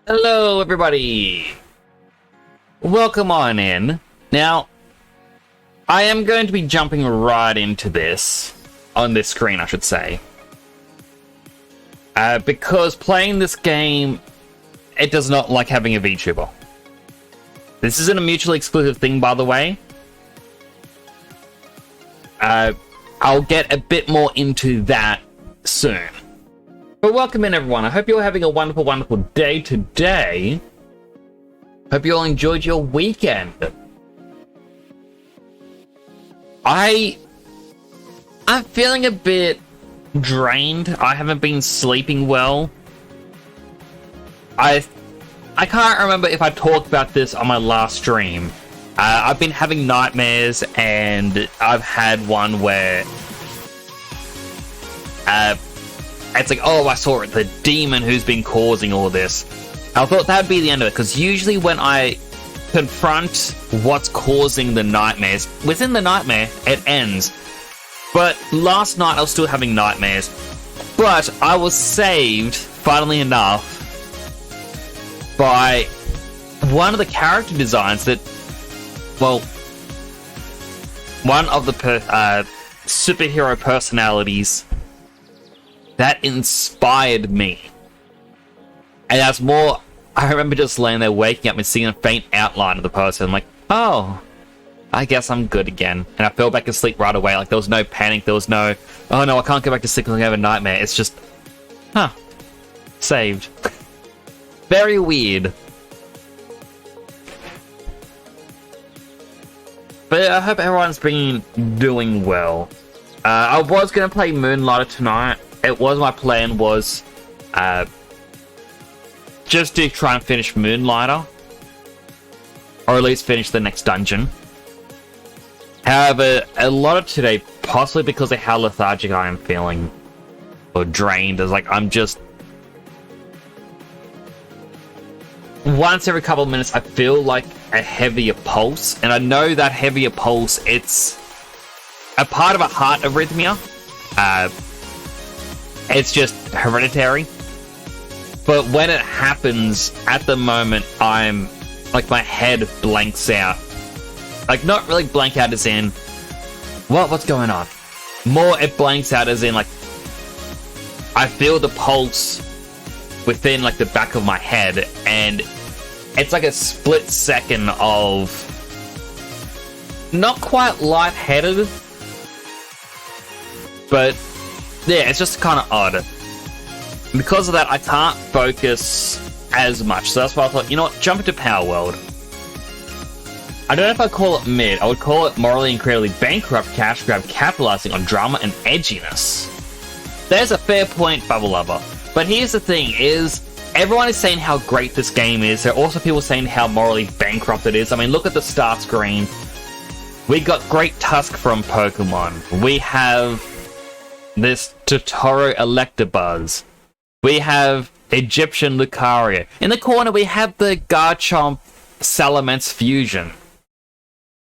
Hello, everybody! Welcome on in. Now, I am going to be jumping right into this, on this screen, I should say. Because playing this game, it does not like having a VTuber. This isn't a mutually exclusive thing, by the way. I'll get a bit more into that soon. But welcome in, everyone. I hope you're having a wonderful, wonderful day today. Hope you all enjoyed your weekend. I'm feeling a bit drained. I haven't been sleeping well. I can't remember if I talked about this on my last stream. I've been having nightmares, and I've had one where it's like, oh, I saw it, the demon who's been causing all this. I thought that'd be the end of it, because usually when I confront what's causing the nightmares, within the nightmare, it ends. But last night I was still having nightmares, but I was saved, funnily enough, by one of the character designs that, well, one of the superhero personalities that inspired me. And that's more, I remember just laying there waking up and seeing a faint outline of the person. I'm like, oh, I guess I'm good again. And I fell back asleep right away. Like, there was no panic, there was no, oh no, I can't go back to sleep because I have a nightmare. It's just, saved. Very weird. But I hope everyone's been doing well. I was going to play Moonlighter tonight. It was, my plan was just to try and finish Moonlighter, or at least finish the next dungeon. However, a lot of today, possibly because of how lethargic I am feeling, or drained, is like I'm just, once every couple of minutes I feel like a heavier pulse, and I know that heavier pulse, it's a part of a heart arrhythmia. It's just hereditary. But when it happens, at the moment, I'm, like, my head blanks out. Like, not really blank out as in, what's going on? More, it blanks out as in, like, I feel the pulse within, like, the back of my head, and it's like a split second of not quite lightheaded, but yeah, it's just kind of odd. Because of that, I can't focus as much. So that's why I thought, you know what, jump into Palworld. I don't know if I'd call it mid. I would call it morally and creatively bankrupt cash grab, capitalizing on drama and edginess. There's a fair point, Bubble Lover. But here's the thing, is everyone is saying how great this game is. There are also people saying how morally bankrupt it is. I mean, look at the start screen. We got Great Tusk from Pokemon. We have this Totoro Electabuzz. We have Egyptian Lucario. In the corner, we have the Garchomp Salamence fusion.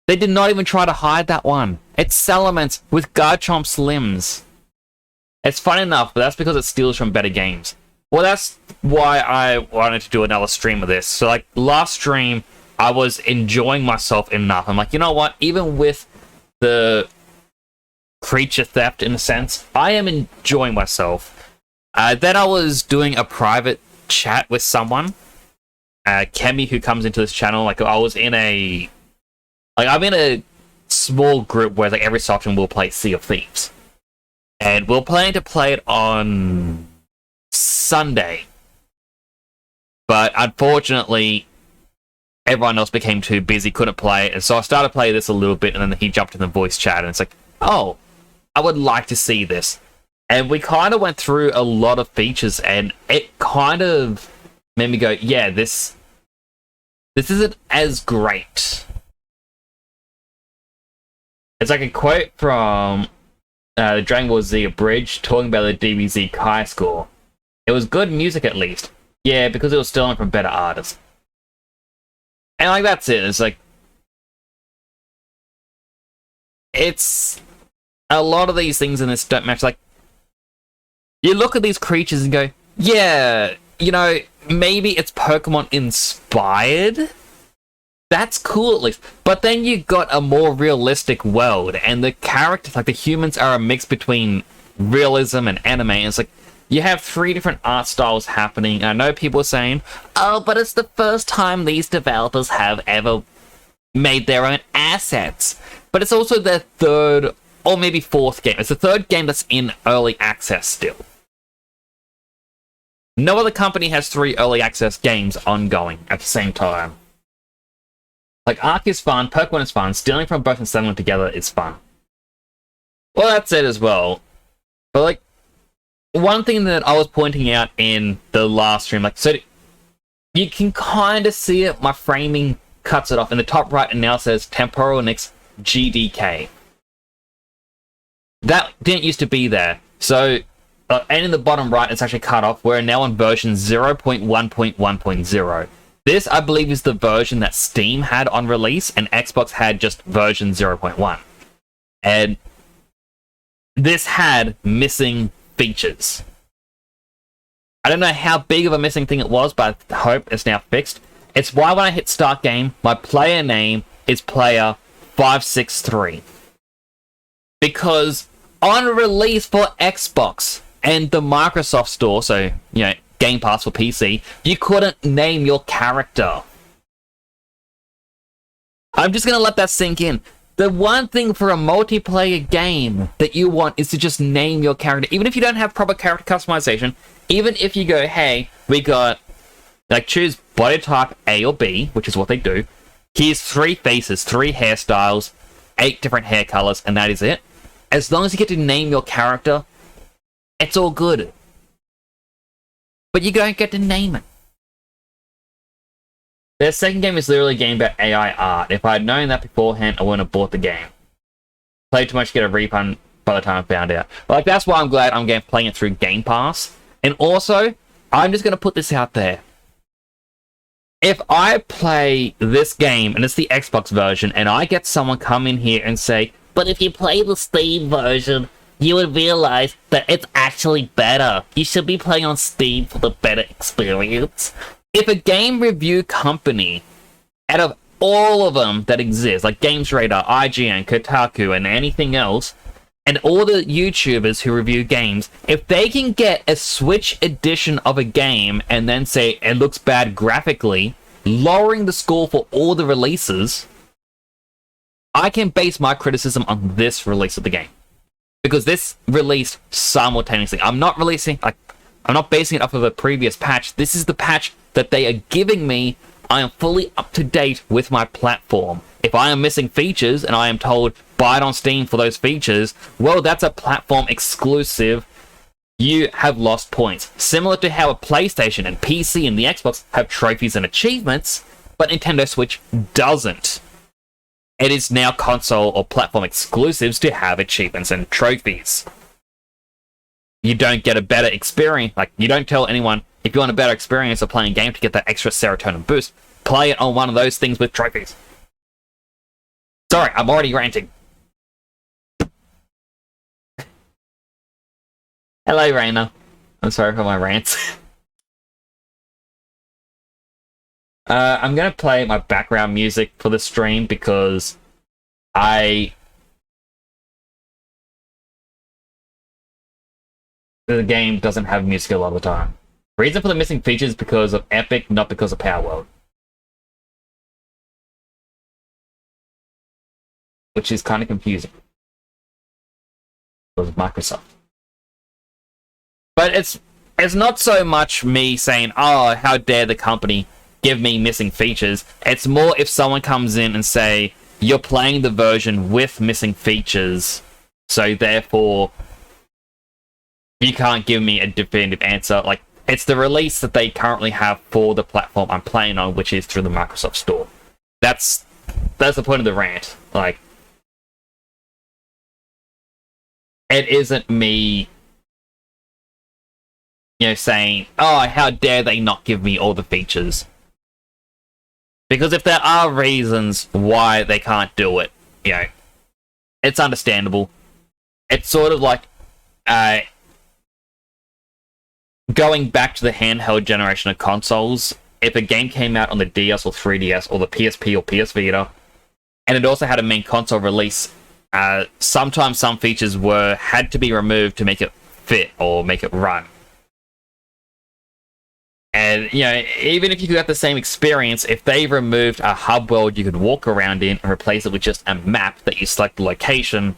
They did not even try to hide that one. It's Salamence with Garchomp's limbs. It's fun enough, but that's because it steals from better games. Well, that's why I wanted to do another stream of this. So, like, last stream, I was enjoying myself enough. I'm like, you know what? Even with the creature theft, in a sense, I am enjoying myself. Then I was doing a private chat with someone, Kemi, who comes into this channel. Like, I was in a, like, I'm in a small group where, like, every so often we'll play Sea of Thieves, and we're planning to play it on Sunday, but unfortunately everyone else became too busy, couldn't play it, and so I started playing this a little bit, and then he jumped in the voice chat, and it's like, oh, I would like to see this. And we kind of went through a lot of features, and it kind of made me go, yeah, this isn't as great. It's like a quote from the Dragon Ball Z Abridged talking about the DBZ Kai score. It was good music, at least. Yeah, because it was stolen from better artists. And, like, that's it. It's like, it's a lot of these things in this don't match. Like, you look at these creatures and go, yeah, you know, maybe it's Pokemon inspired. That's cool at least. But then you got a more realistic world, and the characters, like the humans, are a mix between realism and anime. And it's like you have 3 different art styles happening. And I know people are saying, "Oh, but it's the first time these developers have ever made their own assets." But it's also their 3rd or maybe 4th game. It's the 3rd game that's in early access still. No other company has 3 early access games ongoing at the same time. Like, Ark is fun, Pokemon is fun, stealing from both and selling them together is fun. Well, that's it as well. But, like, one thing that I was pointing out in the last stream, like, so you can kind of see it, my framing cuts it off. In the top right, it now says Temporal Nix GDK. That didn't used to be there. So, and in the bottom right, it's actually cut off. We're now on version 0.1.1.0. This, I believe, is the version that Steam had on release, and Xbox had just version 0.1. And this had missing features. I don't know how big of a missing thing it was, but I hope it's now fixed. It's why when I hit start game, my player name is player 563. Because on release for Xbox and the Microsoft Store, so, you know, Game Pass for PC, you couldn't name your character. I'm just gonna let that sink in. The one thing for a multiplayer game that you want is to just name your character. Even if you don't have proper character customization, even if you go, hey, we got, like, choose body type A or B, which is what they do. Here's 3 faces, 3 hairstyles, 8 different hair colors, and that is it. As long as you get to name your character, it's all good. But you don't get to name it. Their second game is literally a game about AI art. If I had known that beforehand, I wouldn't have bought the game. Played too much to get a refund by the time I found out. But, like, that's why I'm glad I'm playing it through Game Pass. And also, I'm just going to put this out there. If I play this game, and it's the Xbox version, and I get someone come in here and say, but if you play the Steam version, you would realize that it's actually better. You should be playing on Steam for the better experience. If a game review company, out of all of them that exist, like GamesRadar, IGN, Kotaku, and anything else, and all the YouTubers who review games, if they can get a Switch edition of a game and then say it looks bad graphically, lowering the score for all the releases, I can base my criticism on this release of the game. Because this released simultaneously. I'm not basing it off of a previous patch. This is the patch that they are giving me. I am fully up to date with my platform. If I am missing features and I am told buy it on Steam for those features, well, that's a platform exclusive. You have lost points. Similar to how a PlayStation and PC and the Xbox have trophies and achievements, but Nintendo Switch doesn't. It is now console or platform exclusives to have achievements and trophies. You don't get a better experience. Like, you don't tell anyone, if you want a better experience of playing a game to get that extra serotonin boost, play it on one of those things with trophies. Sorry, I'm already ranting. Hello, Raina. I'm sorry for my rants. I'm gonna play my background music for the stream because the game doesn't have music a lot of the time. Reason for the missing features is because of Epic, not because of Palworld. Which is kind of confusing. Because of Microsoft. But it's not so much me saying, oh, how dare the company give me missing features. It's more if someone comes in and say, you're playing the version with missing features, so therefore you can't give me a definitive answer. Like, it's the release that they currently have for the platform I'm playing on, which is through the Microsoft Store. That's the point of the rant. Like, it isn't me, saying, oh, how dare they not give me all the features. Because if there are reasons why they can't do it, it's understandable. It's sort of like, going back to the handheld generation of consoles, if a game came out on the DS or 3DS or the PSP or PS Vita, and it also had a main console release, sometimes some features had to be removed to make it fit or make it run. And, you know, even if you got the same experience, if they removed a hub world you could walk around in and replace it with just a map that you select the location,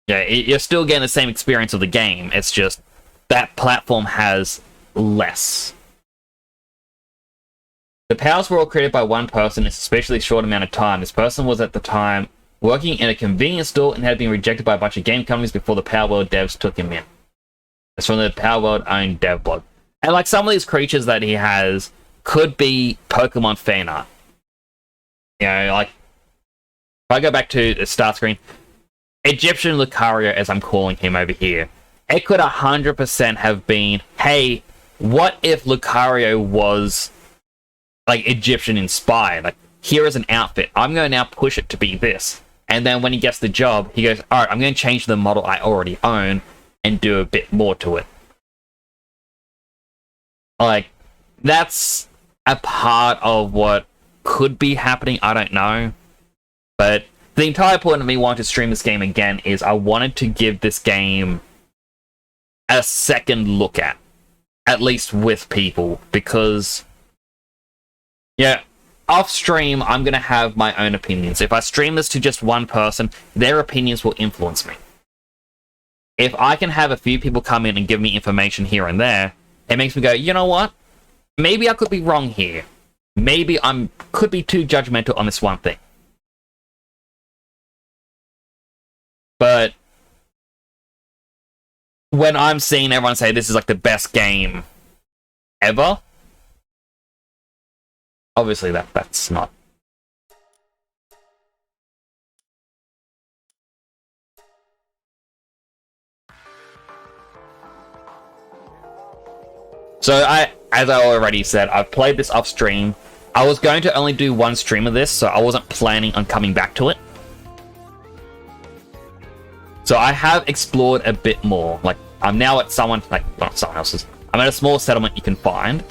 yeah, you're still getting the same experience of the game. It's just that platform has less. The powers were all created by one person in a especially short amount of time. This person was at the time working in a convenience store and had been rejected by a bunch of game companies before the Palworld devs took him in. It's from the Palworld own dev blog. And like some of these creatures that he has could be Pokemon fan art. You know, like if I go back to the start screen, Egyptian Lucario, as I'm calling him over here, it could 100% have been, hey, what if Lucario was like Egyptian inspired? Like, here is an outfit. I'm going to now push it to be this. And then when he gets the job, he goes, all right, I'm going to change the model I already own and do a bit more to it. Like, that's a part of what could be happening. I don't know. But the entire point of me wanting to stream this game again is I wanted to give this game a second look at least with people, because, yeah, off stream, I'm going to have my own opinions. If I stream this to just one person, their opinions will influence me. If I can have a few people come in and give me information here and there, it makes me go, you know what? Maybe I could be wrong here. Maybe I could be too judgmental on this one thing. But when I'm seeing everyone say this is like the best game ever, obviously that's not. So as I already said, I've played this off stream. I was going to only do one stream of this, so I wasn't planning on coming back to it. So I have explored a bit more. Like, I'm now at not someone else's. I'm at a small settlement you can find.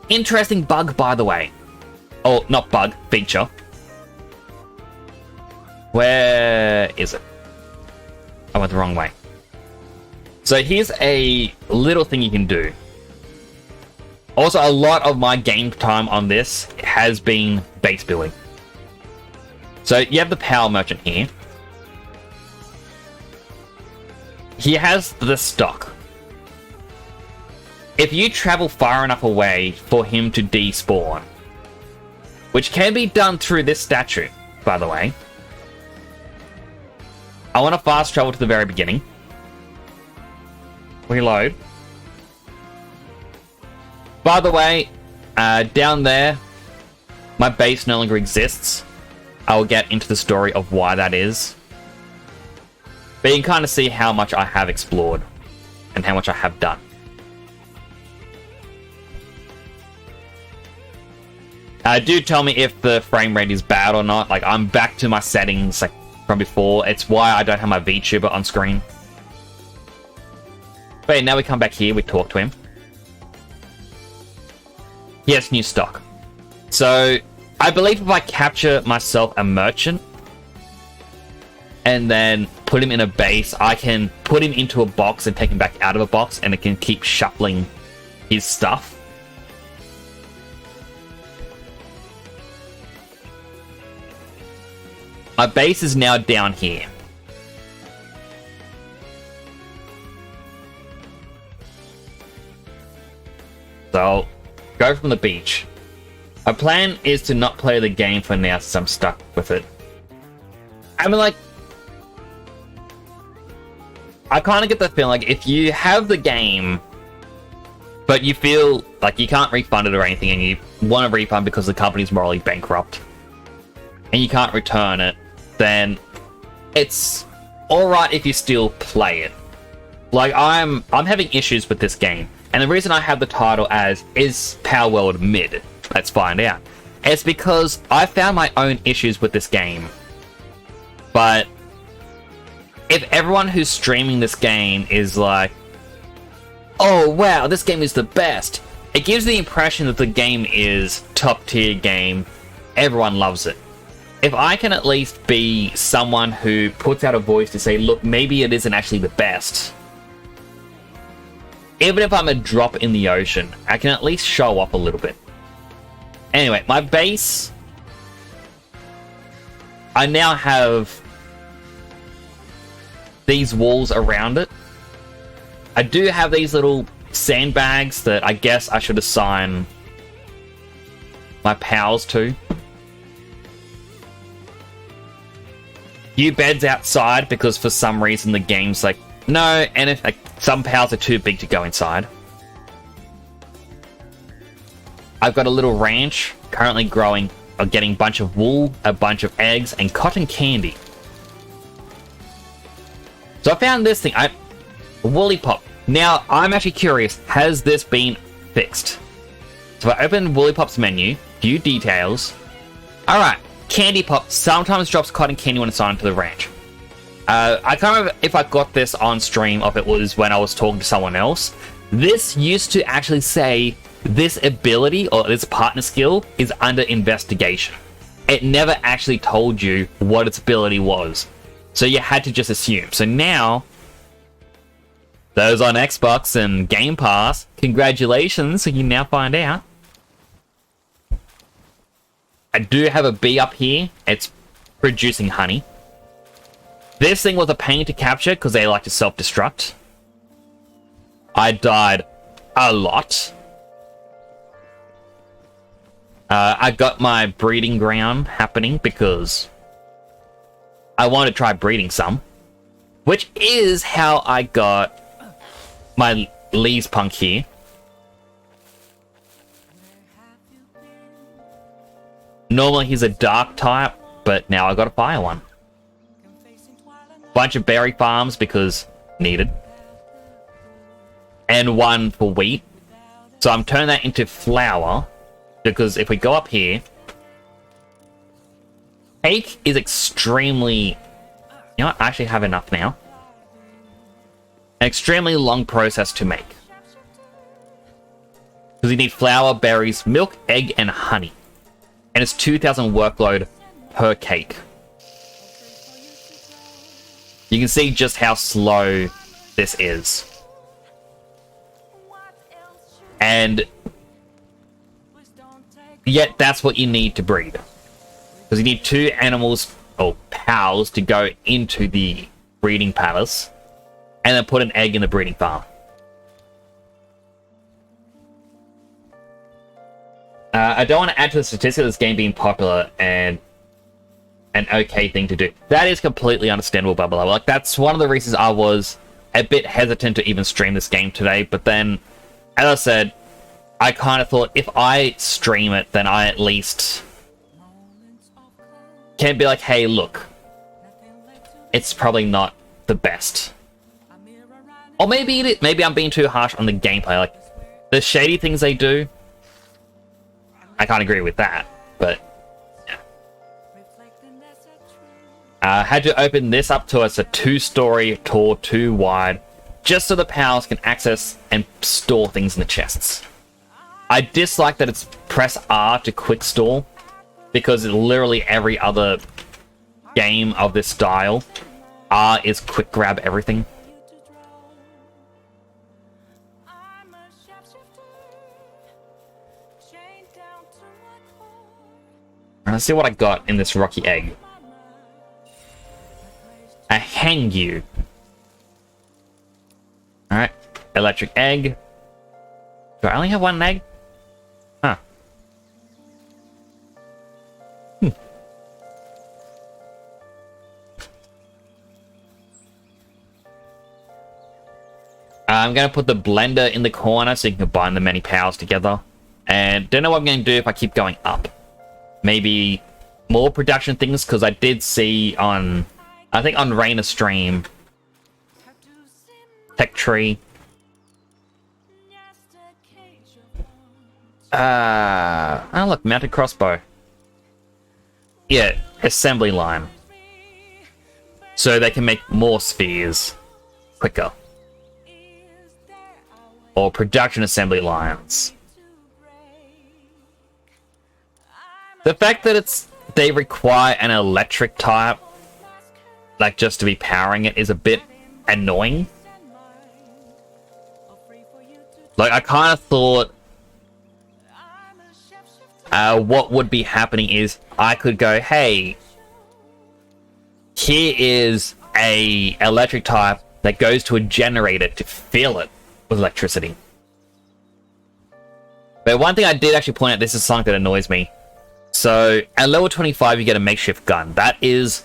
Interesting bug, by the way. Oh, not bug, feature. Where is it? I went the wrong way. So here's a little thing you can do. Also, a lot of my game time on this has been base building. So you have the power merchant here. He has the stock. If you travel far enough away for him to despawn, which can be done through this statue, by the way. I want to fast travel to the very beginning. Reload. By the way, down there, my base no longer exists. I will get into the story of why that is. But you can kind of see how much I have explored and how much I have done. Do tell me if the frame rate is bad or not. Like, I'm back to my settings like from before. It's why I don't have my VTuber on screen. But yeah, now we come back here, we talk to him. Yes, new stock. So, I believe if I capture myself a merchant and then put him in a base, I can put him into a box and take him back out of a box, and it can keep shuffling his stuff. My base is now down here. So I'll go from the beach. My plan is to not play the game for now since I'm stuck with it. I mean, like, I kind of get the feeling like if you have the game, but you feel like you can't refund it or anything, and you want to refund because the company's morally bankrupt, and you can't return it, then it's alright if you still play it. Like, I'm having issues with this game, and the reason I have the title as Is Palworld Mid? Let's find out. It's because I found my own issues with this game. But if everyone who's streaming this game is like, oh wow, this game is the best. It gives the impression that the game is top tier game. Everyone loves it. If I can at least be someone who puts out a voice to say, look, maybe it isn't actually the best. Even if I'm a drop in the ocean, I can at least show up a little bit. Anyway, my base, I now have these walls around it. I do have these little sandbags that I guess I should assign my pals to. Few beds outside because for some reason the game's like, no, and if like, some pals are too big to go inside. I've got a little ranch currently growing, getting a bunch of wool, a bunch of eggs, and cotton candy. So I found this thing, Woolly Pop. Now, I'm actually curious, has this been fixed? So I open Woolly Pop's menu, view details. Alright, Candy Pop sometimes drops cotton candy when assigned to the ranch. I can't remember if I got this on stream or if it was when I was talking to someone else. This used to actually say this ability or this partner skill is under investigation. It never actually told you what its ability was. So you had to just assume. So now, those on Xbox and Game Pass, congratulations, you now find out. I do have a bee up here. It's producing honey. This thing was a pain to capture because they like to self-destruct. I died a lot. I got my breeding ground happening because I want to try breeding some. Which is how I got my Lee's Punk here. Normally he's a dark type, but now I got a fire one. Bunch of berry farms because needed. And one for wheat. So I'm turning that into flour because if we go up here, cake is extremely... You know what? I actually have enough now. An extremely long process to make. Because you need flour, berries, milk, egg, and honey. And it's 2,000 workload per cake. You can see just how slow this is. And yet that's what you need to breed. Because you need 2 animals, or pals, to go into the breeding palace. And then put an egg in the breeding farm. I don't want to add to the statistics of this game being popular and an okay thing to do. That is completely understandable, blah, blah, blah. Like, that's one of the reasons I was a bit hesitant to even stream this game today. But then, as I said, I kind of thought if I stream it, then I at least can be like, hey, look, it's probably not the best. Or maybe it is. Maybe I'm being too harsh on the gameplay. Like, the shady things they do, I can't agree with that, but yeah. Had to open this up to us a 2-story tall, 2 wide, just so the pals can access and store things in the chests. I dislike that it's press R to quick store, because literally every other game of this style, R is quick grab everything. Let's see what I got in this rocky egg. A hang you. Alright. Electric egg. Do I only have 1 egg? Huh. I'm going to put the blender in the corner so you can combine the many powers together. And don't know what I'm going to do if I keep going up. Maybe more production things, because I did see on, I think on Raina's stream, Tech Tree. Oh look, mounted crossbow. Yeah, assembly line. So they can make more spheres quicker. or production assembly lines. The fact that they require an electric type, like just to be powering it, is a bit annoying. Like, I kind of thought what would be happening is I could go, hey, here is a electric type that goes to a generator to fill it with electricity. But one thing I did actually point out, this is something that annoys me. So at level 25 you get a makeshift gun. That is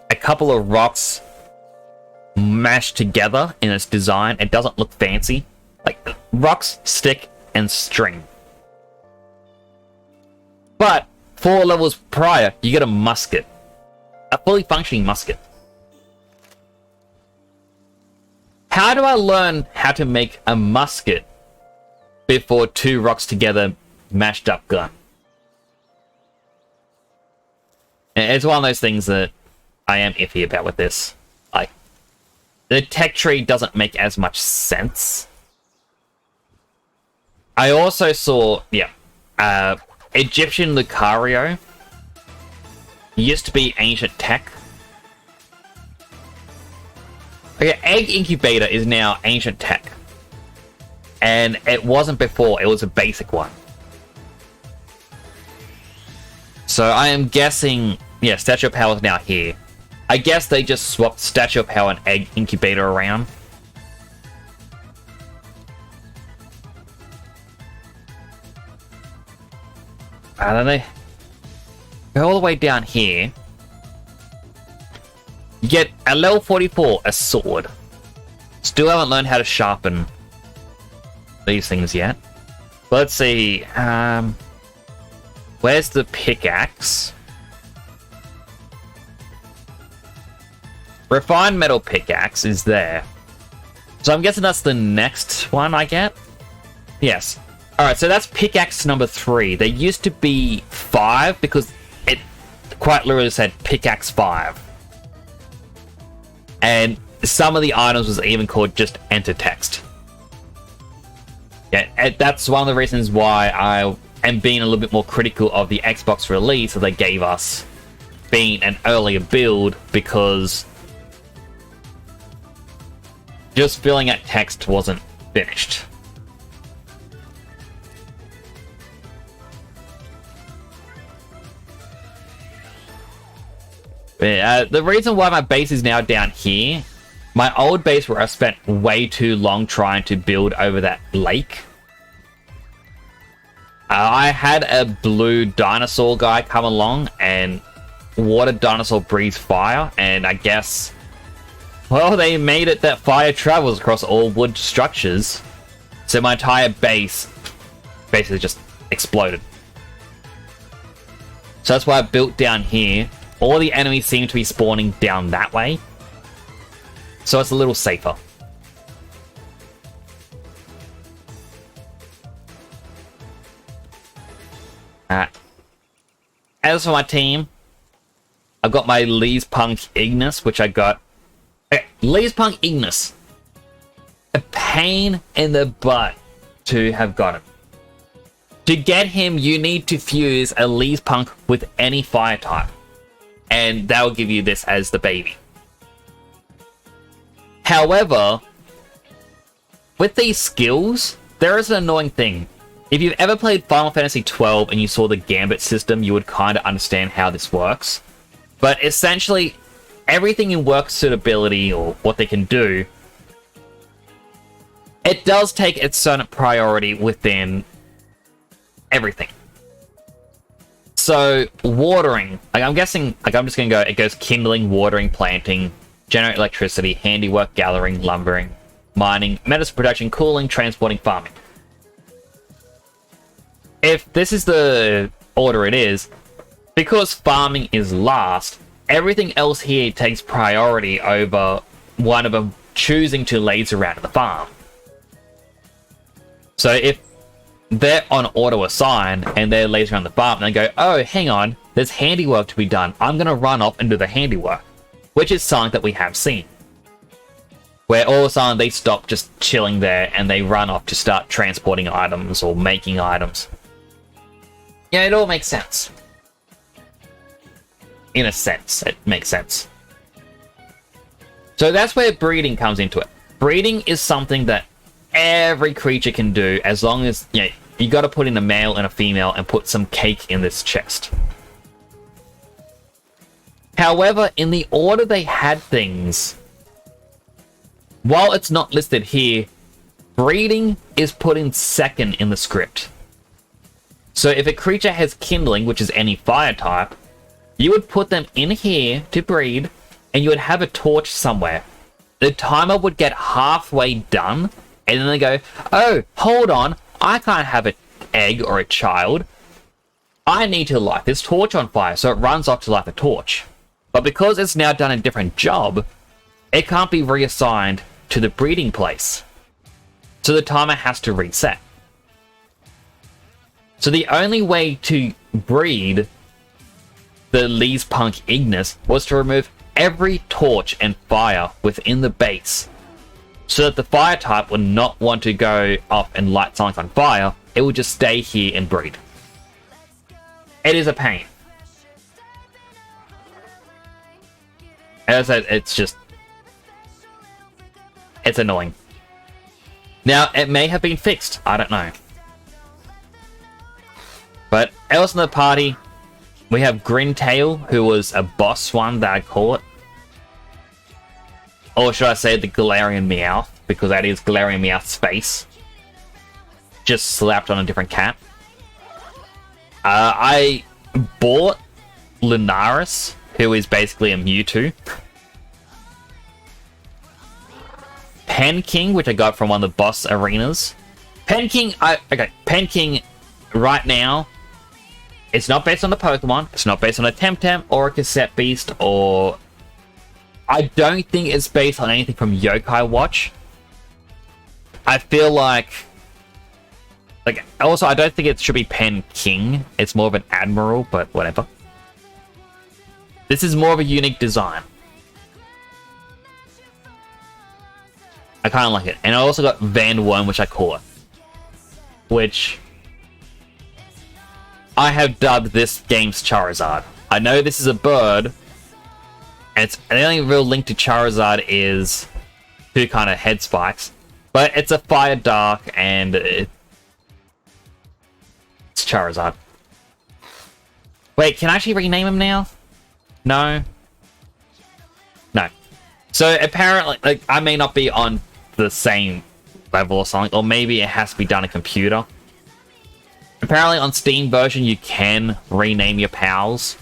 a couple of rocks mashed together in its design. It doesn't look fancy. Like rocks, stick, and string. But 4 levels prior, you get a musket. A fully functioning musket. How do I learn how to make a musket before 2 rocks together mashed up gun? It's one of those things that I am iffy about with this. Like, the tech tree doesn't make as much sense. I also saw, Egyptian Lucario used to be ancient tech. Okay, Egg Incubator is now ancient tech. And it wasn't before, it was a basic one. So I am guessing, yeah, Statue of Power is now here. I guess they just swapped Statue of Power and Egg Incubator around. Then they go all the way down here. You get at level 44 a sword. Still haven't learned how to sharpen these things yet. But let's see. Where's the pickaxe? Refined metal pickaxe is there. So I'm guessing that's the next one I get? Yes. Alright, so that's pickaxe number 3. There used to be 5 because it quite literally said pickaxe 5. And some of the items was even called just enter text. Yeah, that's one of the reasons why I am being a little bit more critical of the Xbox release that they gave us being an earlier build, because just filling out text wasn't finished. The reason why my base is now down here, my old base where I spent way too long trying to build over that lake, I had a blue dinosaur guy come along, and water dinosaur breathes fire, and I guess, well, they made it that fire travels across all wood structures, so my entire base basically just exploded. So that's why I built down here. All the enemies seem to be spawning down that way, so it's a little safer. As for my team, I've got my Lee's Punk Ignis, which I got. Lee's Punk Ignis. A pain in the butt to have got him. To get him, you need to fuse a Lee's Punk with any fire type, and that will give you this as the baby. However, with these skills, there is an annoying thing. If you've ever played Final Fantasy XII and you saw the Gambit system, you would kind of understand how this works. But essentially, everything in work suitability, or what they can do, it does take its certain priority within everything. So, watering, like I'm guessing, like I'm just going to go, it goes kindling, watering, planting, generate electricity, handiwork, gathering, lumbering, mining, medicine production, cooling, transporting, farming. If this is the order it is, because farming is last, everything else here takes priority over one of them choosing to laze around at the farm. So if they're on auto assign and they're lazing around the farm and they go, oh, hang on, there's handiwork to be done, I'm going to run off and do the handiwork, which is something that we have seen. where all of a sudden they stop just chilling there and they run off to start transporting items or making items. Yeah, it all makes sense. In a sense, it makes sense. So that's where breeding comes into it. Breeding is something that every creature can do as long as, you know, you got to put in a male and a female and put some cake in this chest. However, in the order they had things, while it's not listed here, breeding is put in second in the script. So if a creature has kindling, which is any fire type, you would put them in here to breed, and you would have a torch somewhere. The timer would get halfway done, and then they go, oh, hold on, I can't have an egg or a child. I need to light this torch on fire, so it runs off to light the torch. But because it's now done a different job, it can't be reassigned to the breeding place. So the timer has to reset. So the only way to breed the Lee's Punk Ignis was to remove every torch and fire within the base, so that the fire type would not want to go off and light something on fire. It would just stay here and breed. It is a pain. As I said, it's annoying. Now, it may have been fixed, I don't know. But else in the party, we have Grintail, who was a boss one that I'd call it. Or should I say the Galarian Meowth, because that is Galarian Meowth's face. Just slapped on a different cat. I bought Lunaris, who is basically a Mewtwo. Penking, which I got from one of the boss arenas. Penking, right now, it's not based on the Pokemon, it's not based on a Temtem or a Cassette Beast, or... I don't think it's based on anything from Yokai Watch. I feel like... also, I don't think it should be Penking. It's more of an Admiral, but whatever. This is more of a unique design. I kind of like it. And I also got Van Worm, which I call it. Which... I have dubbed this game's Charizard. I know this is a bird, and the only real link to Charizard is two kind of head spikes, but it's a Fire Dark, and it's Charizard. Wait, can I actually rename him now? No? No. So apparently, I may not be on the same level or something, or maybe it has to be done on a computer. Apparently on Steam version you can rename your pals,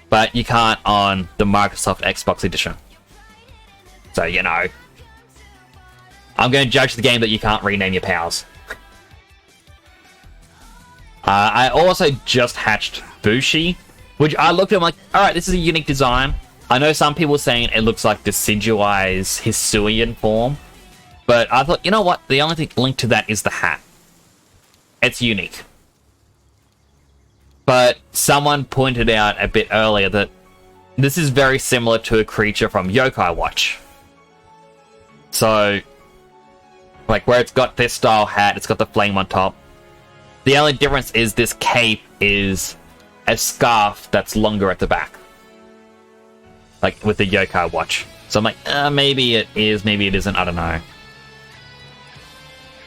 but you can't on the Microsoft Xbox edition. So, you know, I'm going to judge the game that you can't rename your pals. I also just hatched Bushi, which I looked at and I'm like, alright, this is a unique design. I know some people are saying it looks like Decidueye's Hisuian form, but I thought, you know what, the only thing linked to that is the hat. It's unique. But someone pointed out a bit earlier that this is very similar to a creature from Yokai Watch. So, like where it's got this style hat, it's got the flame on top. The only difference is this cape is a scarf that's longer at the back. Like with the Yokai Watch. So I'm like, maybe it is, maybe it isn't, I don't know.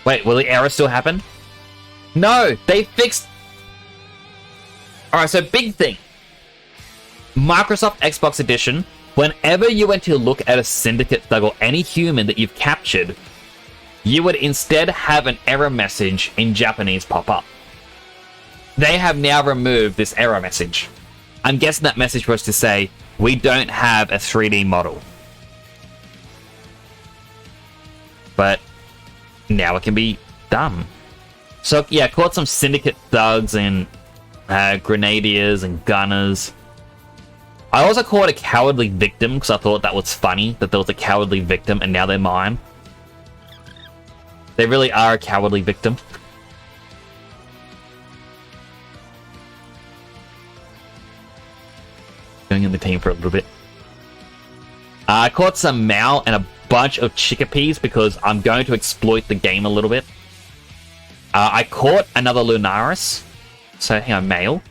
Wait, will the error still happen? No, they fixed... Alright, so big thing. Microsoft Xbox Edition, whenever you went to look at a Syndicate Thug or any human that you've captured, you would instead have an error message in Japanese pop up. They have now removed this error message. I'm guessing that message was to say, we don't have a 3D model. But now it can be done. So, yeah, caught some Syndicate Thugs and Grenadiers and Gunners. I also caught a Cowardly Victim, because I thought that was funny, that there was a Cowardly Victim, and now they're mine. They really are a Cowardly Victim. Going in the team for a little bit. I caught some Mao and a bunch of Chickapees because I'm going to exploit the game a little bit. I caught another Lunaris. So, hang on, male.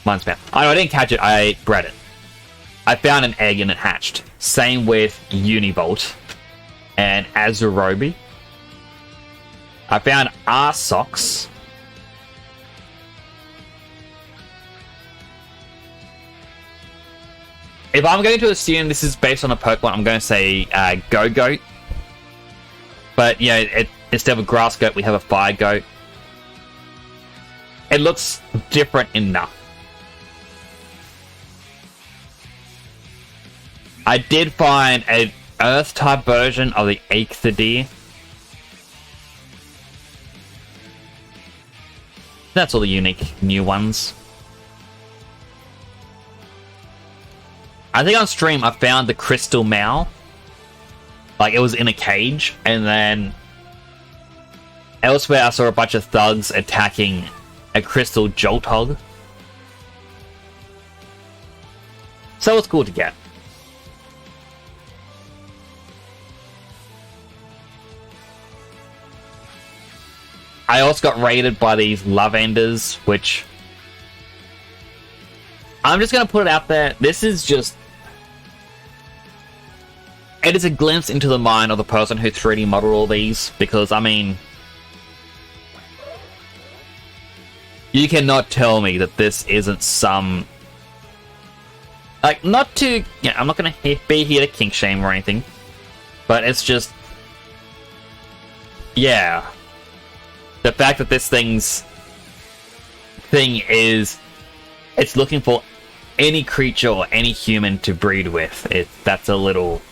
Mine's Male. Oh, no, I didn't catch it. I bred it. I found an egg and it hatched. Same with Univolt and Azurobi. I found Arsox. If I'm going to assume this is based on a Pokemon, I'm going to say Go-Goat. But, yeah, instead of a Grass Goat, we have a Fire Goat. It looks different enough. I did find an Earth-type version of the Aetherdeer. That's all the unique new ones. I think on stream I found the Crystal Mao. Like, it was in a cage, and then elsewhere I saw a bunch of thugs attacking a Crystal Jolthog. So it's cool to get. I also got raided by these Lavenders, which I'm just going to put it out there. This is just... It is a glimpse into the mind of the person who 3D modeled all these, because, I mean... You cannot tell me that this isn't some... Like, not to... Yeah, I'm not going to be here to kink shame or anything, but it's just... Yeah. The fact that this thing is... It's looking for any creature or any human to breed with. That's a little...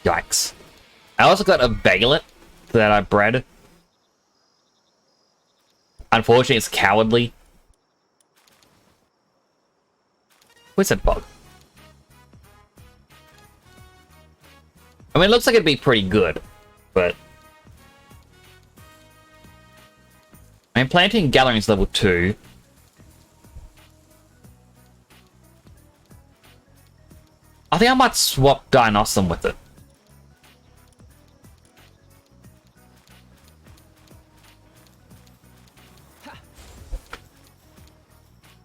Yikes. I also got a Baglet that I bred. Unfortunately, it's cowardly. Wizard Bug. I mean, it looks like it'd be pretty good, but... I mean, Planting and Gathering is level 2. I think I might swap Dinosum with it.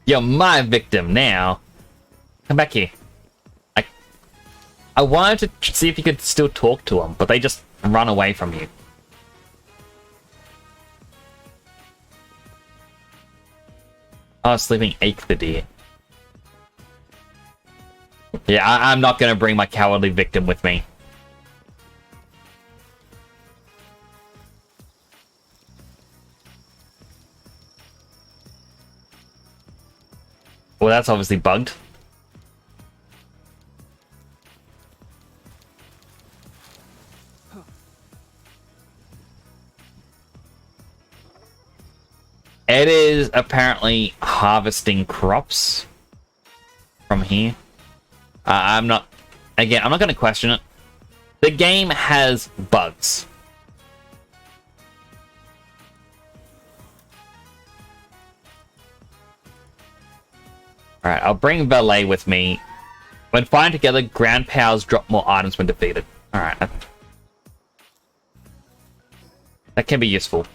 You're my victim now. Come back here. I wanted to see if you could still talk to them, but they just run away from you. Oh, Sleeping Aetherdeer. Yeah, I'm not going to bring my cowardly victim with me. Well, that's obviously bugged. It is apparently harvesting crops from here. I'm not going to question it. The game has bugs. Alright, I'll bring Valet with me. When fighting together, ground powers drop more items when defeated. Alright. That can be useful.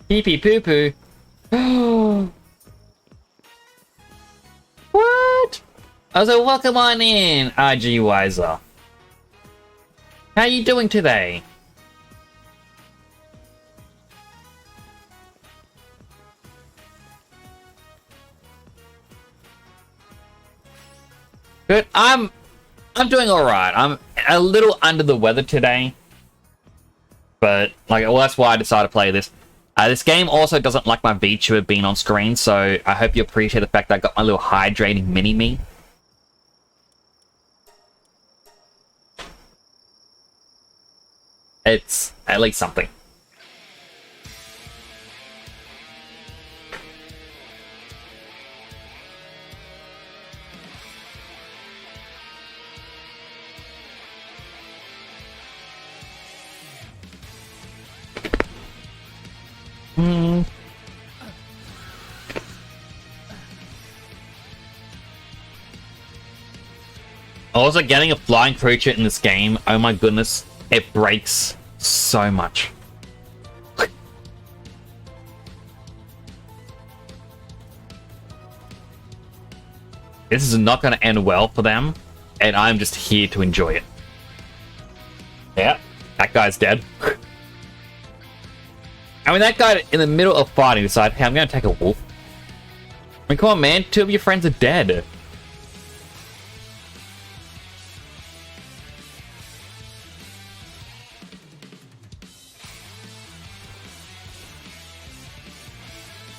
Pee pee poo poo. What? I was like, welcome on in, RG Wiser. How you doing today? Good. I'm doing alright. I'm a little under the weather today. But, like, well, that's why I decided to play this. This game also doesn't like my VTuber being on screen, so I hope you appreciate the fact that I got my little hydrating mini-me. It's at least something. Also, getting a flying creature in this game, oh my goodness, it breaks so much. This is not going to end well for them, and I'm just here to enjoy it. Yeah, that guy's dead. I mean, that guy in the middle of fighting decided, hey, I'm going to take a wolf. I mean, come on, man. 2 of your friends are dead.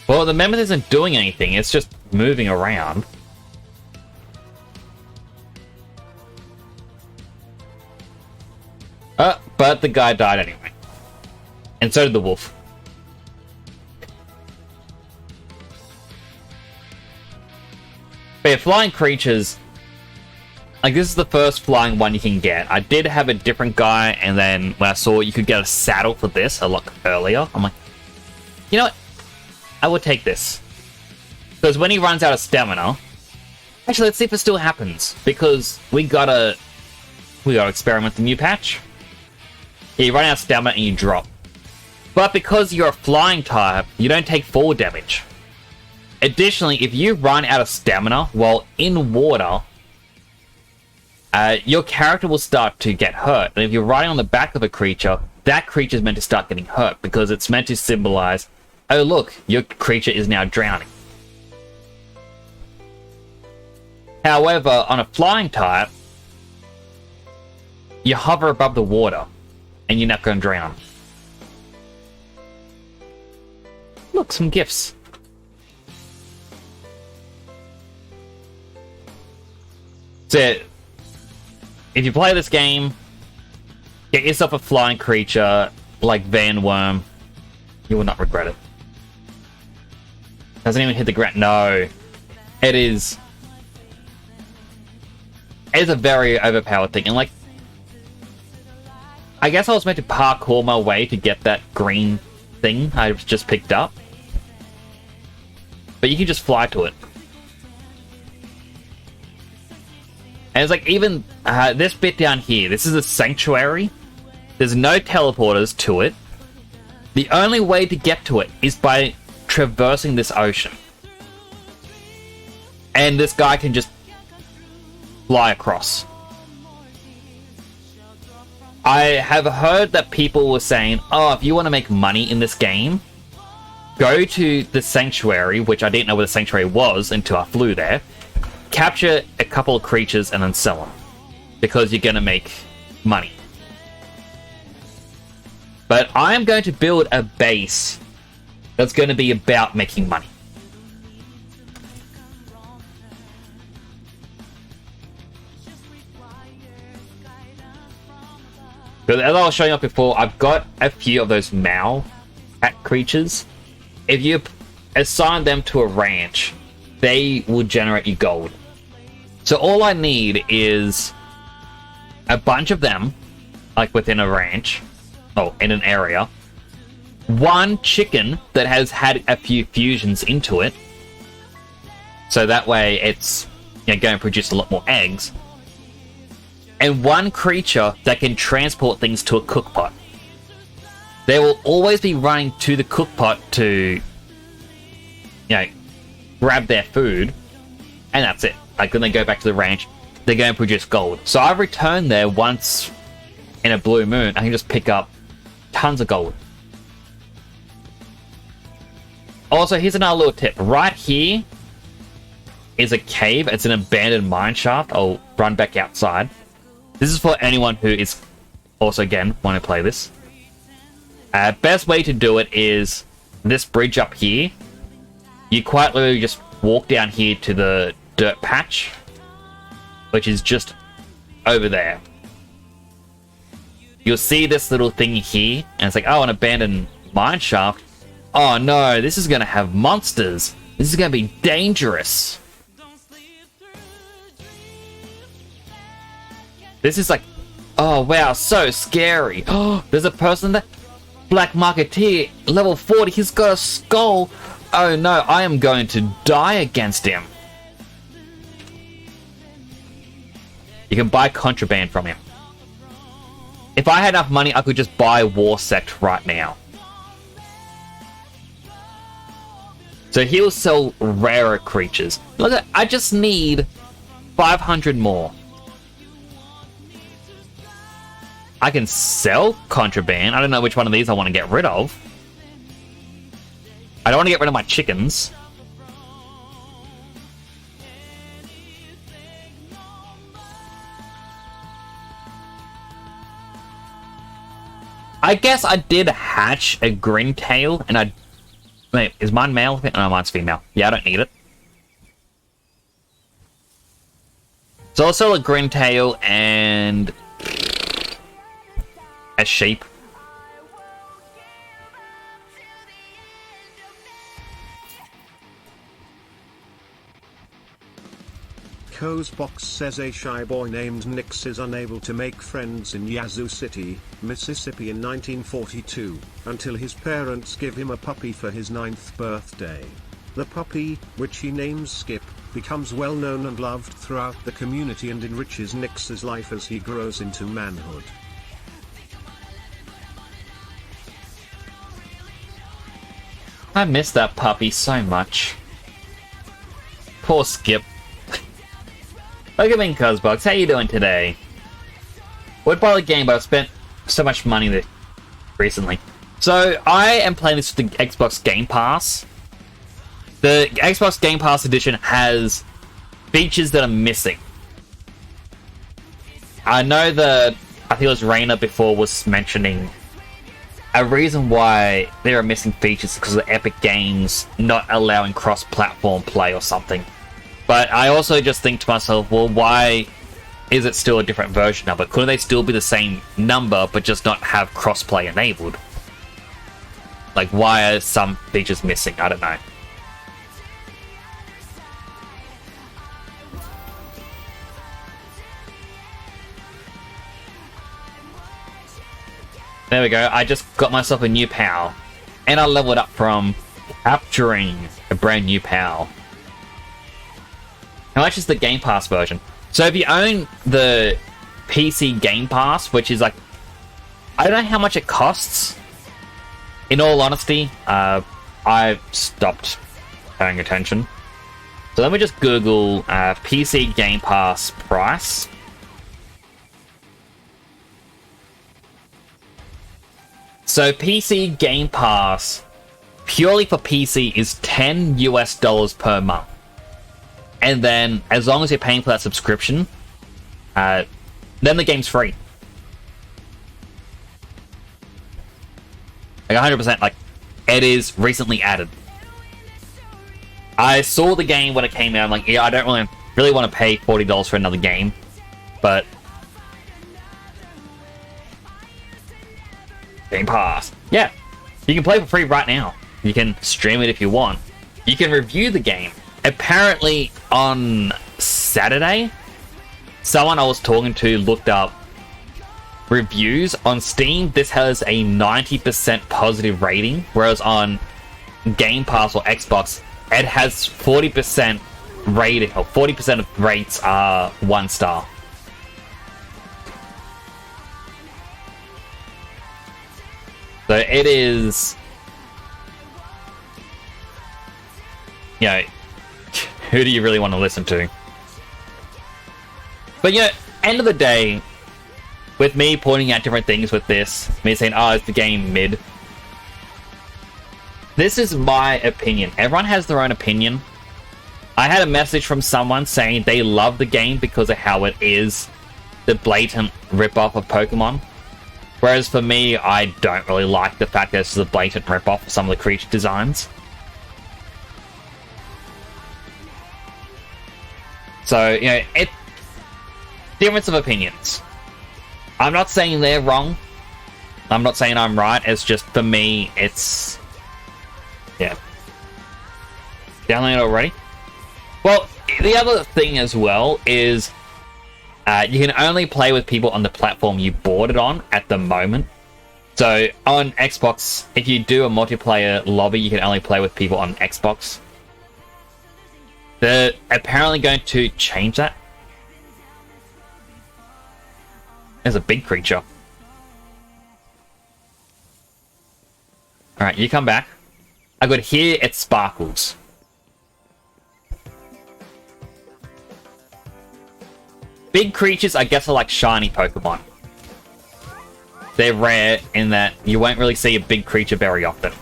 Well, the mammoth isn't doing anything. It's just moving around. But the guy died anyway. And so did the wolf. But yeah, flying creatures... Like, this is the first flying one you can get. I did have a different guy, and then when I saw you could get a saddle for this a lot earlier, I'm like, you know what? I will take this. Because when he runs out of stamina... Actually, let's see if it still happens. Because we gotta experiment with the new patch. Yeah, you run out of stamina and you drop. But because you're a flying type, you don't take fall damage. Additionally, if you run out of stamina while in water, your character will start to get hurt. And if you're riding on the back of a creature, that creature is meant to start getting hurt because it's meant to symbolize, oh look, your creature is now drowning. However, on a flying type, you hover above the water and you're not going to drown. Look, some gifts. So, if you play this game, get yourself a flying creature like Van Worm. You will not regret it. Doesn't even hit the ground. No. It is a very overpowered thing. And like, I guess I was meant to parkour my way to get that green thing I just picked up. But you can just fly to it. And it's like, even this bit down here, this is a sanctuary. There's no teleporters to it. The only way to get to it is by traversing this ocean. And this guy can just fly across. I have heard that people were saying, oh, if you want to make money in this game, go to the sanctuary, which I didn't know where the sanctuary was until I flew there, capture a couple of creatures and then sell them, because you're going to make money. But I am going to build a base that's going to be about making money. Because as I was showing up before, I've got a few of those Mao cat creatures. If you assign them to a ranch, they will generate you gold. So all I need is a bunch of them, like within a ranch, in an area. One chicken that has had a few fusions into it, so that way it's going to produce a lot more eggs. And one creature that can transport things to a cookpot. They will always be running to the cookpot to, grab their food, and that's it. Like, when they go back to the ranch, they're going to produce gold. So I've returned there once in a blue moon. I can just pick up tons of gold. Also, here's another little tip. Right here is a cave. It's an abandoned mine shaft. I'll run back outside. This is for anyone who is also, again, want to play this. Best way to do it is this bridge up here. You quite literally just walk down here to the dirt patch, which is just over there. You'll see this little thing here, and it's like, oh, an abandoned mine shaft. Oh no, this is going to have monsters. This is going to be dangerous. This is like, oh wow, so scary. Oh, there's a person that Black Marketeer, level 40, he's got a skull. Oh no, I am going to die against him. You can buy contraband from him. If I had enough money, I could just buy War Sect right now. So he'll sell rarer creatures. Look, I just need 500 more. I can sell contraband. I don't know which one of these I want to get rid of. I don't want to get rid of my chickens. I guess I did hatch a Grintail, and I... Wait, is mine male? No, mine's female. Yeah, I don't need it. So I'll sell a Grintail and... a sheep. Cozebox says a shy boy named Nix is unable to make friends in Yazoo City, Mississippi in 1942, until his parents give him a puppy for his 9th birthday. The puppy, which he names Skip, becomes well known and loved throughout the community and enriches Nix's life as he grows into manhood. I miss that puppy so much. Poor Skip. Look at me, Cuzbox. How you doing today? Would buy the game, but I've spent so much money recently. So, I am playing this with the Xbox Game Pass. The Xbox Game Pass edition has features that are missing. I know that, I think it was Raina before was mentioning a reason why there are missing features because of Epic Games not allowing cross-platform play or something. But I also just think to myself, well, why is it still a different version of it? Couldn't they still be the same number, but just not have cross-play enabled? Like, why are some features missing? I don't know. There we go, I just got myself a new POW. And I leveled up from capturing a brand new POW. How much is the Game Pass version? So if you own the PC Game Pass, which is like... I don't know how much it costs. In all honesty, I've stopped paying attention. So let me just Google PC Game Pass price. So PC Game Pass, purely for PC, is $10 US per month. And then, as long as you're paying for that subscription, then the game's free. Like 100%, like, it is recently added. I saw the game when it came out, I'm like, yeah, I don't really want to pay $40 for another game, but... Game Pass. Yeah, you can play for free right now. You can stream it if you want. You can review the game. Apparently, on Saturday, someone I was talking to looked up reviews. On Steam, this has a 90% positive rating, whereas on Game Pass or Xbox, it has 40% rating, or 40% of rates are 1 star. So it is, you know, who do you really want to listen to? But, you know, end of the day, with me pointing out different things with this, me saying, oh, it's the game mid. This is my opinion. Everyone has their own opinion. I had a message from someone saying they love the game because of how it is the blatant rip-off of Pokemon. Whereas for me, I don't really like the fact that this is a blatant rip-off of some of the creature designs. So, you know, it's difference of opinions. I'm not saying they're wrong. I'm not saying I'm right. It's just, for me, it's... yeah. Download it already? Well, the other thing as well is... you can only play with people on the platform you bought it on at the moment. So, on Xbox, if you do a multiplayer lobby, you can only play with people on Xbox. They're apparently going to change that. There's a big creature. Alright, you come back. I got here, it sparkles. Big creatures, I guess, are like shiny Pokemon. They're rare in that you won't really see a big creature very often.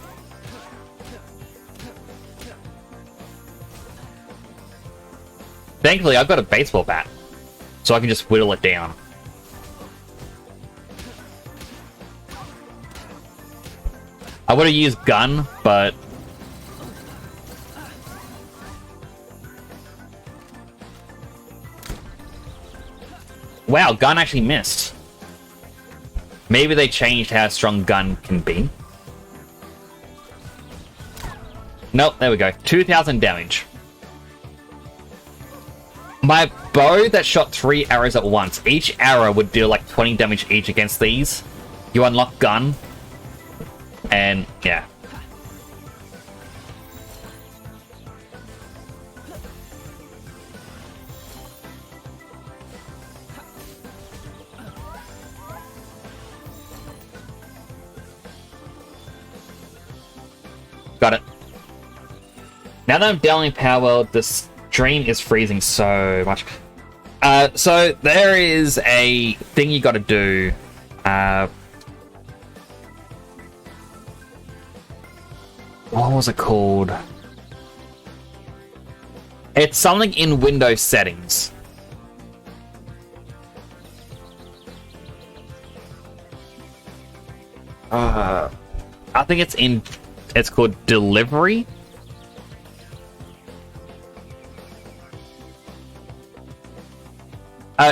Thankfully, I've got a baseball bat, so I can just whittle it down. I would have used gun, but... Wow, gun actually missed. Maybe they changed how strong gun can be. Nope, there we go. 2,000 damage. My bow that shot 3 arrows at once. Each arrow would deal like 20 damage each against these. You unlock gun. And, yeah. Got it. Now that I'm downloading Palworld, the stream is freezing so much. So there is a thing you got to do. What was it called? It's something in Windows settings. I think it's called delivery.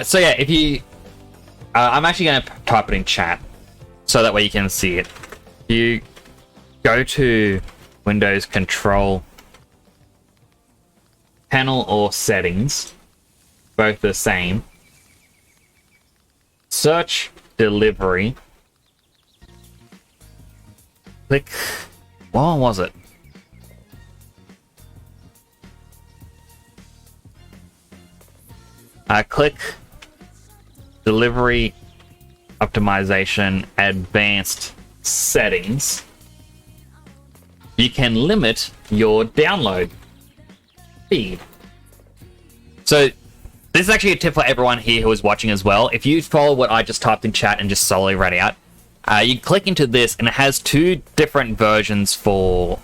So yeah, if you... I'm actually going to type it in chat, so that way you can see it. You go to Windows Control Panel or Settings, both the same. Search Delivery. Click... What was it? Click Delivery Optimization Advanced Settings. You can limit your download speed. So this is actually a tip for everyone here who is watching as well. If you follow what I just typed in chat and just solely read out, you click into this and it has 2 different versions for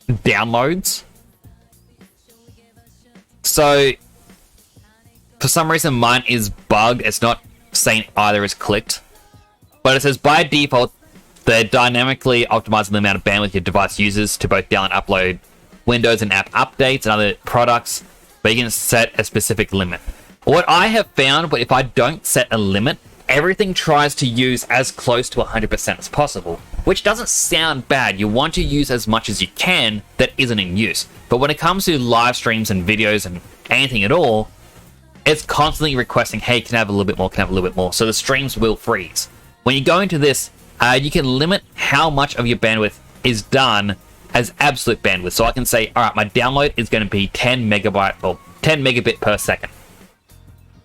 downloads. So for some reason mine is bugged. It's not saying either is clicked, but it says by default they're dynamically optimizing the amount of bandwidth your device uses to both download and upload Windows and app updates and other products, but you can set a specific limit. What I have found, but if I don't set a limit, everything tries to use as close to 100% as possible, which doesn't sound bad. You want to use as much as you can that isn't in use. But when it comes to live streams and videos and anything at all, it's constantly requesting, hey, can I have a little bit more, can I have a little bit more? So the streams will freeze. When you go into this, you can limit how much of your bandwidth is done as absolute bandwidth. So I can say, all right, my download is going to be 10 megabyte or 10 megabit per second.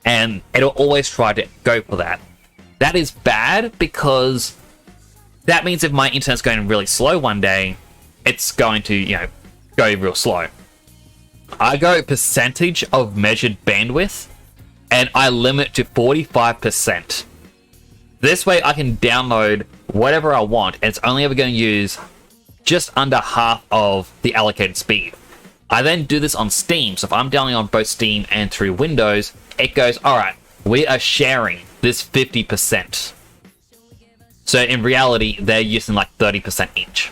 And it'll always try to go for that. That is bad because that means if my internet's going really slow one day, it's going to, go real slow. I go percentage of measured bandwidth and I limit to 45%. This way I can download whatever I want and it's only ever going to use just under half of the allocated speed. I then do this on Steam, so if I'm downloading on both Steam and through Windows, it goes, alright, we are sharing this 50%. So in reality, they're using like 30% each.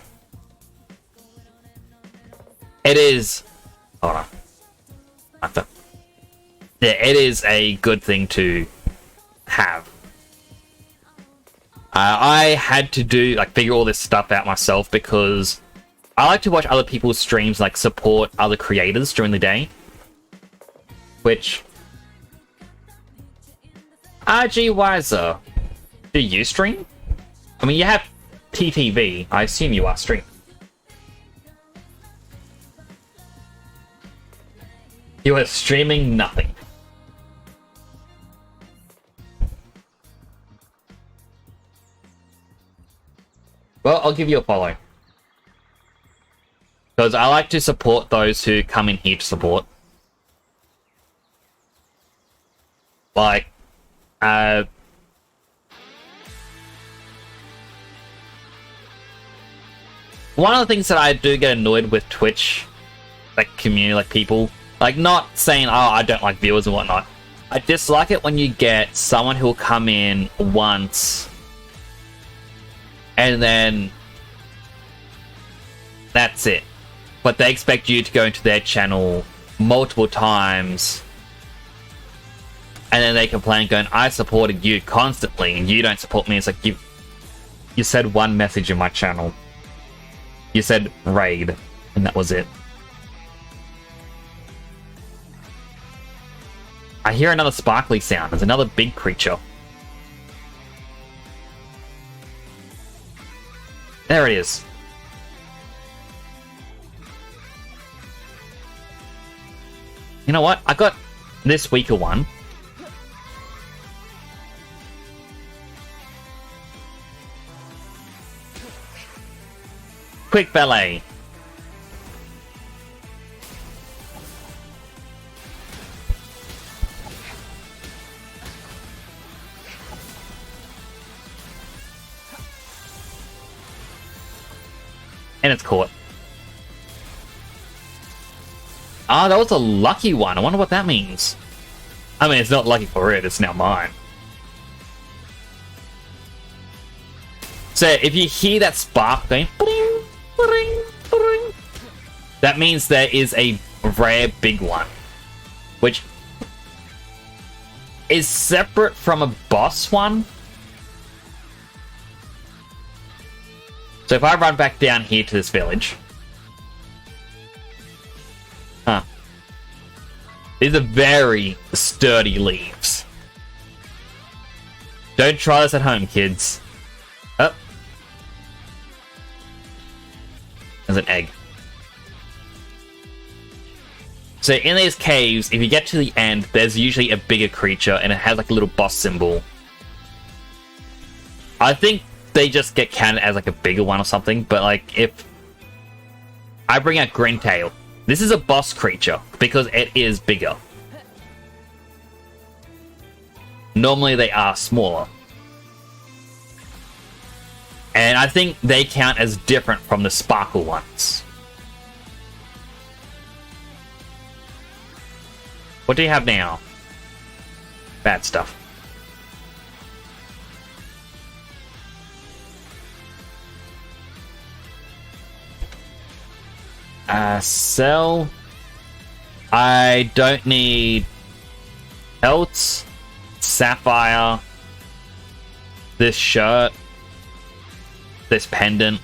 It is... Hold on. Yeah, it is a good thing to have. I had to figure all this stuff out myself because I like to watch other people's streams, support other creators during the day. Which... RG Wiser, do you stream? I mean, you have TTV. I assume you are streaming. You are streaming nothing. I'll give you a follow. Because I like to support those who come in here to support. Like, one of the things that I do get annoyed with Twitch, like community, like people, like not saying, oh, I don't like viewers and whatnot. I dislike it when you get someone who will come in once and then that's it. But they expect you to go into their channel multiple times and then they complain going, I supported you constantly and you don't support me. It's like, you said one message in my channel. You said raid and that was it. I hear another sparkly sound. There's another big creature. There it is. You know what? I got this weaker one. Quick ballet. And it's caught. Ah, that was a lucky one. I wonder what that means. I mean, it's not lucky for it. It's now mine. So, if you hear that spark going, bling, bling, bling, that means there is a rare big one. Which is separate from a boss one. So if I run back down here to this village... Huh. These are very sturdy leaves. Don't try this at home, kids. Oh. There's an egg. So in these caves, if you get to the end, there's usually a bigger creature and it has like a little boss symbol. I think they just get counted as like a bigger one or something, but like if I bring out Greentail, this is a boss creature because it is bigger. Normally they are smaller. And I think they count as different from the sparkle ones. What do you have now? Bad stuff. Sell. I don't need pelts, sapphire, this shirt, this pendant.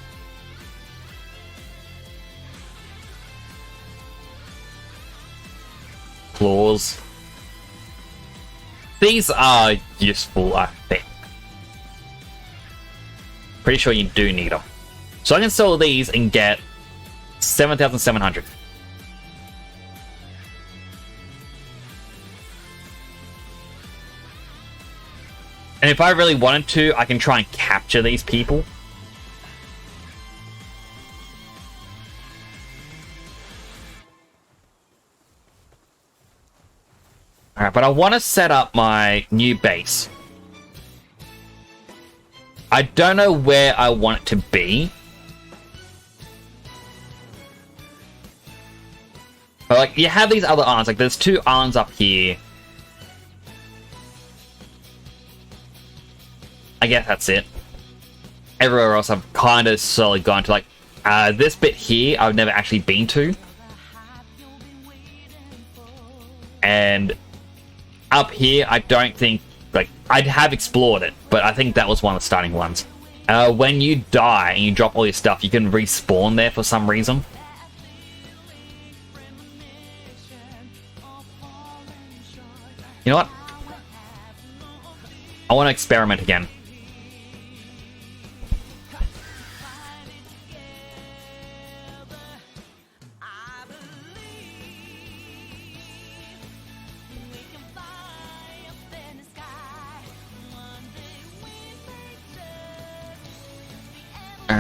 Claws. These are useful, I think. Pretty sure you do need them. So I can sell these and get 7,700. And if I really wanted to, I can try and capture these people. Alright, but I want to set up my new base. I don't know where I want it to be. But like, you have these other islands, like there's 2 islands up here. I guess that's it. Everywhere else I've kind of slowly gone to, like, this bit here I've never actually been to. And up here, I don't think, like, I have explored it, but I think that was one of the starting ones. When you die and you drop all your stuff, you can respawn there for some reason. You know what? I want to experiment again.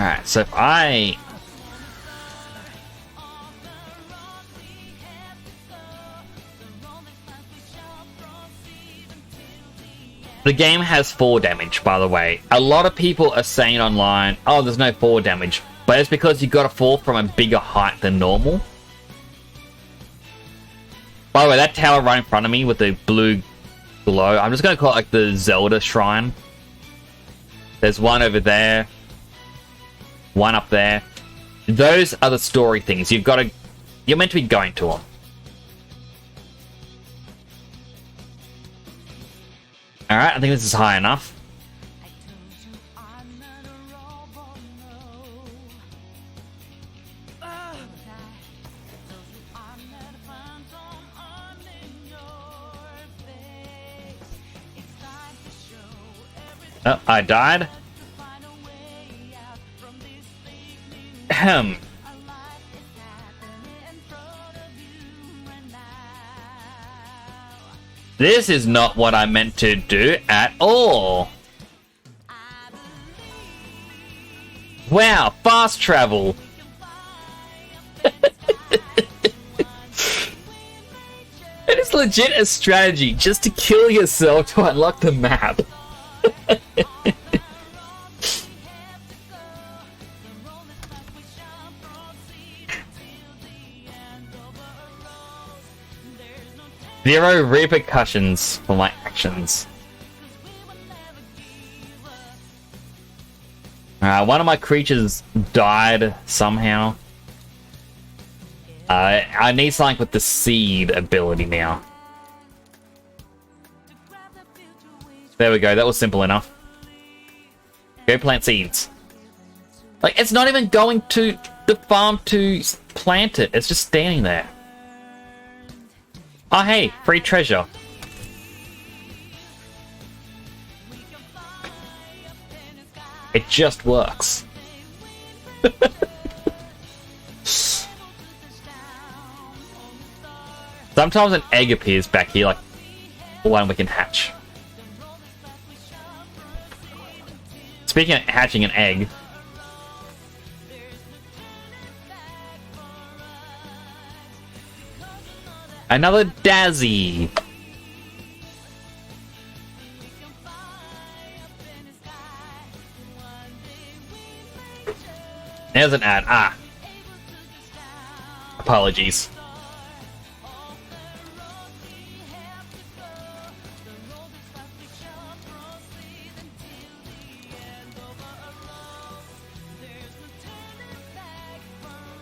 Alright, so if I... The game has 4 damage, by the way. A lot of people are saying online, oh, there's no 4 damage. But it's because you got to fall from a bigger height than normal. By the way, that tower right in front of me with the blue glow, I'm just going to call it like the Zelda shrine. There's one over there. One up there. Those are the story things. You've got to... You're meant to be going to them. Alright, I think this is high enough. Oh, I died. Ahem. This is not what I meant to do at all. Wow, fast travel. It is legit a strategy just to kill yourself to unlock the map. Zero repercussions for my actions. One of my creatures died somehow. I need something with the seed ability now. There we go, that was simple enough. Go plant seeds. Like, it's not even going to the farm to plant it, it's just standing there. Oh hey, free treasure. It just works. Sometimes an egg appears back here, like one we can hatch. Speaking of hatching an egg, another Dazzy. There's an ad. Ah. Apologies.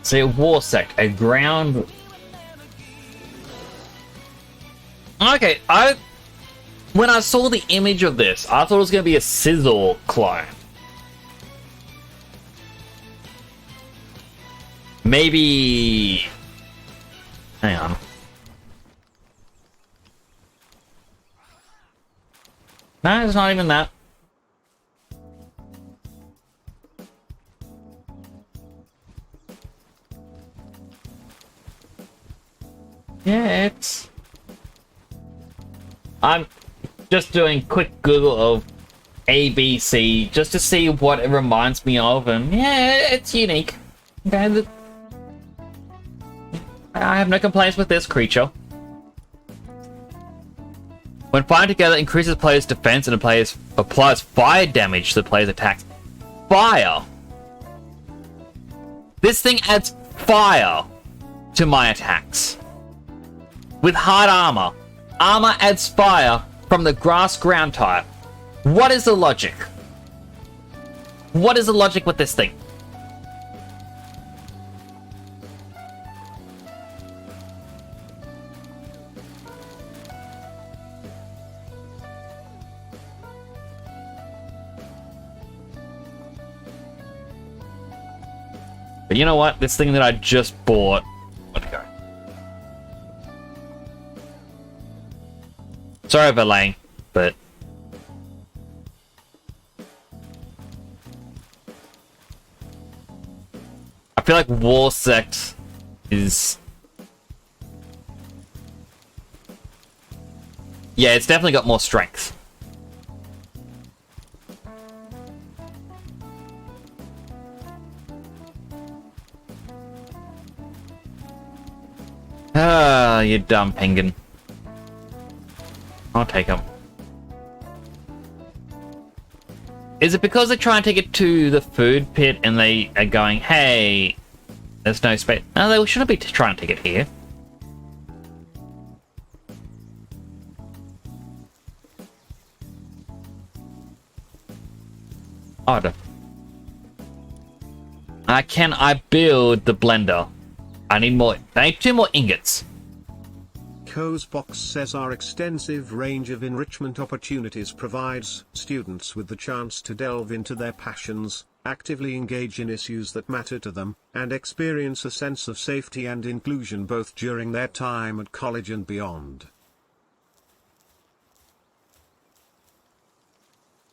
So, war sect, a ground. Okay, when I saw the image of this, I thought it was going to be a Sizzle clone. Maybe... Hang on. No, it's not even that. Yeah, it's... I'm just doing quick Google of ABC just to see what it reminds me of, and yeah, it's unique. Okay, I have no complaints with this creature. When fired together, increases player's defense and the player applies fire damage to the player's attacks. Fire! This thing adds fire to my attacks. With hard armor. Armor adds fire from the grass ground type. What is the logic? What is the logic with this thing? But you know what? This thing that I just bought... Where'd it go? Sorry about laying, but... I feel like War Sect is... Yeah, it's definitely got more strength. you dumb penguin. I'll take him. Is it because they're trying to take it to the food pit and they are going, hey, there's no space? No, they shouldn't be trying to take it here. Odd. Can I build the blender? I need more. I need 2 more ingots. Cozebox says our extensive range of enrichment opportunities provides students with the chance to delve into their passions, actively engage in issues that matter to them, and experience a sense of safety and inclusion both during their time at college and beyond.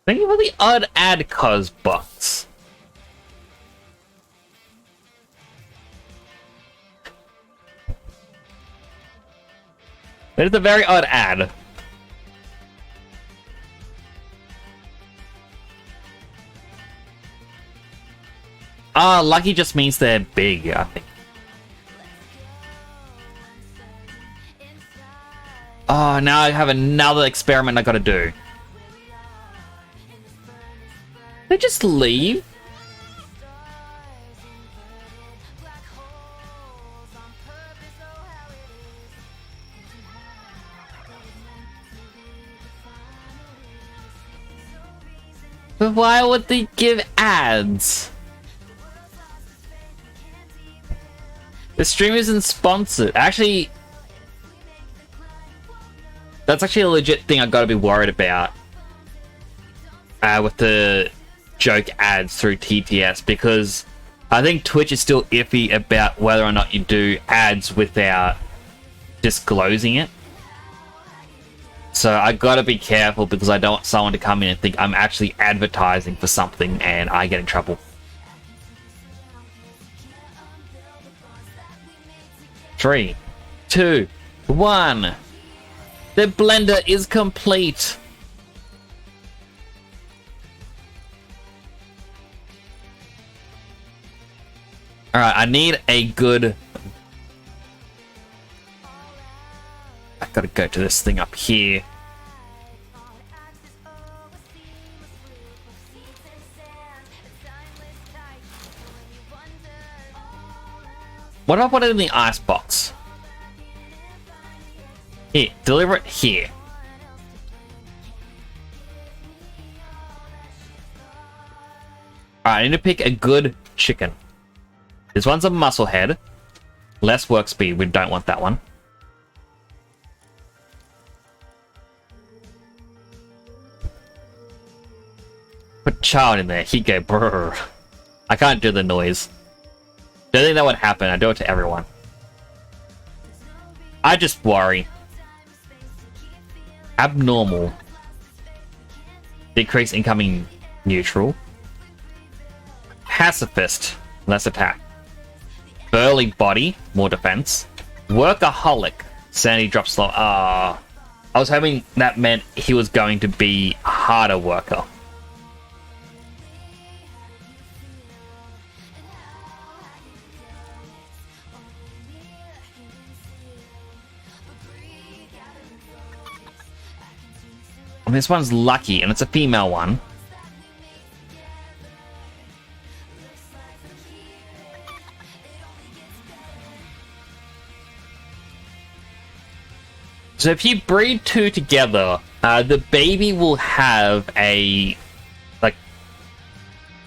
Thank you for the odd ad, Cozebox. That is a very odd ad. Lucky just means they're big, I think. Oh, now I have another experiment I gotta do. They just leave? But why would they give ads? The stream isn't sponsored. Actually, that's actually a legit thing I gotta be worried about. With the joke ads through TTS, because I think Twitch is still iffy about whether or not you do ads without disclosing it. So I gotta be careful because I don't want someone to come in and think I'm actually advertising for something and I get in trouble. Three, two, one. The blender is complete. Alright, I need a good... I gotta go to this thing up here. What if I put it in the ice box? Here, deliver it here. Alright, I need to pick a good chicken. This one's a muscle head. Less work speed, we don't want that one. Put child in there. He go brrr. I can't do the noise. Don't think that would happen. I do it to everyone. I just worry. Abnormal. Decrease incoming neutral. Pacifist. Less attack. Burly body. More defense. Workaholic. Sanity drops slow. I was hoping that meant he was going to be a harder worker. This one's lucky, and it's a female one. So if you breed 2 together, the baby will have a... like...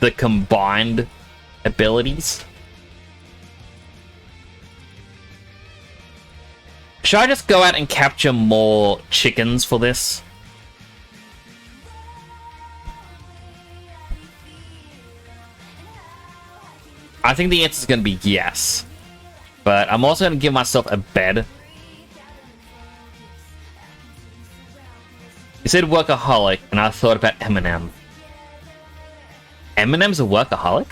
the combined abilities. Should I just go out and capture more chickens for this? I think the answer is going to be yes. But I'm also going to give myself a bed. You said workaholic, and I thought about Eminem. Eminem's a workaholic?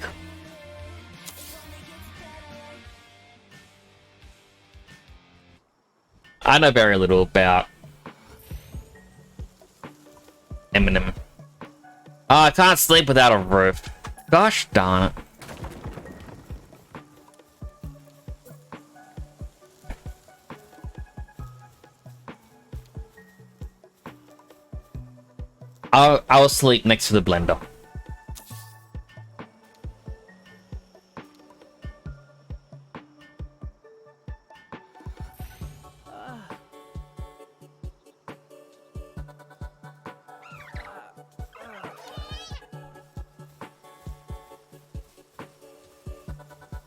I know very little about Eminem. Oh, I can't sleep without a roof. Gosh darn it. I'll sleep next to the blender.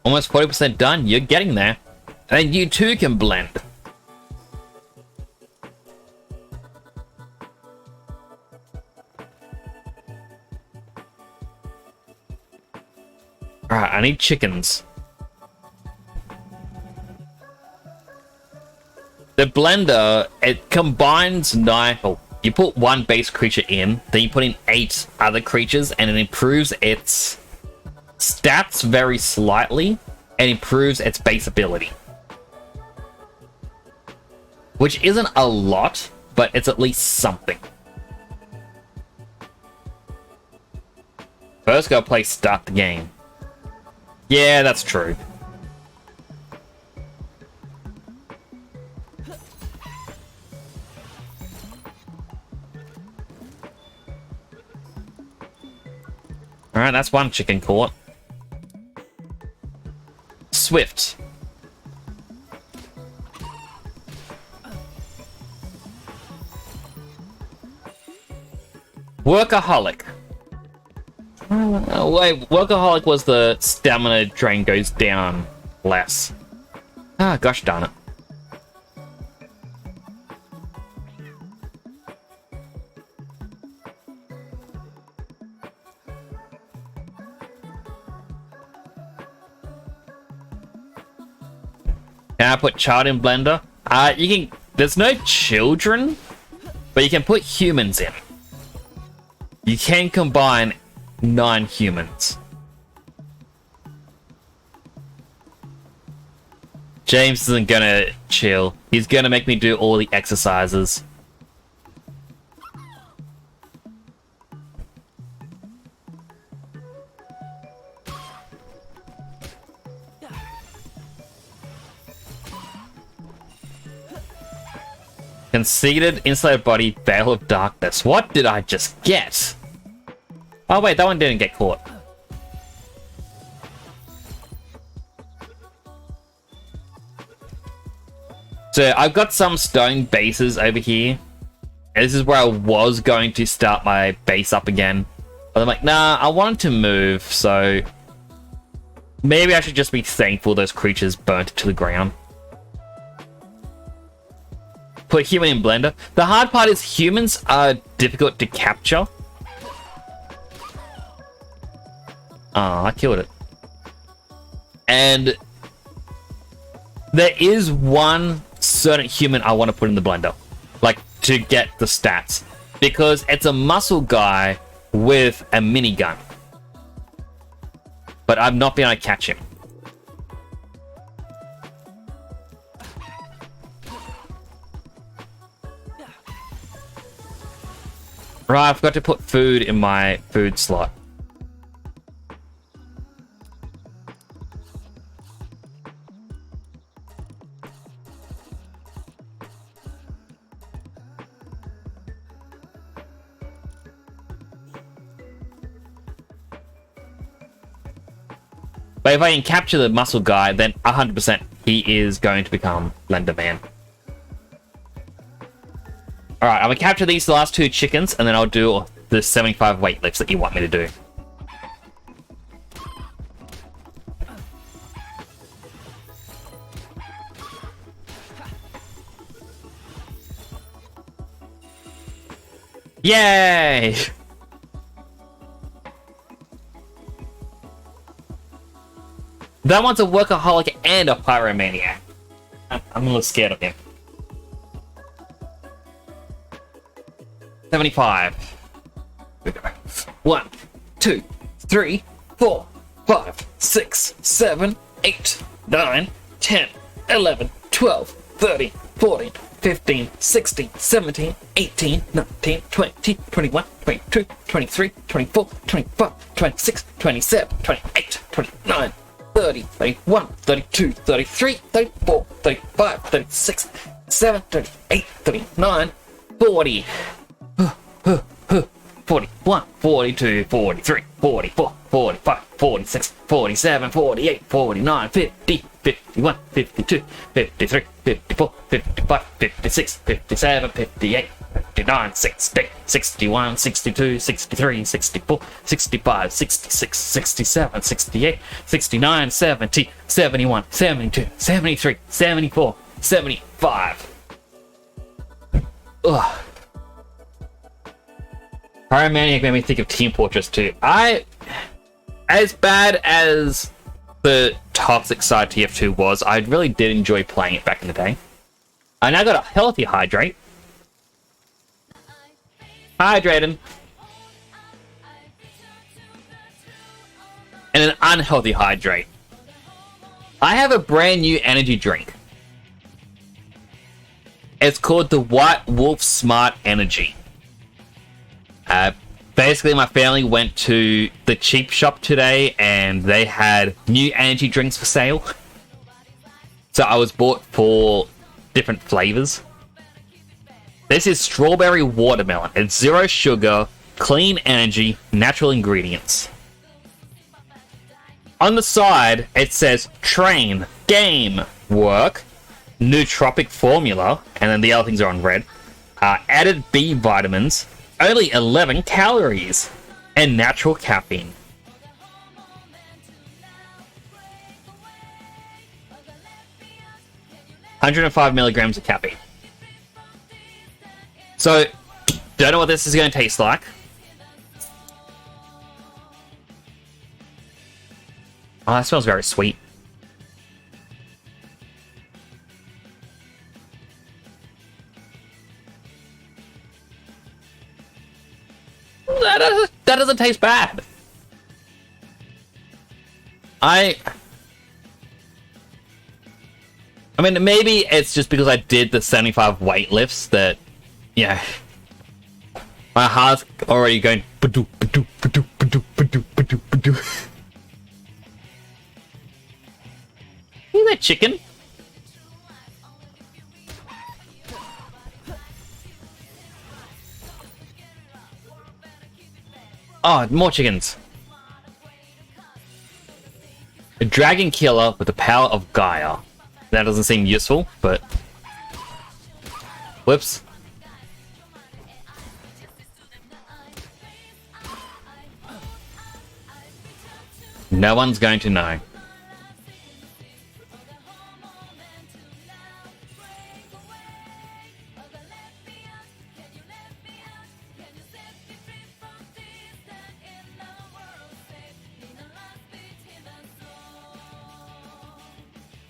Almost 40% done. You're getting there. And you too can blend. Alright, I need chickens. The blender, it combines 9... Oh, you put one base creature in, then you put in 8 other creatures, and it improves its stats very slightly, and improves its base ability. Which isn't a lot, but it's at least something. First, gotta play start the game. Yeah, that's true. Alright, that's one chicken caught. Swift. Workaholic. Oh, wait, Workaholic was the stamina drain goes down less. Ah, gosh darn it. Can I put child in blender? You can. There's no children, but you can put humans in. You can combine 9 humans. James isn't gonna chill. He's gonna make me do all the exercises. Conceded, insulated body, Veil of Darkness. What did I just get? Oh wait, that one didn't get caught. So I've got some stone bases over here. And this is where I was going to start my base up again. But I'm like, nah, I wanted to move, so maybe I should just be thankful those creatures burnt to the ground. Put human in blender. The hard part is humans are difficult to capture. I killed it. And there is one certain human I want to put in the blender, like to get the stats, because it's a muscle guy with a minigun. But I've not been able to catch him. Right, I forgot to put food in my food slot. But if I can capture the muscle guy, then 100% he is going to become Blender Man. Alright, I'm going to capture these last 2 chickens, and then I'll do the 75 weight lifts that you want me to do. Yay! That one's a workaholic and a pyromaniac. I'm a little scared of him. 75. We go. 1, 2, 3, 4, 5, 6, 7, 8, 9, 10, 11, 12, 13, 14, 15, 16, 17, 18, 19, 20, 21, 22, 23, 24, 25, 26, 27, 28, 29, 30, 31, 32, 33, 34, 35, 36, 37, 38, 39, 40. 41, 42, 43, 44, 45, 46, 47, 48, 49, 50, 51, 52, 53, 54, 55, 56, 57, 58, 59, 60, 61, 62, 63, 64, 65, 66, 67, 68, 69, 70, 71, 72, 73, 74, 75. Ugh. Pyromaniac made me think of Team Fortress 2. As bad as the toxic side TF2 was, I really did enjoy playing it back in the day. I now got a healthy hydrate. Hydrating. And an unhealthy hydrate. I have a brand new energy drink. It's called the White Wolf Smart Energy. Basically, my family went to the cheap shop today and they had new energy drinks for sale. So I was bought 4 different flavors. This is strawberry watermelon. It's 0 sugar, clean energy, natural ingredients. On the side, it says train, game, work, nootropic formula, and then the other things are on red. Added B vitamins, only 11 calories, and natural caffeine. $105 of caffeine. So, don't know what this is going to taste like. Oh, that smells very sweet. That doesn't taste bad. I mean, maybe it's just because I did the 75 weight lifts that, yeah, my heart's already going. Ba-doo, ba-doo, ba-doo, ba-doo, ba-doo, ba-doo, ba-doo. See that chicken? Oh, more chickens. A dragon killer with the power of Gaia. That doesn't seem useful, but... Whoops. No one's going to know.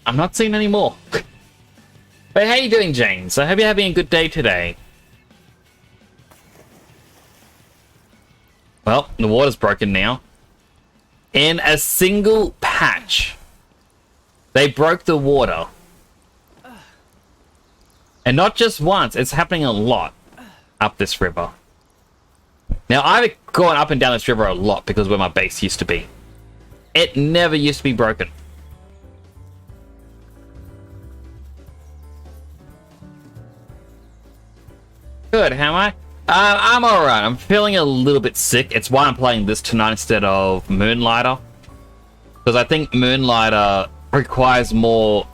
I'm not seeing any more. But how you doing, James? I hope you're having a good day today. Well, the water's broken now. In a single patch, they broke the water. And not just once, it's happening a lot up this river. Now, I've gone up and down this river a lot because where my base used to be. It never used to be broken. Good, how am I? I'm alright. I'm feeling a little bit sick. It's why I'm playing this tonight instead of Moonlighter. Because I think Moonlighter requires more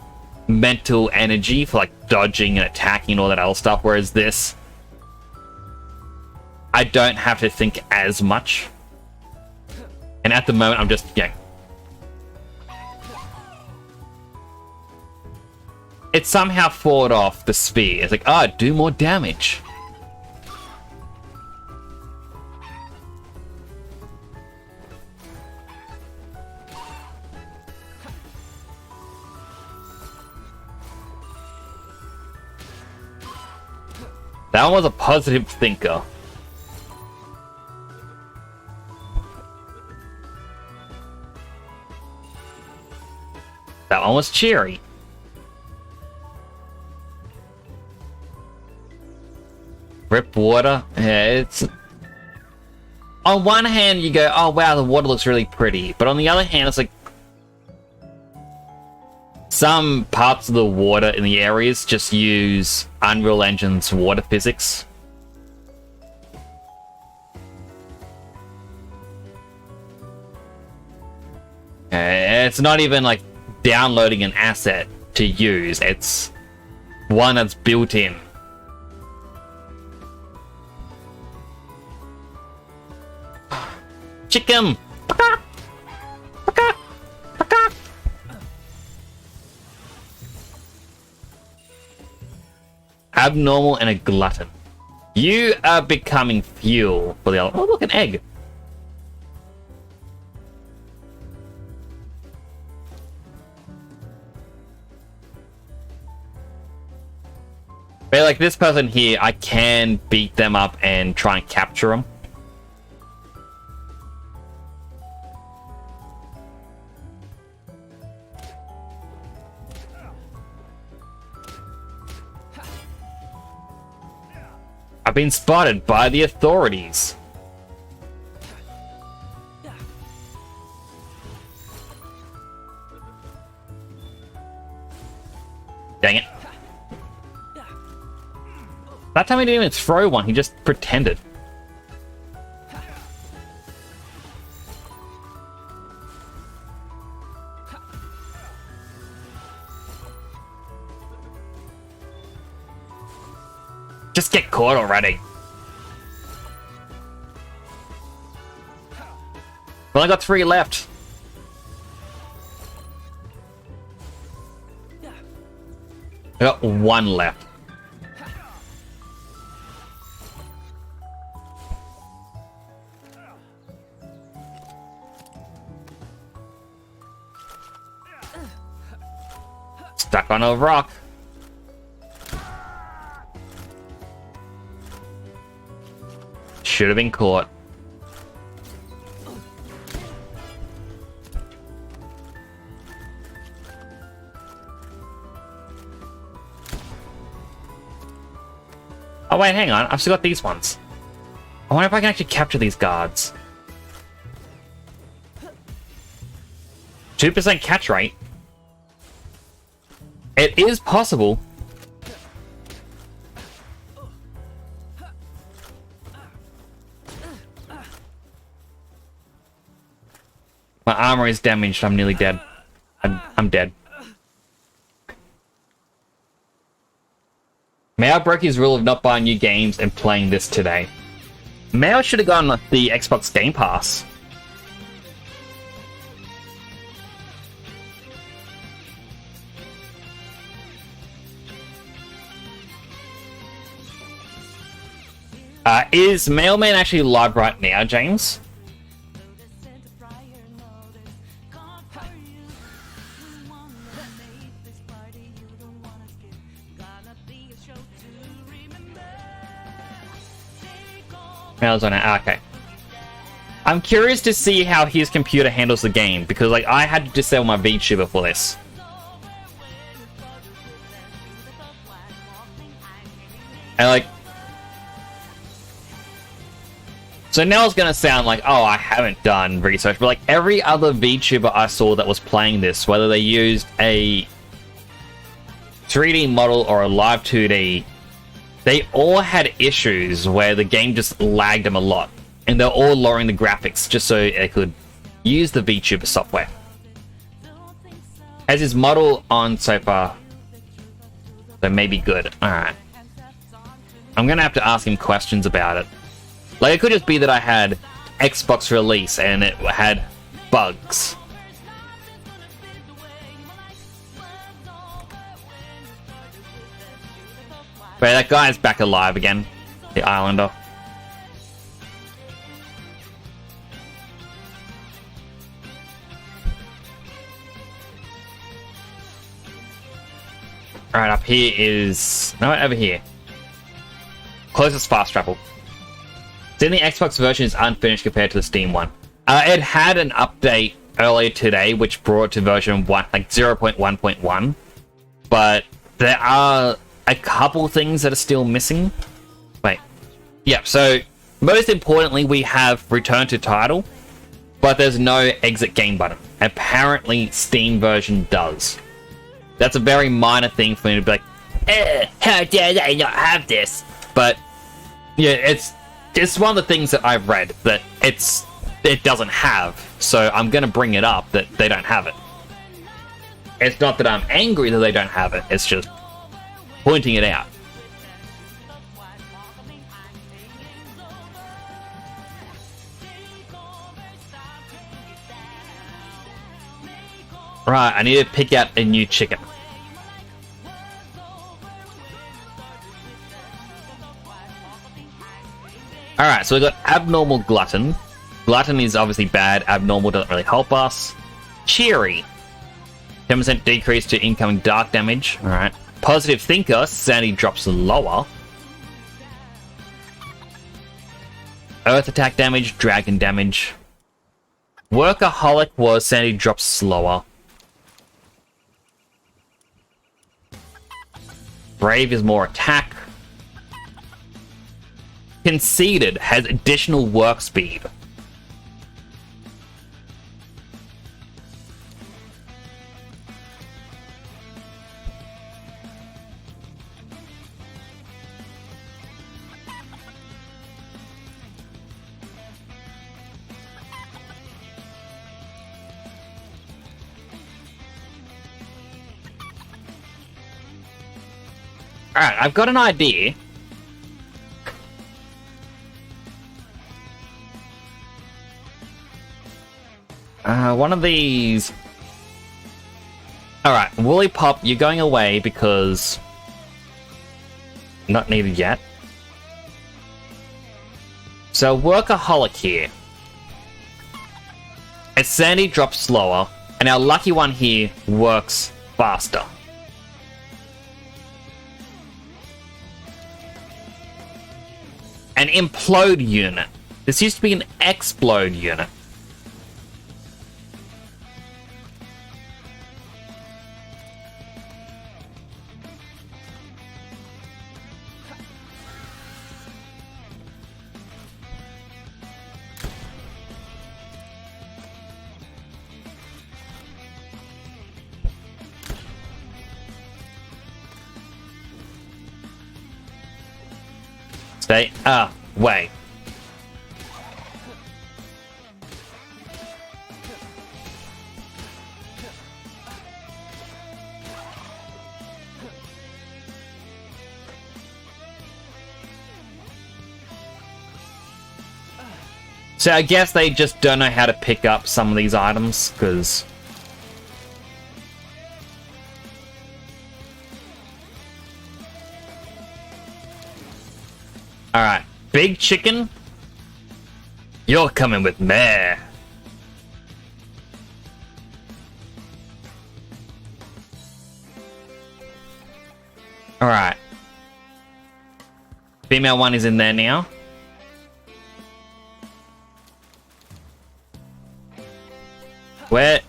mental energy for like dodging and attacking and all that other stuff, whereas this, I don't have to think as much. And at the moment, I'm just, yeah. It somehow fought off the spear. It's like, oh, do more damage. That one was a positive thinker. That one was cheery. Rip water. Yeah, it's... On one hand, you go, oh wow, the water looks really pretty. But on the other hand, it's like... Some parts of the water in the areas just use Unreal Engine's water physics. it's not even like downloading an asset to use. It's one that's built in. Chicken! Abnormal and a glutton. You are becoming fuel for the other. Oh, look, an egg. But like this person here, I can beat them up and try and capture them. I've been spotted by the authorities. Dang it. That time he didn't even throw one, he just pretended. Just get caught already. I've only got 3 left. I got 1 left. Stuck on a rock. Should have been caught. Oh wait, hang on. I've still got these ones. I wonder if I can actually capture these guards. 2% catch rate. It is possible. My armor is damaged. I'm nearly dead. I'm dead. Mao broke his rule of not buying new games and playing this today. Mao should have gone the Xbox Game Pass. Is Mailman actually live right now, James? Mail's on it. Okay. I'm curious to see how his computer handles the game, because like I had to disable my VTuber for this. And like, so now it's gonna sound like, oh, I haven't done research, but like every other VTuber I saw that was playing this, whether they used a 3D model or a live 2D, they all had issues where the game just lagged them a lot. And they're all lowering the graphics just so they could use the VTuber software. Has his model on so far, so maybe good. Alright. I'm gonna have to ask him questions about it. Like, it could just be that I had Xbox release and it had bugs. But that guy's back alive again. The Islander. Alright, up here is... No, over here. Closest fast travel. Then the Xbox version is unfinished compared to the Steam one. It had an update earlier today, which brought it to version 1, like 0.1.1. But there are a couple things that are still missing. Wait. Yeah, so most importantly, we have return to title, but there's no exit game button. Apparently, Steam version does. That's a very minor thing for me to be like, how dare they not have this? But yeah, it's one of the things that I've read that it doesn't have. So I'm gonna bring it up that they don't have it. It's not that I'm angry that they don't have it, it's just pointing it out. Right, I need to pick out a new chicken. Alright, so we got Abnormal Glutton. Glutton is obviously bad, Abnormal doesn't really help us. Cheery. 10% decrease to incoming dark damage. Alright. Positive Thinker, Sandy drops lower. Earth attack damage, dragon damage. Workaholic was Sandy drops slower. Brave is more attack. Conceited has additional work speed. Alright, I've got an idea. One of these... Alright, Woolly Pop, you're going away because... Not needed yet. So, Workaholic here. As Sandy drops slower, and our lucky one here works faster. An Implode unit. This used to be an Explode unit. Stay away. So I guess they just don't know how to pick up some of these items, because... Alright, Big Chicken, you're coming with me. Alright. Female one is in there now. Where?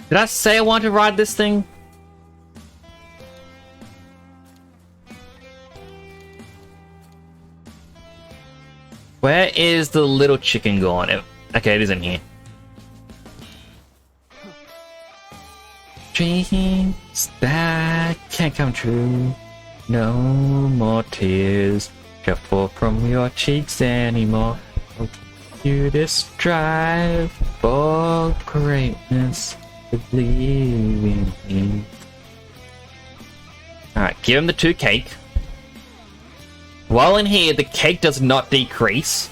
Did I say I want to ride this thing? Where is the little chicken gone? Okay, it isn't here. Dreams that can't come true. No more tears shall fall from your cheeks anymore. You just strive for greatness, believe in me. Alright, give him the 2 cake. While in here, the cake does not decrease.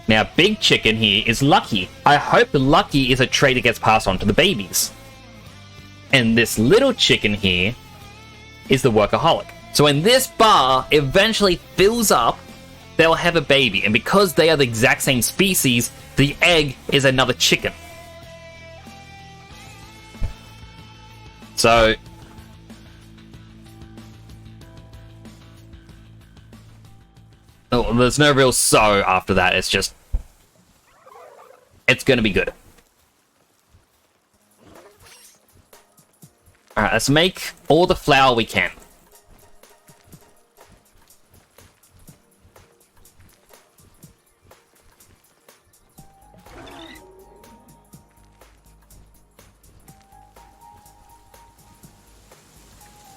Now, Big Chicken here is Lucky. I hope Lucky is a trait that gets passed on to the babies. And this little chicken here is the Workaholic. So when this bar eventually fills up, they'll have a baby. And because they are the exact same species, the egg is another chicken. So... Oh, there's no real so after that, it's just... It's gonna be good. Alright, let's make all the flour we can.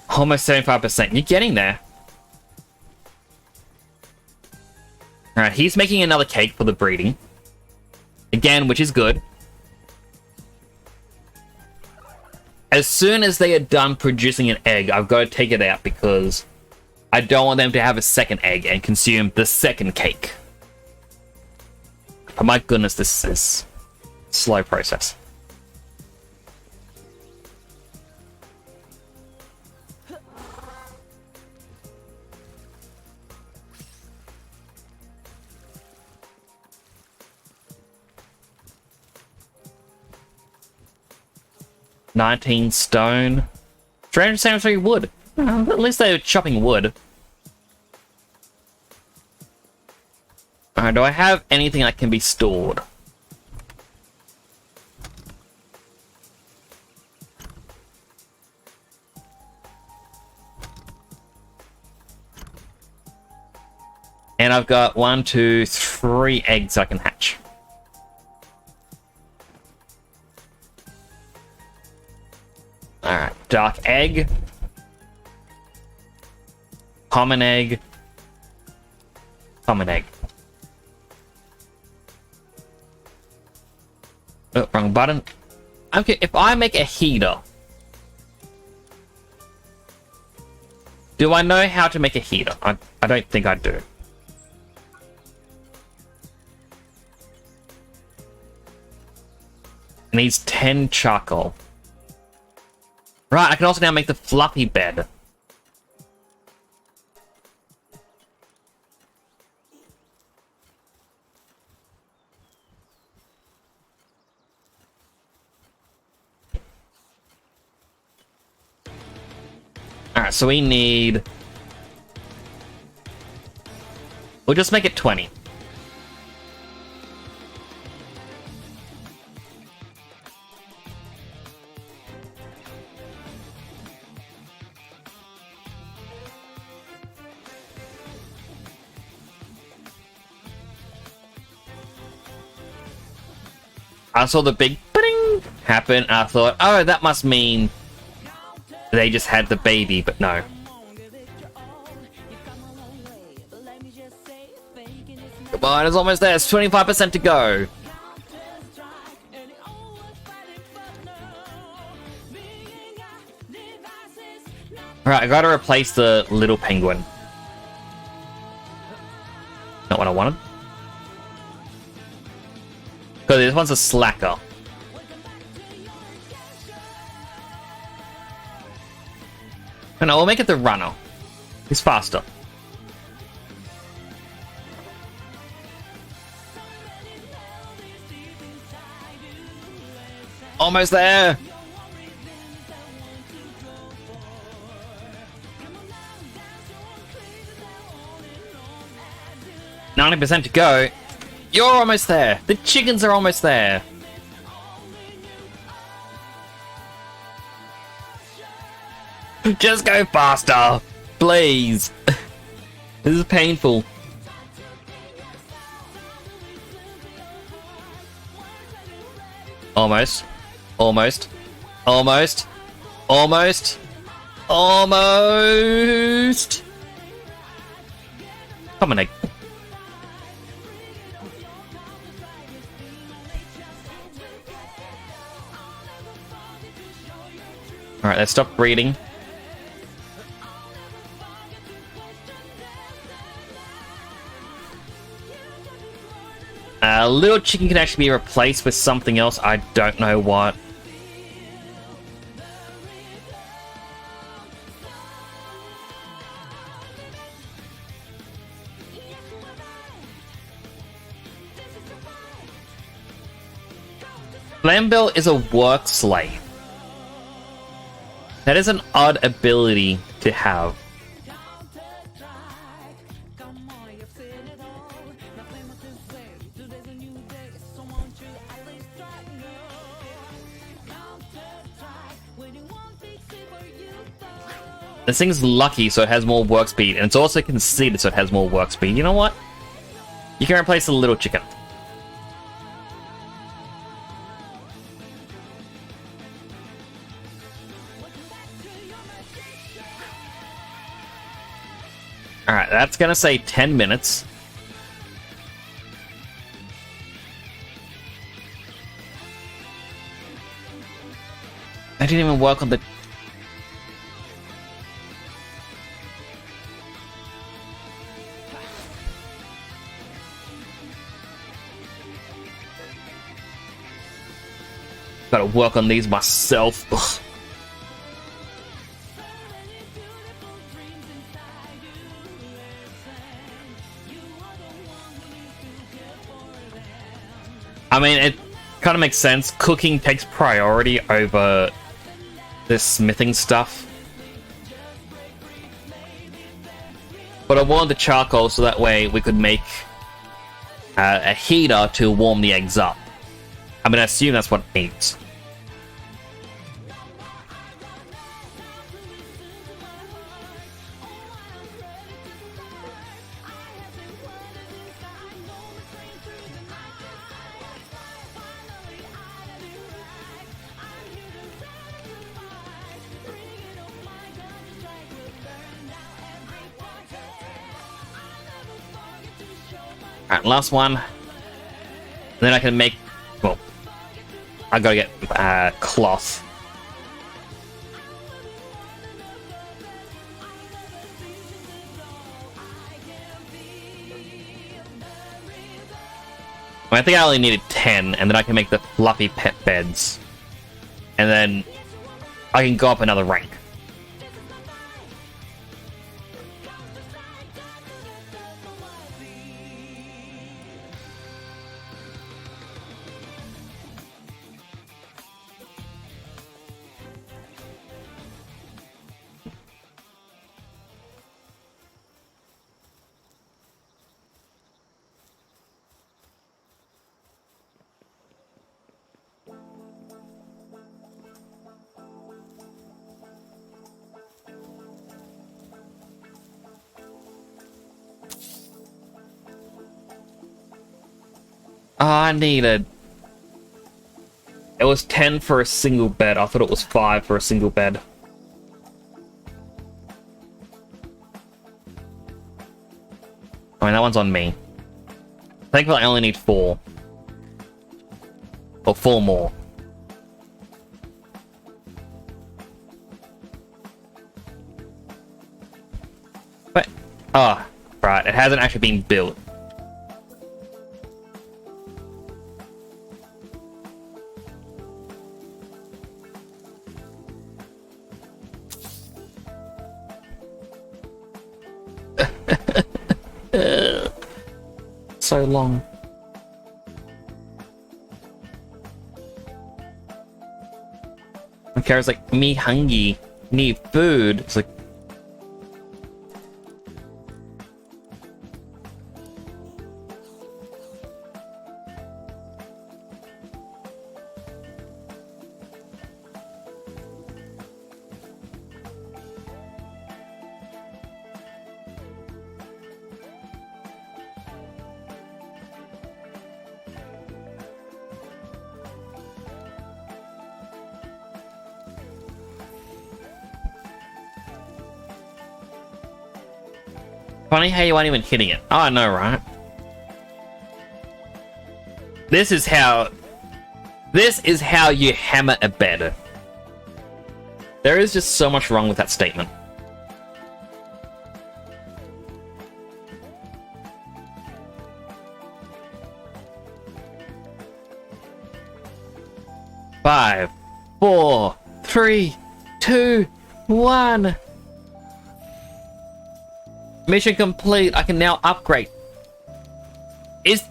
Almost 75%. You're getting there. Alright, he's making another cake for the breeding. Again, which is good. As soon as they are done producing an egg, I've got to take it out because I don't want them to have a second egg and consume the second cake. But my goodness, this is a slow process. $19 stone. 373 wood. At least they were chopping wood. Alright, do I have anything that can be stored? And I've got 1, 2, 3 eggs I can hatch. Alright, dark egg. Common egg. Common egg. Oh, wrong button. Okay, if I make a heater, do I know how to make a heater? I don't think I do. It needs 10 charcoal. Right, I can also now make the fluffy bed. Alright, so we need... We'll just make it 20. I saw the big bing happen, and I thought, oh, that must mean they just had the baby, but no. Come on, it's almost there. It's 25% to go. Alright, I gotta replace the little penguin. Not what I wanted. Because this one's a slacker. No, we'll make it the runner. He's faster. Almost there! $90% to go. You're almost there. The chickens are almost there. Just go faster, please. This is painful. Almost. Almost. Almost. Almost. Almost. Come on, egg. Alright, let's stop breeding. Little chicken can actually be replaced with something else. I don't know what. Flambill is a work slave. That is an odd ability to have. This thing's lucky, so it has more work speed, and it's also conceited, so it has more work speed. You know what? You can replace the little chicken. Alright, that's gonna say 10 minutes. I didn't even work on the... Gotta work on these myself. Ugh. I mean, it kind of makes sense. Cooking takes priority over this smithing stuff. But I wanted the charcoal so that way we could make a heater to warm the eggs up. I mean, I assume that's what it needs. Alright, last one. And then I can make... Well, I gotta get cloth. I think I only needed 10, and then I can make the fluffy pet beds. And then I can go up another rank. Oh, I needed... It was 10 for a single bed. I thought it was 5 for a single bed. I mean, that one's on me. Thankfully, I only need 4. Or 4 more. But... Oh, right. It hasn't actually been built. So long. And Kara's like, me hungry, need food. It's like, funny how you aren't even hitting it. Oh, I know, right? This is how you hammer a bed. There is just so much wrong with that statement. Five, 4, 3, 2, 1. Mission complete. I can now upgrade. Is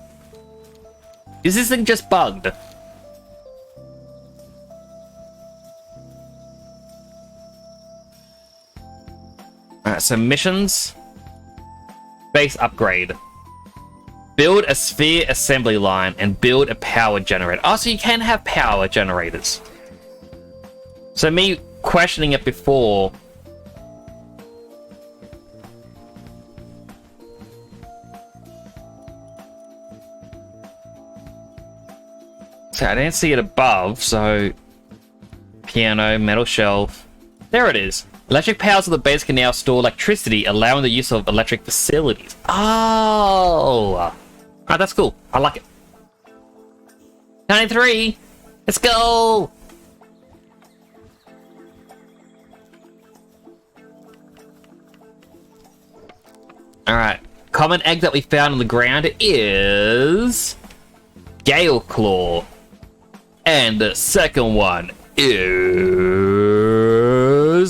this thing just bugged? Alright, so missions. Base upgrade. Build a sphere assembly line and build a power generator. Oh, so you can have power generators. So me questioning it before... So I didn't see it above, so... Piano, metal shelf... There it is. Electric powers of the base can now store electricity, allowing the use of electric facilities. Oh! Alright, that's cool. I like it. 93! Let's go! Alright. Common egg that we found on the ground is... Gale Claw. And the second one is...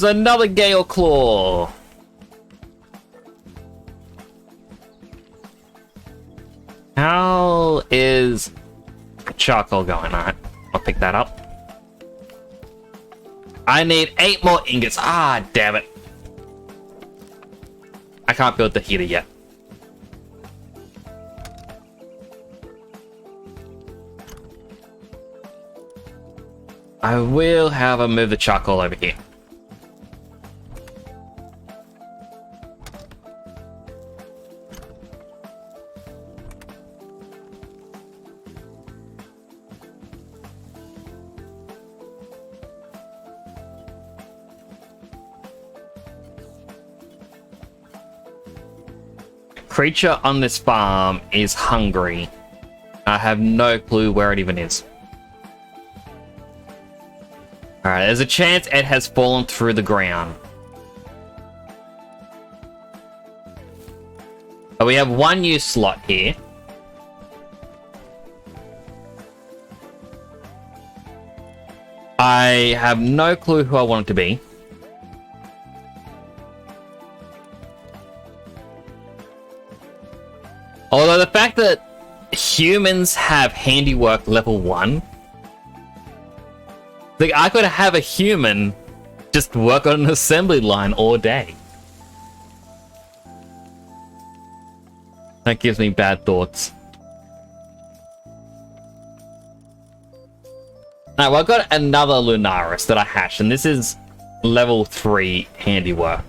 another Gale Claw. How is charcoal going? Alright, I'll pick that up. I need 8 more ingots. Ah, damn it. I can't build the heater yet. I will, however, move the charcoal over here. Creature on this farm is hungry. I have no clue where it even is. Alright, there's a chance it has fallen through the ground. But we have one new slot here. I have no clue who I want it to be. Although the fact that humans have handiwork level 1, like I could have a human just work on an assembly line all day. That gives me bad thoughts. Alright, well I've got another Lunaris that I hatched, and this is level 3 handiwork.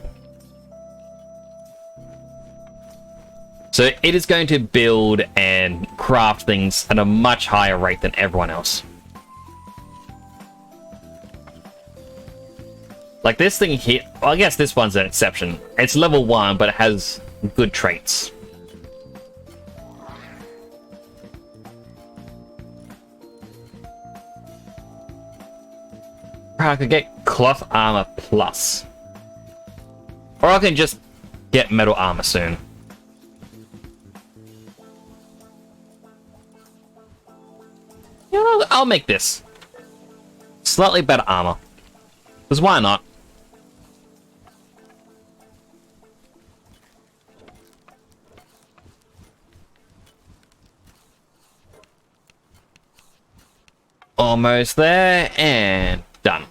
So it is going to build and craft things at a much higher rate than everyone else. Like this thing here, well, I guess this one's an exception. It's level 1, but it has good traits. I could get cloth armor plus. Or I can just get metal armor soon. Yeah, I'll make this. Slightly better armor. Because why not? Almost there, and done.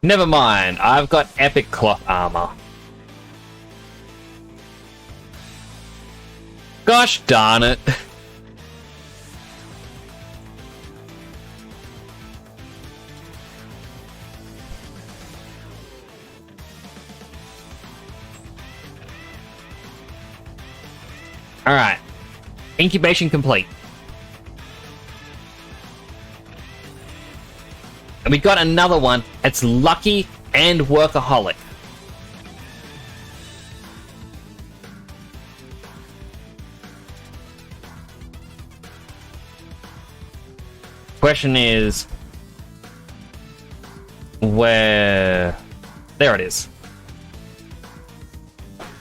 Never mind, I've got epic cloth armor. Gosh darn it. Alright. Incubation complete. And we got another one. It's Lucky and Workaholic. Question is... where... There it is.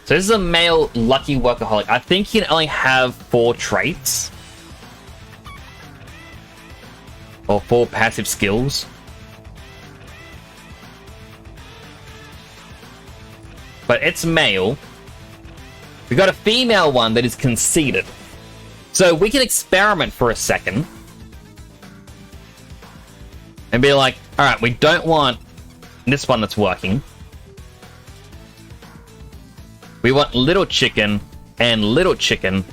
So this is a male Lucky Workaholic. I think he can only have 4 traits. Or 4 passive skills. But it's male. We got a female one that is conceited. So we can experiment for a second. And be like, alright, we don't want this one that's working. We want little chicken and little chicken.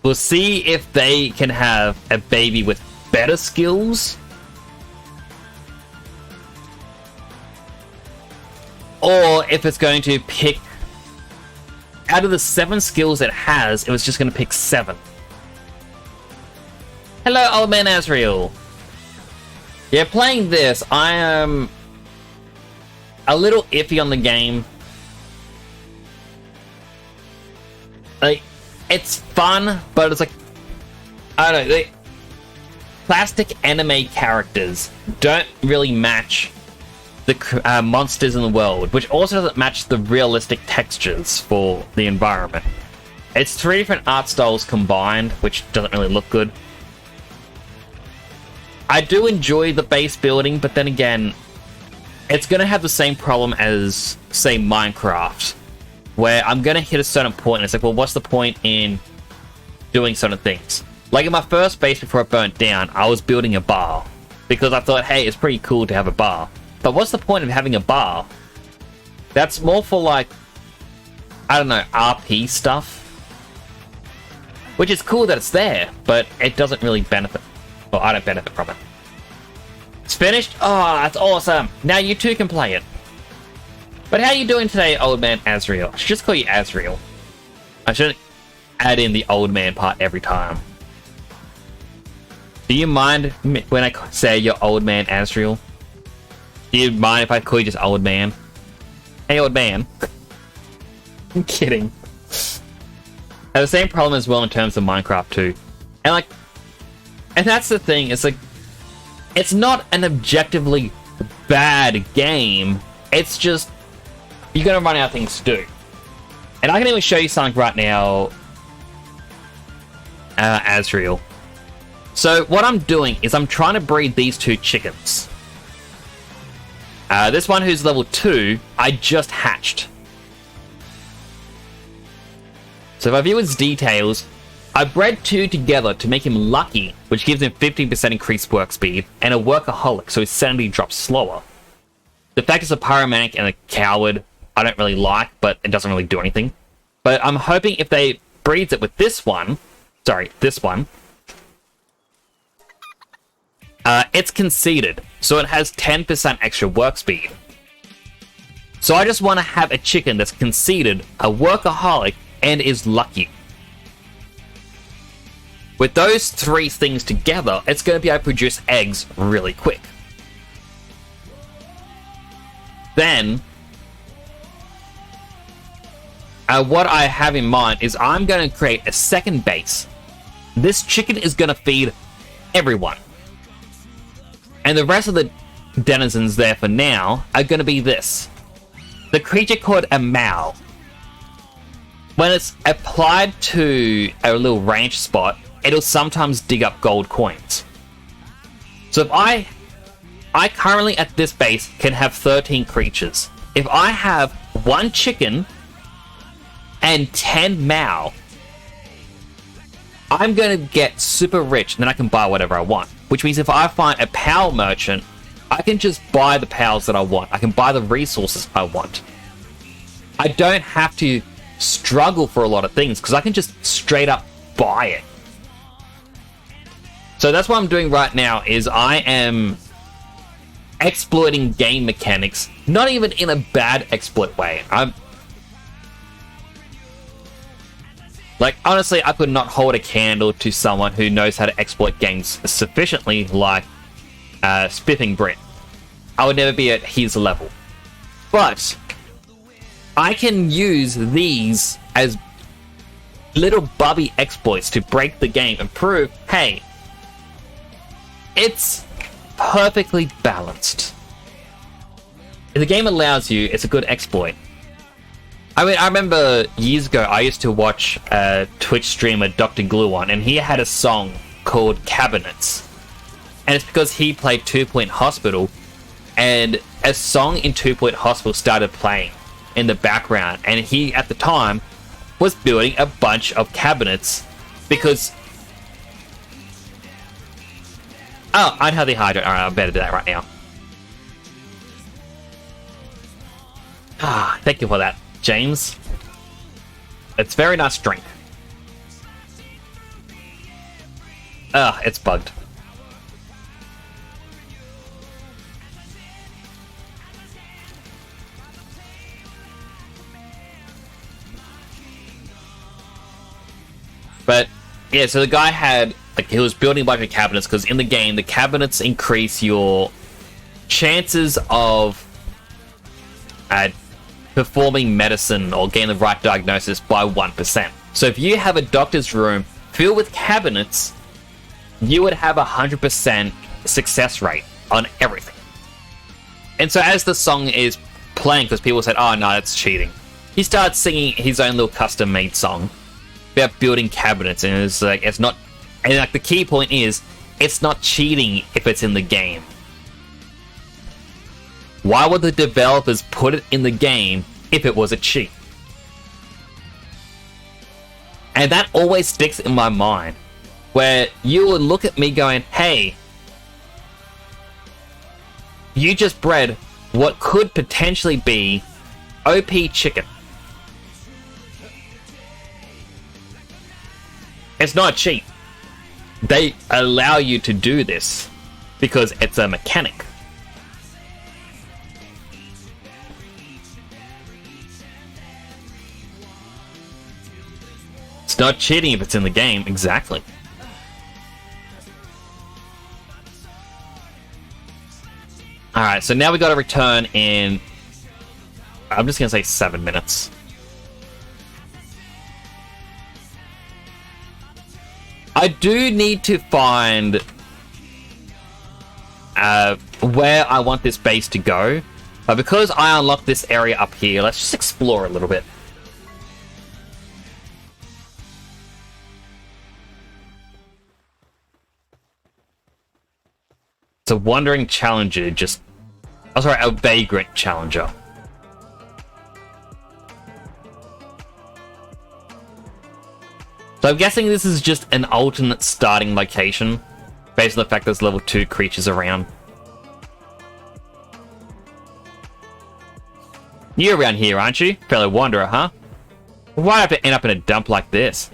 We'll see if they can have a baby with better skills. Or if it's going to pick... out of the 7 skills it has, it was just going to pick 7. Hello, old man Azrael. Yeah, playing this, I am a little iffy on the game. Like, it's fun, but it's like, I don't know. plastic anime characters don't really match the monsters in the world, which also doesn't match the realistic textures for the environment. It's 3 different art styles combined, which doesn't really look good. I do enjoy the base building, but then again, it's going to have the same problem as, say, Minecraft, where I'm going to hit a certain point and it's like, well, what's the point in doing certain things? Like in my first base before it burnt down, I was building a bar because I thought, hey, it's pretty cool to have a bar. But what's the point of having a bar? That's more for, like, I don't know, RP stuff. Which is cool that it's there, but it doesn't really benefit. Well, I don't benefit from it. It's finished? Oh, that's awesome. Now you too can play it. But how you doing today, old man Azriel? I should just call you Azriel. I shouldn't add in the old man part every time. Do you mind when I say you're old man Azriel? Do you mind if I call you just old man? Hey, old man. I'm kidding. I have the same problem as well in terms of Minecraft too. And like, and that's the thing, it's like, it's not an objectively bad game, it's just, you're gonna run out of things to do. And I can even show you something right now, Azriel. So what I'm doing is I'm trying to breed these 2 chickens. This one who's level 2, I just hatched. So if I view his details, I bred 2 together to make him lucky, which gives him 15% increased work speed, and a workaholic, so his sanity drops slower. The fact it's a pyromaniac and a coward, I don't really like, but it doesn't really do anything. But I'm hoping if they breeds it with this one, it's conceited, so it has 10% extra work speed. So I just want to have a chicken that's conceited, a workaholic, and is lucky. With those 3 things together, it's going to be able to produce eggs really quick. Then, what I have in mind is I'm going to create a second base. This chicken is going to feed everyone. And the rest of the denizens there for now are going to be this. The creature called a Mao. When it's applied to a little ranch spot, it'll sometimes dig up gold coins. So if I currently at this base can have 13 creatures. If I have 1 chicken and 10 Mao, I'm going to get super rich and then I can buy whatever I want. Which means if I find a PAL merchant, I can just buy the PALs that I want. I can buy the resources I want. I don't have to struggle for a lot of things because I can just straight up buy it. So that's what I'm doing right now is I am exploiting game mechanics, not even in a bad exploit way. I'm like, honestly, I could not hold a candle to someone who knows how to exploit games sufficiently, like Spiffing Brit. I would never be at his level. But I can use these as little bubby exploits to break the game and prove, hey, it's perfectly balanced. If the game allows you, it's a good exploit. I mean, I remember years ago, I used to watch a Twitch streamer, Dr. Gluon, and he had a song called Cabinets. And it's because he played 2 Point Hospital, and a song in 2 Point Hospital started playing in the background, and he, at the time, was building a bunch of cabinets, because... Oh, unhealthy hydrate. Alright, I better do that right now. Ah, thank you for that, James. It's very nice drink. Ugh, it's bugged. But, yeah, so the guy had, like, he was building a bunch of cabinets, because in the game, the cabinets increase your chances of performing medicine or getting the right diagnosis by 1%. So if you have a doctor's room filled with cabinets, you would have 100% success rate on everything. And so as the song is playing, because people said, oh no, that's cheating, he started singing his own little custom-made song about building cabinets, and it's like, it's not, and like the key point is, it's not cheating if it's in the game. Why would the developers put it in the game if it was a cheat? And that always sticks in my mind, where you would look at me going, hey, you just bred what could potentially be OP chicken. It's not a cheat. They allow you to do this because it's a mechanic. It's not cheating if it's in the game, exactly. Alright, so now we gotta return in... I'm just gonna say 7 minutes. I do need to find where I want this base to go. But because I unlocked this area up here, let's just explore a little bit. It's a wandering challenger, just... Oh, sorry, a vagrant challenger. So I'm guessing this is just an alternate starting location, based on the fact there's level 2 creatures around. You're around here, aren't you? Fellow wanderer, huh? Why'd I have to end up in a dump like this?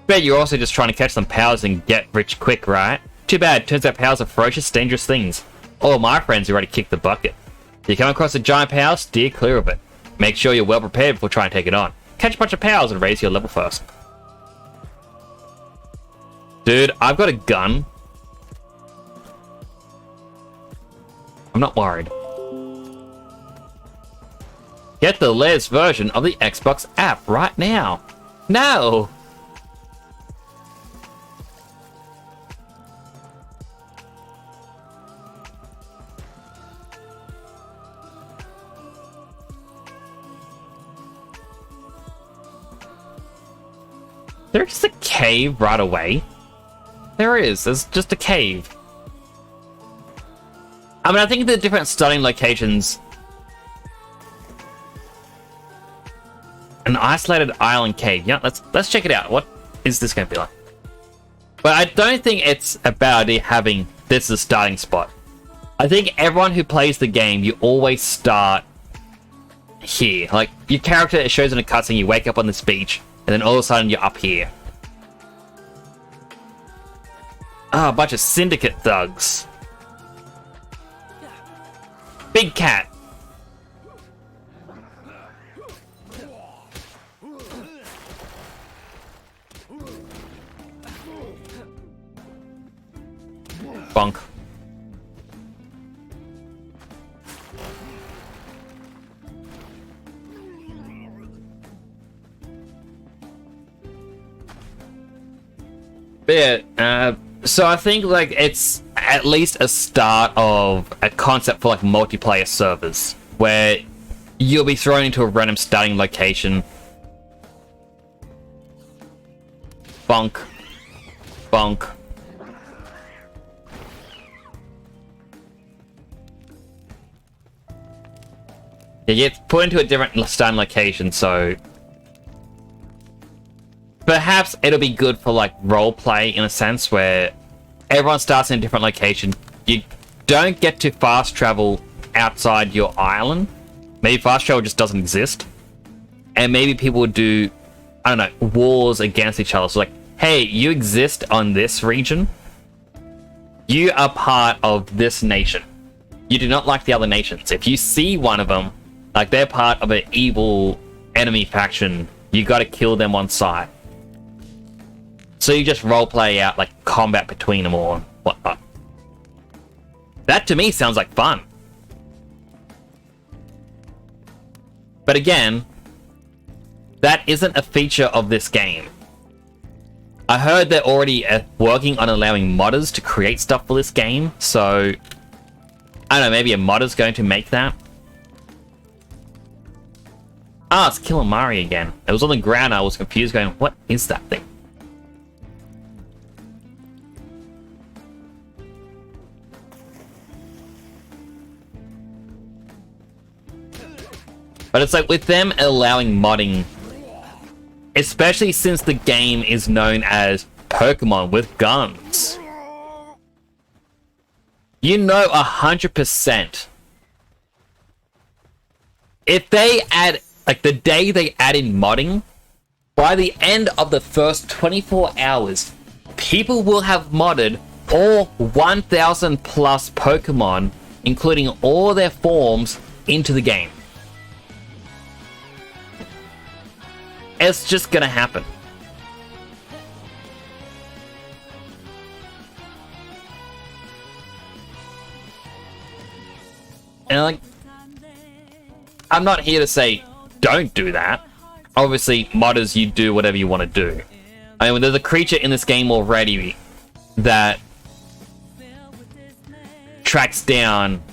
Bet you're also just trying to catch some powers and get rich quick, right? Too bad, turns out powers are ferocious, dangerous things. All my friends already kicked the bucket. If you come across a giant power, steer clear of it. Make sure you're well prepared before trying to take it on. Catch a bunch of powers and raise your level first. Dude, I've got a gun. I'm not worried. Get the latest version of the Xbox app right now. No! There's a cave right away. There is. There's just a cave. I mean, I think the different starting locations... An isolated island cave. Yeah, let's check it out. What is this going to be like? But I don't think it's a bad idea having this as a starting spot. I think everyone who plays the game, you always start here. Like, your character, it shows in a cutscene, you wake up on this beach, and then all of a sudden you're up here. Ah, a bunch of syndicate thugs. Big cat. Bonk. But yeah, so I think like it's at least a start of a concept for like multiplayer servers where you'll be thrown into a random starting location. Bonk. Bonk. Yeah, you get put into a different starting location, so perhaps it'll be good for like roleplay in a sense where everyone starts in a different location. You don't get to fast travel outside your island. Maybe fast travel just doesn't exist. And maybe people would do, I don't know, wars against each other. So like, hey, you exist on this region. You are part of this nation. You do not like the other nations. If you see one of them, like they're part of an evil enemy faction, you gotta kill them on sight. So you just roleplay out like combat between them or whatnot. That to me sounds like fun. But again, that isn't a feature of this game. I heard they're already working on allowing modders to create stuff for this game, so I don't know, maybe a modder's going to make that. Ah, it's Killamari again. It was on the ground, I was confused going, what is that thing? But it's like, with them allowing modding, especially since the game is known as Pokemon with guns, you know 100%. If they add, like the day they add in modding, by the end of the first 24 hours, people will have modded all 1,000 plus Pokemon, including all their forms, into the game. It's just gonna happen. And like, I'm not here to say don't do that. Obviously, modders, you do whatever you want to do. I mean, there's a creature in this game already that tracks down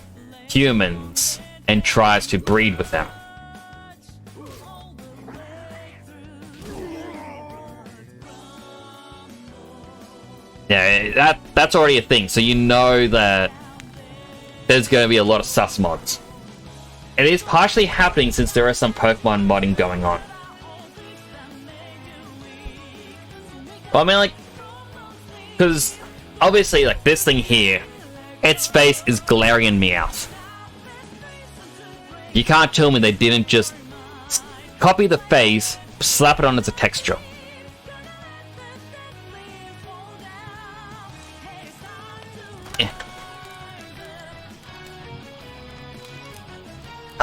humans and tries to breed with them. Yeah, that's already a thing, so you know that there's going to be a lot of sus mods. It is partially happening since there is some Pokemon modding going on. But I mean, like, because obviously, like, this thing here, its face is Galarian Meowth. You can't tell me they didn't just copy the face, slap it on as a texture.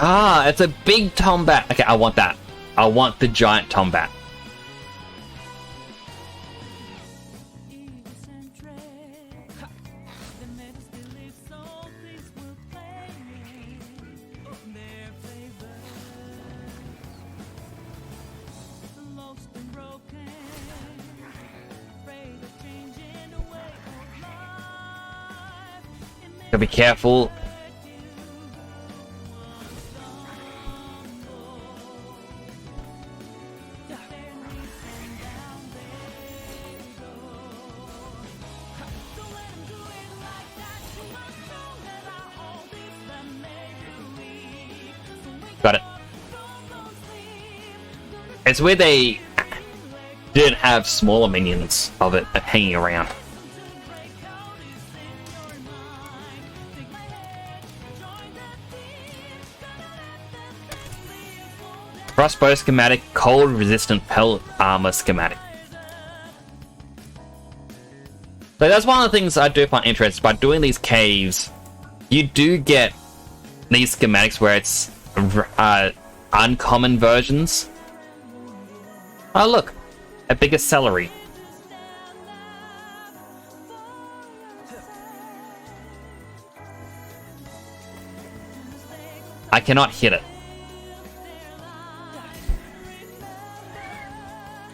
Ah, it's a big Tombat. Okay, I want that. I want the giant Tombat. Gotta be careful. Got it. It's where they didn't have smaller minions of it hanging around. Crossbow schematic, cold resistant pellet armor schematic. So that's one of the things I do find interesting. By doing these caves, you do get these schematics where it's uncommon versions. Oh look, a bigger celery. I cannot hit it.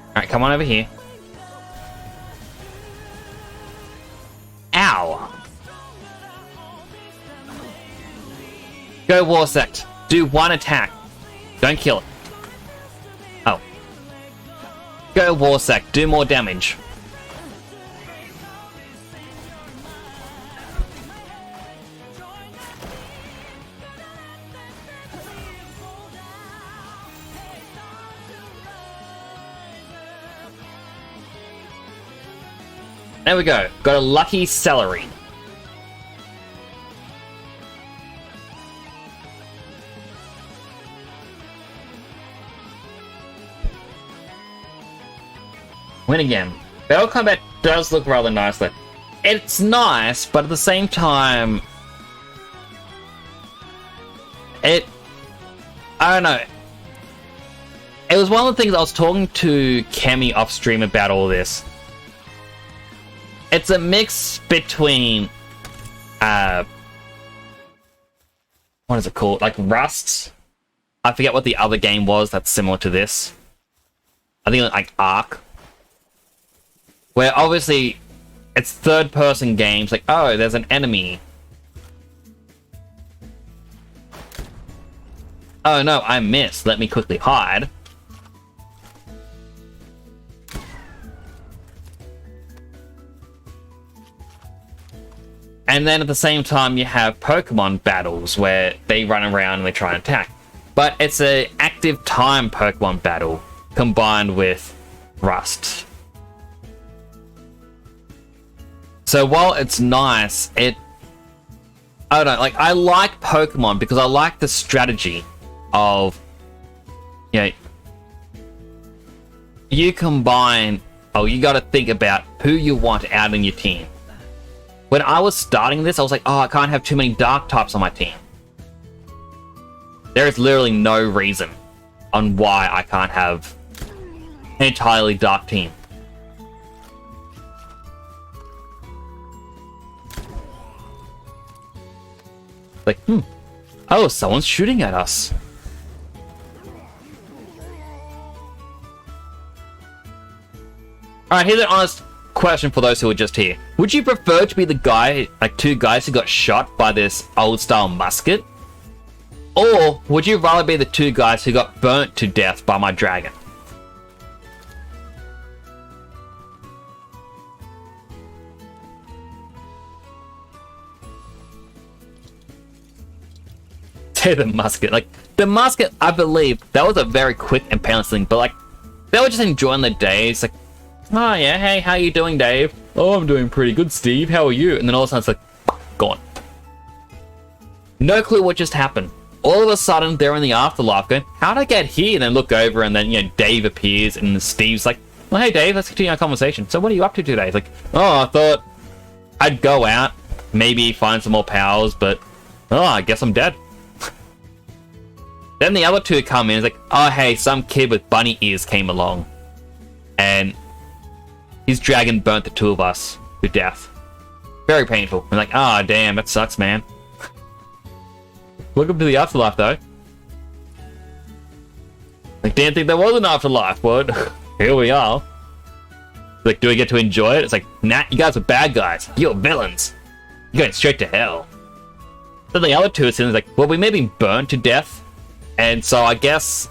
Alright, come on over here. Ow! Go Warsect. Do one attack. Don't kill it. Oh. Go Warsect. Do more damage. There we go. Got a lucky celery. Win again. Battle combat does look rather nice. Like, it's nice, but at the same time, I don't know. It was one of the things I was talking to Kemi off stream about all this. It's a mix between, what is it called? Like Rust. I forget what the other game was that's similar to this. I think like Ark. where obviously it's third-person games, like, oh, there's an enemy. Oh no, I missed. Let me quickly hide. And then at the same time, you have Pokemon battles where they run around and they try and attack. But it's an active time Pokemon battle combined with Rust. So while it's nice, I don't know, like, I like Pokemon because I like the strategy of, you know, you combine, you gotta think about who you want out in your team. When I was starting this, I was like, oh, I can't have too many dark types on my team. There is literally no reason on why I can't have an entirely dark team. Like, oh, someone's shooting at us. Alright, here's an honest question for those who are just here. Would you prefer to be the guy, like two guys who got shot by this old style musket? Or would you rather be the two guys who got burnt to death by my dragon? Say the musket. Like, the musket, I believe, that was a very quick and painless thing, but like, they were just enjoying the day. It's like, oh yeah, hey, how you doing, Dave? Oh, I'm doing pretty good, Steve. How are you? And then all of a sudden it's like, gone. No clue what just happened. All of a sudden, they're in the afterlife going, how'd I get here? And then look over and then, you know, Dave appears and Steve's like, well, hey, Dave, let's continue our conversation. So what are you up to today? It's like, oh, I thought I'd go out, maybe find some more powers, but, oh, I guess I'm dead. Then the other two come in, it's like, oh, hey, some kid with bunny ears came along. And his dragon burnt the two of us to death. Very painful. I'm like, ah, oh, damn, that sucks, man. Welcome to the afterlife, though. Like, didn't think there was an afterlife, but here we are. Like, do we get to enjoy it? It's like, nah, you guys are bad guys. You're villains. You're going straight to hell. Then the other two are sitting like, well, we may be burned to death. And so I guess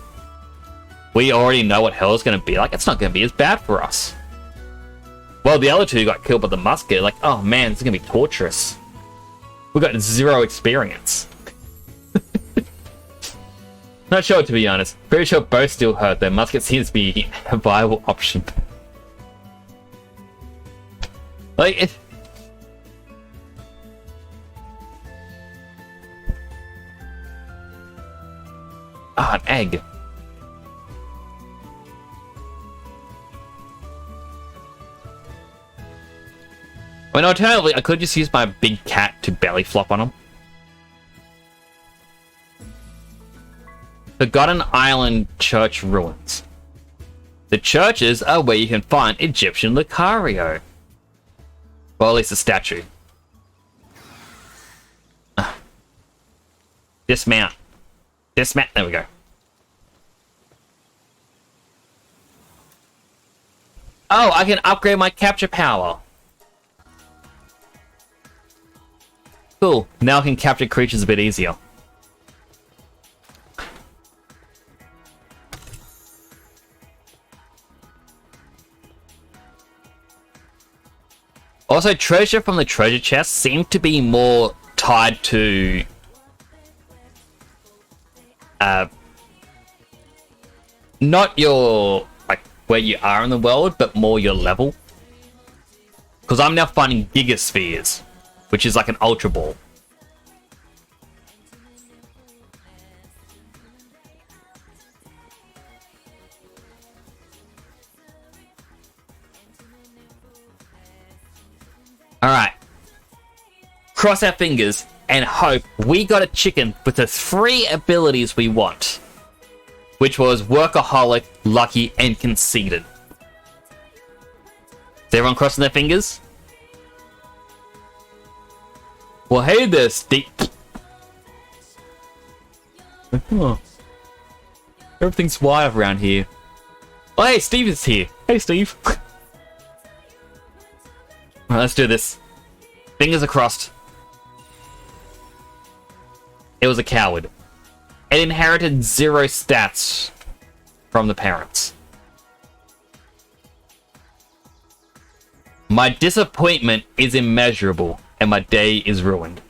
we already know what hell is going to be like. It's not going to be as bad for us. Well, the other two got killed by the musket. Like, oh man, this is going to be torturous. We've got zero experience. Not sure, to be honest. Pretty sure both still hurt, though. Musket seems to be a viable option. Like, it... Ah, an egg. I mean, alternatively, I could just use my big cat to belly flop on him. Forgotten Island Church Ruins. The churches are where you can find Egyptian Lucario. Well, at least a statue. Dismount. Dismount. There we go. Oh, I can upgrade my capture power. Cool. Now I can capture creatures a bit easier. Also, treasure from the treasure chest seemed to be more tied to not your, like, where you are in the world, but more your level. Because I'm now finding gigaspheres, which is like an ultra ball. Alright. Cross our fingers and hope we got a chicken with the 3 abilities we want. Which was Workaholic, Lucky, and Conceited. Is everyone crossing their fingers? Well, hey there, Steve. Oh. Everything's wild around here. Oh, hey, Steve is here. Hey, Steve. Alright, let's do this. Fingers are crossed. It was a coward. It inherited 0 stats from the parents. My disappointment is immeasurable, and my day is ruined.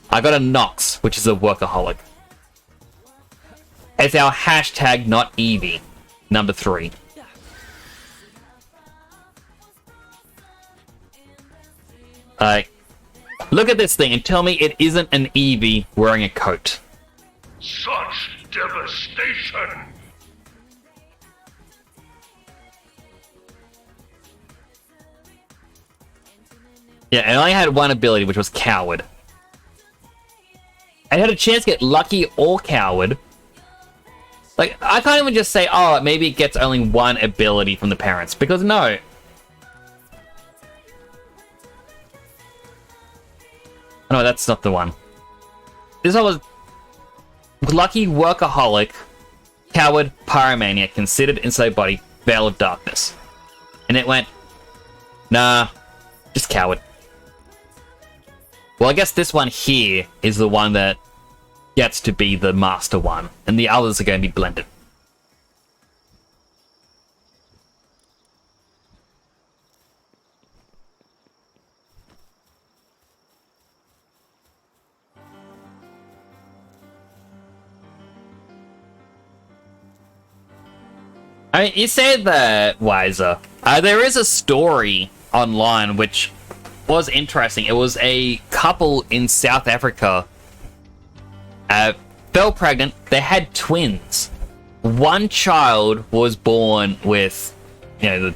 I got a Nox, which is a workaholic. It's our hashtag not Eevee, number 3. Look at this thing and tell me it isn't an Eevee wearing a coat. Such devastation! Yeah, and I had one ability, which was Coward. I had a chance to get Lucky or Coward. Like, I can't even just say, oh, maybe it gets only one ability from the parents, because no. No, that's not the one. This one was Lucky, Workaholic, Coward, Pyromaniac, Considered, Inside Body, Veil of Darkness. And it went, nah, just Coward. Well, I guess this one here is the one that gets to be the master one, and the others are going to be blended. I mean, you said that, Wiser. There is a story online which was interesting. It was a couple in South Africa fell pregnant. They had twins. One child was born with, you know, the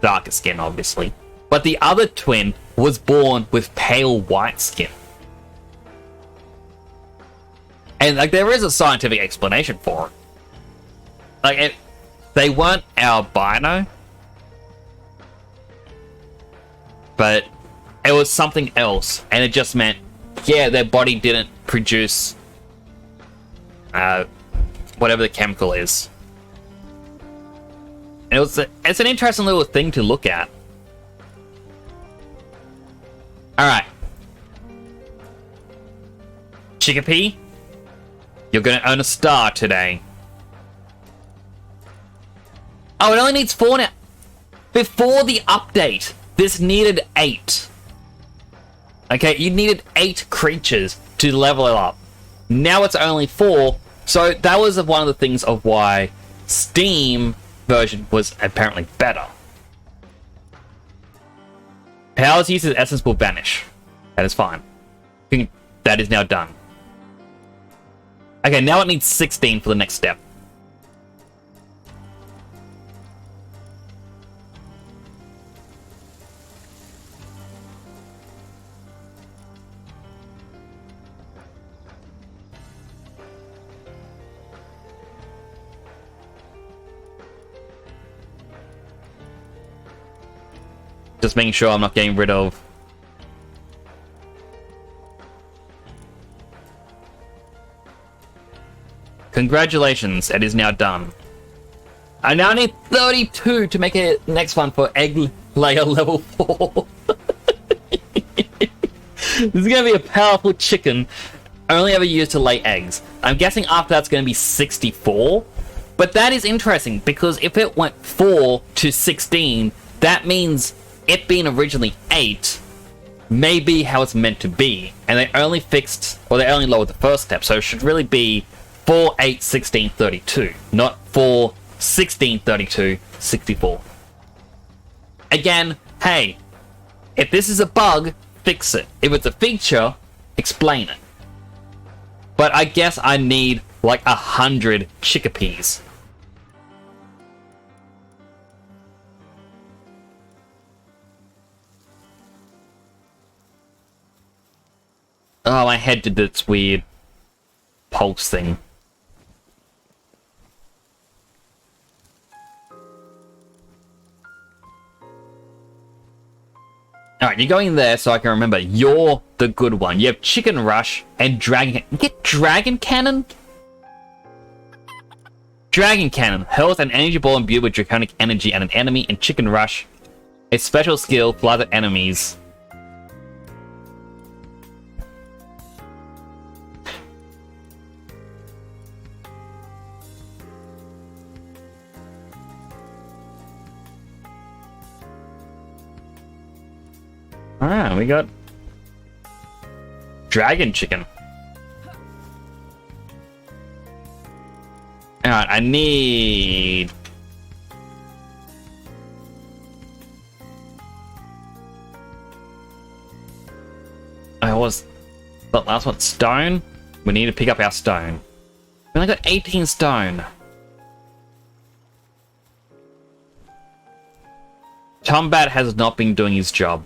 darker skin, obviously. But the other twin was born with pale white skin. And, like, there is a scientific explanation for it. Like, they weren't albino, but it was something else, and it just meant, yeah, their body didn't produce whatever the chemical is. And it's an interesting little thing to look at. Alright. Chickapee, you're gonna earn a star today. Oh, it only needs 4 now. Before the update, this needed 8. Okay, you needed 8 creatures to level it up. Now it's only 4, so that was one of the things of why Steam version was apparently better. Powers used as essence will vanish. That is fine. That is now done. Okay, now it needs 16 for the next step. Just making sure I'm not getting rid of... Congratulations, it is now done. I now need 32 to make a next one for egg layer level 4. This is going to be a powerful chicken, only ever used to lay eggs. I'm guessing after that's going to be 64. But that is interesting, because if it went 4 to 16, that means it being originally 8 may be how it's meant to be. And they only fixed, or they only lowered the first step, so it should really be 4, 8, 16, 32, not 4, 16, 32, 64. Again, hey, if this is a bug, fix it. If it's a feature, explain it. But I guess I need like 100 chickapees. Oh, my head did this weird pulse thing. Alright, you're going there so I can remember. You're the good one. You have Chicken Rush and Dragon... Get Dragon Cannon? Dragon Cannon. Hurls an energy ball imbued with draconic energy at an enemy in Chicken Rush. A special skill flies at enemies. Ah, we got Dragon Chicken. Alright, I need... I was... The last one, stone? We need to pick up our stone. We only got 18 stone. Tombat has not been doing his job.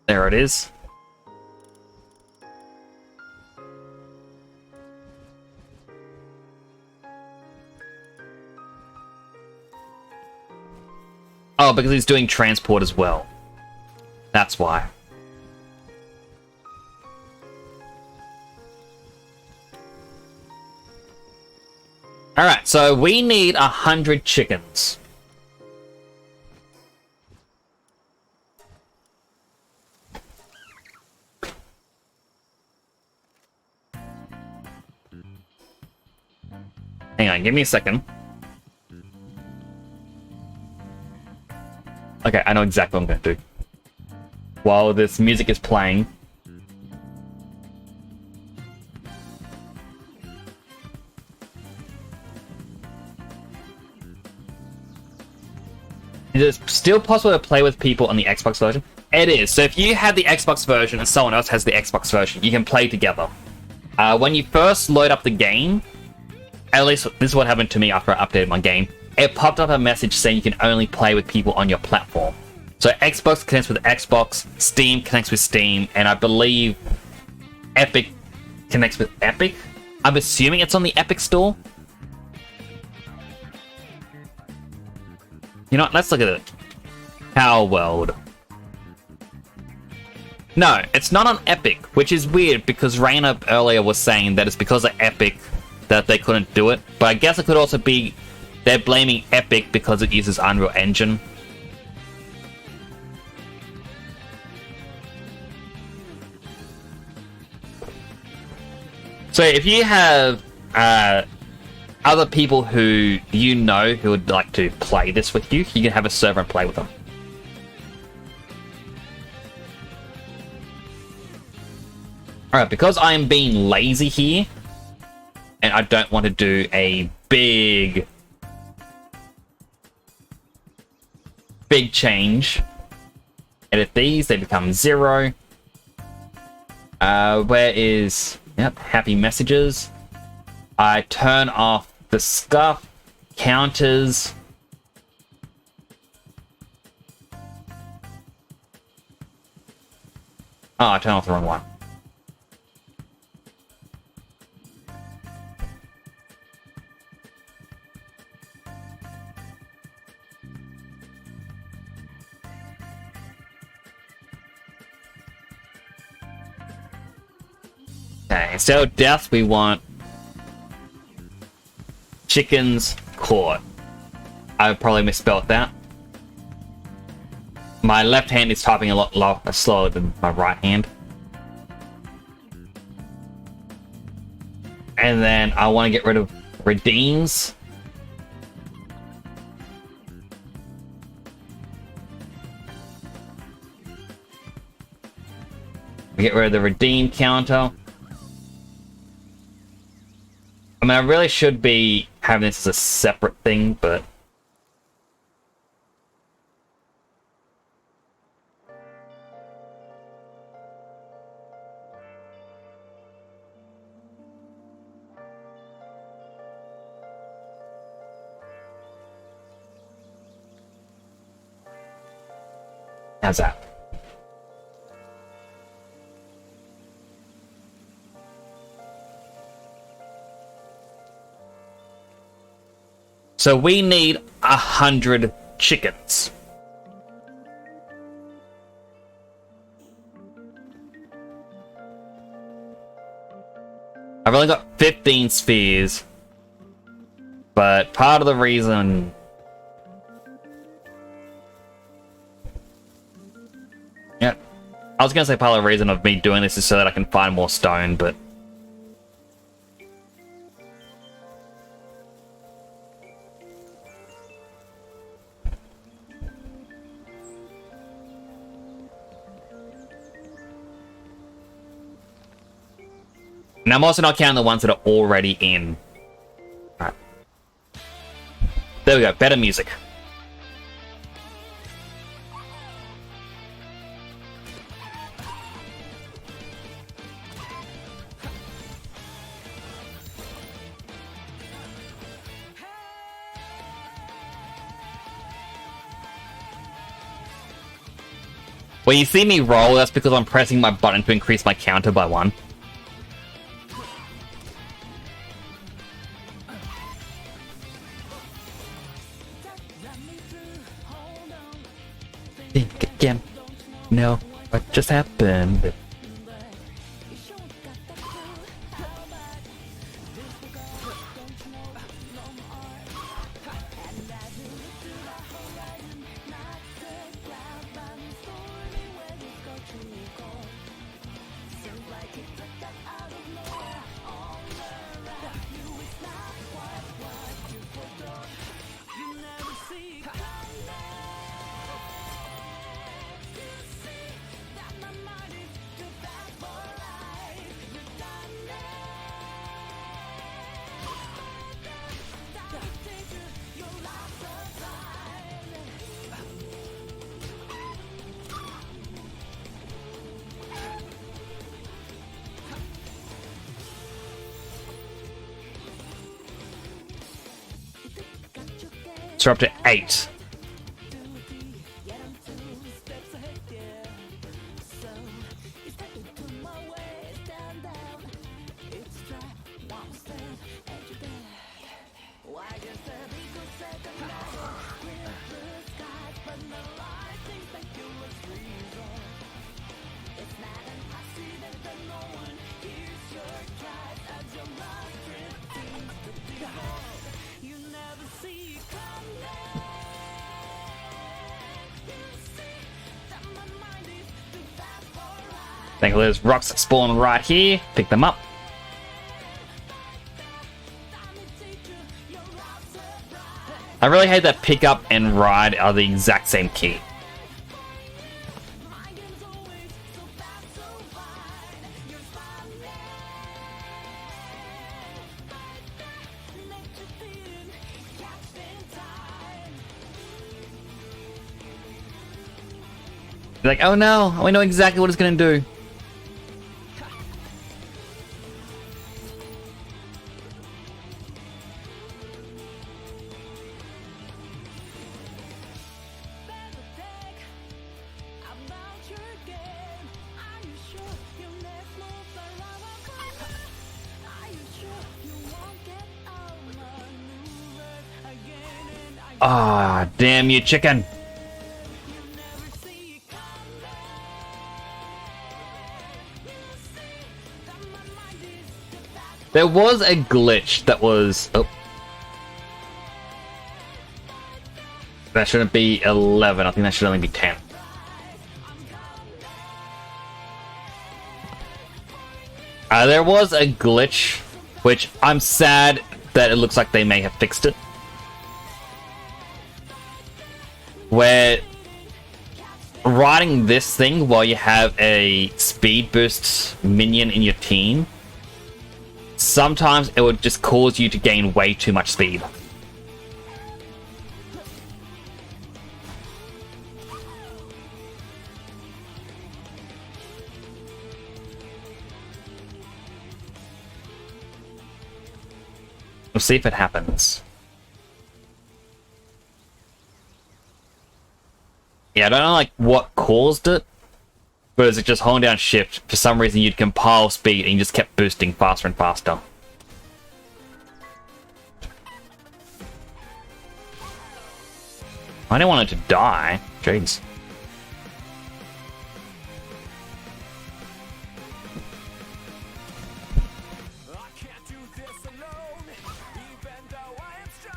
There it is. Oh, because he's doing transport as well. That's why. Alright, so we need 100 chickens. Hang on, give me a second. Okay, I know exactly what I'm going to do. While this music is playing. Is it still possible to play with people on the Xbox version? It is. So if you have the Xbox version and someone else has the Xbox version, you can play together. When you first load up the game, at least this is what happened to me after I updated my game, it popped up a message saying you can only play with people on your platform. So Xbox connects with Xbox, Steam connects with Steam, and I believe Epic connects with Epic. I'm assuming it's on the Epic store. You know what, let's look at it. Palworld. No, it's not on Epic, which is weird because Raina earlier was saying that it's because of Epic that they couldn't do it. But I guess it could also be they're blaming Epic because it uses Unreal Engine. So if you have other people who you know who would like to play this with you, you can have a server and play with them. Alright, because I am being lazy here, and I don't want to do a big change. Edit these, they become 0. Where is... Yep, happy messages. I turn off the scuff, counters. Oh, I turned off the wrong one. Okay, instead of death, we want chickens caught. I probably misspelled that. My left hand is typing a lot slower than my right hand. And then I want to get rid of redeems. Get rid of the redeem counter. I mean, I really should be having this as a separate thing, but... how's that? So we need 100 chickens. only got 15 spheres. But part of the reason... Yeah. I was gonna say part of the reason of me doing this is so that I can find more stone, but... And I'm also not counting the ones that are already in. Alright. There we go, better music. When you see me roll, that's because I'm pressing my button to increase my counter by 1. Think again. No, what just happened? So we're up to 8. I think there's rocks that spawn right here. Pick them up. I really hate that pick up and ride are the exact same key. You're like, oh no, we know exactly what it's gonna do. Ah, damn you, chicken. There was a glitch that was... Oh. That shouldn't be 11. I think that should only be 10. There was a glitch, which I'm sad that it looks like they may have fixed it. Where riding this thing while you have a speed boost minion in your team, sometimes it would just cause you to gain way too much speed. We'll see if it happens. Yeah, I don't know like what caused it, but is it just holding down shift? For some reason you'd compile speed and you just kept boosting faster and faster. I didn't want it to die. Jeez.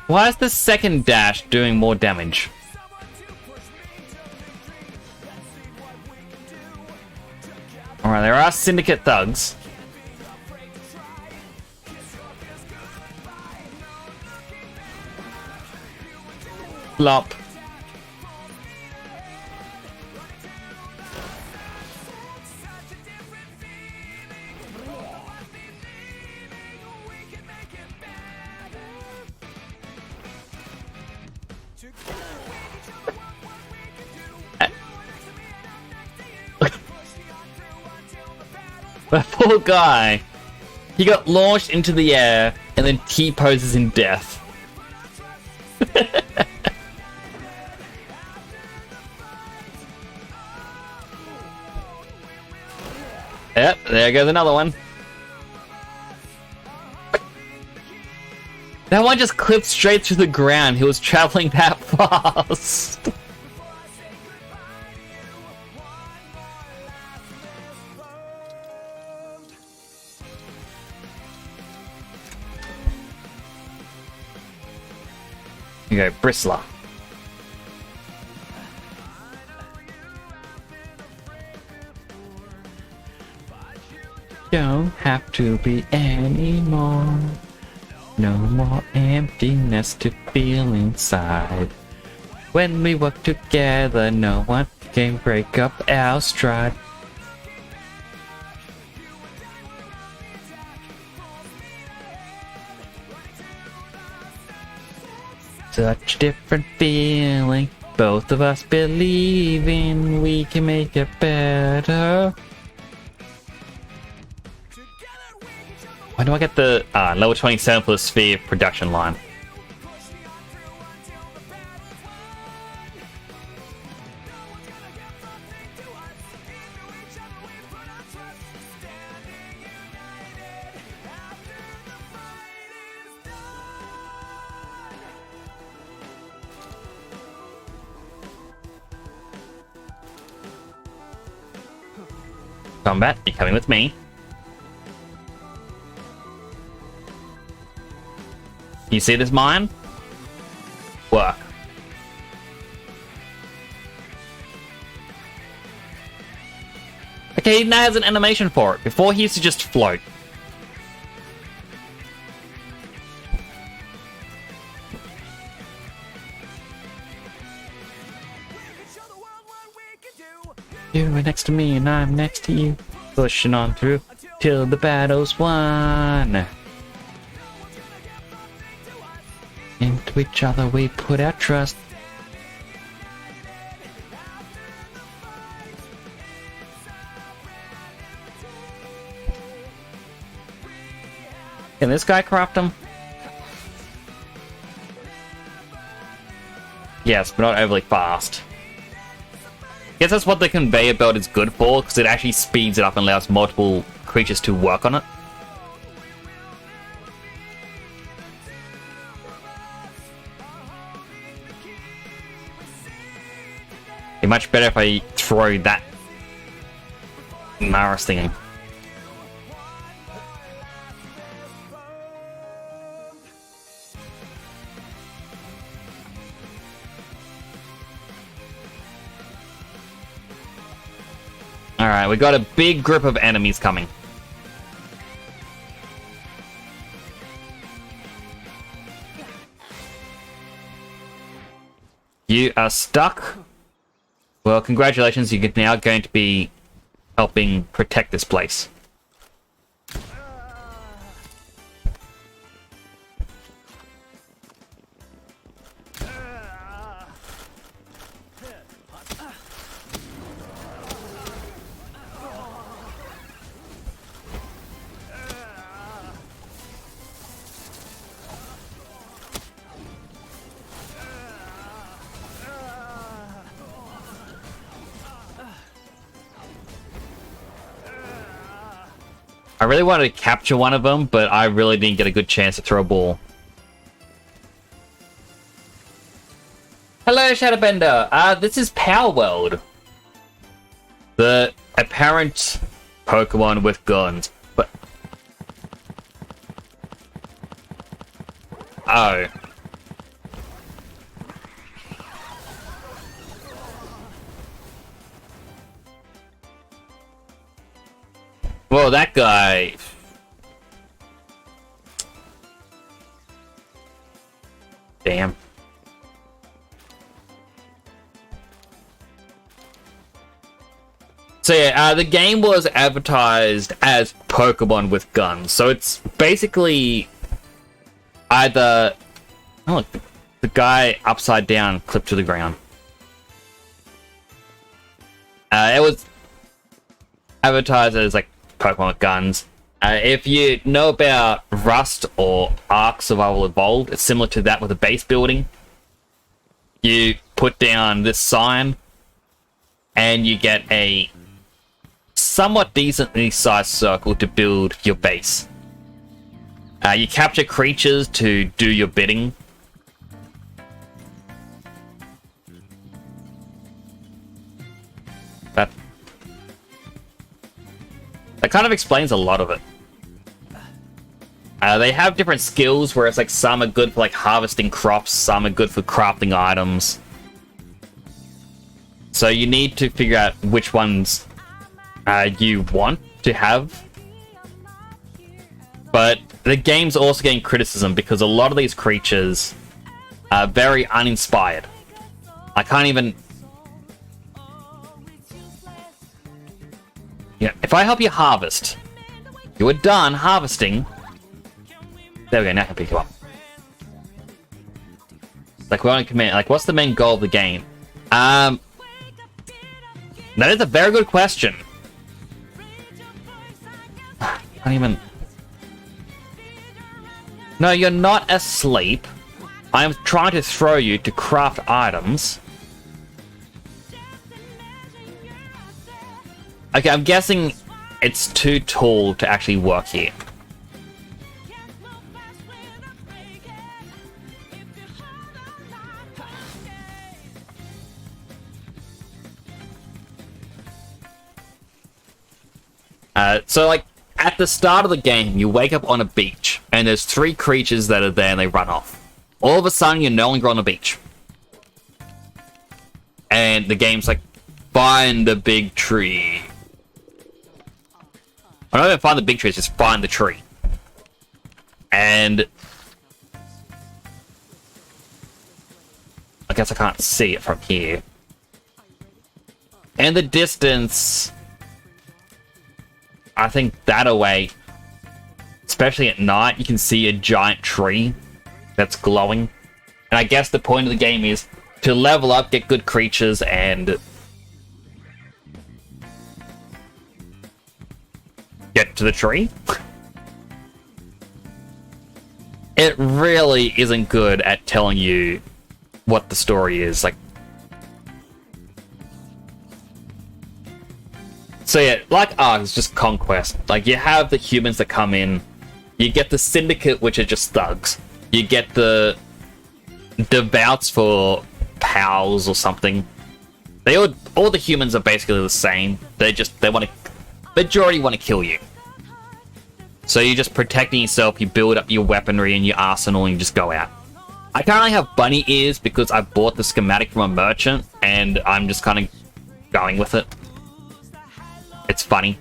Why is the second dash doing more damage? Alright, there are syndicate thugs. Flop. That poor guy. He got launched into the air and then T-poses in death. Yep, there goes another one. That one just clipped straight through the ground. He was traveling that fast. You go, Bristler. Don't have to be anymore. No more emptiness to feel inside. When we work together, no one can break up our stride. Such a different feeling. Both of us believing we can make it better. Why do I get the level 27 for the sphere production line? Combat, you're coming with me. You see this mine? Work. Okay, he now has an animation for it. Before he used to just float. You are next to me and I'm next to you. Pushing on through till the battle's won. Into each other we put our trust. Can this guy craft them? Yes, but not overly fast. Guess that's what the conveyor belt is good for, because it actually speeds it up and allows multiple creatures to work on it. Be much better if I throw that Maris thingy. Alright, we got a big group of enemies coming. You are stuck. Well, congratulations, you're now going to be helping protect this place. I really wanted to capture one of them, but I really didn't get a good chance to throw a ball. Hello, Shadowbender. This is Palworld, the apparent Pokemon with guns. But oh, Well, that guy... Damn. So yeah, the game was advertised as Pokemon with guns. So it's basically either... Oh, look, the guy upside down clipped to the ground. It was advertised as like Pokemon with guns. If you know about Rust or Ark Survival Evolved, it's similar to that with a base building. You put down this sign, and you get a somewhat decently sized circle to build your base. You capture creatures to do your bidding. That kind of explains a lot of it. They have different skills where it's like some are good for like harvesting crops, some are good for crafting items. So you need to figure out which ones you want to have. But the game's also getting criticism because a lot of these creatures are very uninspired. I can't even... Yeah, if I help you harvest, you are done harvesting. There we go, now I can pick you up. Like, we only command, like, what's the main goal of the game? That is a very good question. Can't even... No, you're not asleep. I'm trying to throw you to craft items. Okay, I'm guessing it's too tall to actually work here. So, like, at the start of the game, you wake up on a beach, and there's 3 creatures that are there, and they run off. All of a sudden, you're no longer on the beach. And the game's like, find the big tree. I don't even find the big tree, it's just find the tree. And... I guess I can't see it from here. In the distance... I think that away, especially at night, you can see a giant tree that's glowing. And I guess the point of the game is to level up, get good creatures, and get to the tree. It really isn't good at telling you what the story is. Like, so yeah, like Ark, it's just conquest. Like, you have the humans that come in, you get the Syndicate, which are just thugs. You get the Devouts for pals or something. All the humans are basically the same. They want to, majority want to kill you. So you're just protecting yourself, you build up your weaponry and your arsenal, and you just go out. I currently have bunny ears because I bought the schematic from a merchant, and I'm just kind of going with it. It's funny.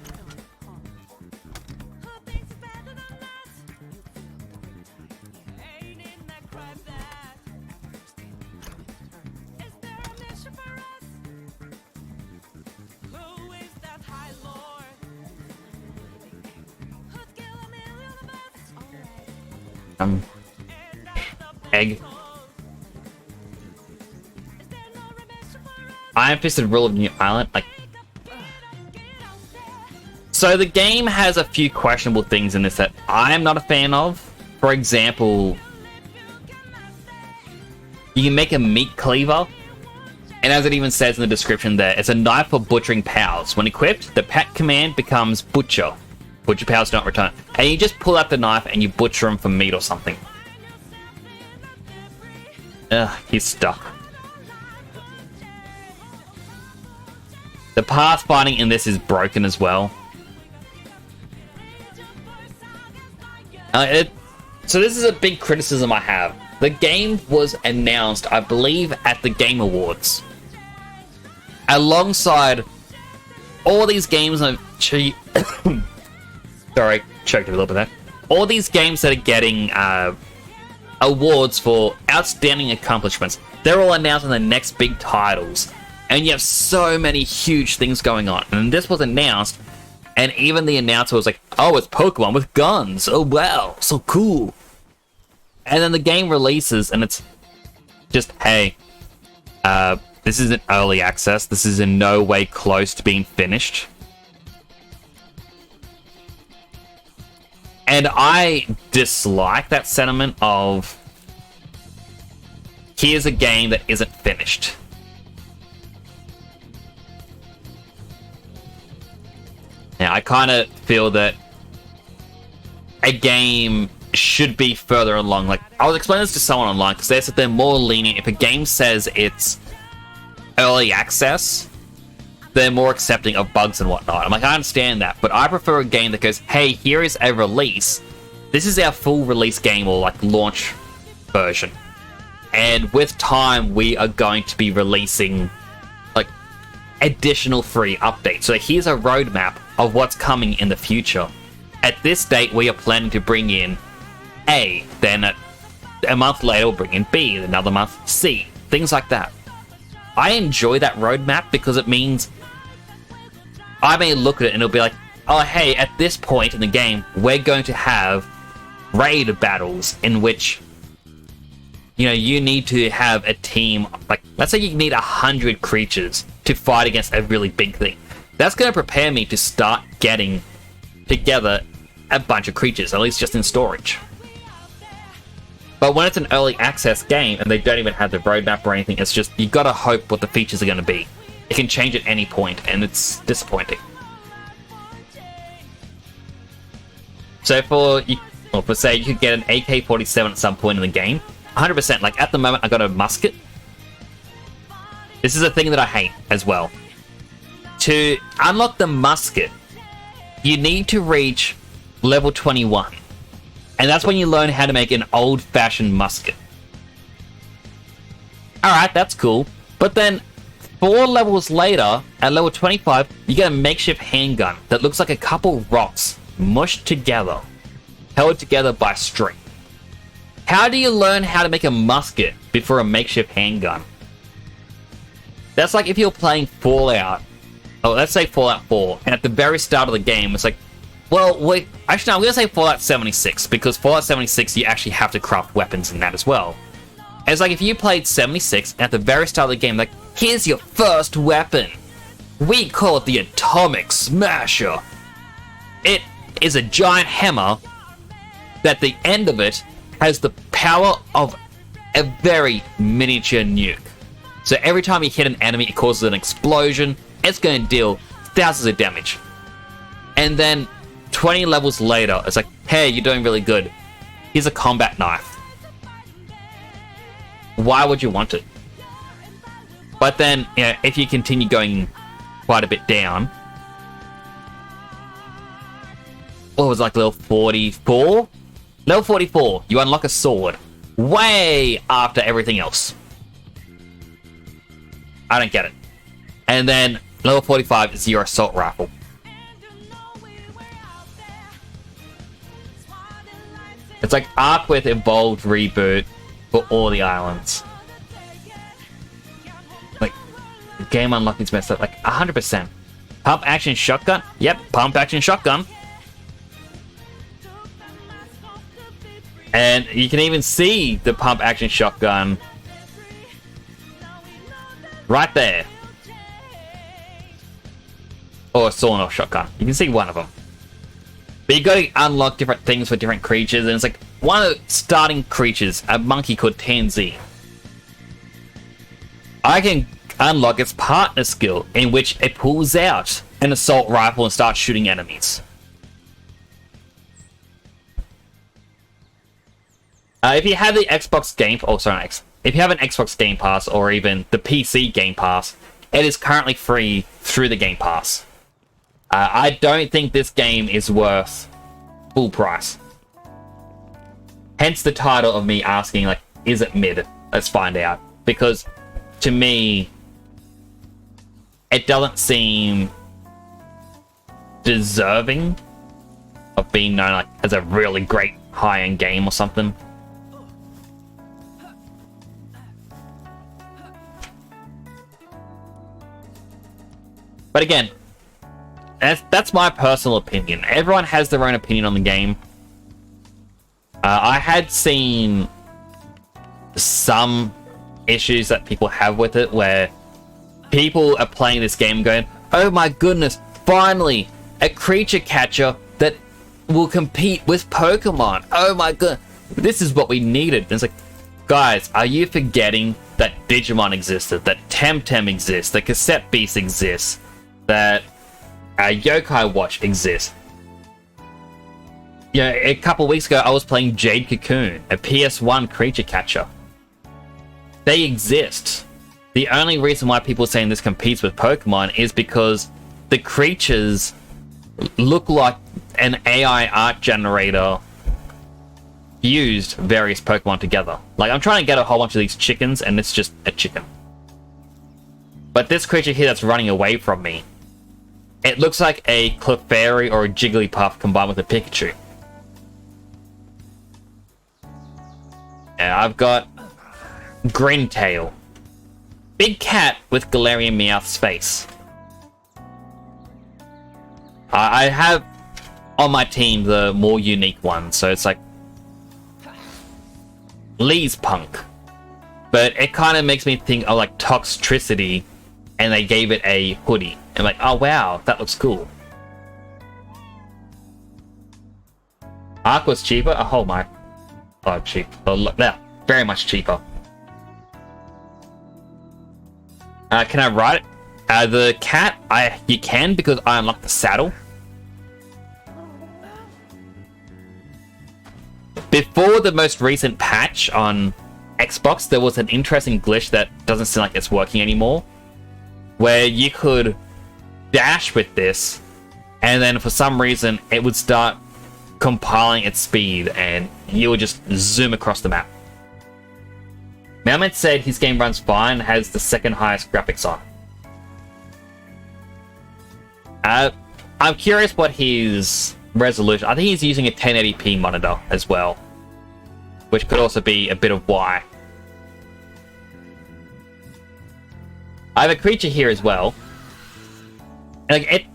Egg. Iron Fisted Rule of New Island, like... So the game has a few questionable things in this that I am not a fan of. For example, you can make a meat cleaver, and as it even says in the description there, it's a knife for butchering pals. When equipped, the pet command becomes Butcher. Butcher pals don't return. And you just pull out the knife and you butcher them for meat or something. Ugh, he's stuck. The pathfinding in this is broken as well. So this is a big criticism I have. The game was announced, I believe, at the Game Awards. Alongside all these games Sorry, choked a little bit there. All these games that are getting awards for outstanding accomplishments, they're all announcing the next big titles. And you have so many huge things going on. And this was announced, and even the announcer was like, oh, it's Pokemon with guns. Oh, wow, so cool. And then the game releases, and it's just, hey, this isn't early access. This is in no way close to being finished. And I dislike that sentiment of, here's a game that isn't finished. Now, I kind of feel that a game should be further along. Like, I was explaining this to someone online, because they said they're more lenient. If a game says it's early access, they're more accepting of bugs and whatnot. I'm like, I understand that, but I prefer a game that goes, hey, here is a release. This is our full release game, or like launch version. And with time, we are going to be releasing like additional free updates. So here's a roadmap of what's coming in the future. At this date, we are planning to bring in A, then a month later we'll bring in B, another month C, things like that. I enjoy that roadmap because it means I may look at it and it'll be like, oh hey, at this point in the game, we're going to have raid battles in which, you know, you need to have a team, like, let's say you need 100 creatures to fight against a really big thing. That's going to prepare me to start getting together a bunch of creatures, at least just in storage. But when it's an early access game and they don't even have the roadmap or anything, it's just, you gotta hope what the features are going to be. It can change at any point, and it's disappointing. So for say you could get an AK-47 at some point in the game, 100%, like at the moment I got a musket. This is a thing that I hate as well. To unlock the musket, you need to reach level 21. And that's when you learn how to make an old-fashioned musket. Alright, that's cool. But then, 4 levels later, at level 25, you get a makeshift handgun that looks like a couple rocks mushed together, held together by string. How do you learn how to make a musket before a makeshift handgun? That's like if you're playing Fallout, oh, let's say Fallout 4, and at the very start of the game, it's like, well, wait, actually, no, I'm going to say Fallout 76, because Fallout 76, you actually have to craft weapons in that as well. And it's like, if you played 76, and at the very start of the game, like, here's your first weapon. We call it the Atomic Smasher. It is a giant hammer that the end of it has the power of a very miniature nuke. So every time you hit an enemy, it causes an explosion. It's going to deal thousands of damage. And then 20 levels later, it's like, hey, you're doing really good. Here's a combat knife. Why would you want it? But then, you know, if you continue going quite a bit down, what was it, like level 44? Level 44, you unlock a sword. Way after everything else. I don't get it. And then level 45 is your assault rifle. It's like Arc with Evolved Reboot for all the islands. Like, the game unlocking's messed up, like 100%. Pump action shotgun? Yep, pump action shotgun. And you can even see the pump action shotgun right there. Or a sawn-off shotgun. You can see one of them. But you gotta unlock different things for different creatures, and it's like, one of the starting creatures, a monkey called Tansy. I can unlock its partner skill, in which it pulls out an assault rifle and starts shooting enemies. If you have the Xbox Game... Oh, sorry, if you have an Xbox Game Pass, or even the PC Game Pass, it is currently free through the Game Pass. I don't think this game is worth full price. Hence the title of me asking, like, is it mid? Let's find out. Because, to me, it doesn't seem deserving of being known like as a really great high-end game or something. But again, that's my personal opinion. Everyone has their own opinion on the game. I had seen some issues that people have with it, where people are playing this game going, oh my goodness, finally, a creature catcher that will compete with Pokemon. Oh my god, this is what we needed. And it's like, guys, are you forgetting that Digimon existed, that Temtem exists, that Cassette Beast exists, that Yokai Watch exists? Yeah, a couple weeks ago, I was playing Jade Cocoon, a PS1 creature catcher. They exist. The only reason why people are saying this competes with Pokemon is because the creatures look like an AI art generator fused various Pokemon together. Like, I'm trying to get a whole bunch of these chickens, and it's just a chicken. But this creature here that's running away from me, it looks like a Clefairy or a Jigglypuff combined with a Pikachu. And I've got Grintail. Big cat with Galarian Meowth's face. I have on my team the more unique one, so it's like Lee's Punk. But it kind of makes me think of like Toxtricity, and they gave it a hoodie. And I'm like, oh wow, that looks cool. Aqua's cheaper? Oh my. Oh, cheap. Oh, look, that very much cheaper. Can I ride it? The cat, you can, because I unlocked the saddle. Before the most recent patch on Xbox, there was an interesting glitch that doesn't seem like it's working anymore, where you could dash with this, and then for some reason it would start compiling its speed, and you would just zoom across the map. Mehmet said his game runs fine, has the second highest graphics on. I'm curious what his resolution... I think he's using a 1080p monitor as well, which could also be a bit of why. I have a creature here as well. Like,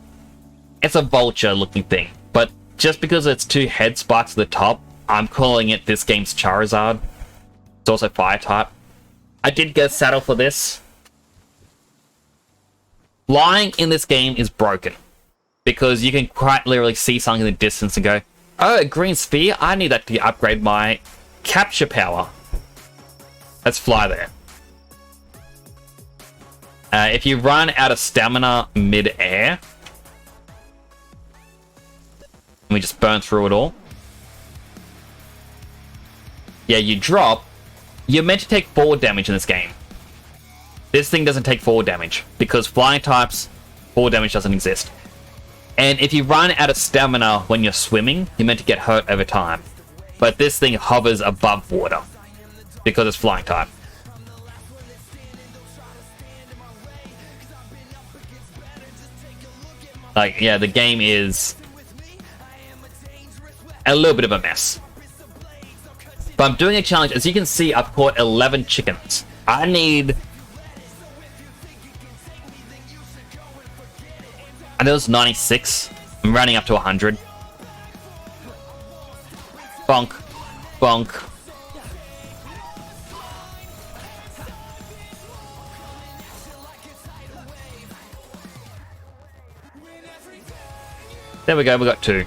it's a vulture looking thing, but just because it's two head spikes at the top, I'm calling it this game's Charizard. It's also fire type. I did get a saddle for this. Flying in this game is broken, because you can quite literally see something in the distance and go, oh, a green sphere? I need that to upgrade my capture power. Let's fly there. If you run out of stamina mid-air, let me just burn through it all. Yeah, you drop. You're meant to take forward damage in this game. This thing doesn't take forward damage, because flying types, forward damage doesn't exist. And if you run out of stamina when you're swimming, you're meant to get hurt over time. But this thing hovers above water, because it's flying type. Like, yeah, the game is a little bit of a mess. But I'm doing a challenge. As you can see, I've caught 11 chickens. I need... And there was 96. I'm rounding up to 100. Bonk. Bonk. There we go, we got 2.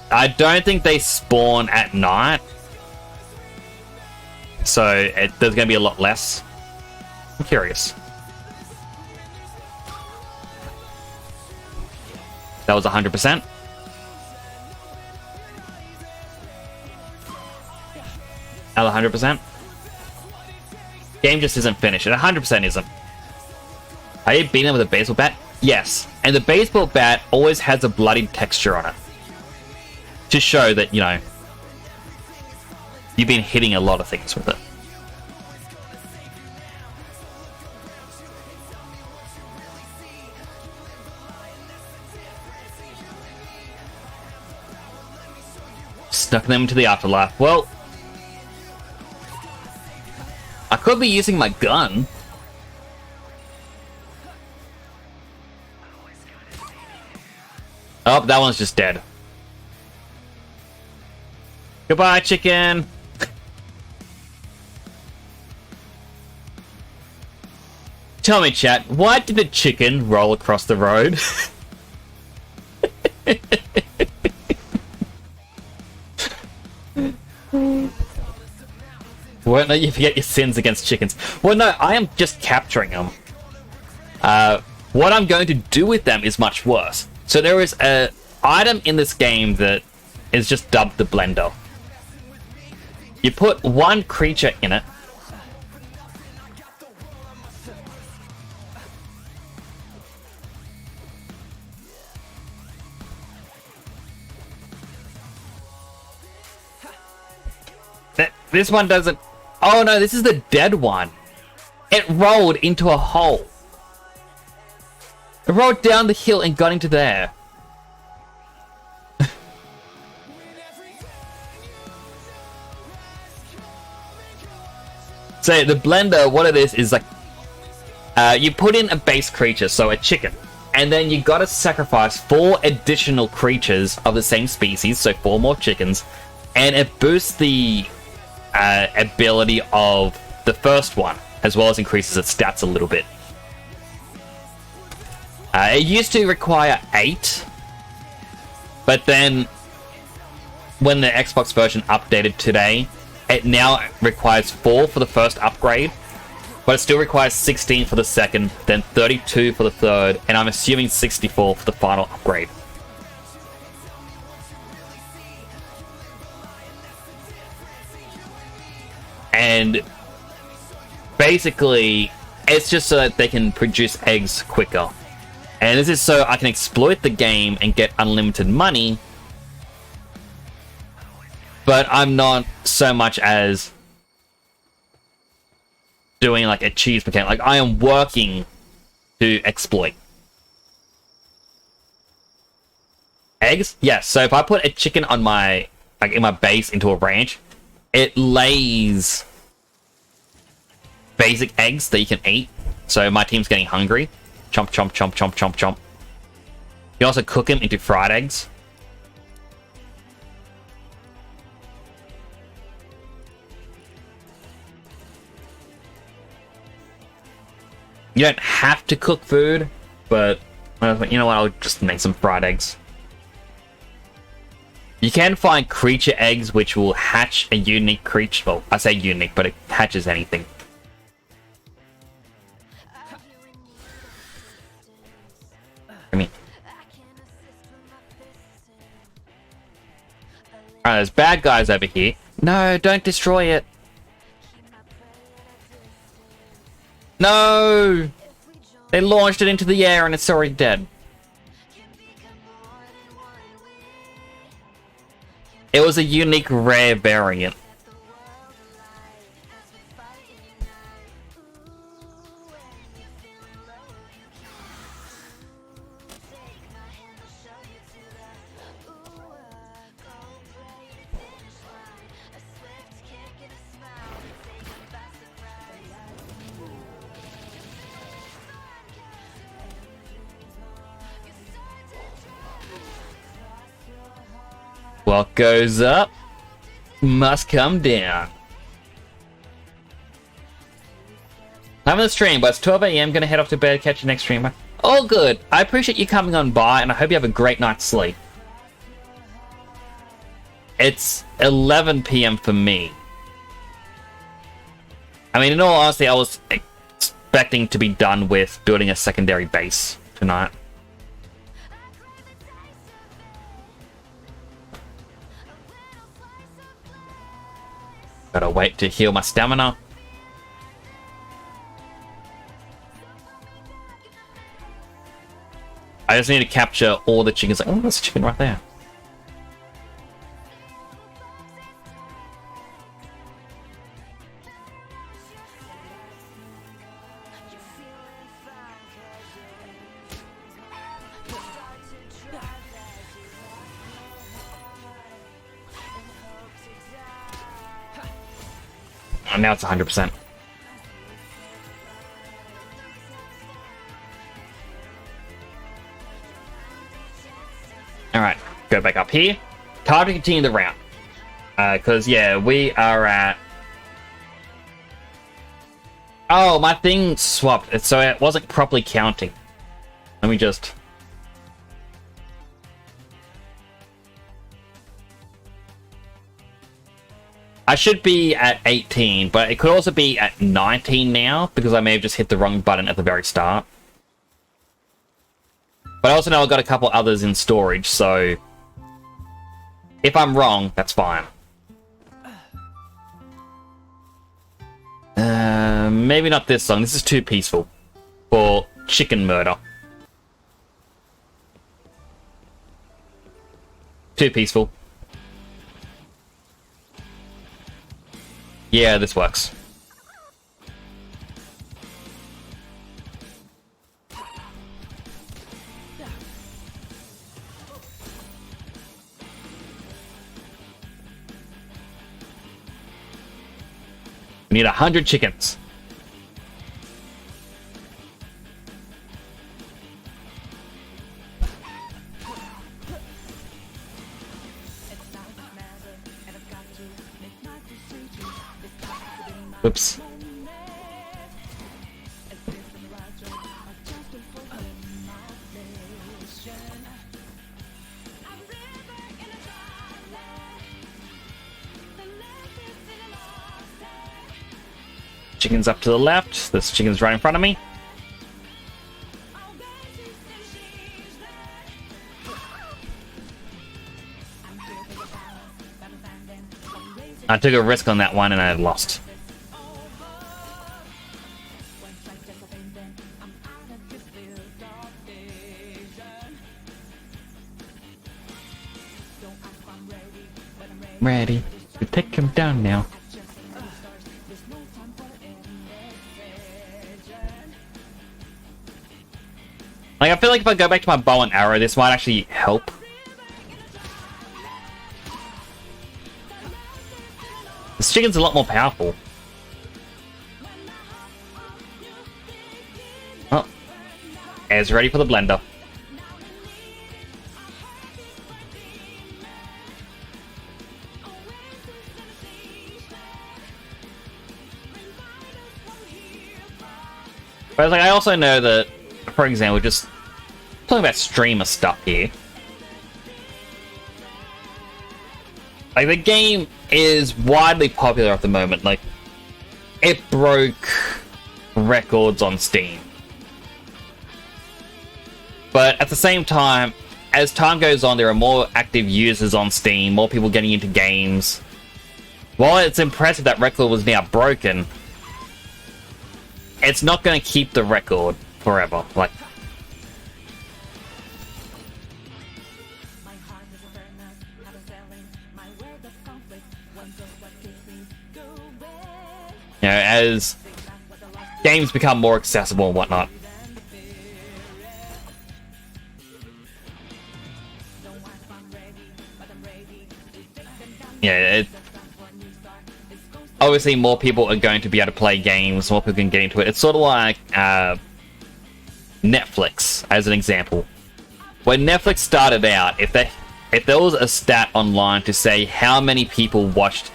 I don't think they spawn at night, so there's going to be a lot less. I'm curious. That was 100%. Another 100%. Game just isn't finished. It 100% isn't. Are you beating them with a baseball bat? Yes. And the baseball bat always has a bloody texture on it, to show that, you know, you've been hitting a lot of things with it. Snuck them into the afterlife. Well, I could be using my gun. Oh, that one's just dead. Goodbye, chicken. Tell me, chat, why did the chicken roll across the road? Well, no, you forget your sins against chickens. Well, no, I am just capturing them. What I'm going to do with them is much worse. So there is an item in this game that is just dubbed the blender. You put one creature in it. This one doesn't... Oh no, this is the dead one. It rolled into a hole. It rolled down the hill and got into there. So the blender, what it is like... you put in a base creature, so a chicken. And then you gotta sacrifice 4 additional creatures of the same species, so 4 more chickens. And it boosts the... ability of the first one, as well as increases its stats a little bit. It used to require 8, but then when the Xbox version updated today, it now requires 4 for the first upgrade, but it still requires 16 for the second, then 32 for the third, and I'm assuming 64 for the final upgrade. And basically, it's just so that they can produce eggs quicker. And this is so I can exploit the game and get unlimited money. But I'm not so much as doing like a cheese mechanic. Like, I am working to exploit. Eggs? Yes, so if I put a chicken on my, like in my base into a ranch, it lays basic eggs that you can eat. So my team's getting hungry. Chomp, chomp, chomp, chomp, chomp, chomp. You can also cook them into fried eggs. You don't have to cook food, but you know what, I'll just make some fried eggs. You can find creature eggs which will hatch a unique creature. Well, I say unique, but it hatches anything. I mean... Alright, there's bad guys over here. No, don't destroy it. No! They launched it into the air and it's already dead. It was a unique rare variant. What goes up must come down. I'm on the stream, but it's 12 AM. Gonna head off to bed, catch you next stream. All good. I appreciate you coming on by, and I hope you have a great night's sleep. It's 11 PM for me. I mean, in all honesty, I was expecting to be done with building a secondary base tonight. Gotta wait to heal my stamina. I just need to capture all the chickens. Oh, there's a chicken right there. now it's 100%. Alright, go back up here. Time to continue the round. Because, yeah, we are at... Oh, my thing swapped, so it wasn't properly counting. Let me just... I should be at 18, but it could also be at 19 now, because I may have just hit the wrong button at the very start. But I also know I've got a couple others in storage, so... If I'm wrong, that's fine. Maybe not this song. This is too peaceful for chicken murder. Too peaceful. Yeah, this works. We need 100 chickens. Whoops. Chicken's up to the left. This chicken's right in front of me. I took a risk on that one and I lost. Ready to take him down now. Like, I feel like if I go back to my bow and arrow, this might actually help. This chicken's a lot more powerful. Oh. Air's ready for the blender. But like, I also know that, for example, just talking about streamer stuff here. Like, the game is widely popular at the moment. Like, it broke records on Steam. But at the same time, as time goes on, there are more active users on Steam, more people getting into games. While it's impressive that record was now broken, it's not going to keep the record forever. Like, you know, as games become more accessible and whatnot. Yeah, obviously more people are going to be able to play games, more people can get into it. It's sort of like Netflix, as an example. When Netflix started out, if there was a stat online to say how many people watched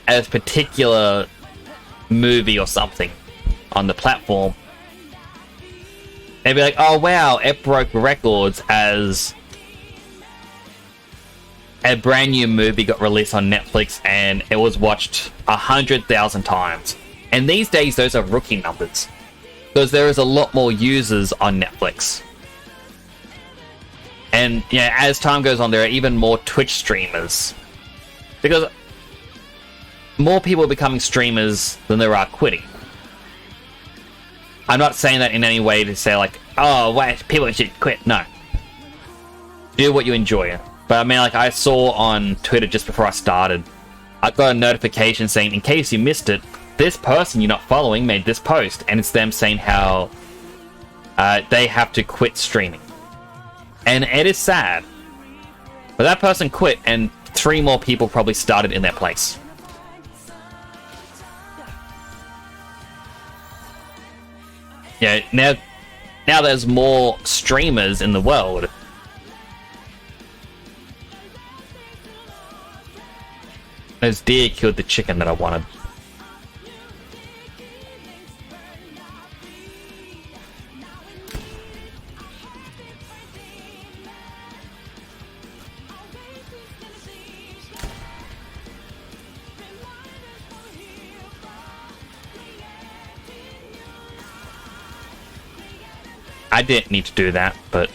a particular movie or something on the platform, they'd be like, oh wow, it broke records as a brand new movie got released on Netflix and it was watched 100,000 times. And these days, those are rookie numbers, because there is a lot more users on Netflix. And yeah, as time goes on, there are even more Twitch streamers, because more people are becoming streamers than there are quitting. I'm not saying that in any way to say like, oh wait, people should quit. No, do what you enjoy. But I mean, like, I saw on Twitter just before I started, I got a notification saying, in case you missed it, this person you're not following made this post, and it's them saying how they have to quit streaming. And it is sad. But that person quit, and 3 more people probably started in their place. Yeah, now there's more streamers in the world. Those deer killed the chicken that I wanted. I didn't need to do that, but...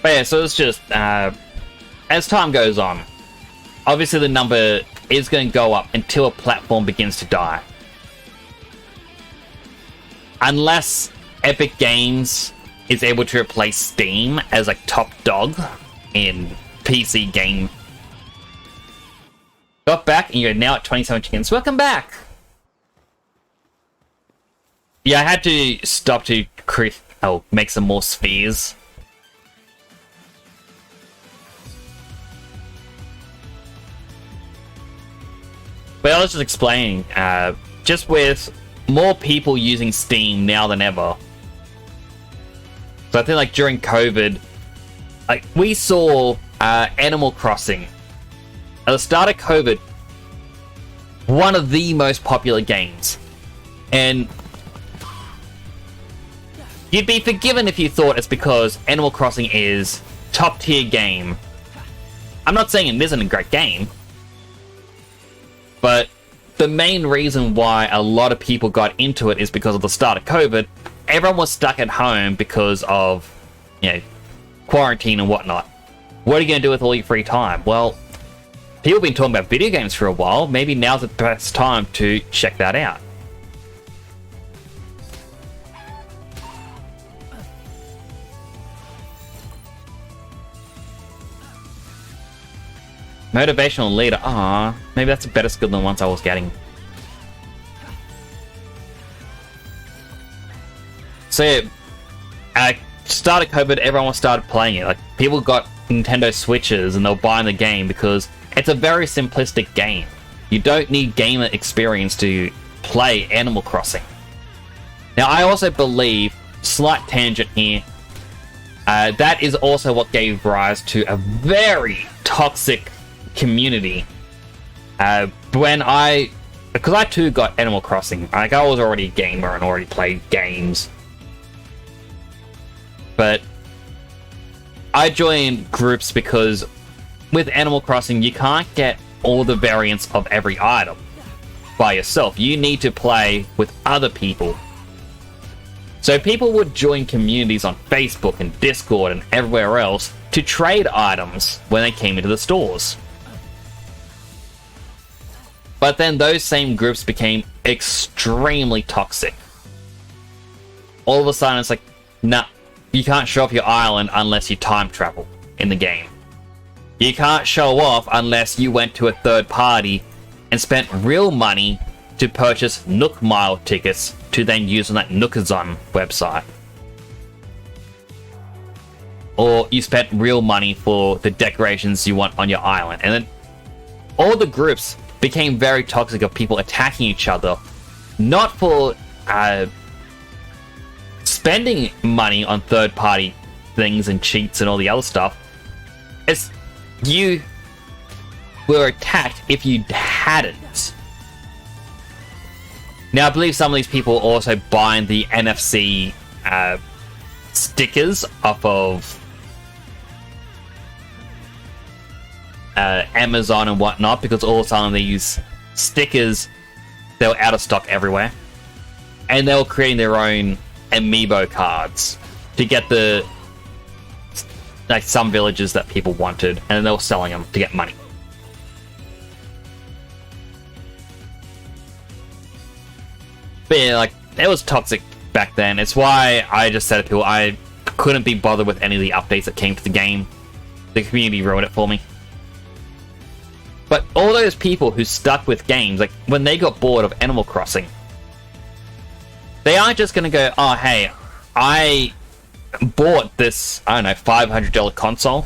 But yeah, so it's just, as time goes on, obviously the number is going to go up until a platform begins to die. Unless Epic Games is able to replace Steam as like top dog in PC game. Got back and you're now at 27 chickens. Welcome back! Yeah, I had to stop to make some more spheres. But I was just explaining, just with more people using Steam now than ever. So I think like during COVID, like we saw Animal Crossing at the start of COVID, one of the most popular games. And you'd be forgiven if you thought it's because Animal Crossing is top tier game. I'm not saying it isn't a great game, but the main reason why a lot of people got into it is because of the start of COVID. Everyone was stuck at home because of, quarantine and whatnot. What are you going to do with all your free time? Well, people have been talking about video games for a while. Maybe now's the best time to check that out. Motivational leader. Ah, maybe that's a better skill than the ones I was getting. So yeah, at start of COVID, everyone started playing it. Like people got Nintendo Switches and they were buying the game because it's a very simplistic game. You don't need gamer experience to play Animal Crossing. Now, I also believe, slight tangent here, that is also what gave rise to a very toxic community. Because I too got Animal Crossing. Like I was already a gamer and already played games. But I joined groups because with Animal Crossing, you can't get all the variants of every item by yourself. You need to play with other people. So people would join communities on Facebook and Discord and everywhere else to trade items when they came into the stores. But then those same groups became extremely toxic. All of a sudden it's like, nah, you can't show off your island unless you time travel in the game. You can't show off unless you went to a third party and spent real money to purchase Nook Mile tickets to then use on that Nookazon website. Or you spent real money for the decorations you want on your island. And then all the groups became very toxic of people attacking each other. Not for spending money on third-party things and cheats and all the other stuff. It's you were attacked if you hadn't. Now, I believe some of these people also buying the NFC stickers off of Amazon and whatnot, because all some of these stickers, they were out of stock everywhere. And they were creating their own amiibo cards to get the some villages that people wanted, and they were selling them to get money. But yeah, it was toxic back then. It's why I just said to people I couldn't be bothered with any of the updates that came to the game. The community ruined it for me. But all those people who stuck with games, when they got bored of Animal Crossing, they aren't just going to go, oh, hey, I bought this, I don't know, $500 console.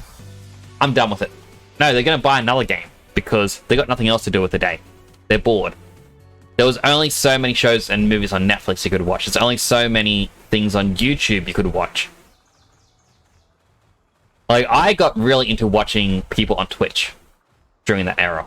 I'm done with it. No, they're going to buy another game because they got nothing else to do with the day. They're bored. There was only so many shows and movies on Netflix you could watch. There's only so many things on YouTube you could watch. Like, I got really into watching people on Twitch during that era.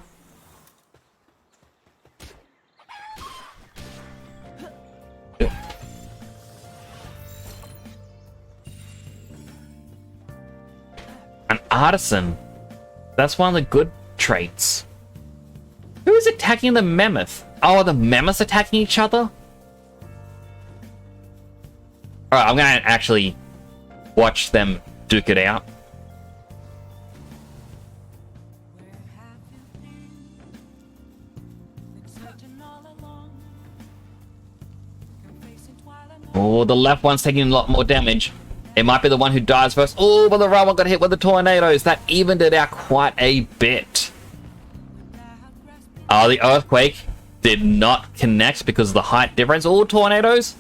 An artisan. That's one of the good traits. Who is attacking the mammoth? Oh, are the mammoths attacking each other? Alright, I'm gonna actually watch them duke it out. Oh, the left one's taking a lot more damage. It might be the one who dies first. Oh, but the right one got hit with the tornadoes. That evened it out quite a bit. Oh, the earthquake did not connect because of the height difference. Oh, tornadoes.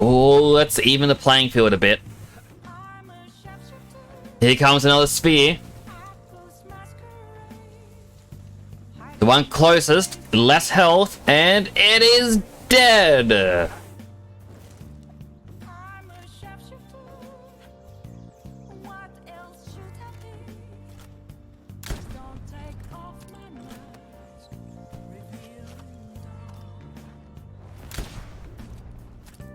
Oh, let's even the playing field a bit. Here comes another spear. The one closest, less health, and it is dead.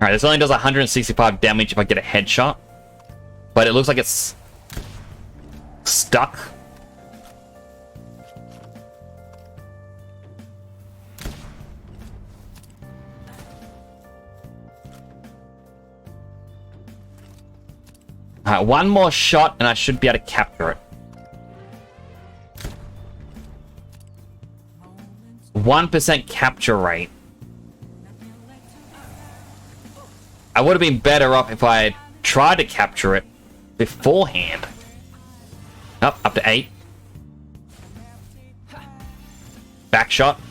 Alright, this only does 165 damage if I get a headshot. But it looks like it's stuck. Alright, one more shot and I should be able to capture it. 1% capture rate. I would have been better off if I had tried to capture it beforehand. Up to 8. Back shot.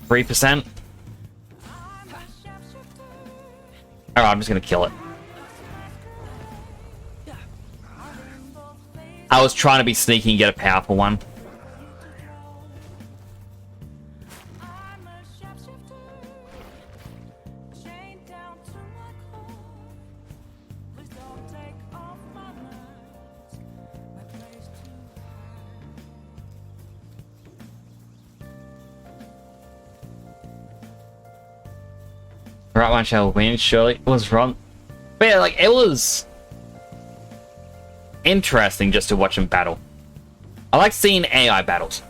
%. Alright, I'm just gonna kill it. I was trying to be sneaky and get a powerful one. Right one shall win, surely. It was wrong. But yeah, like, it was interesting just to watch them battle. I like seeing AI battles.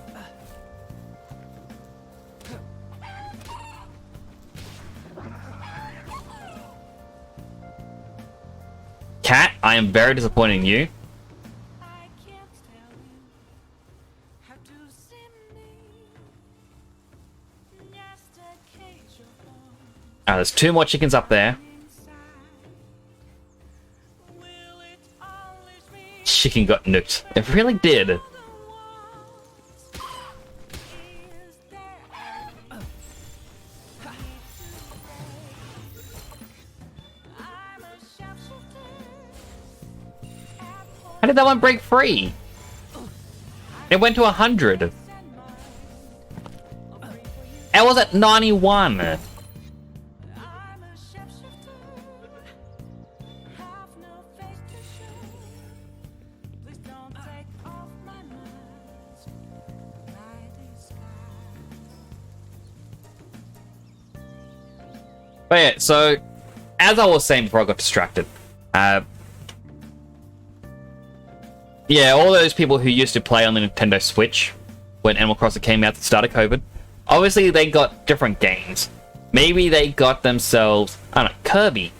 Cat, I am very disappointed in you. There's 2 more chickens up there. Chicken got nuked. It really did. How did that one break free? It went to 100. It was at 91. But yeah, so, as I was saying before I got distracted, yeah, all those people who used to play on the Nintendo Switch when Animal Crossing came out at the start of COVID, obviously they got different games. Maybe they got themselves, I don't know, Kirby,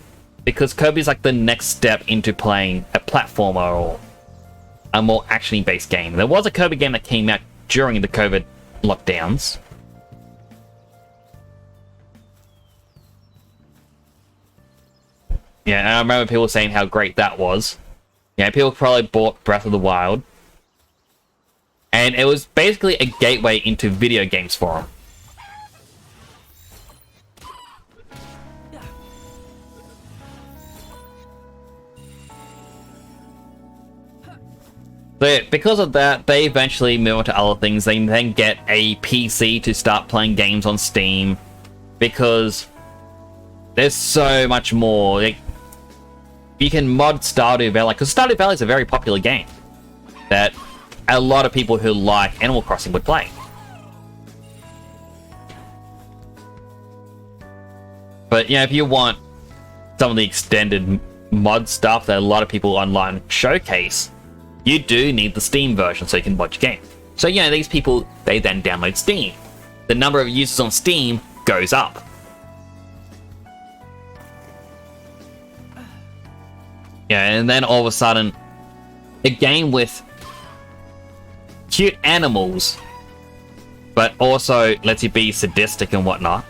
because Kirby's like the next step into playing a platformer or a more action-based game. There was a Kirby game that came out during the COVID lockdowns. Yeah, and I remember people saying how great that was. Yeah, people probably bought Breath of the Wild. And it was basically a gateway into video games for them. But because of that, they eventually move on to other things. They then get a PC to start playing games on Steam, because there's so much more. Like, you can mod Stardew Valley, because Stardew Valley is a very popular game that a lot of people who like Animal Crossing would play. But, you know, if you want some of the extended mod stuff that a lot of people online showcase, you do need the Steam version so you can mod your game. So, you know, these people, they then download Steam. The number of users on Steam goes up. Yeah, and then all of a sudden, a game with cute animals, but also lets you be sadistic and whatnot,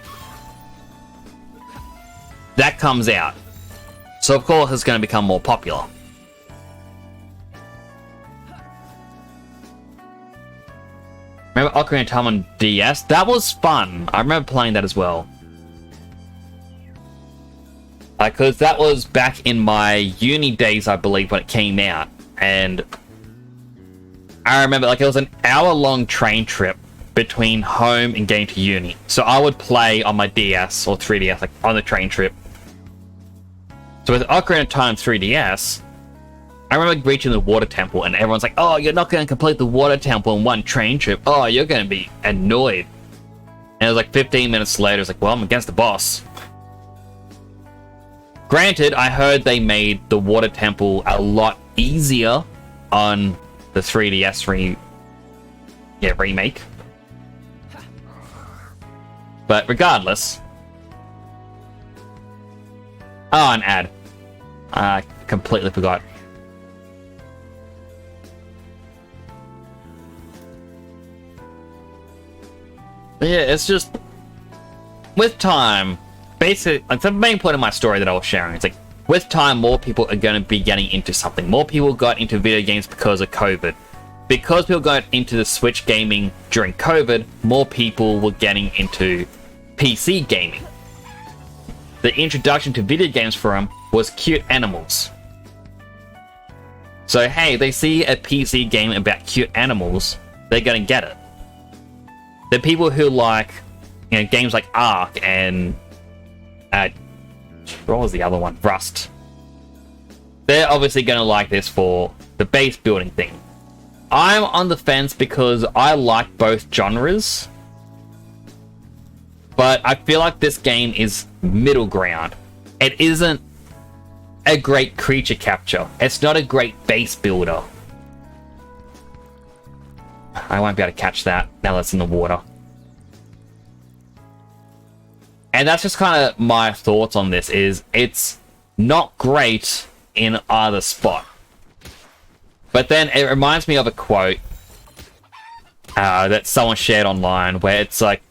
that comes out. So of course it's going to become more popular. Remember Ocarina of Time on DS? That was fun. I remember playing that as well. Because that was back in my uni days, I believe, when it came out. And I remember, like, it was an hour-long train trip between home and getting to uni. So I would play on my DS or 3DS, like, on the train trip. So with Ocarina of Time 3DS, I remember reaching the water temple and everyone's like, oh, you're not going to complete the water temple in one train trip. Oh, you're going to be annoyed. And it was like 15 minutes later, it's like, well, I'm against the boss. Granted, I heard they made the water temple a lot easier on the 3DS remake. But regardless... Oh, an ad. I completely forgot. But yeah, it's just... With time, basically, like, the main point of my story that I was sharing, it's like, with time, more people are going to be getting into something. More people got into video games because of COVID. Because people got into the Switch gaming during COVID, more people were getting into PC gaming. The introduction to video games for them was cute animals. So hey, they see a PC game about cute animals, they're gonna get it. The people who like, you know, games like Ark and what was the other one? Rust. They're obviously gonna like this for the base building thing. I'm on the fence because I like both genres, but I feel like this game is middle ground. It isn't a great creature capture. It's not a great base builder. I won't be able to catch that now that's in the water. And that's just kind of my thoughts on this, is it's not great in either spot. But then it reminds me of a quote that someone shared online where it's like,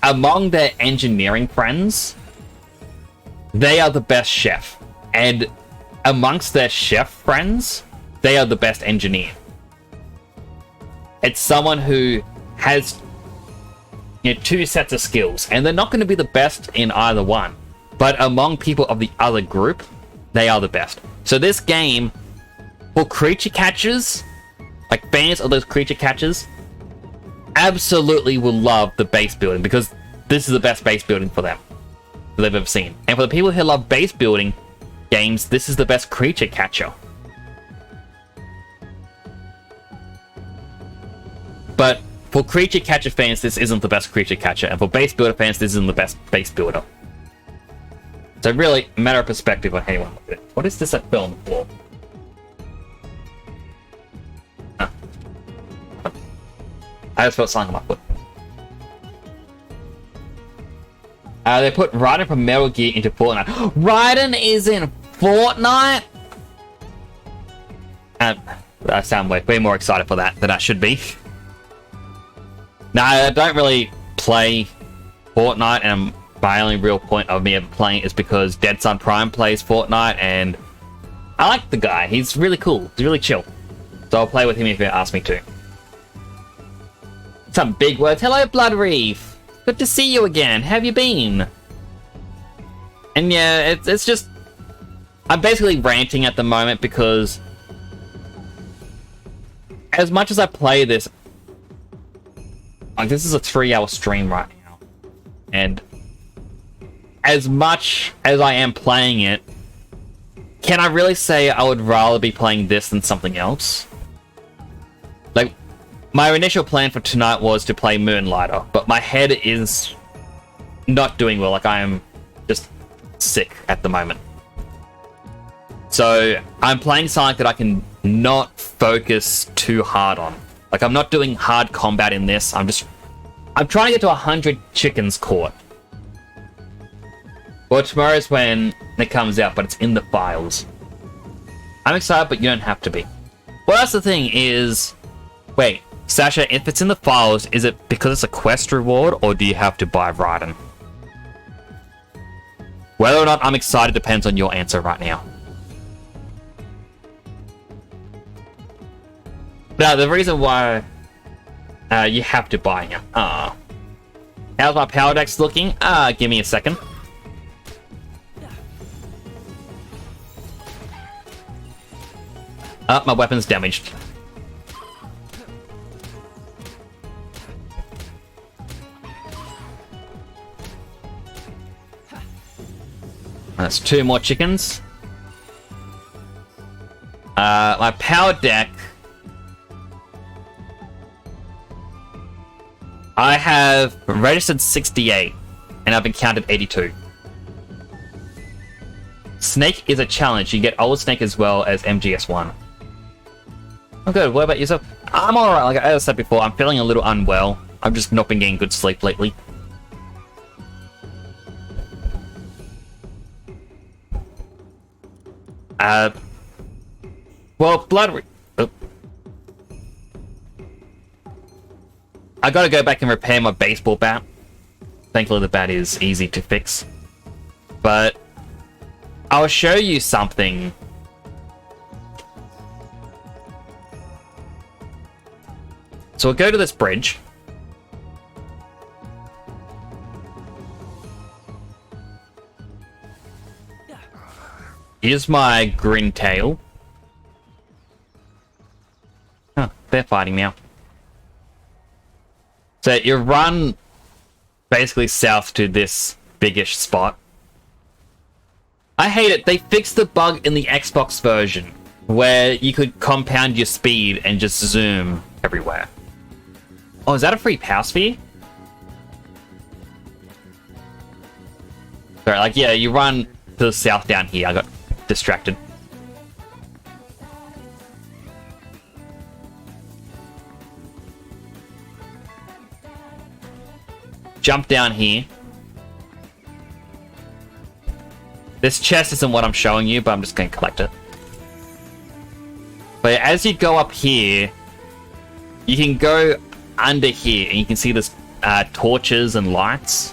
among their engineering friends, they are the best chef. And amongst their chef friends, they are the best engineer. It's someone who has, you know, two sets of skills, and they're not going to be the best in either one. But among people of the other group, they are the best. So this game, for creature catchers, like fans of those creature catchers, absolutely will love the base building, because this is the best base building for them that they've ever seen. And for the people who love base building games, this is the best creature catcher. But for creature catcher fans, this isn't the best creature catcher, and for base builder fans, this isn't the best base builder. So really, a matter of perspective on how you want to look at it. What is this that fell on the floor? Huh. I just felt something on my foot. They put Raiden from Metal Gear into Fortnite. Raiden is in Fortnite? I sound way more excited for that than I should be. Nah, I don't really play Fortnite, and my only real point of me ever playing is because Dead Sun Prime plays Fortnite, and I like the guy. He's really cool. He's really chill. So I'll play with him if you ask me to. Some big words. Hello, Blood Reef. Good to see you again. How have you been? And yeah, it's just... I'm basically ranting at the moment because as much as I play this, like, this is a 3-hour stream right now, and as much as I am playing it, can I really say I would rather be playing this than something else? Like, my initial plan for tonight was to play Moonlighter, but my head is not doing well. Like, I am just sick at the moment. So, I'm playing something that I can not focus too hard on. Like, I'm not doing hard combat in this. I'm trying to get to 100 chickens caught. Well, tomorrow's when it comes out, but it's in the files. I'm excited, but you don't have to be. Well, that's the thing is... Wait, Sasha, if it's in the files, is it because it's a quest reward, or do you have to buy Raiden? Whether or not I'm excited depends on your answer right now. Now, the reason why you have to buy him. How's my power dex looking? Give me a second. My weapon's damaged. That's 2 more chickens. My power deck. I have registered 68, and I've encountered 82. Snake is a challenge. You get Old Snake as well as MGS1. I'm good. What about yourself? I'm alright. Like I said before, I'm feeling a little unwell. I've just not been getting good sleep lately. Well, I gotta go back and repair my baseball bat. Thankfully, the bat is easy to fix. But I'll show you something. So we'll go to this bridge. Here's my grin tail. Huh, they're fighting now. So you run basically south to this biggish spot. I hate it. They fixed the bug in the Xbox version where you could compound your speed and just zoom everywhere. Oh, is that a free power sphere? Sorry, like, yeah, you run to the south down here. I got distracted. Jump down here. This chest isn't what I'm showing you, but I'm just going to collect it. But as you go up here, you can go under here, and you can see this torches and lights,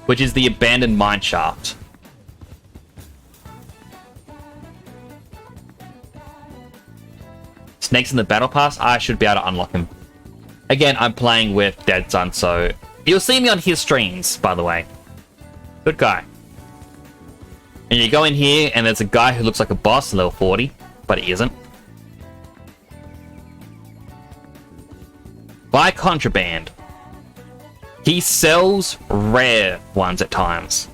which is the abandoned mine shaft. Snakes in the battle pass. I should be able to unlock him. Again, I'm playing with Dead Sun, so you'll see me on his streams, by the way. Good guy. And you go in here, and there's a guy who looks like a boss, level 40, but he isn't. Buy contraband. He sells rare ones at times.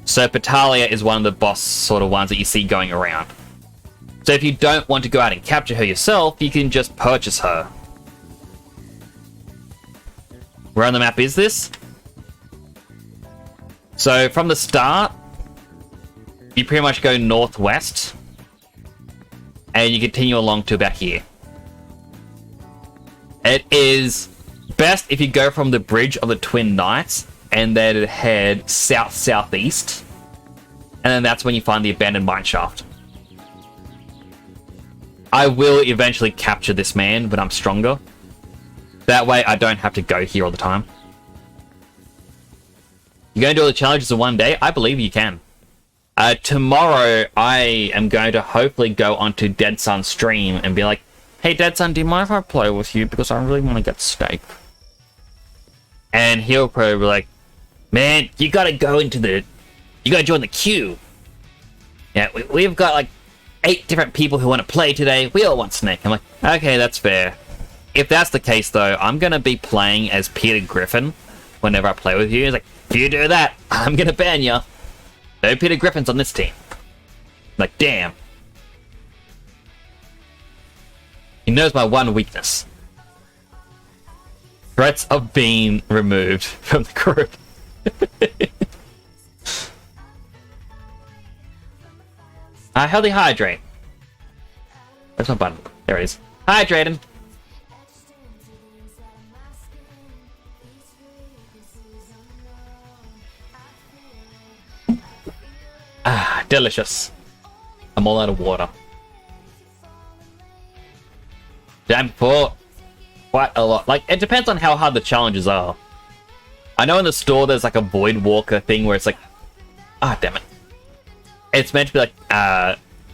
So Petalia is one of the boss sort of ones that you see going around. So if you don't want to go out and capture her yourself, you can just purchase her. Where on the map is this? So from the start, you pretty much go northwest, and you continue along to about here. It is best if you go from the bridge of the Twin Knights and then head south-southeast, and then that's when you find the abandoned mine shaft. I will eventually capture this man when I'm stronger. That way I don't have to go here all the time. You're going to do all the challenges in one day? I believe you can. Tomorrow I am going to hopefully go onto Dead Sun's stream and be like, hey Dead Sun, do you mind if I play with you? Because I really want to get steak. And he'll probably be like, man, you gotta go into the... You gotta join the queue. Yeah, we've got like 8 different people who want to play today. We all want Snake. I'm like, okay, that's fair. If that's the case, though, I'm going to be playing as Peter Griffin whenever I play with you. It's like, if you do that, I'm going to ban you. No Peter Griffins on this team. Like, damn. He knows my one weakness. Threats of being removed from the group. Healthy hydrate. Where's my button? There it is. Hydrating. Ah, delicious. I'm all out of water. Damn, for quite a lot. Like, it depends on how hard the challenges are. I know in the store there's like a Void Walker thing where it's like, ah, damn it. It's meant to be like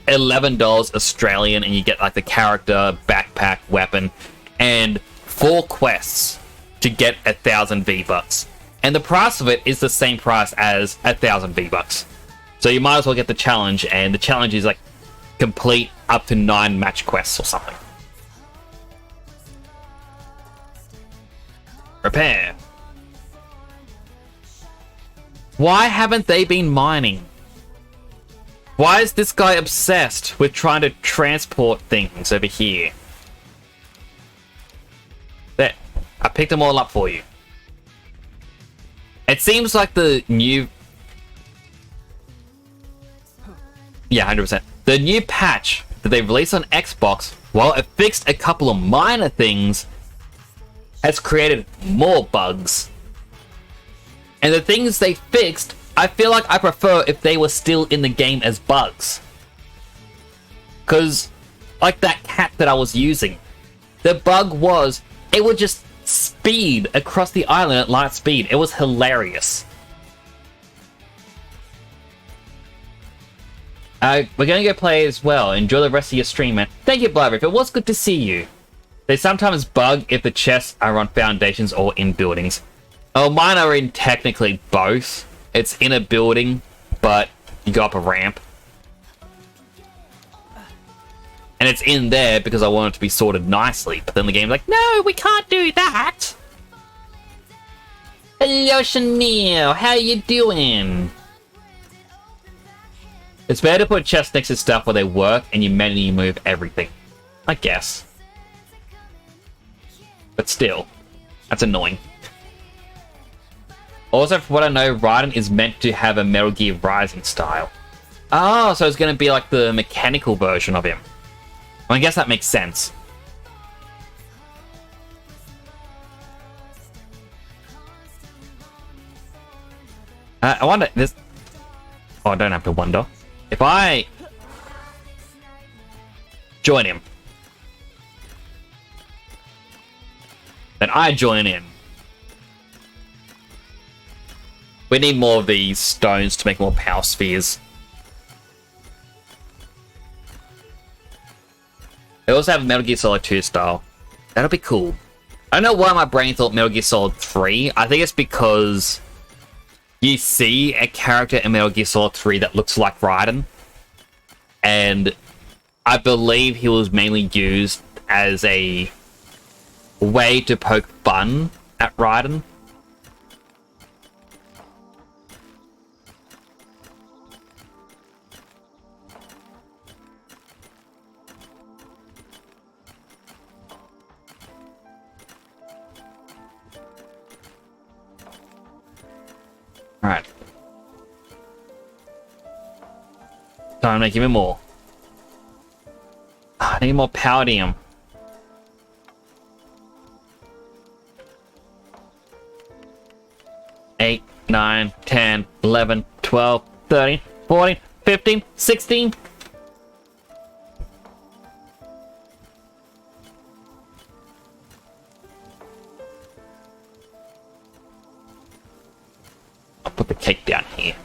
$11 Australian, and you get like the character, backpack, weapon, and 4 quests to get 1,000 V-Bucks. And the price of it is the same price as 1,000 V-Bucks. So you might as well get the challenge, and the challenge is like complete up to 9 match quests or something. Repair. Why haven't they been mining? Why is this guy obsessed with trying to transport things over here? There. I picked them all up for you. It seems like the new... Yeah, 100%. The new patch that they released on Xbox, while it fixed a couple of minor things, has created more bugs. And the things they fixed, I feel like I prefer if they were still in the game as bugs. Because, like that cat that I was using, the bug was, it would just speed across the island at light speed. It was hilarious. We're going to go play as well. Enjoy the rest of your stream, man. Thank you, Blabber. It was good to see you. They sometimes bug if the chests are on foundations or in buildings. Oh, mine are in technically both. It's in a building, but you go up a ramp. And it's in there because I want it to be sorted nicely. But then the game's like, no, we can't do that. Hello, Chanel. How you doing? It's better to put chests next to stuff where they work and you manually move everything. I guess. But still, that's annoying. Also, from what I know, Raiden is meant to have a Metal Gear Rising style. Oh, so it's going to be like the mechanical version of him. Well, I guess that makes sense. I wonder, this... Oh, I don't have to wonder. If I join him, then I join in. We need more of these stones to make more power spheres. They also have Metal Gear Solid 2 style. That'll be cool. I don't know why my brain thought Metal Gear Solid 3. I think it's because you see a character in Metal Gear Solid 3 that looks like Raiden. And I believe he was mainly used as a way to poke fun at Raiden. Alright. Time to make even more. I need more palladium. Eight, 9, 10, 11, 12, 13, 14, 15, 16. I'll put the cake down here.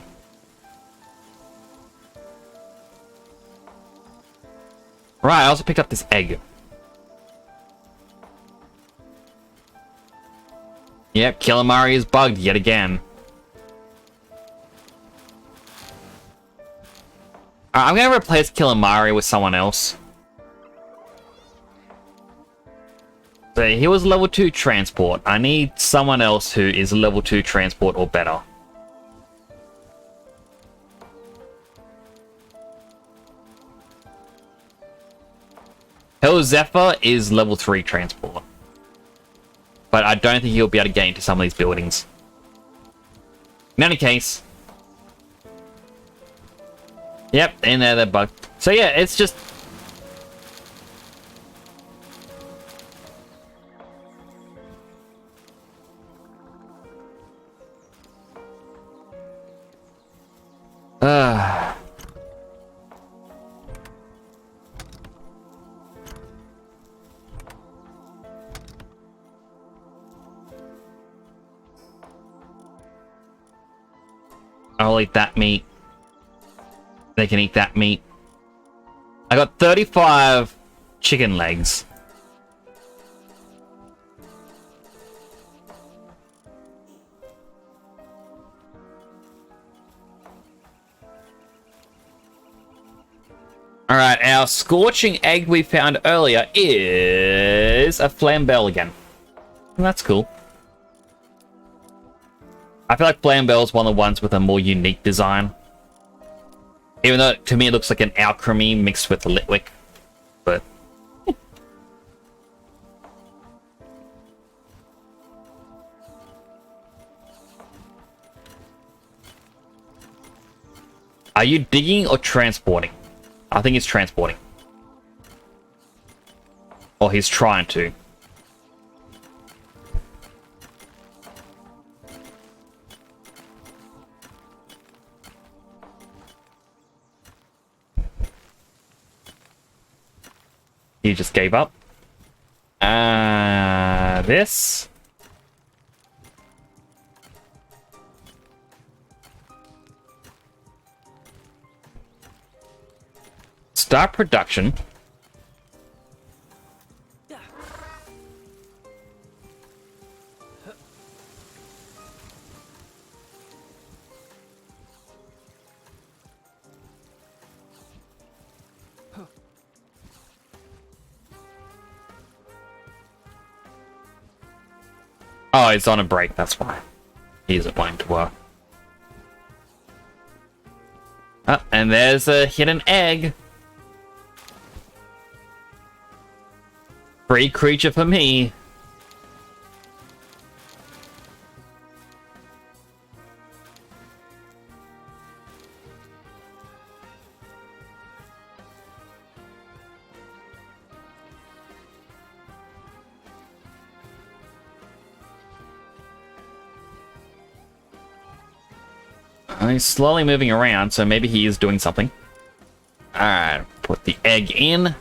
Right, I also picked up this egg. Yep, Killamari is bugged yet again. I'm gonna replace Killamari with someone else. So he was level 2 transport. I need someone else who is level 2 transport or better. Hell Zephyr is level 3 transport. But I don't think he'll be able to get into some of these buildings. In any case. Yep, in there they're bugged. So yeah, it's just... I'll eat that meat. They can eat that meat. I got 35 chicken legs. Alright, our scorching egg we found earlier is a flambell again. That's cool. I feel like Flambell is one of the ones with a more unique design. Even though, to me, it looks like an alchemy mixed with Litwick. But... Are you digging or transporting? I think he's transporting. Or he's trying to. He just gave up. This. Start production. Oh, he's on a break, that's why. He isn't wanting to work. Oh, and there's a hidden egg. Free creature for me. He's slowly moving around, so maybe he is doing something. Alright, put the egg in.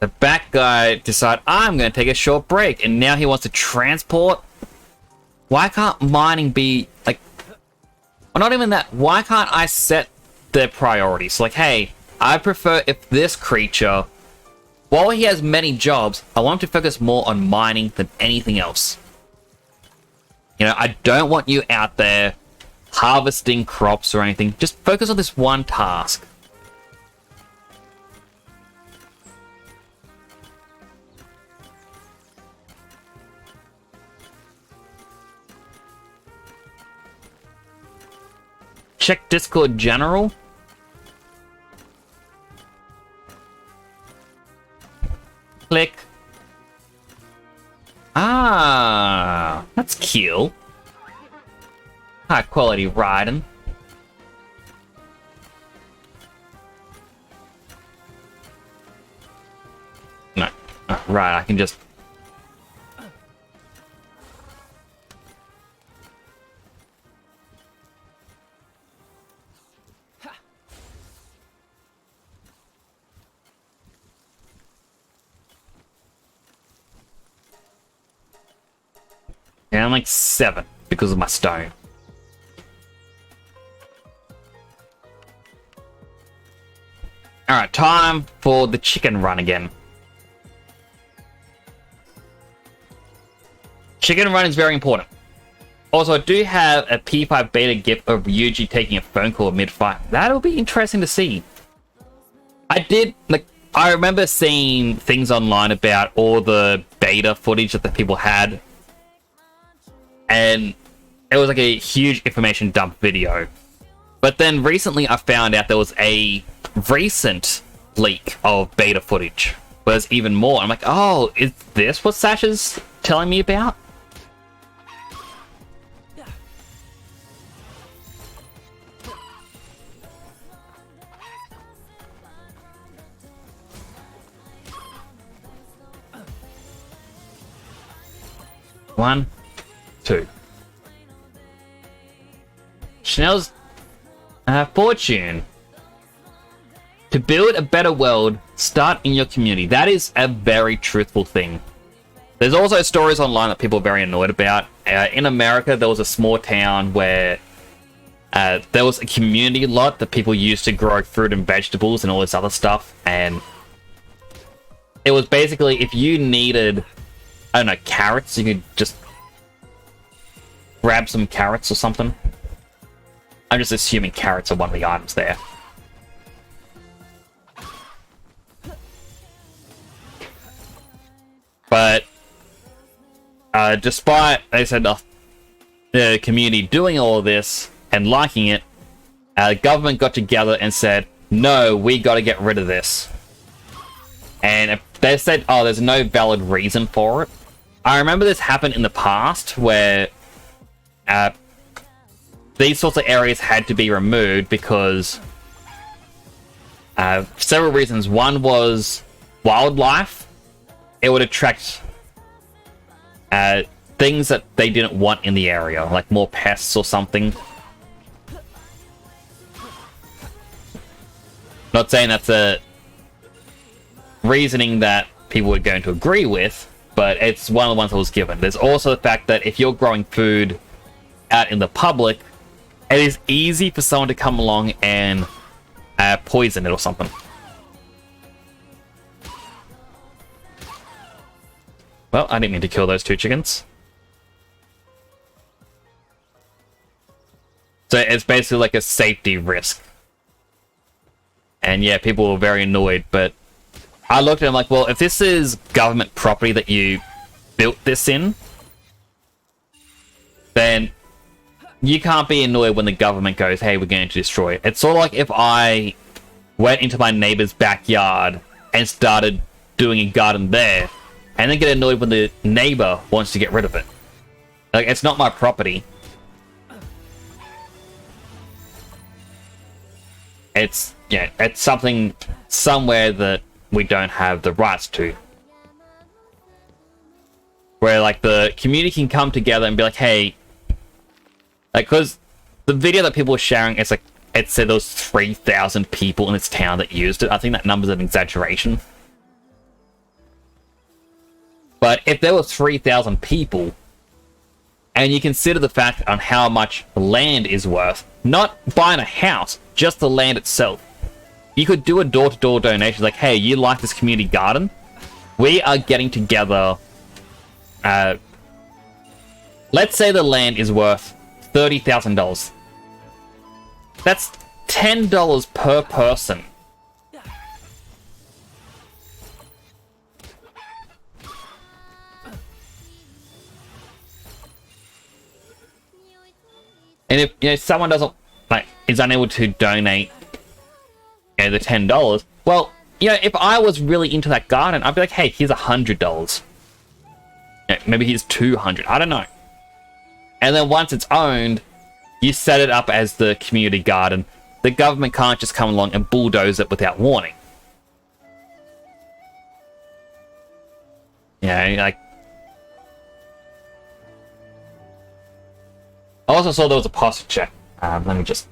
The back guy decided, I'm going to take a short break, and now he wants to transport. Why can't mining be, like... Well, not even that. Why can't I set their priorities? Like, hey... I prefer if this creature, while he has many jobs, I want him to focus more on mining than anything else. You know, I don't want you out there harvesting crops or anything. Just focus on this one task. Check Discord General. Click. Ah, that's cute. High quality riding. No, right, I can just... Yeah, I'm like 7 because of my stone. Alright, time for the chicken run again. Chicken Run is very important. Also, I do have a P5 beta GIF of Ryuji taking a phone call mid-fight. That'll be interesting to see. I remember seeing things online about all the beta footage that the people had. And it was like a huge information dump video. But then recently I found out there was a recent leak of beta footage. Where there's even more. I'm like, oh, is this what Sasha's telling me about? One, two. Chanel's fortune. To build a better world, start in your community. That is a very truthful thing. There's also stories online that people are very annoyed about. In America, there was a small town where there was a community lot that people used to grow fruit and vegetables and all this other stuff. And it was basically, if you needed, I don't know, carrots, you could just grab some carrots or something. I'm just assuming carrots are one of the items there. But despite, they said, the community doing all of this and liking it, the government got together and said, no, we got to get rid of this. And they said, oh, there's no valid reason for it. I remember this happened in the past where these sorts of areas had to be removed because several reasons. One was wildlife. It would attract things that they didn't want in the area, like more pests or something. Not saying that's a reasoning that people were going to agree with, but it's one of the ones that was given. There's also the fact that if you're growing food out in the public, it is easy for someone to come along and poison it or something. Well, I didn't mean to kill those two chickens. So it's basically like a safety risk. And yeah, people were very annoyed, but I looked at it like, well, if this is government property that you built this in, then you can't be annoyed when the government goes, hey, we're going to destroy it. It's sort of like if I went into my neighbor's backyard and started doing a garden there, and then get annoyed when the neighbor wants to get rid of it. Like, it's not my property. It's, yeah, it's something somewhere that we don't have the rights to. Where, like, the community can come together and be like, hey, like, because the video that people were sharing, it's like, it said there was 3,000 people in this town that used it. I think that number's an exaggeration. But if there were 3,000 people, and you consider the fact on how much land is worth, not buying a house, just the land itself, you could do a door-to-door donation, like, hey, you like this community garden? We are getting together, let's say the land is worth $30,000. That's $10 per person. And if, you know, someone doesn't, like, is unable to donate, you know, the $10, well, you know, if I was really into that garden, I'd be like, hey, here's $100. You know, maybe here's $200. I don't know. And then once it's owned, you set it up as the community garden. The government can't just come along and bulldoze it without warning. You know, like, I also saw there was a posture check. Let me just...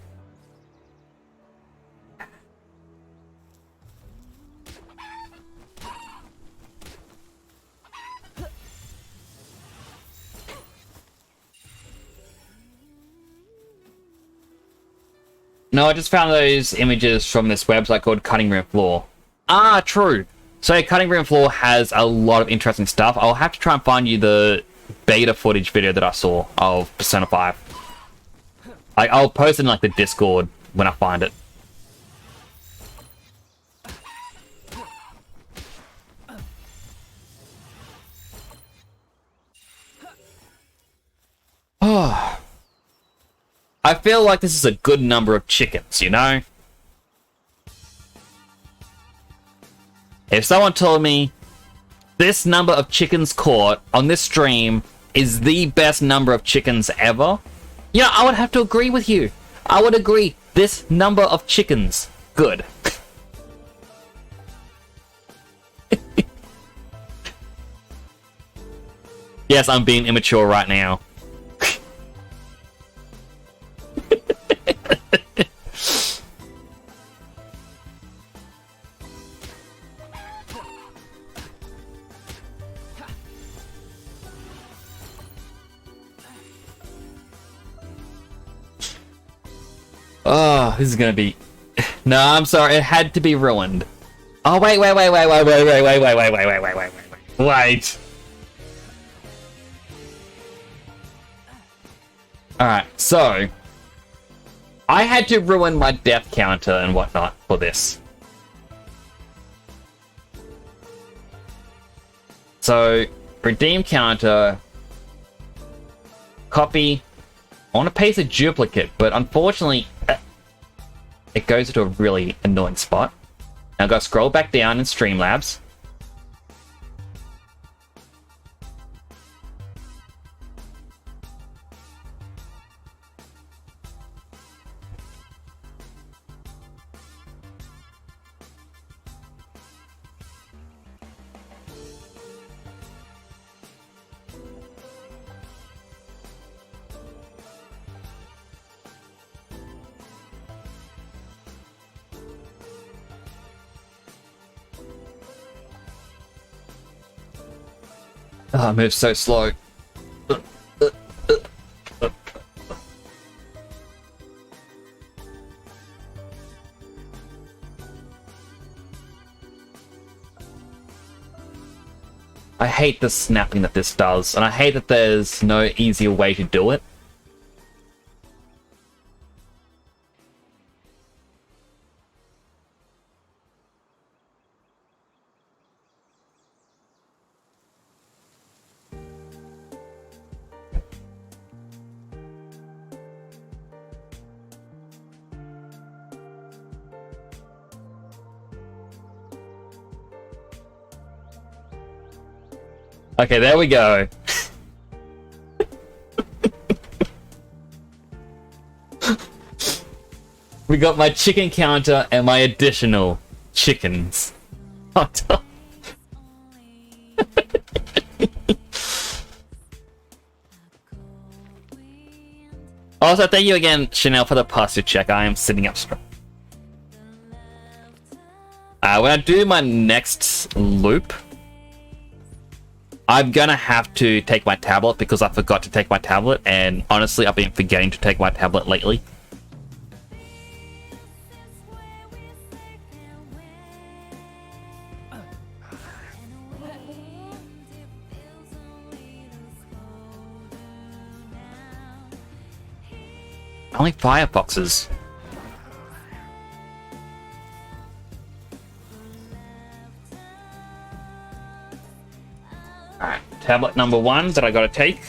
No, I just found those images from this website called Cutting Room Floor. Ah, true. So Cutting Room Floor has a lot of interesting stuff. I'll have to try and find you the beta footage video that I saw of Persona 5. I'll post it in like the Discord when I find it. Oh. I feel like this is a good number of chickens, you know? If someone told me this number of chickens caught on this stream is the best number of chickens ever, you know, I would have to agree with you. I would agree. This number of chickens, good. Yes, I'm being immature right now. Oh, this is gonna be... No, I'm sorry, it had to be ruined. Oh, wait. Wait. Alright, so... I had to ruin my death counter and whatnot for this. So, redeem counter... Copy... I want to paste a duplicate, but unfortunately, it goes to a really annoying spot. Now I've got to scroll back down in Streamlabs. Oh, it moves so slow. I hate the snapping that this does, and I hate that there's no easier way to do it. Okay, there we go. We got my chicken counter and my additional chickens. Also, thank you again, Chanel, for the posture check. I am sitting up straight. When I do my next loop, I'm gonna have to take my tablet because I forgot to take my tablet, and honestly, I've been forgetting to take my tablet lately. Only Firefoxes. Alright, tablet number 1 that I gotta take.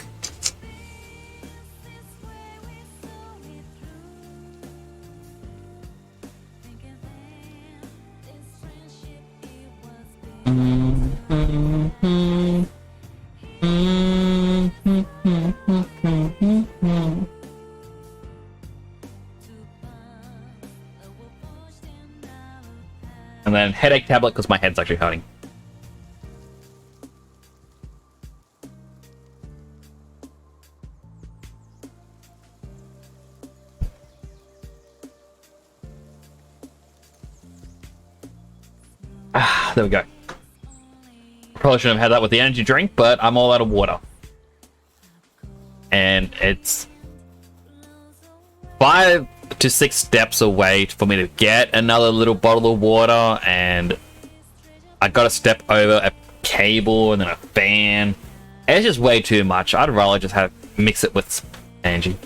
And then headache tablet because my head's actually hurting. There we go. Probably shouldn't have had that with the energy drink, but I'm all out of water. And it's 5 to 6 steps away for me to get another little bottle of water, and I gotta step over a cable and then a fan. It's just way too much. I'd rather just mix it with Angie.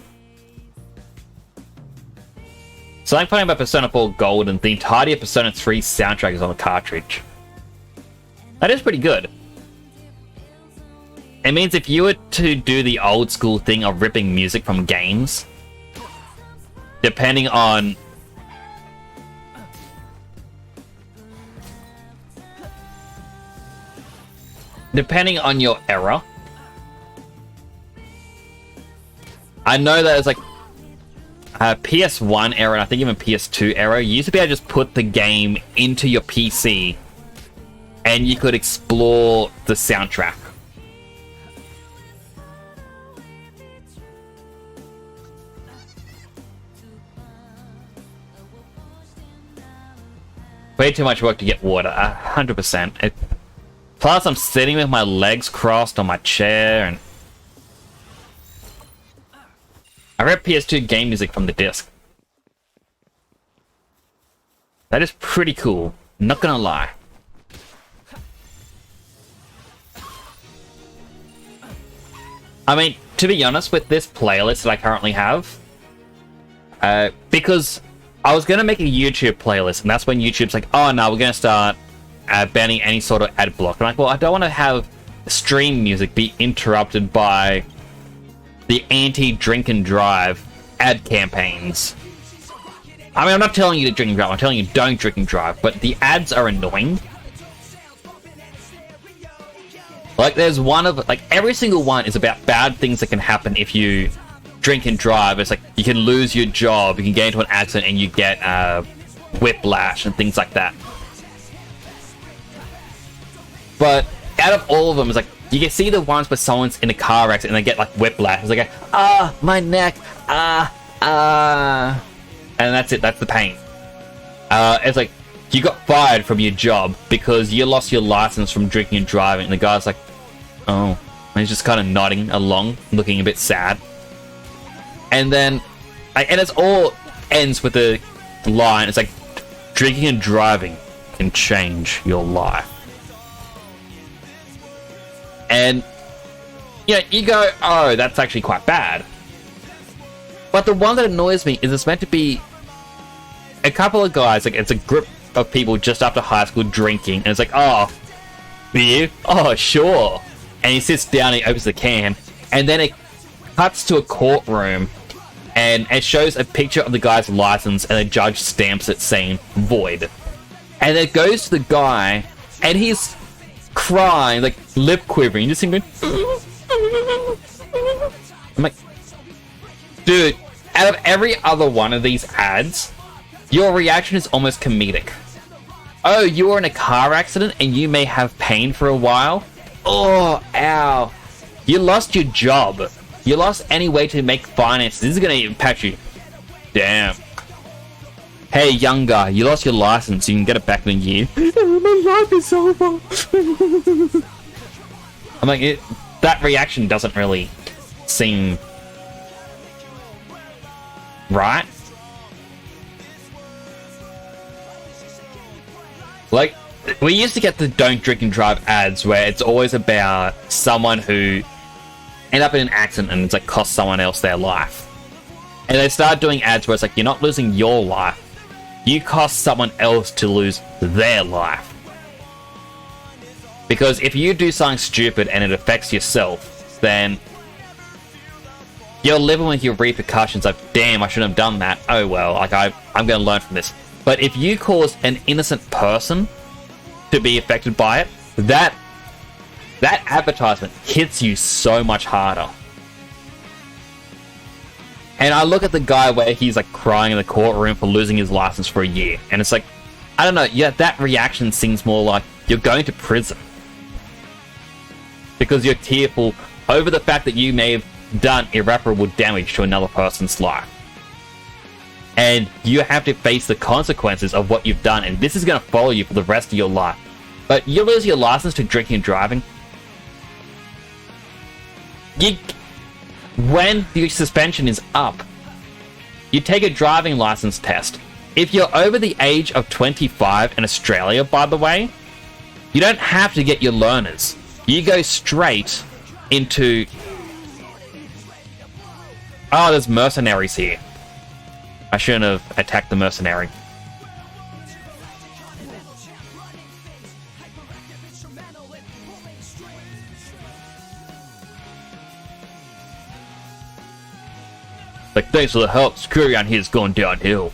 So I'm playing about Persona 4 Gold, and the entirety of Persona 3 soundtrack is on the cartridge. That is pretty good. It means if you were to do the old school thing of ripping music from games, depending on your era, I know that it's like PS1 era, and I think even PS2 era, you used to be able to just put the game into your PC and you could explore the soundtrack. Way too much work to get water, 100%. Plus, I'm sitting with my legs crossed on my chair, and I read PS2 game music from the disc. That is pretty cool, not gonna lie. I mean, to be honest, with this playlist that I currently have, because I was going to make a YouTube playlist, and that's when YouTube's like, oh no, we're going to start banning any sort of ad block. I'm like, well, I don't want to have stream music be interrupted by the anti-drink and drive ad campaigns. I mean, I'm not telling you to drink and drive, I'm telling you don't drink and drive, but the ads are annoying. Like, there's one of, like, every single one is about bad things that can happen if you drink and drive. It's like, you can lose your job, you can get into an accident, and you get whiplash and things like that. But out of all of them, it's like, you can see the ones where someone's in a car accident and they get, like, whiplash. It's like, my neck, and that's it, that's the pain. It's like, you got fired from your job because you lost your license from drinking and driving, and the guy's like, oh, and he's just kind of nodding along, looking a bit sad. And then, and it's all ends with the line, it's like, drinking and driving can change your life. And, you know, you go, oh, that's actually quite bad. But the one that annoys me is it's meant to be a couple of guys, like, it's a group of people just after high school drinking, and it's like, oh, beer? Oh, sure. And he sits down and he opens the can, and then it cuts to a courtroom, and it shows a picture of the guy's license, and the judge stamps it saying void. And it goes to the guy, and he's crying, like lip quivering, just going, I'm like, dude, out of every other one of these ads, your reaction is almost comedic. Oh, you were in a car accident and you may have pain for a while? Oh, ow. You lost your job. You lost any way to make finances. This is going to impact you. Damn. Hey, young guy, you lost your license. You can get it back in a year. My life is over. I'm like, that reaction doesn't really seem right. Like, we used to get the don't drink and drive ads where it's always about someone who end up in an accident and it's like cost someone else their life. And they start doing ads where it's like, you're not losing your life, you cost someone else to lose their life. Because if you do something stupid and it affects yourself, then you're living with your repercussions of, damn, I shouldn't have done that. Oh well, like I'm going to learn from this. But if you cause an innocent person to be affected by it, that advertisement hits you so much harder. And I look at the guy where he's like crying in the courtroom for losing his license for a year, and it's like, I don't know, yeah, that reaction seems more like you're going to prison. Because you're tearful over the fact that you may have done irreparable damage to another person's life. And you have to face the consequences of what you've done, and this is going to follow you for the rest of your life. But you lose your license to drinking and driving. When the suspension is up, you take a driving license test. If you're over the age of 25 in Australia, by the way, you don't have to get your learners. You go straight into... Oh, there's mercenaries here. I shouldn't have attacked the mercenary. Like, thanks for the help. Security around here is going downhill.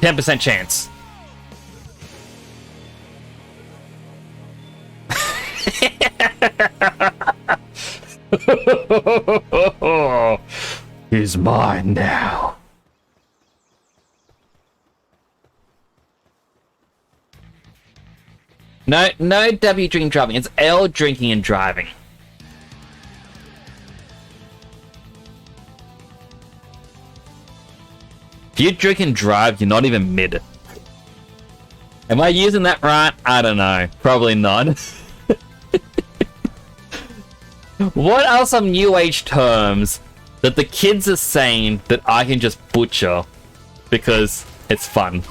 %10 chance. He's mine now. No W drinking driving. It's L drinking and driving. If you drink and drive, you're not even mid. Am I using that right? I don't know. Probably not. What are some new age terms that the kids are saying that I can just butcher because it's fun?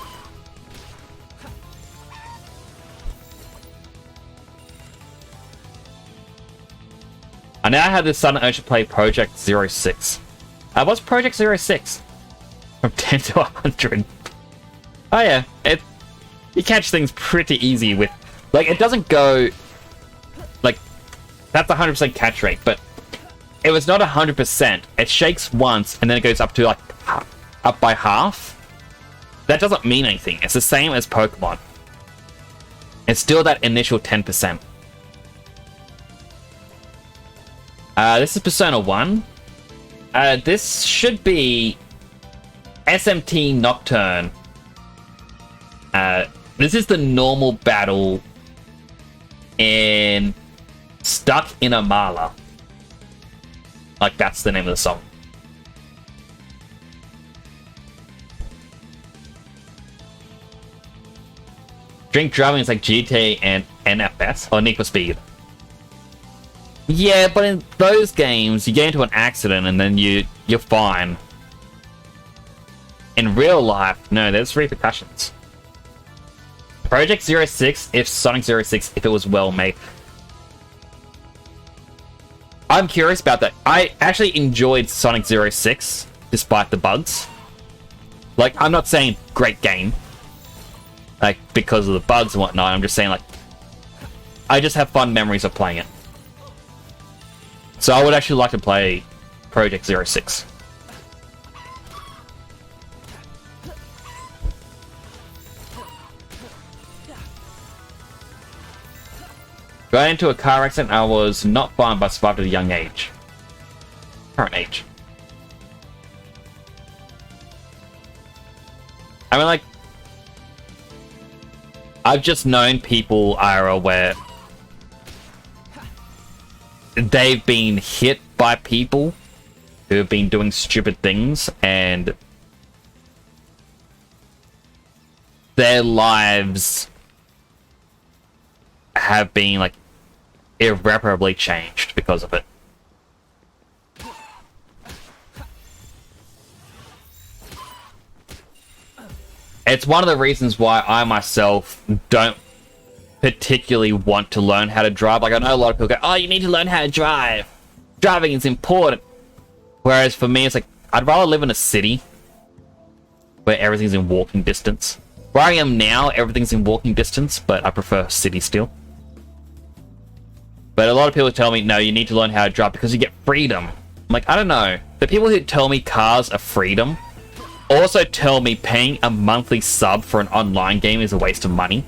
I now have this son urge to play Project 06. What's Project 06? From 10 to 100. Oh yeah, you catch things pretty easy with... Like, it doesn't go... Like, that's 100% catch rate, but if it's not 100%, it shakes once and then it goes up to, like, up by half. That doesn't mean anything. It's the same as Pokemon. It's still that initial 10%. This is Persona 1. This should be SMT Nocturne. This is the normal battle in Stuck in a Mala. Like, that's the name of the song. Drink driving is like GTA and NFS, or Need for Speed. Yeah, but in those games, you get into an accident and then you're fine. In real life, no, there's repercussions. Project 06, if Sonic 06, if it was well made. I'm curious about that. I actually enjoyed Sonic 06, despite the bugs. Like, I'm not saying great game, like, because of the bugs and whatnot. I'm just saying, like, I just have fun memories of playing it. So I would actually like to play Project 06. Got into a car accident. I was not fine, but survived at a young age. Current age. I mean, like, I've just known people IRL where they've been hit by people who have been doing stupid things, and their lives have been, like, irreparably changed because of it. It's one of the reasons why I myself don't particularly want to learn how to drive. Like, I know a lot of people go, oh, you need to learn how to drive. Driving is important. Whereas for me, it's like, I'd rather live in a city where everything's in walking distance. Where I am now, everything's in walking distance, but I prefer city still. But a lot of people tell me, no, you need to learn how to drive because you get freedom. I'm like, I don't know. The people who tell me cars are freedom also tell me paying a monthly sub for an online game is a waste of money.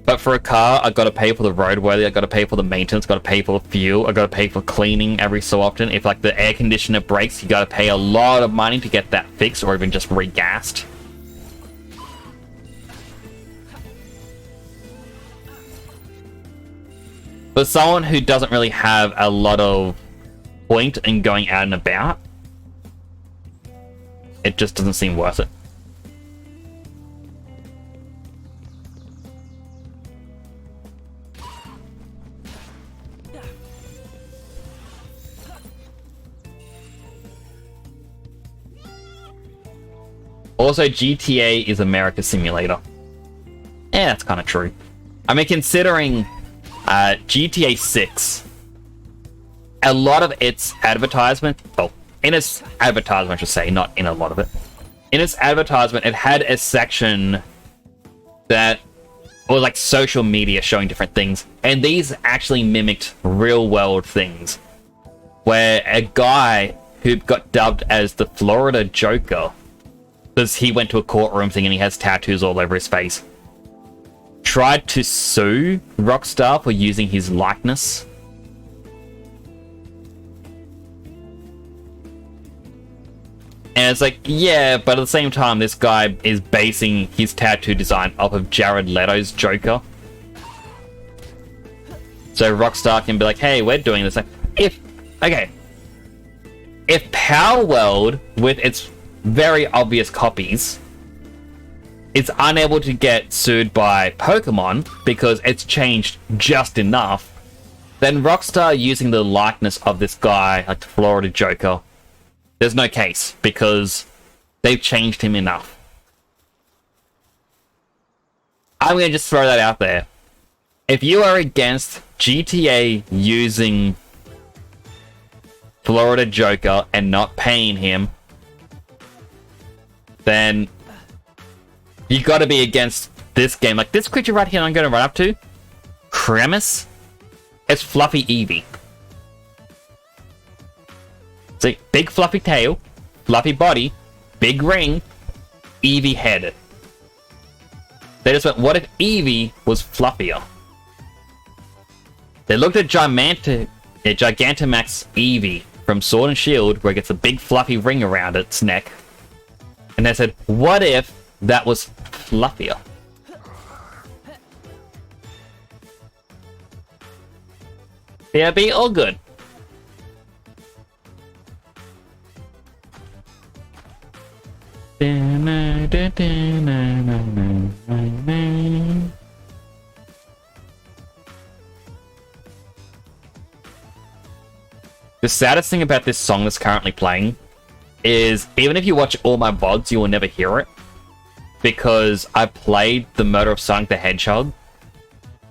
But for a car, I've got to pay for the roadworthy, I've got to pay for the maintenance, I've got to pay for the fuel, I've got to pay for cleaning every so often. If, like, the air conditioner breaks, you got to pay a lot of money to get that fixed or even just regassed. For someone who doesn't really have a lot of point in going out and about, it just doesn't seem worth it. Also, GTA is America's simulator. Yeah, that's kind of true. I mean, considering GTA 6, a lot of its advertisement, well, in its advertisement, I should say, not in a lot of it. In its advertisement, it had a section that was like social media showing different things, and these actually mimicked real-world things, where a guy who got dubbed as the Florida Joker, because he went to a courtroom thing and he has tattoos all over his face, tried to sue Rockstar for using his likeness. And it's like, yeah, but at the same time, this guy is basing his tattoo design off of Jared Leto's Joker. So Rockstar can be like, hey, we're doing this. If Palworld, with its very obvious copies, is unable to get sued by Pokemon because it's changed just enough, then Rockstar using the likeness of this guy, like the Florida Joker, there's no case because they've changed him enough. I'm going to just throw that out there. If you are against GTA using Florida Joker and not paying him, then you got to be against this game. Like this creature right here I'm going to run up to, Cremis, it's Fluffy Eevee. See, big fluffy tail, fluffy body, big ring, Eevee head. They just went, what if Eevee was fluffier? They looked at Gigantamax Eevee from Sword and Shield, where it gets a big fluffy ring around its neck, and they said, what if that was fluffier? Yeah, it'd be all good. The saddest thing about this song that's currently playing is, even if you watch all my VODs, you will never hear it, because I played the Murder of Sonic the Hedgehog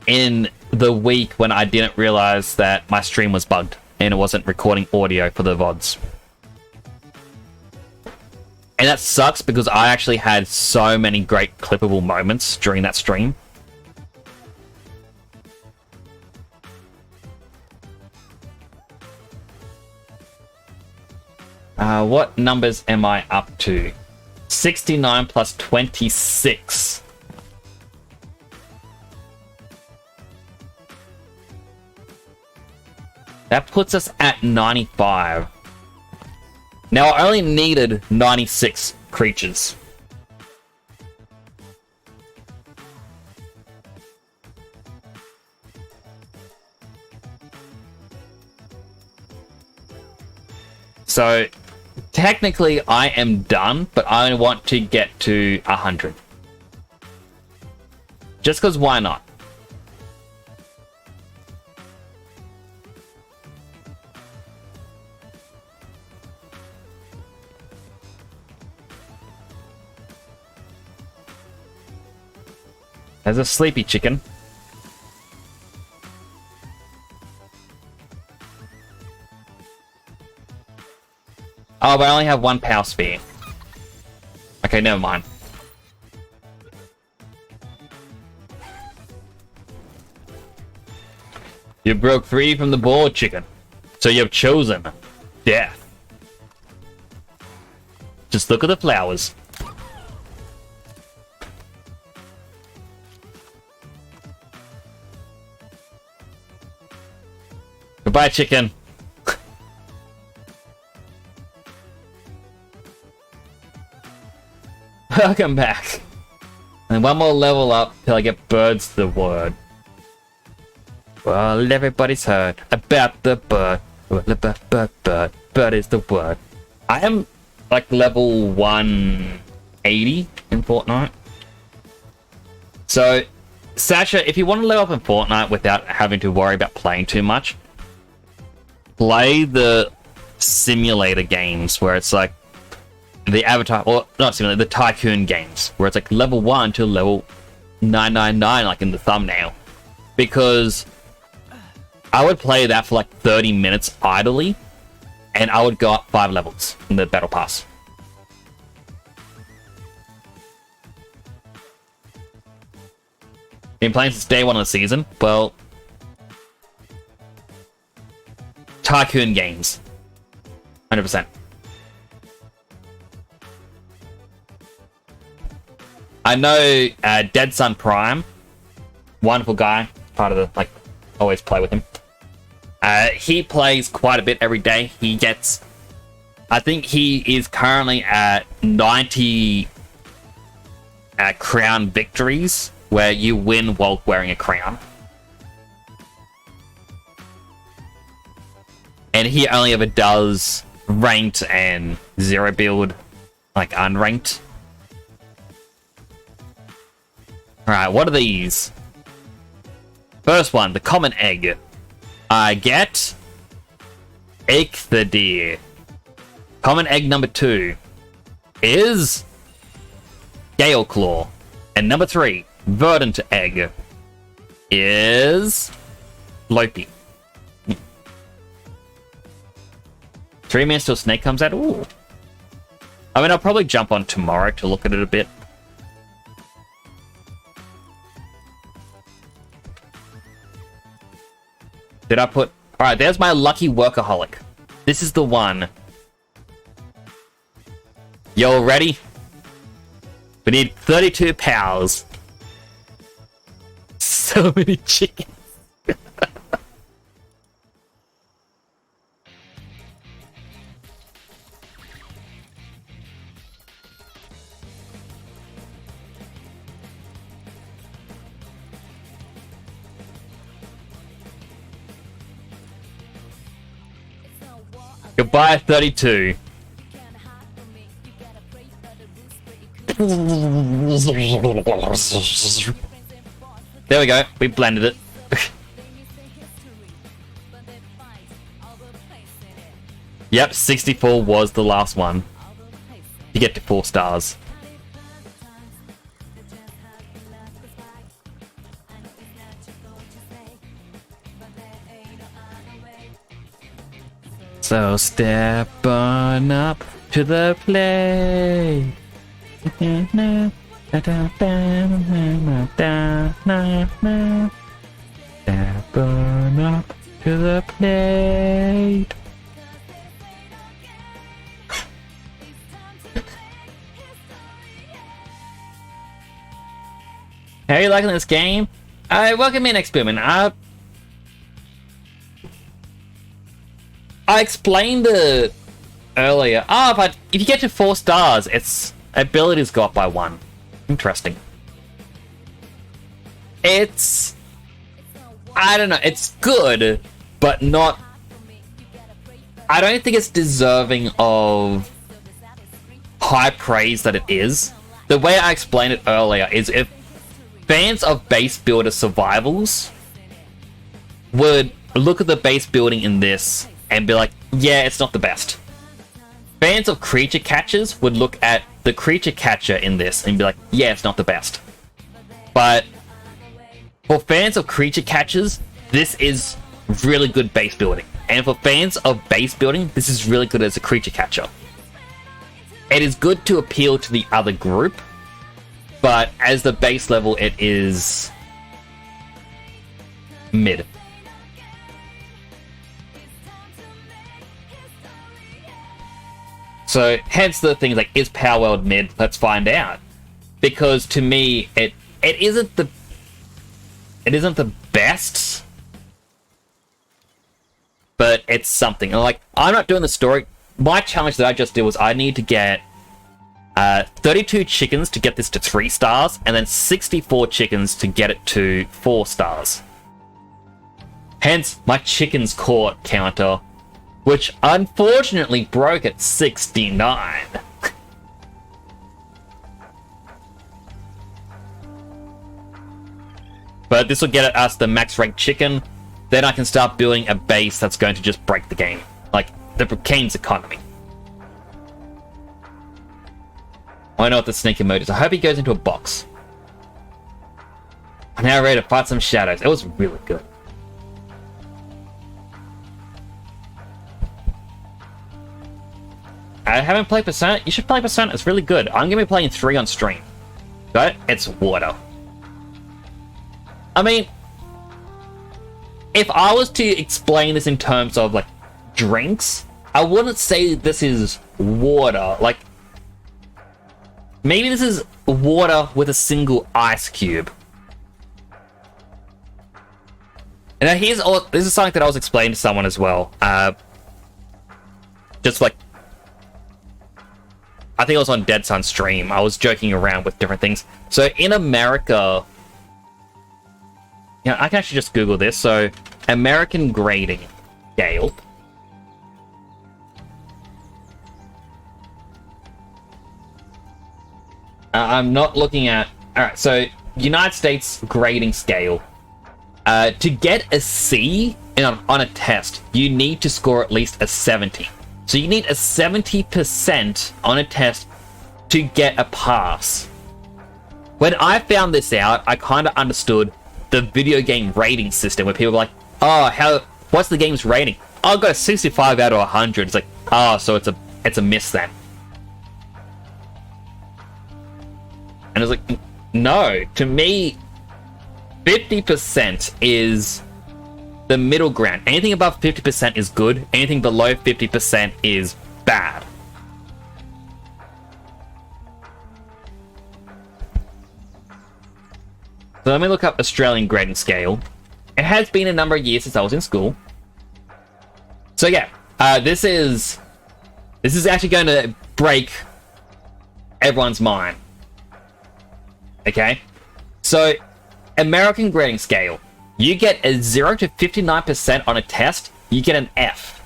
in the week when I didn't realize that my stream was bugged and it wasn't recording audio for the VODs. And that sucks because I actually had so many great clippable moments during that stream. What numbers am I up to? 69 plus 26. That puts us at 95. Now, I only needed 96 creatures. So, technically, I am done, but I want to get to 100. Just because why not? There's a sleepy chicken. Oh, but I only have one power sphere. Okay, never mind. You broke free from the board, chicken. So you've chosen death. Just look at the flowers. Goodbye, chicken. Welcome back. And one more level up till I get birds the word. Well, everybody's heard about the bird. Bird is the word. I am like level 180 in Fortnite. So, Sasha, if you want to level up in Fortnite without having to worry about playing too much, play the simulator games where it's like the Avatar, or not similar, the Tycoon games, where it's like level 1 to level 999, like in the thumbnail. Because I would play that for like 30 minutes idly, and I would go up 5 levels in the Battle Pass. Been playing since day 1 of the season. Well, Tycoon games. 100%. I know Dead Sun Prime, wonderful guy, part of the, like, always play with him. He plays quite a bit every day. He gets, I think he is currently at 90 crown victories, where you win while wearing a crown. And he only ever does ranked and 0 build, like unranked. Alright, what are these? First one, the common egg. I get the deer. Common egg number 2 is Gale Claw. And number 3, verdant egg, is Lopi. 3 minutes till snake comes out. Ooh. I mean, I'll probably jump on tomorrow to look at it a bit. Did I put... Alright, there's my lucky workaholic. This is the one. Y'all ready? We need 32 pals. So many chickens. Goodbye, 32. There we go. We blended it. Yep, 64 was the last one. You get to 4 stars. So step on up to the plate. Step on up to the plate. How are you liking this game? Welcome in, Experiment. I explained it earlier. But if you get to 4 stars, its abilities go up by 1. Interesting. It's... I don't know, it's good, but not... I don't think it's deserving of high praise that it is. The way I explained it earlier is if fans of base builder survivals would look at the base building in this and be like, yeah, it's not the best. Fans of creature catchers would look at the creature catcher in this and be like, yeah, it's not the best. But for fans of creature catchers, this is really good base building. And for fans of base building, this is really good as a creature catcher. It is good to appeal to the other group, but as the base level, it is mid. So, hence the things like, is Palworld mid? Let's find out. Because to me, it isn't the best, but it's something. And like, I'm not doing the story. My challenge that I just did was I need to get 32 chickens to get this to 3 stars, and then 64 chickens to get it to 4 stars. Hence, my chickens caught counter, which unfortunately broke at 69. But this will get us the max rank chicken. Then I can start building a base that's going to just break the game. Like the Kane's economy. I know what the sneaky mode is. I hope he goes into a box. I'm now ready to fight some shadows. It was really good. I haven't played Persona. You should play Persona. It's really good. I'm going to be playing 3 on stream. But it's water. I mean, if I was to explain this in terms of, like, drinks, I wouldn't say this is water. Like, maybe this is water with a single ice cube. And here's all. This is something that I was explaining to someone as well. Just like, I think I was on Dead Sun stream. I was joking around with different things. So in America, you know, I can actually just Google this. So American grading scale. I'm not looking at. All right. So United States grading scale. To get a C on a test, you need to score at least a 70. So you need a 70% on a test to get a pass. When I found this out, I kind of understood the video game rating system, where people are like, oh, what's the game's rating? Oh, I've got a 65 out of 100. It's like, oh, so it's a miss then. And I was like, no, to me, 50% is the middle ground. Anything above 50% is good. Anything below 50% is bad. So let me look up Australian grading scale. It has been a number of years since I was in school. So yeah, this is actually going to break everyone's mind. Okay? So American grading scale. You get a 0 to 59% on a test, you get an F.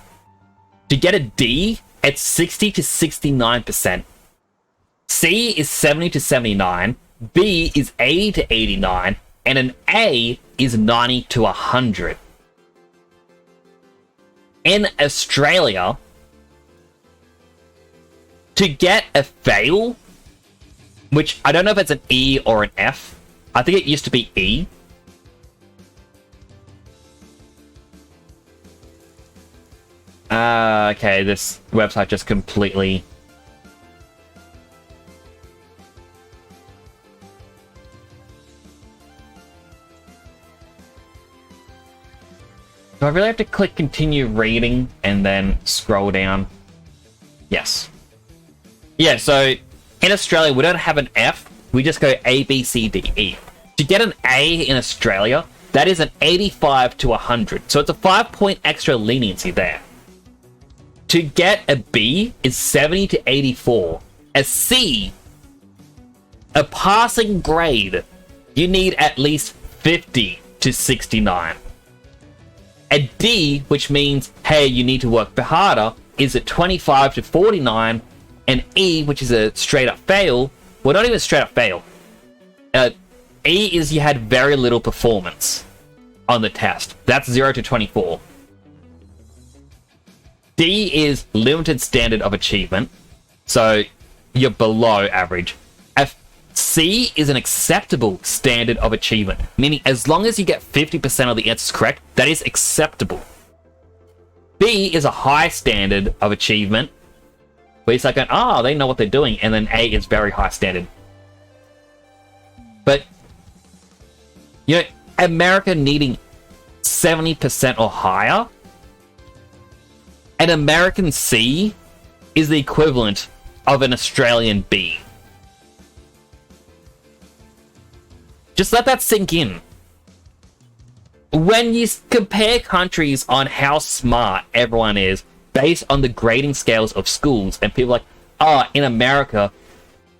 To get a D, it's 60 to 69%. C is 70 to 79, B is 80 to 89, and an A is 90 to 100. In Australia, to get a fail, which I don't know if it's an E or an F, I think it used to be E. Okay, this website just completely... Do I really have to click continue reading and then scroll down? Yes. Yeah, so in Australia, we don't have an F. We just go A, B, C, D, E. To get an A in Australia, that is an 85 to 100. So it's a 5-point extra leniency there. To get a B is 70 to 84. A C, a passing grade, you need at least 50 to 69. A D, which means, hey, you need to work harder, is at 25 to 49. And E, which is a straight up fail, well, not even a straight up fail. E is you had very little performance on the test. That's 0 to 24. D is limited standard of achievement, so you're below average. A C is an acceptable standard of achievement, meaning as long as you get 50% of the answers correct, that is acceptable. B is a high standard of achievement, where it's like, they know what they're doing, and then A is very high standard. But, you know, America needing 70% or higher, an American C is the equivalent of an Australian B. Just let that sink in. When you compare countries on how smart everyone is based on the grading scales of schools, and people are like, in America,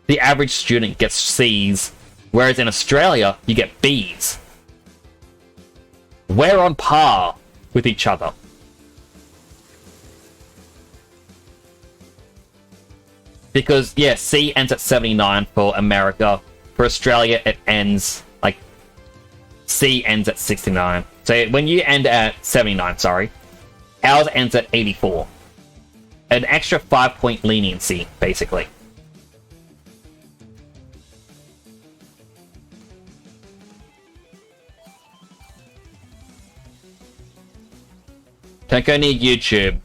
the average student gets C's, whereas in Australia, you get B's. We're on par with each other. Because, yeah, C ends at 79 for America. For Australia, it ends, like, C ends at 69. So when you end at 79, sorry, ours ends at 84. An extra 5-point leniency, basically. Don't go near YouTube.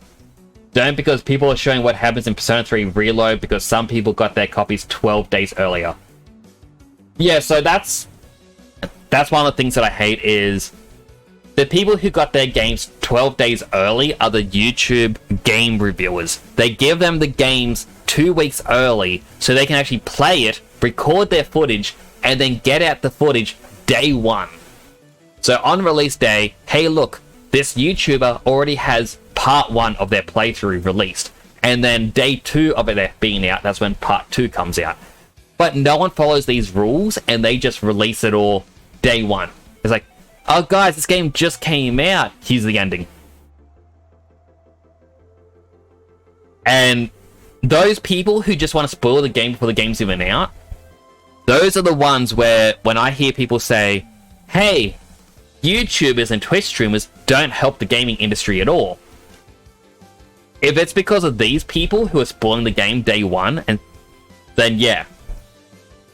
Don't, because people are showing what happens in Persona 3 Reload because some people got their copies 12 days earlier. Yeah, so that's one of the things that I hate is the people who got their games 12 days early are the YouTube game reviewers. They give them the games 2 weeks early so they can actually play it, record their footage, and then get out the footage day one. So on release day, hey look, this YouTuber already has part 1 of their playthrough released. And then day 2 of it being out, that's when part 2 comes out. But no one follows these rules, and they just release it all day 1. It's like, oh guys, this game just came out. Here's the ending. And those people who just want to spoil the game before the game's even out, those are the ones where, when I hear people say, hey, YouTubers and Twitch streamers don't help the gaming industry at all. If it's because of these people who are spoiling the game day 1, and then yeah,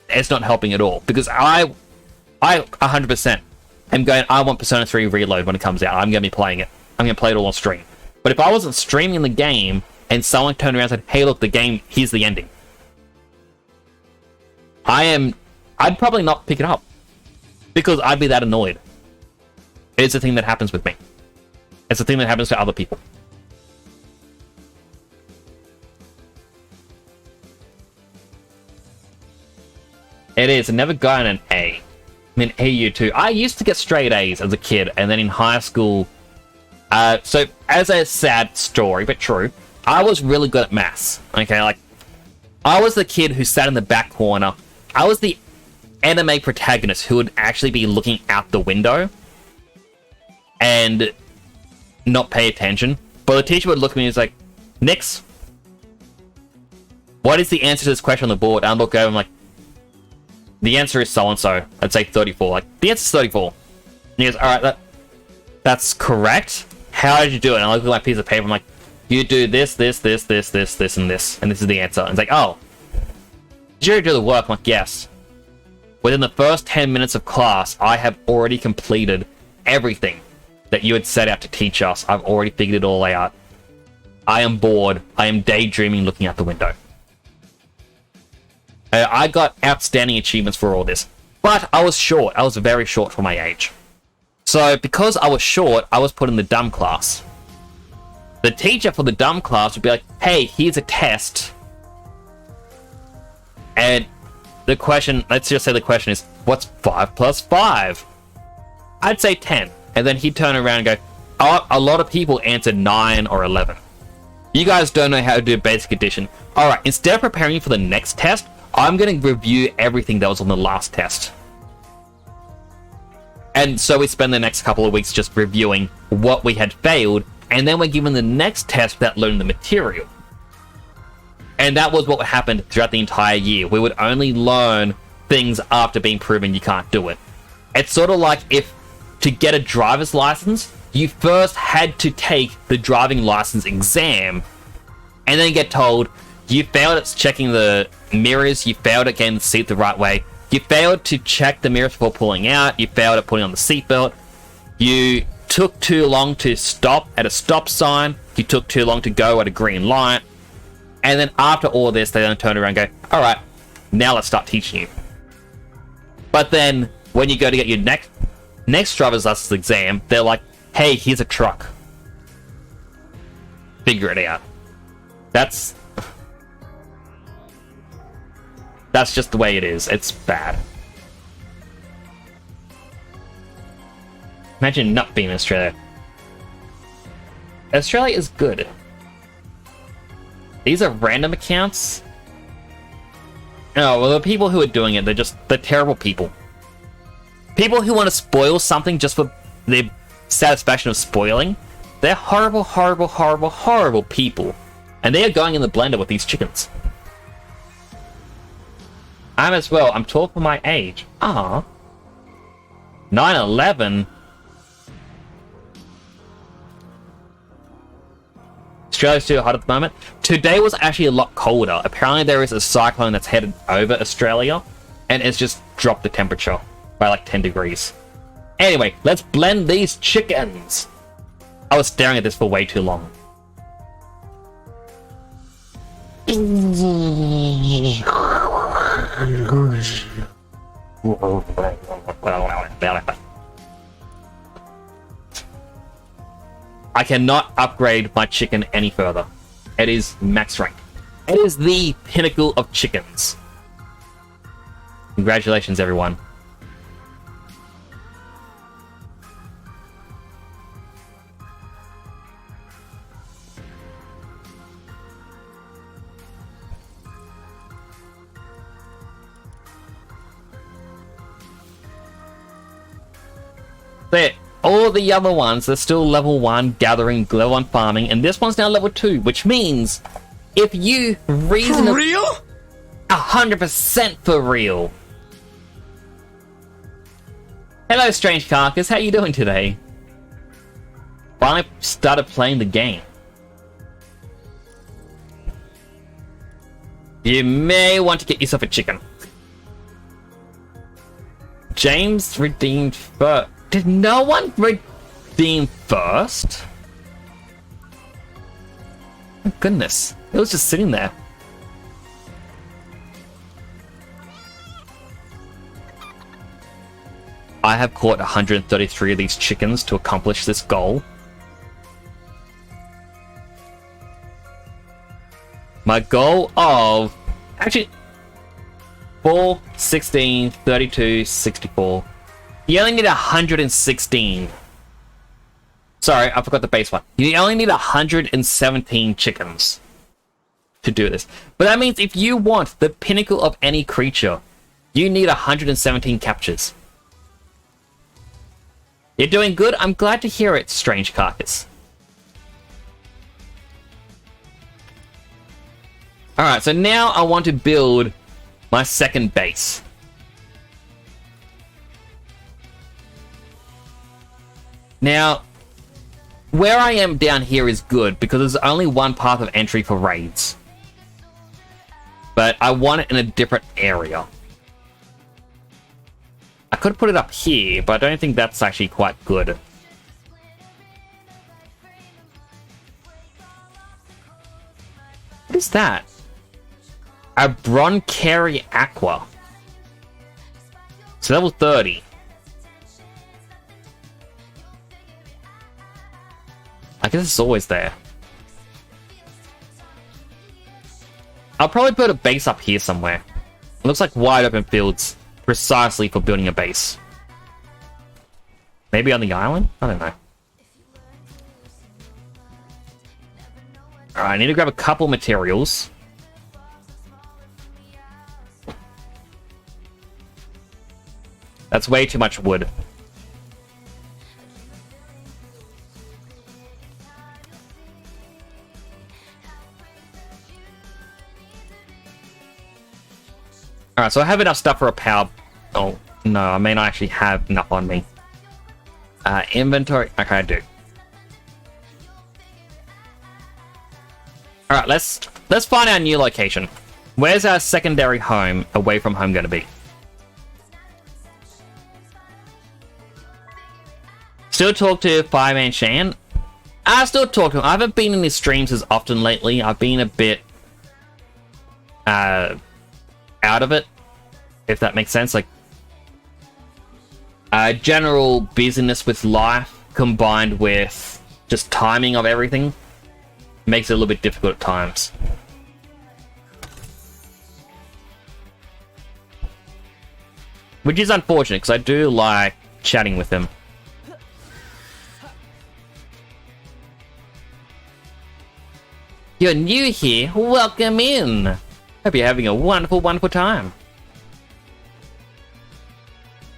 it's not helping at all. Because I 100% am going, I want Persona 3 Reload when it comes out. I'm going to be playing it. I'm going to play it all on stream. But if I wasn't streaming the game and someone turned around and said, hey look, the game, here's the ending, I'd probably not pick it up. Because I'd be that annoyed. It's a thing that happens with me. It's a thing that happens to other people. It is. I never got an A. I mean, AU too. I used to get straight A's as a kid, and then in high school... so, as a sad story, but true, I was really good at maths. Okay, like, I was the kid who sat in the back corner. I was the anime protagonist who would actually be looking out the window and not pay attention. But the teacher would look at me and he's like, Nix, what is the answer to this question on the board? And I'd look over and I'm like, the answer is so-and-so. I'd say 34. Like, the answer's 34. And he goes, alright, that's correct. How did you do it? And I look at my piece of paper, I'm like, you do this, this, this, this, this, this, and this. And this is the answer. And it's like, oh, did you already do the work? I'm like, yes. Within the first 10 minutes of class, I have already completed everything that you had set out to teach us. I've already figured it all out. I am bored. I am daydreaming looking out the window. I got outstanding achievements for all this. But I was short. I was very short for my age. So, because I was short, I was put in the dumb class. The teacher for the dumb class would be like, hey, here's a test. And the question, let's just say the question is, what's 5 plus 5? I'd say 10. And then he'd turn around and go, oh, a lot of people answered 9 or 11. You guys don't know how to do basic addition. Alright, instead of preparing you for the next test, I'm going to review everything that was on the last test. And so we spend the next couple of weeks just reviewing what we had failed, and then we're given the next test without learning the material. And that was what happened throughout the entire year. We would only learn things after being proven you can't do it. It's sort of like if, to get a driver's license, you first had to take the driving license exam, and then get told, you failed at checking the mirrors, you failed at getting the seat the right way, you failed to check the mirrors before pulling out, you failed at putting on the seatbelt, you took too long to stop at a stop sign, you took too long to go at a green light, and then after all this, they then turn around and go, alright, now let's start teaching you. But then, when you go to get your next driver's license exam, they're like, hey, here's a truck. Figure it out. That's just the way it is. It's bad. Imagine not being in Australia. Australia is good. These are random accounts. Oh, well, the people who are doing it, they're terrible people. People who want to spoil something just for the satisfaction of spoiling, they're horrible, horrible, horrible, horrible people. And they are going in the blender with these chickens. I'm as well. I'm tall for my age. Ah. 9/11. Australia's too hot at the moment. Today was actually a lot colder. Apparently there is a cyclone that's headed over Australia, and it's just dropped the temperature by like 10 degrees. Anyway, let's blend these chickens. I was staring at this for way too long. I cannot upgrade my chicken any further. It is max rank. It is the pinnacle of chickens. Congratulations, everyone. There. All the other ones, they're still level 1 gathering, level 1 farming, and this one's now level 2, which means if you reasonably... For real? 100% for real. Hello, Strange Carcass, how you doing today? Finally started playing the game. You may want to get yourself a chicken. James redeemed first. Did no one redeem first? My goodness. It was just sitting there. I have caught 133 of these chickens to accomplish this goal. My goal of... Actually... 4, 16, 32, 64... You only need 116. Sorry, I forgot the base one. You only need 117 chickens to do this. But that means if you want the pinnacle of any creature, you need 117 captures. You're doing good. I'm glad to hear it, Strange Carcass. Alright, so now I want to build my second base. Now, where I am down here is good because there's only one path of entry for raids. But I want it in a different area. I could put it up here, but I don't think that's actually quite good. What is that? A Broncarry Aqua. It's level 30. I guess it's always there. I'll probably put a base up here somewhere. It looks like wide open fields precisely for building a base. Maybe on the island? I don't know. Alright, I need to grab a couple materials. That's way too much wood. Alright, so I have enough stuff for a power... Oh, no, I may not actually have enough on me. Inventory... Okay, I do. Alright, let's find our new location. Where's our secondary home, away from home, going to be? Still talk to Fireman Shan? I still talk to him. I haven't been in his streams as often lately. I've been a bit... out of it, if that makes sense. Like, general busyness with life combined with just timing of everything makes it a little bit difficult at times. Which is unfortunate, because I do like chatting with him. You're new here, welcome in! Hope you're having a wonderful, wonderful time.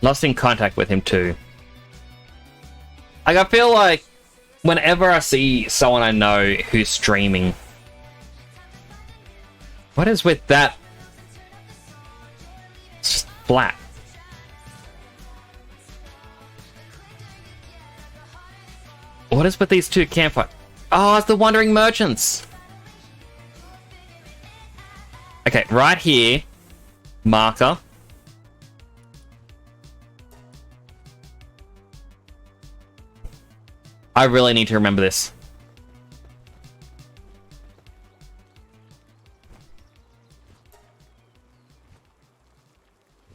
Lost in contact with him too. Like, I feel like whenever I see someone I know who's streaming... What is with that? It's just flat. What is with these two campfires? Oh, it's the Wandering Merchants! Okay, right here, marker. I really need to remember this.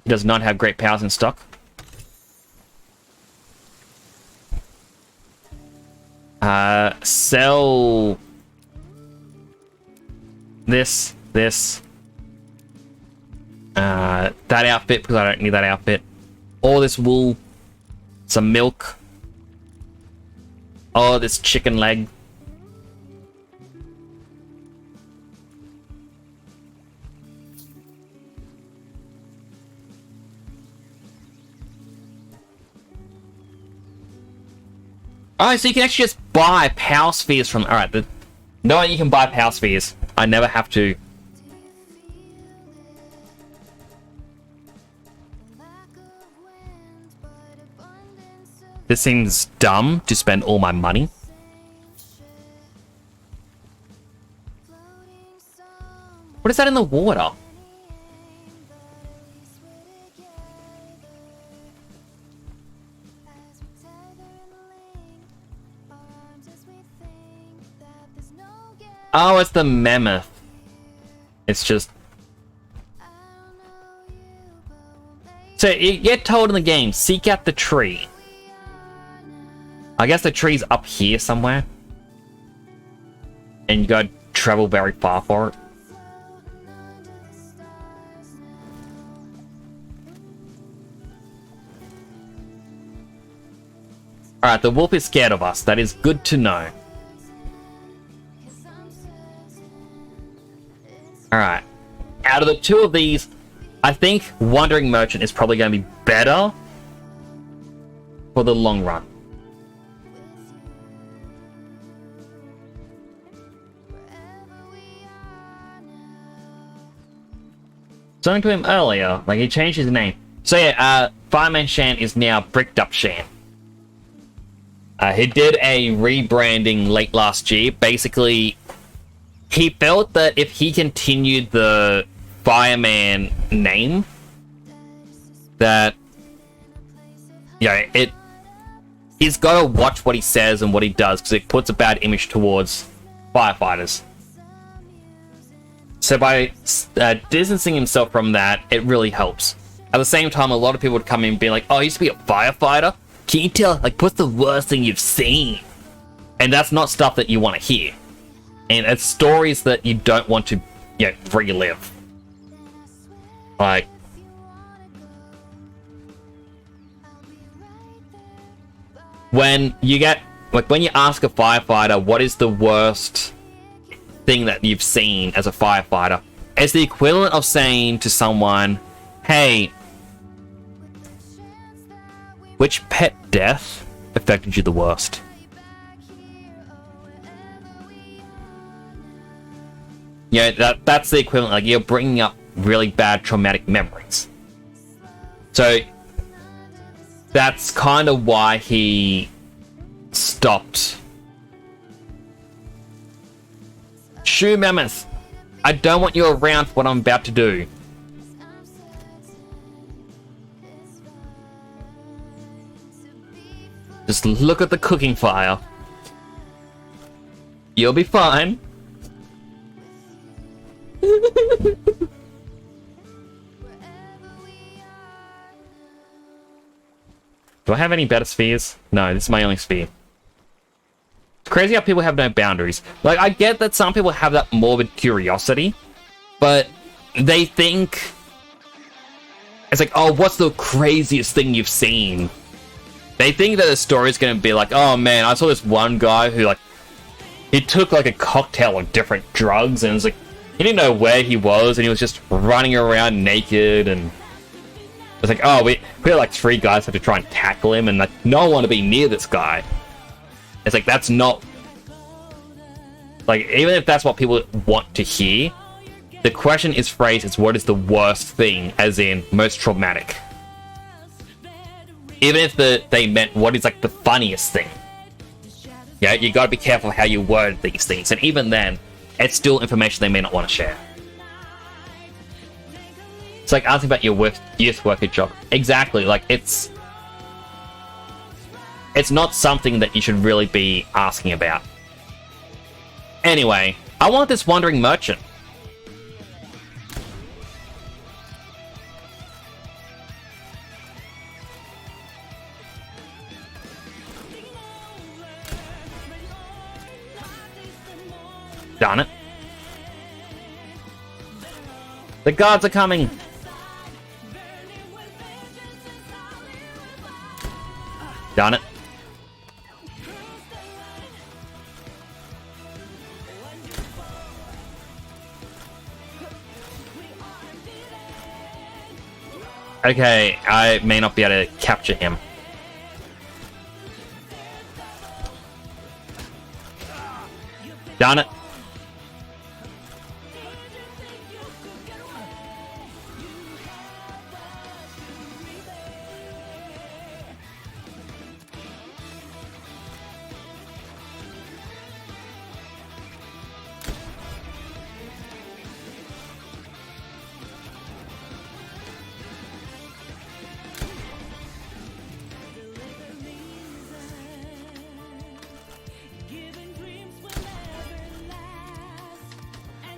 He does not have great powers in stock. Sell this. That outfit, because I don't need that outfit. All this wool. Some milk. Oh, this chicken leg. Oh, so you can actually just buy power spheres from... Alright, no, you can buy power spheres. I never have to. This seems dumb to spend all my money. What is that in the water? Oh, it's the mammoth. It's just... So, you get told in the game, seek out the tree. I guess the tree's up here somewhere. And you gotta travel very far for it. Alright, the wolf is scared of us. That is good to know. Alright. Out of the two of these, I think Wandering Merchant is probably going to be better for the long run. Something to him earlier, like he changed his name. So yeah, Fireman Shan is now Bricked Up Shan. He did a rebranding late last year. Basically, he felt that if he continued the Fireman name, that he's got to watch what he says and what he does, because it puts a bad image towards firefighters. So by distancing himself from that, it really helps. At the same time, a lot of people would come in and be like, oh, I used to be a firefighter. Can you tell, like, what's the worst thing you've seen? And that's not stuff that you want to hear. And it's stories that you don't want to, relive. Like... when you get... like, when you ask a firefighter, what is the worst thing that you've seen as a firefighter? It's the equivalent of saying to someone, hey, which pet death affected you the worst? That's the equivalent. Like, you're bringing up really bad traumatic memories. So that's kind of why he stopped. Shoo Mammoth, I don't want you around for what I'm about to do. Just look at the cooking fire. You'll be fine. Do I have any better spheres? No, this is my only sphere. It's crazy how people have no boundaries. Like, I get that some people have that morbid curiosity, but they think... it's like, oh, what's the craziest thing you've seen? They think that the story's gonna be like, oh man, I saw this one guy who, like, he took, like, a cocktail of different drugs, and it's like, he didn't know where he was, and he was just running around naked, and it's like, oh, we had, like, 3 guys had to try and tackle him, and, like, no one wanted to be near this guy. It's like, that's not... like, even if that's what people want to hear, the question is phrased as what is the worst thing, as in most traumatic. Even if they meant what is, like, the funniest thing. Yeah, you gotta be careful how you word these things, and even then, it's still information they may not want to share. It's like asking about your youth worker job. Exactly, like, it's... it's not something that you should really be asking about. Anyway, I want this wandering merchant. Darn it. The guards are coming! Darn it. Okay, I may not be able to capture him. Darn it.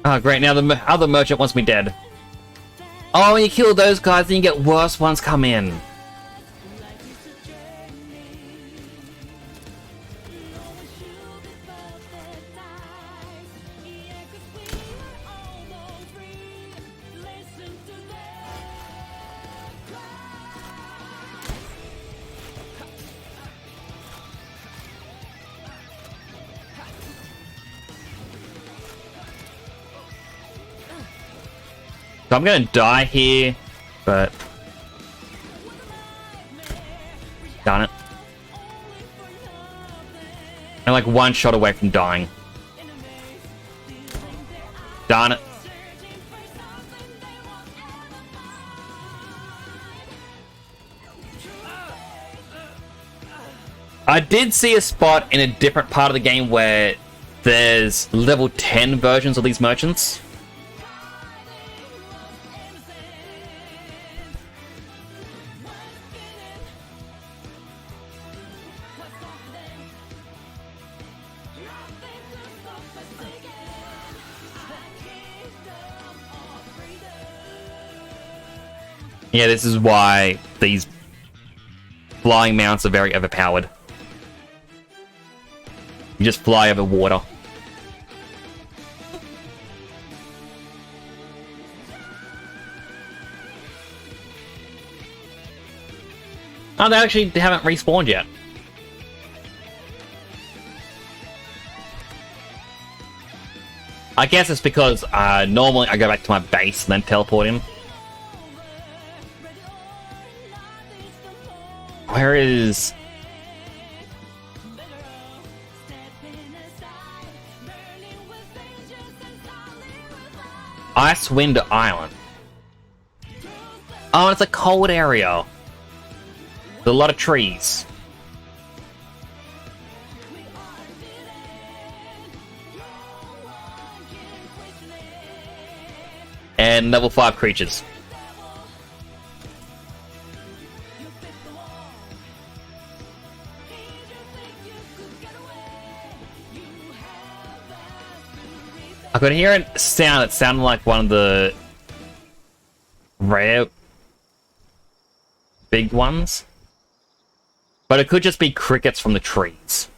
Oh, great. Now the other merchant wants me dead. Oh, when you kill those guys, then you get worse ones come in. So I'm gonna die here, but... Darn it. I'm like one shot away from dying. Darn it. I did see a spot in a different part of the game where there's level 10 versions of these merchants. Yeah, this is why these flying mounts are very overpowered. You just fly over water. Oh, they actually haven't respawned yet. I guess it's because normally I go back to my base and then teleport in. Where is... Icewind Island. Oh, it's a cold area. There's a lot of trees. And level 5 creatures. I could hear a sound that sounded like one of the rare big ones. But it could just be crickets from the trees.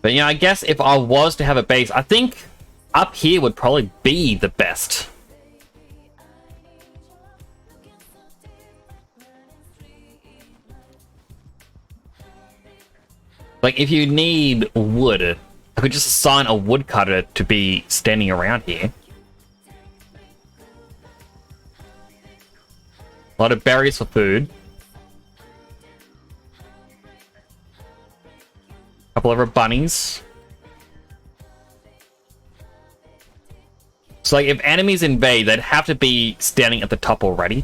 But, you know, I guess if I was to have a base, I think up here would probably be the best. Like, if you need wood, I could just assign a woodcutter to be standing around here. A lot of berries for food. Couple of our bunnies. So, like, if enemies invade, they'd have to be standing at the top already.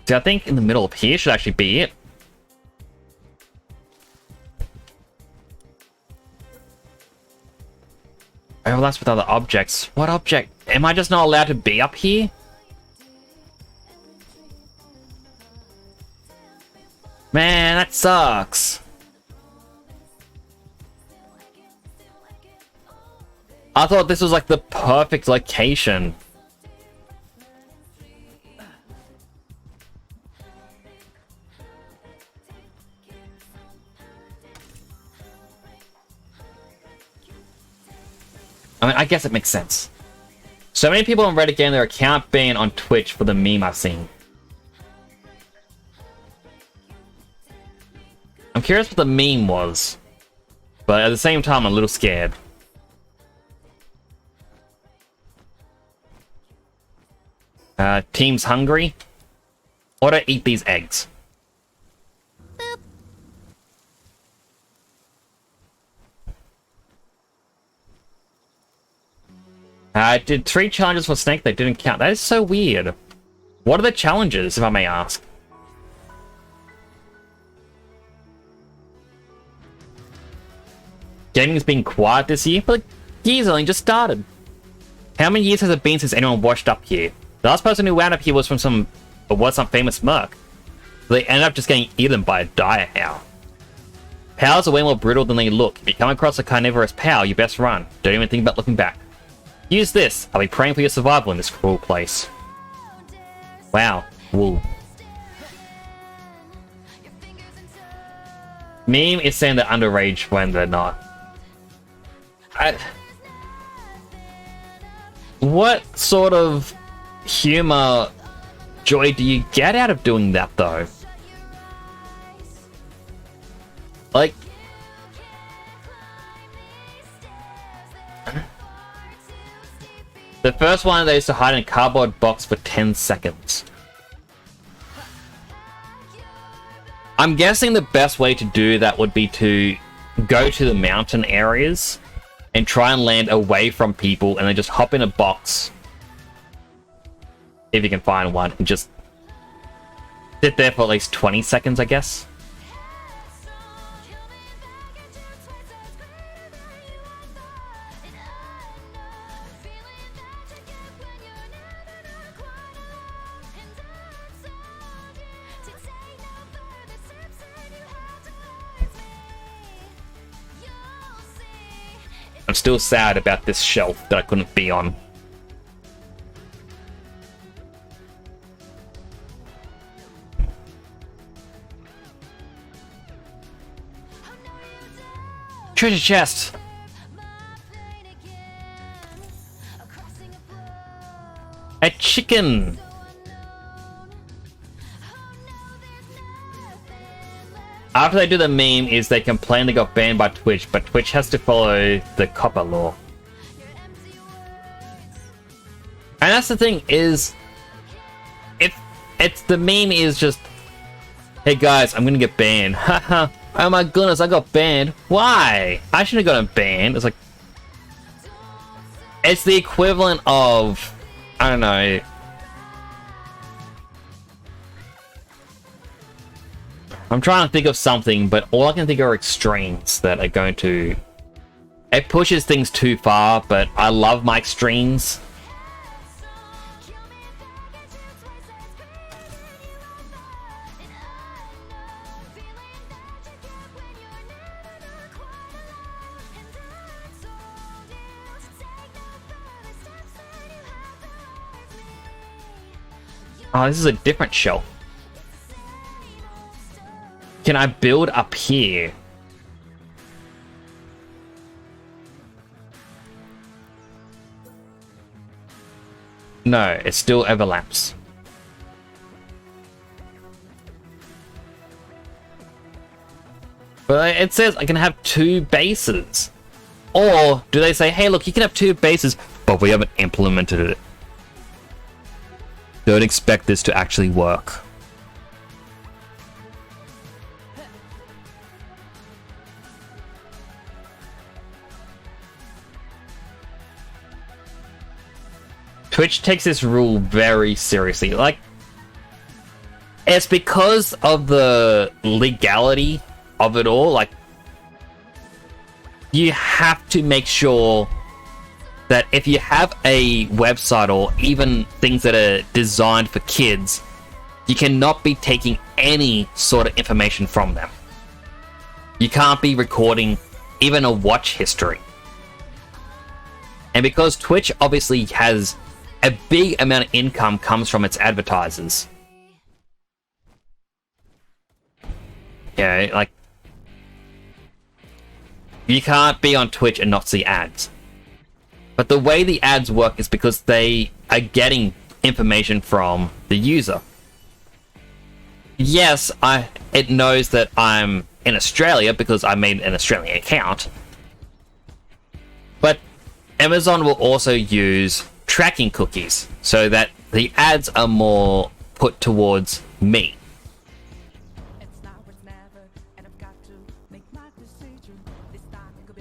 See, I think in the middle of here should actually be it. Overlaps with other objects. What object? Am I just not allowed to be up here? Man, that sucks. I thought this was like the perfect location. I mean, I guess it makes sense. So many people on Reddit getting their account banned on Twitch for the meme I've seen. I'm curious what the meme was, but at the same time, I'm a little scared. Team's hungry. Or to eat these eggs. I did 3 challenges for Snake that didn't count. That is so weird. What are the challenges, if I may ask? Gaming's been quiet this year, but the year's only just started. How many years has it been since anyone washed up here? The last person who wound up here was from some famous merc. They ended up just getting eaten by a dire owl. Powers are way more brutal than they look. If you come across a carnivorous power, you best run. Don't even think about looking back. Use this. I'll be praying for your survival in this cruel place. Wow. Wool. Meme is saying they're underage when they're not. What sort of humor joy do you get out of doing that, though? Like, the first one they used to hide in a cardboard box for 10 seconds. I'm guessing the best way to do that would be to go to the mountain areas and try and land away from people and then just hop in a box, if you can find one, and just sit there for at least 20 seconds, I guess. I'm still sad about this shelf that I couldn't be on. Treasure chest! A chicken! After they do the meme is they complain they got banned by Twitch, but Twitch has to follow the copper law. And that's the thing is, it's the meme is just, hey guys, I'm gonna get banned. Haha, oh my goodness, I got banned. Why? I shouldn't have gotten banned. It's like, it's the equivalent of, I don't know, I'm trying to think of something, but all I can think of are extremes that are going to... It pushes things too far, but I love my extremes. Oh, this is a different shelf. Can I build up here? No, it still overlaps. But it says I can have 2 bases. Or do they say, hey, look, you can have 2 bases, but we haven't implemented it. Don't expect this to actually work. Twitch takes this rule very seriously. Like, It's because of the legality of it all. Like, you have to make sure that if you have a website or even things that are designed for kids, you cannot be taking any sort of information from them. You can't be recording even a watch history. And because Twitch obviously has a big amount of income comes from its advertisers. Yeah, like, you can't be on Twitch and not see ads. But the way the ads work is because they are getting information from the user. Yes, it knows that I'm in Australia because I made an Australian account. But Amazon will also use tracking cookies so that the ads are more put towards me.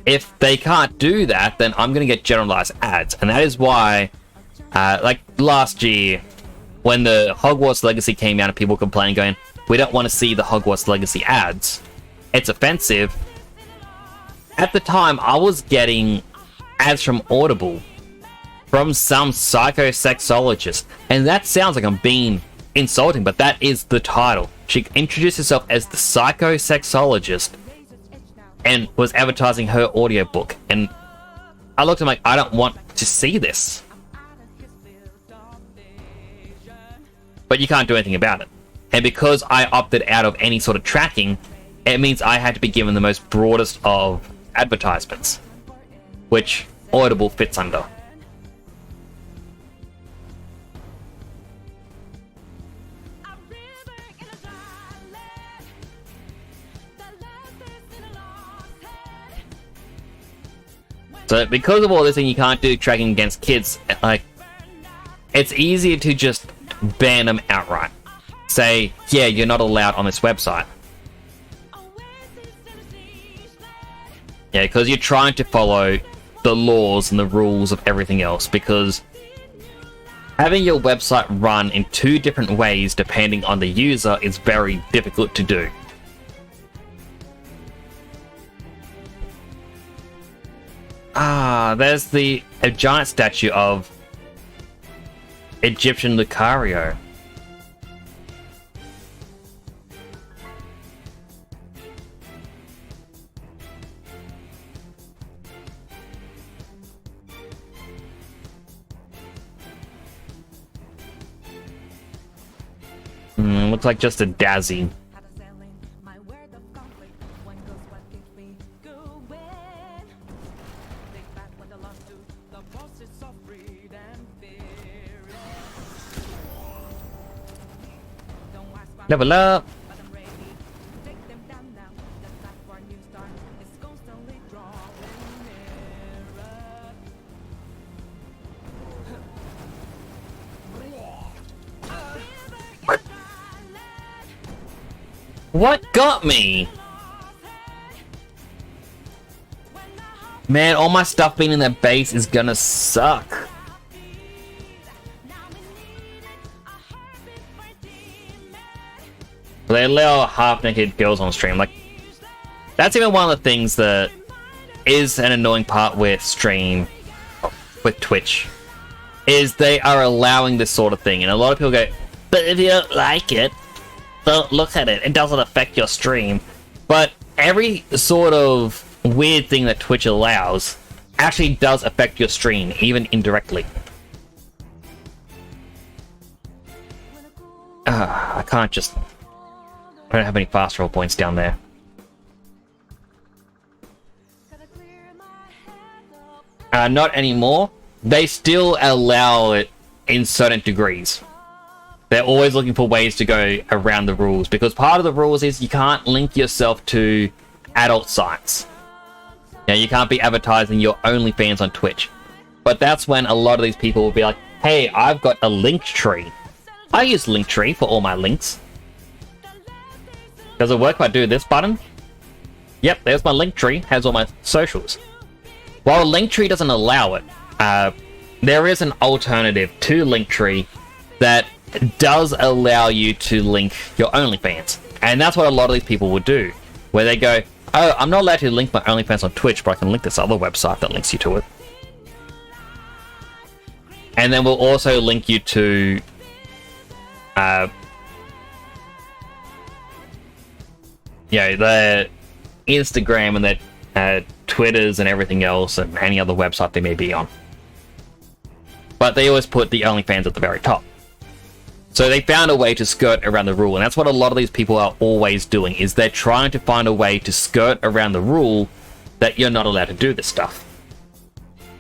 If they can't do that, then I'm going to get generalized ads. And that is why, like last year, when the Hogwarts Legacy came out and people complained going, we don't want to see the Hogwarts Legacy ads. It's offensive. At the time, I was getting ads from Audible from some psychosexologist. And that sounds like I'm being insulting, but that is the title. She introduced herself as the psychosexologist and was advertising her audiobook. And I looked at him like, I don't want to see this. But you can't do anything about it. And because I opted out of any sort of tracking, it means I had to be given the most broadest of advertisements, which Audible fits under. So because of all this, and you can't do tracking against kids, like, it's easier to just ban them outright. Say, yeah, you're not allowed on this website. Yeah, because you're trying to follow the laws and the rules of everything else, because having your website run in two different ways depending on the user is very difficult to do. There's a giant statue of Egyptian Lucario. Looks like just a Dazzy. Level up! What got me? Man, all my stuff being in that base is gonna suck. They allow half-naked girls on stream. Like, that's even one of the things that is an annoying part with Twitch, is they are allowing this sort of thing. And a lot of people go, but if you don't like it, don't look at it. It doesn't affect your stream. But every sort of weird thing that Twitch allows actually does affect your stream, even indirectly. I can't just... I don't have any fast roll points down there. Not anymore. They still allow it in certain degrees. They're always looking for ways to go around the rules, because part of the rules is you can't link yourself to adult sites. Now, you can't be advertising your OnlyFans on Twitch. But that's when a lot of these people will be like, hey, I've got a link tree. I use Linktree for all my links. Does it work if I do this button? Yep, there's my Linktree, has all my socials. While Linktree doesn't allow it, there is an alternative to Linktree that does allow you to link your OnlyFans. And that's what a lot of these people would do, where they go, oh, I'm not allowed to link my OnlyFans on Twitch, but I can link this other website that links you to it. And then we'll also link you to the Instagram and the Twitters and everything else and any other website they may be on. But they always put the OnlyFans at the very top. So they found a way to skirt around the rule, and that's what a lot of these people are always doing, is they're trying to find a way to skirt around the rule that you're not allowed to do this stuff.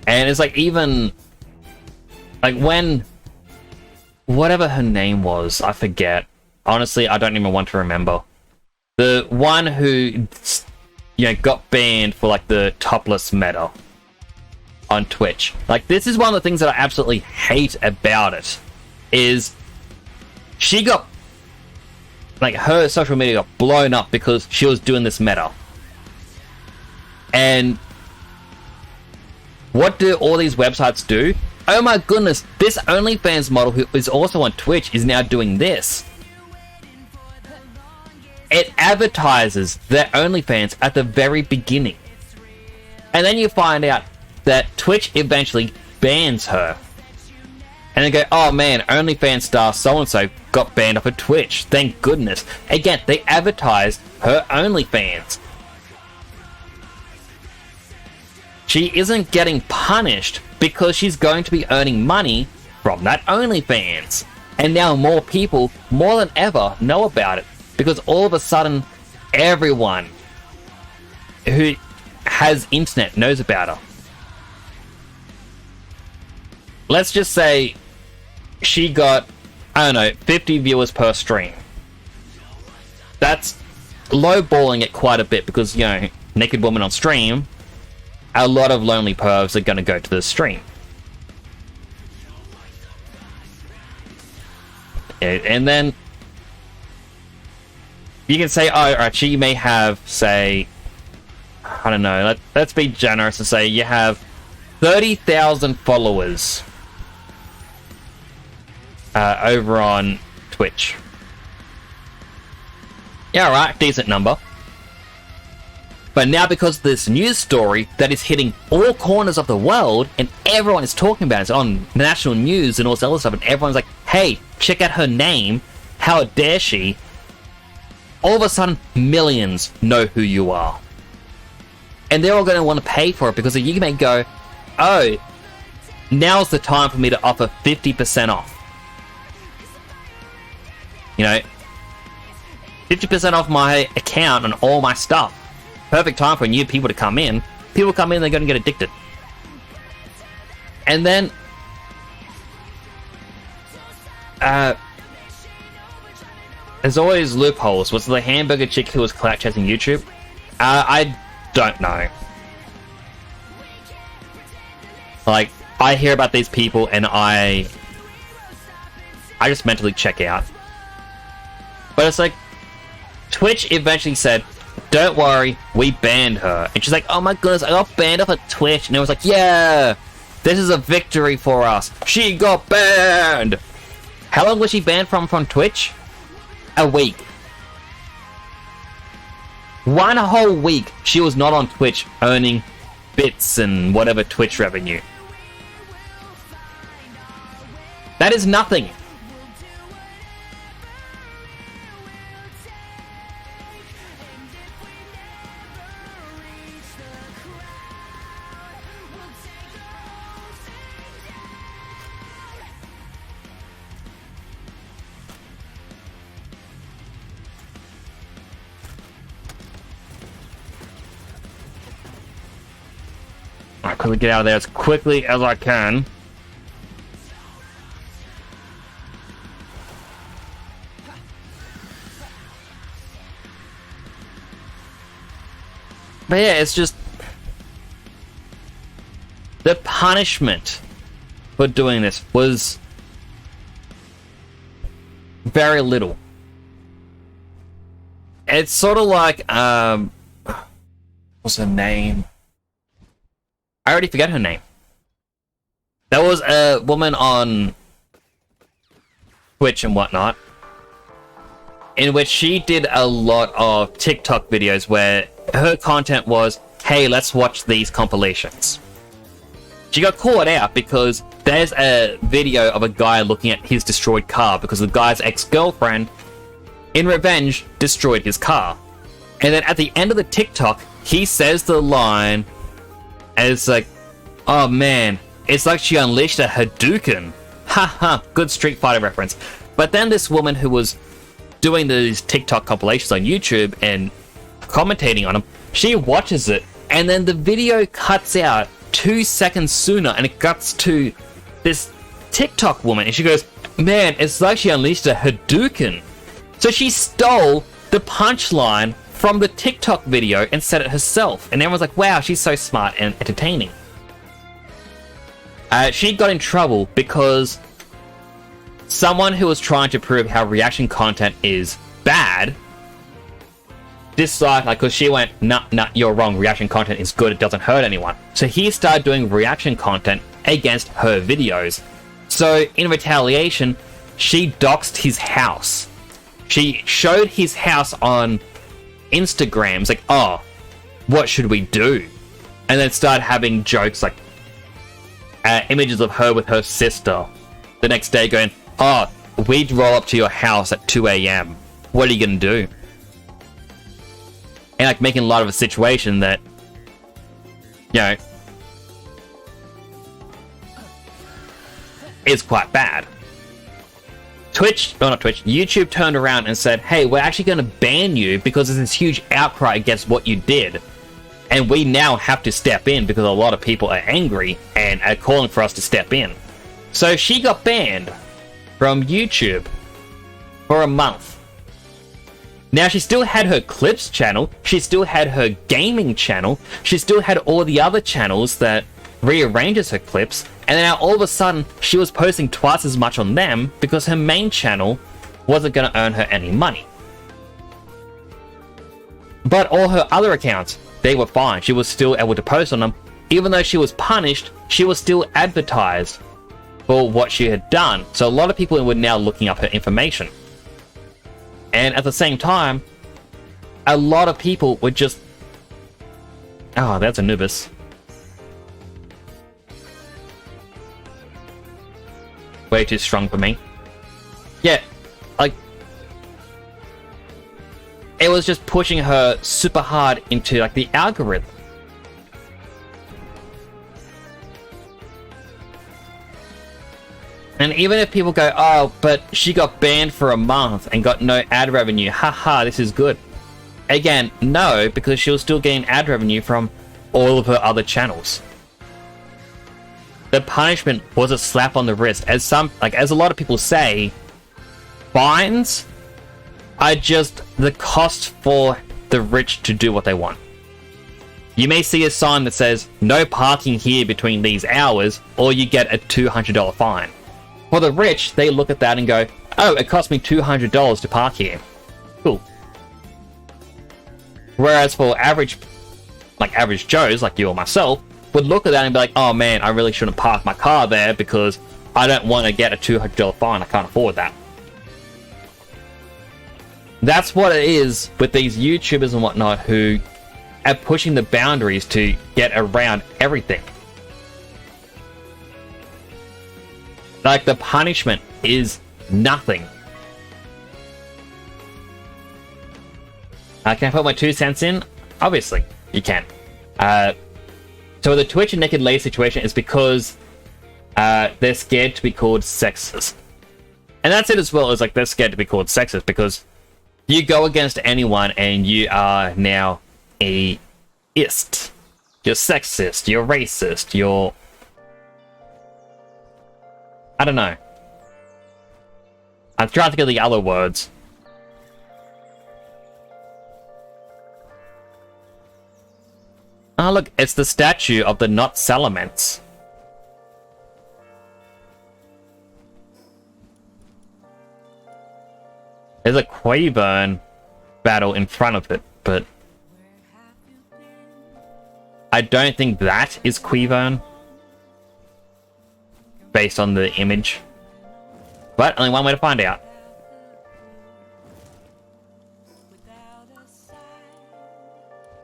And it's like, even like when whatever her name was, I forget. Honestly, I don't even want to remember. The one who, got banned for like the topless meta on Twitch. Like, this is one of the things that I absolutely hate about it, is she got, like, her social media got blown up because she was doing this meta. And what do all these websites do? Oh my goodness, this OnlyFans model who is also on Twitch is now doing this. It advertises their OnlyFans at the very beginning. And then you find out that Twitch eventually bans her. And they go, oh man, OnlyFans star so-and-so got banned off of Twitch. Thank goodness. Again, they advertise her OnlyFans. She isn't getting punished because she's going to be earning money from that OnlyFans. And now more people, more than ever, know about it. Because all of a sudden, everyone who has internet knows about her. Let's just say she got, I don't know, 50 viewers per stream. That's lowballing it quite a bit because, naked woman on stream, a lot of lonely pervs are going to go to the stream. And then you can say, oh, alright, she may have, say, I don't know, let's be generous and say you have 30,000 followers over on Twitch. Yeah, alright, decent number. But now because of this news story that is hitting all corners of the world and everyone is talking about it, it's on national news and all this other stuff, and everyone's like, hey, check out her name, how dare she? All of a sudden, millions know who you are. And they're all going to want to pay for it because you may go, oh, now's the time for me to offer 50% off. 50% off my account and all my stuff. Perfect time for new people to come in. People come in, they're going to get addicted. And then there's always loopholes. Was the hamburger chick who was clout chasing YouTube? I don't know. Like, I hear about these people and I just mentally check out. But it's like, Twitch eventually said, don't worry, we banned her. And she's like, oh my goodness, I got banned off of Twitch. And it was like, yeah, this is a victory for us. She got banned. How long was she banned from Twitch? A week. 1 whole week she was not on Twitch earning bits and whatever Twitch revenue. That is nothing. I quickly get out of there as quickly as I can. But yeah, it's just the punishment for doing this was very little. It's sort of like what's her name? I already forget her name. There was a woman on Twitch and whatnot, in which she did a lot of TikTok videos where her content was, hey, let's watch these compilations. She got caught out because there's a video of a guy looking at his destroyed car because the guy's ex-girlfriend, in revenge, destroyed his car. And then at the end of the TikTok, he says the line, and it's like, oh man, it's like she unleashed a Hadouken. Haha, good Street Fighter reference. But then this woman who was doing these TikTok compilations on YouTube and commentating on them, she watches it, and then the video cuts out 2 seconds sooner, and it cuts to this TikTok woman, and she goes, man, it's like she unleashed a Hadouken. So she stole the punchline from the TikTok video and said it herself, and everyone's like, wow, she's so smart and entertaining. She got in trouble because someone who was trying to prove how reaction content is bad decided, like, because she went, nah, you're wrong, reaction content is good, it doesn't hurt anyone. So he started doing reaction content against her videos. So in retaliation, she doxed his house. She showed his house on Instagram. It's like, oh, what should we do? And then started having jokes like images of her with her sister. The next day going, oh, we'd roll up to your house at 2 a.m. What are you going to do? And like making a lot of a situation that, you know, is quite bad. YouTube turned around and said, hey, we're actually going to ban you because there's this huge outcry against what you did. And we now have to step in because a lot of people are angry and are calling for us to step in. So she got banned from YouTube for a month. Now, she still had her clips channel, she still had her gaming channel, she still had all the other channels that rearranges her clips, and then now all of a sudden she was posting twice as much on them because her main channel wasn't going to earn her any money. But all her other accounts, they were fine. She was still able to post on them. Even though she was punished, she was still advertised for what she had done. So a lot of people were now looking up her information. And at the same time, a lot of people were just... Oh, that's Anubis. Way too strong for me. Yeah, like... It was just pushing her super hard into, like, the algorithm. And even if people go, oh, but she got banned for a month and got no ad revenue, haha, this is good. Again, no, because she was still getting ad revenue from all of her other channels. The punishment was a slap on the wrist. As a lot of people say, fines are just the cost for the rich to do what they want. You may see a sign that says, no parking here between these hours, or you get a $200 fine. For the rich, they look at that and go, oh, it cost me $200 to park here. Cool. Whereas for average Joes, like you or myself, would look at that and be like, oh man, I really shouldn't park my car there because I don't want to get a $200 fine. I can't afford that. That's what it is with these YouTubers and whatnot who are pushing the boundaries to get around everything. Like, the punishment is nothing. Can I put my 2 cents in? Obviously, you can. So the Twitch and Naked Lady situation is because they're scared to be called sexist. And that's it as well, as like they're scared to be called sexist because you go against anyone and you are now a ist. You're sexist, you're racist, you're... I don't know. I'm trying to think of the other words. Oh, look, it's the statue of the Not Salamence. There's a Quaburn battle in front of it, but I don't think that is Quaburn based on the image. But only one way to find out.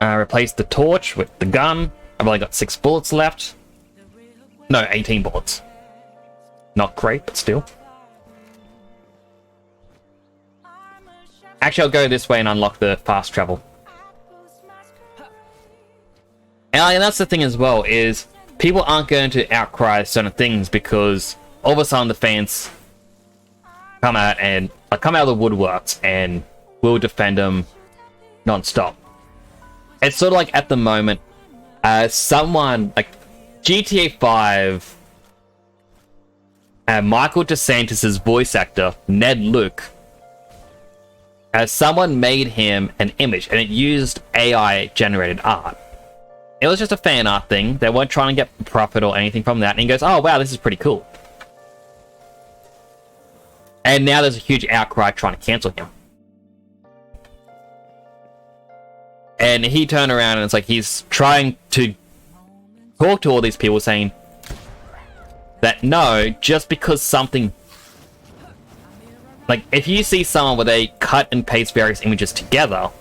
Replace the torch with the gun. I've only got 6 bullets left. No, 18 bullets. Not great, but still. Actually, I'll go this way and unlock the fast travel. And that's the thing as well, is people aren't going to outcry certain things because all of a sudden the fans come out of the woodworks and will defend them non-stop. It's sort of like at the moment, someone like GTA 5, Michael DeSantis' voice actor, Ned Luke, someone made him an image and it used AI generated art. It was just a fan art thing. They weren't trying to get profit or anything from that. And he goes, oh wow, this is pretty cool. And now there's a huge outcry trying to cancel him. And he turned around and it's like he's trying to talk to all these people saying that no, just because something... Like, if you see someone where they cut and paste various images together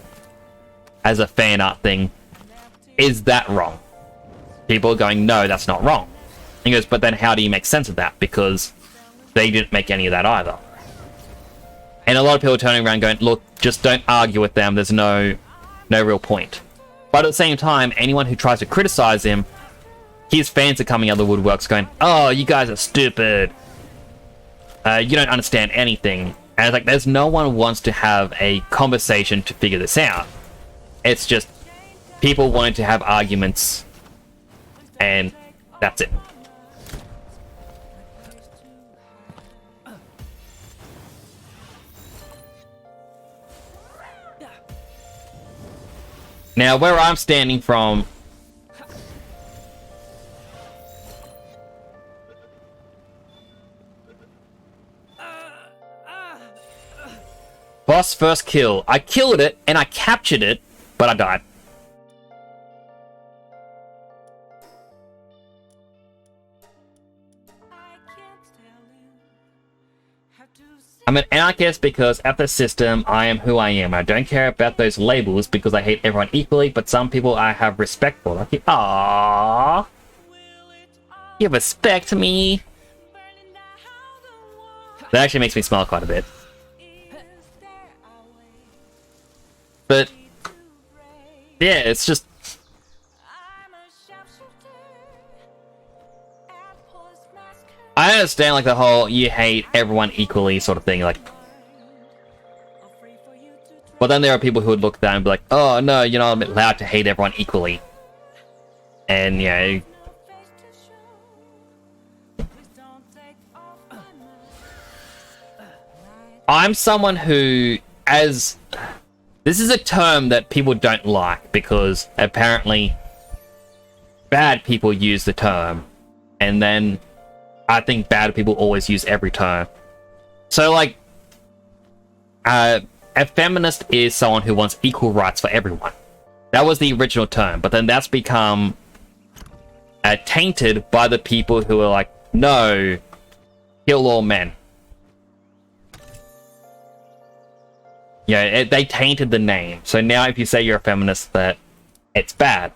as a fan art thing, is that wrong? People are going, no, that's not wrong. He goes, but then how do you make sense of that? Because they didn't make any of that either. And a lot of people are turning around going, look, just don't argue with them. There's no real point. But at the same time, anyone who tries to criticize him, his fans are coming out of the woodworks going, oh, you guys are stupid. You don't understand anything. And it's like, there's no one who wants to have a conversation to figure this out. It's just people wanting to have arguments, and that's it. Now, where I'm standing from... Boss first kill. I killed it, and I captured it, but I died. I'm an anarchist because at the system, I am who I am. I don't care about those labels because I hate everyone equally, but some people I have respect for. Like, aww. You respect me. That actually makes me smile quite a bit. But, yeah, it's just... I understand, like, the whole you hate everyone equally sort of thing, like... But then there are people who would look at that and be like, oh, no, you're not allowed to hate everyone equally. And, yeah... I'm someone who, as... This is a term that people don't like, because apparently bad people use the term, and then I think bad people always use every term. So, like, a feminist is someone who wants equal rights for everyone. That was the original term, but then that's become tainted by the people who are like, no, kill all men. Yeah, they tainted the name. So now if you say you're a feminist, that it's bad.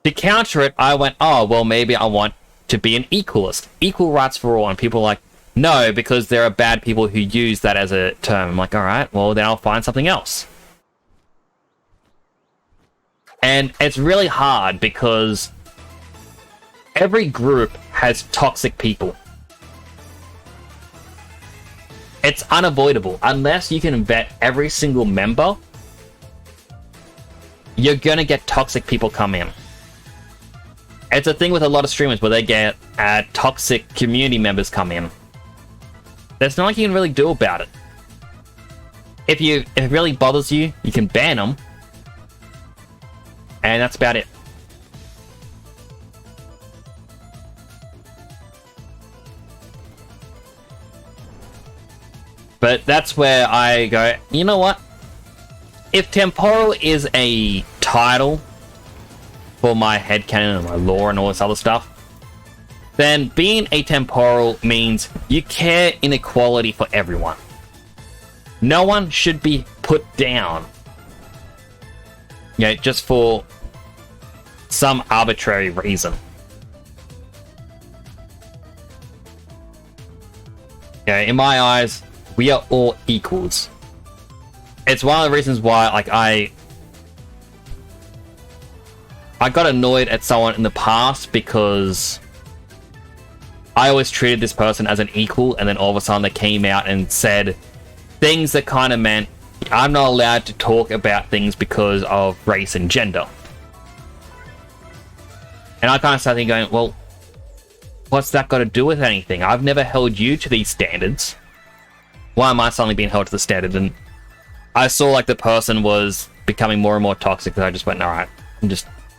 To counter it, I went, oh, well, maybe I want to be an equalist. Equal rights for all. And people are like, no, because there are bad people who use that as a term. I'm like, all right, well, then I'll find something else. And it's really hard because every group has toxic people. It's unavoidable. Unless you can vet every single member, you're gonna get toxic people come in. It's a thing with a lot of streamers where they get toxic community members come in. There's nothing you can really do about it. If it really bothers you, you can ban them. And that's about it. But that's where I go, you know what? If temporal is a title for my headcanon and my lore and all this other stuff, then being atemporal means you care inequality for everyone. No one should be put down, just for some arbitrary reason. In my eyes, we are all equals. It's one of the reasons why, like, I got annoyed at someone in the past because I always treated this person as an equal, and then all of a sudden they came out and said things that kind of meant I'm not allowed to talk about things because of race and gender. And I kind of started going, well, what's that got to do with anything? I've never held you to these standards. Why am I suddenly being held to the standard? And I saw like the person was becoming more and more toxic, and I just went, alright,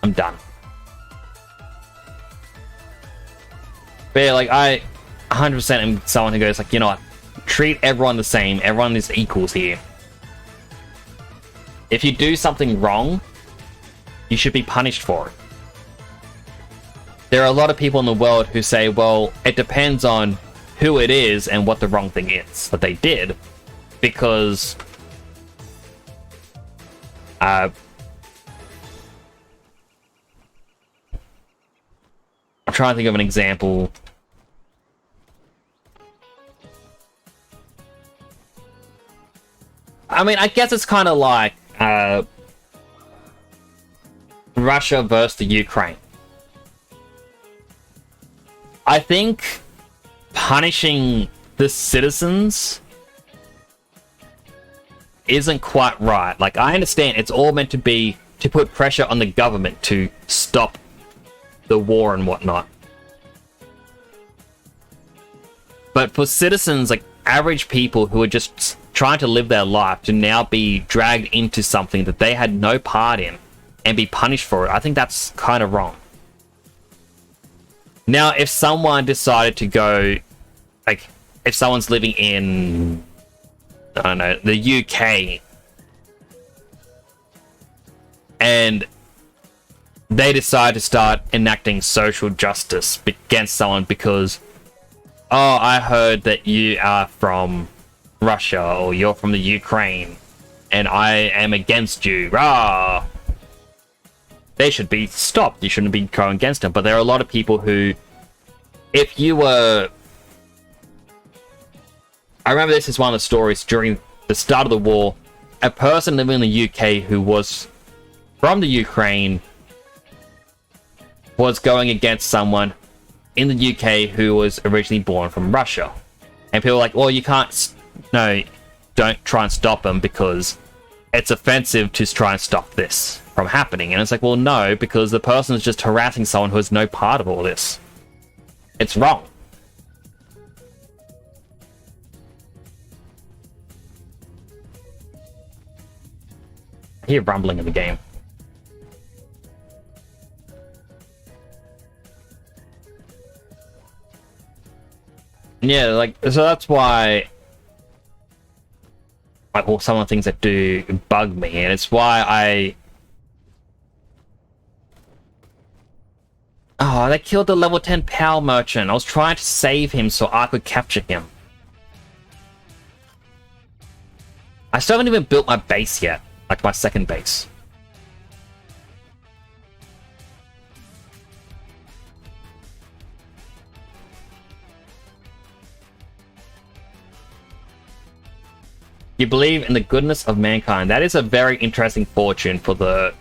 I'm done. But yeah, like, I 100% am someone who goes like, you know what, treat everyone the same, everyone is equals here. If you do something wrong, you should be punished for it. There are a lot of people in the world who say, well, it depends on who it is and what the wrong thing is that they did, because I'm trying to think of an example. I mean, I guess it's kind of like Russia versus the Ukraine. I think punishing the citizens isn't quite right. Like, I understand it's all meant to be to put pressure on the government to stop the war and whatnot. But for citizens, like average people who are just trying to live their life, to now be dragged into something that they had no part in and be punished for it, I think that's kind of wrong. Now, if someone decided to go, like, if someone's living in, I don't know, the UK, and they decide to start enacting social justice against someone because, oh, I heard that you are from Russia or you're from the Ukraine and I am against you, rah! They should be stopped. You shouldn't be going against them. But there are a lot of people who, if you were... I remember this is one of the stories during the start of the war. A person living in the UK who was from the Ukraine was going against someone in the UK who was originally born from Russia. And people were like, well, you can't... No, don't try and stop them because it's offensive to try and stop this from happening. And it's like, well, no, because the person is just harassing someone who has no part of all this. It's wrong. I hear rumbling in the game. Yeah, like, so that's why, like, well, some of the things that do bug me, and it's why oh, they killed the level 10 PAL merchant. I was trying to save him so I could capture him. I still haven't even built my base yet, like my second base. You believe in the goodness of mankind. That is a very interesting fortune for the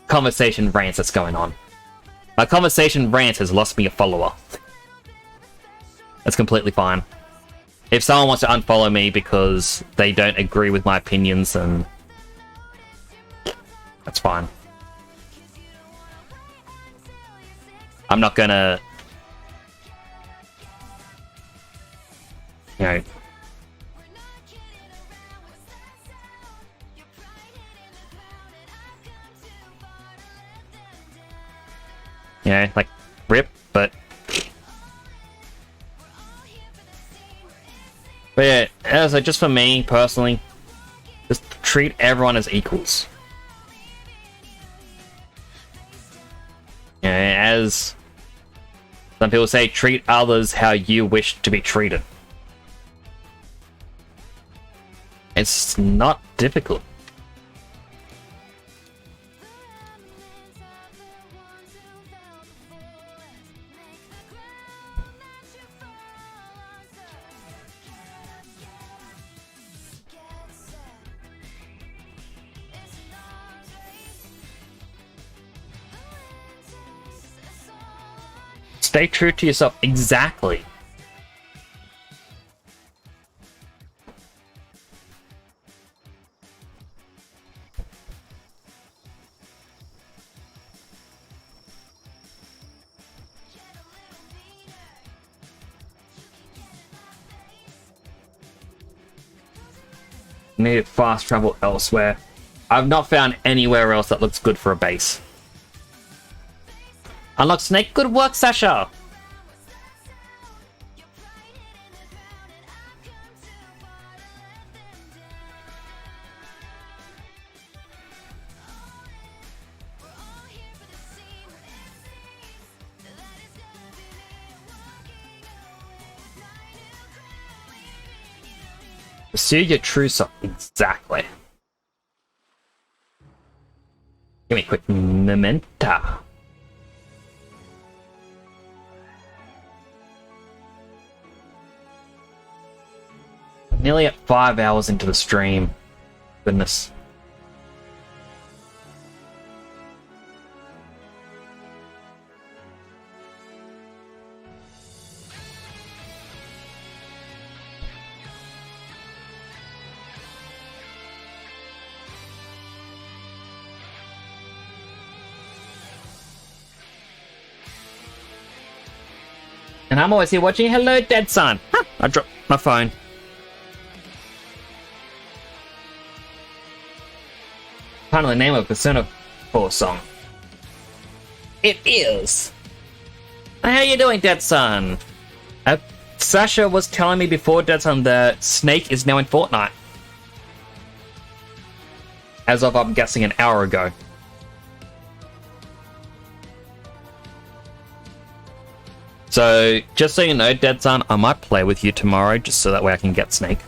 conversation rants that's going on. My conversation rant has lost me a follower. That's completely fine. If someone wants to unfollow me because they don't agree with my opinions, then that's fine. I'm not gonna, you know, like, rip, but yeah, as just for me, personally, just treat everyone as equals. Yeah, as Some people say treat others how you wish to be treated. It's not difficult. Stay true to yourself. Exactly. Need fast travel elsewhere. I've not found anywhere else that looks good for a base. Unlock Snake. Good work, Sasha. Pursue your true self. Exactly. Give me a quick mementa. Nearly at 5 hours into the stream. Goodness. And I'm always here watching. Hello, Dead Son. Ha! I dropped my phone. Finally, name of Persona 4 song. It is. How you doing, Dead Son? Sasha was telling me before, Dead Son, that Snake is now in Fortnite. As of, I'm guessing, an hour ago. So, just so you know, Dead Son, I might play with you tomorrow, just so that way I can get Snake.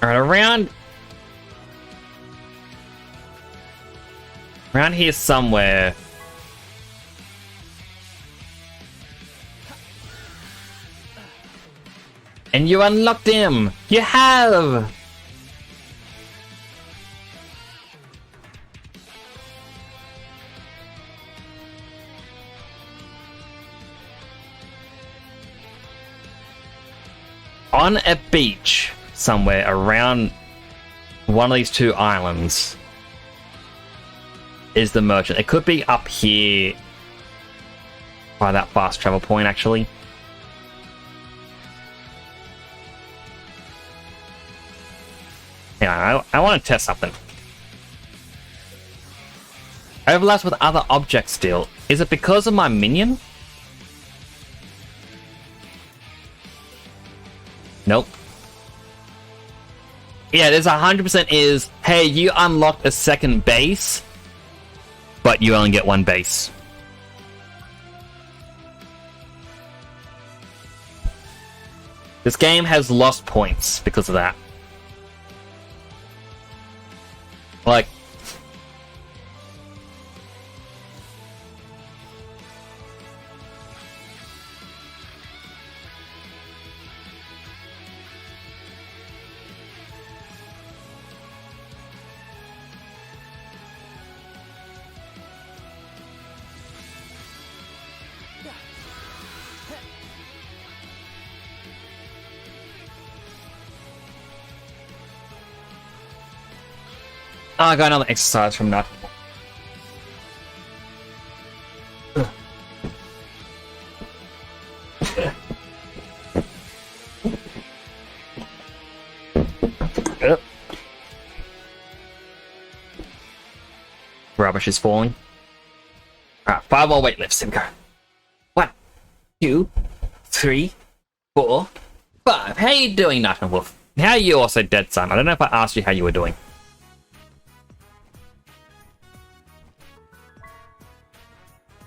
Alright, around here somewhere. And you unlocked him! You have! On a beach somewhere around one of these two islands is the merchant. It could be up here by that fast travel point, actually. Yeah, I want to test something. Overlaps with other objects still. Is it because of my minion? Nope. Yeah, there's 100% is, hey, you unlocked a second base, but you only get one base. This game has lost points because of that. Like, oh, I got another exercise from that. Rubbish is falling. Alright, 5 more weight lifts. Here we go. 1, 2, 3, 4, 5. How you doing, Night and Wolf? How are you also, Dead Son? I don't know if I asked you how you were doing.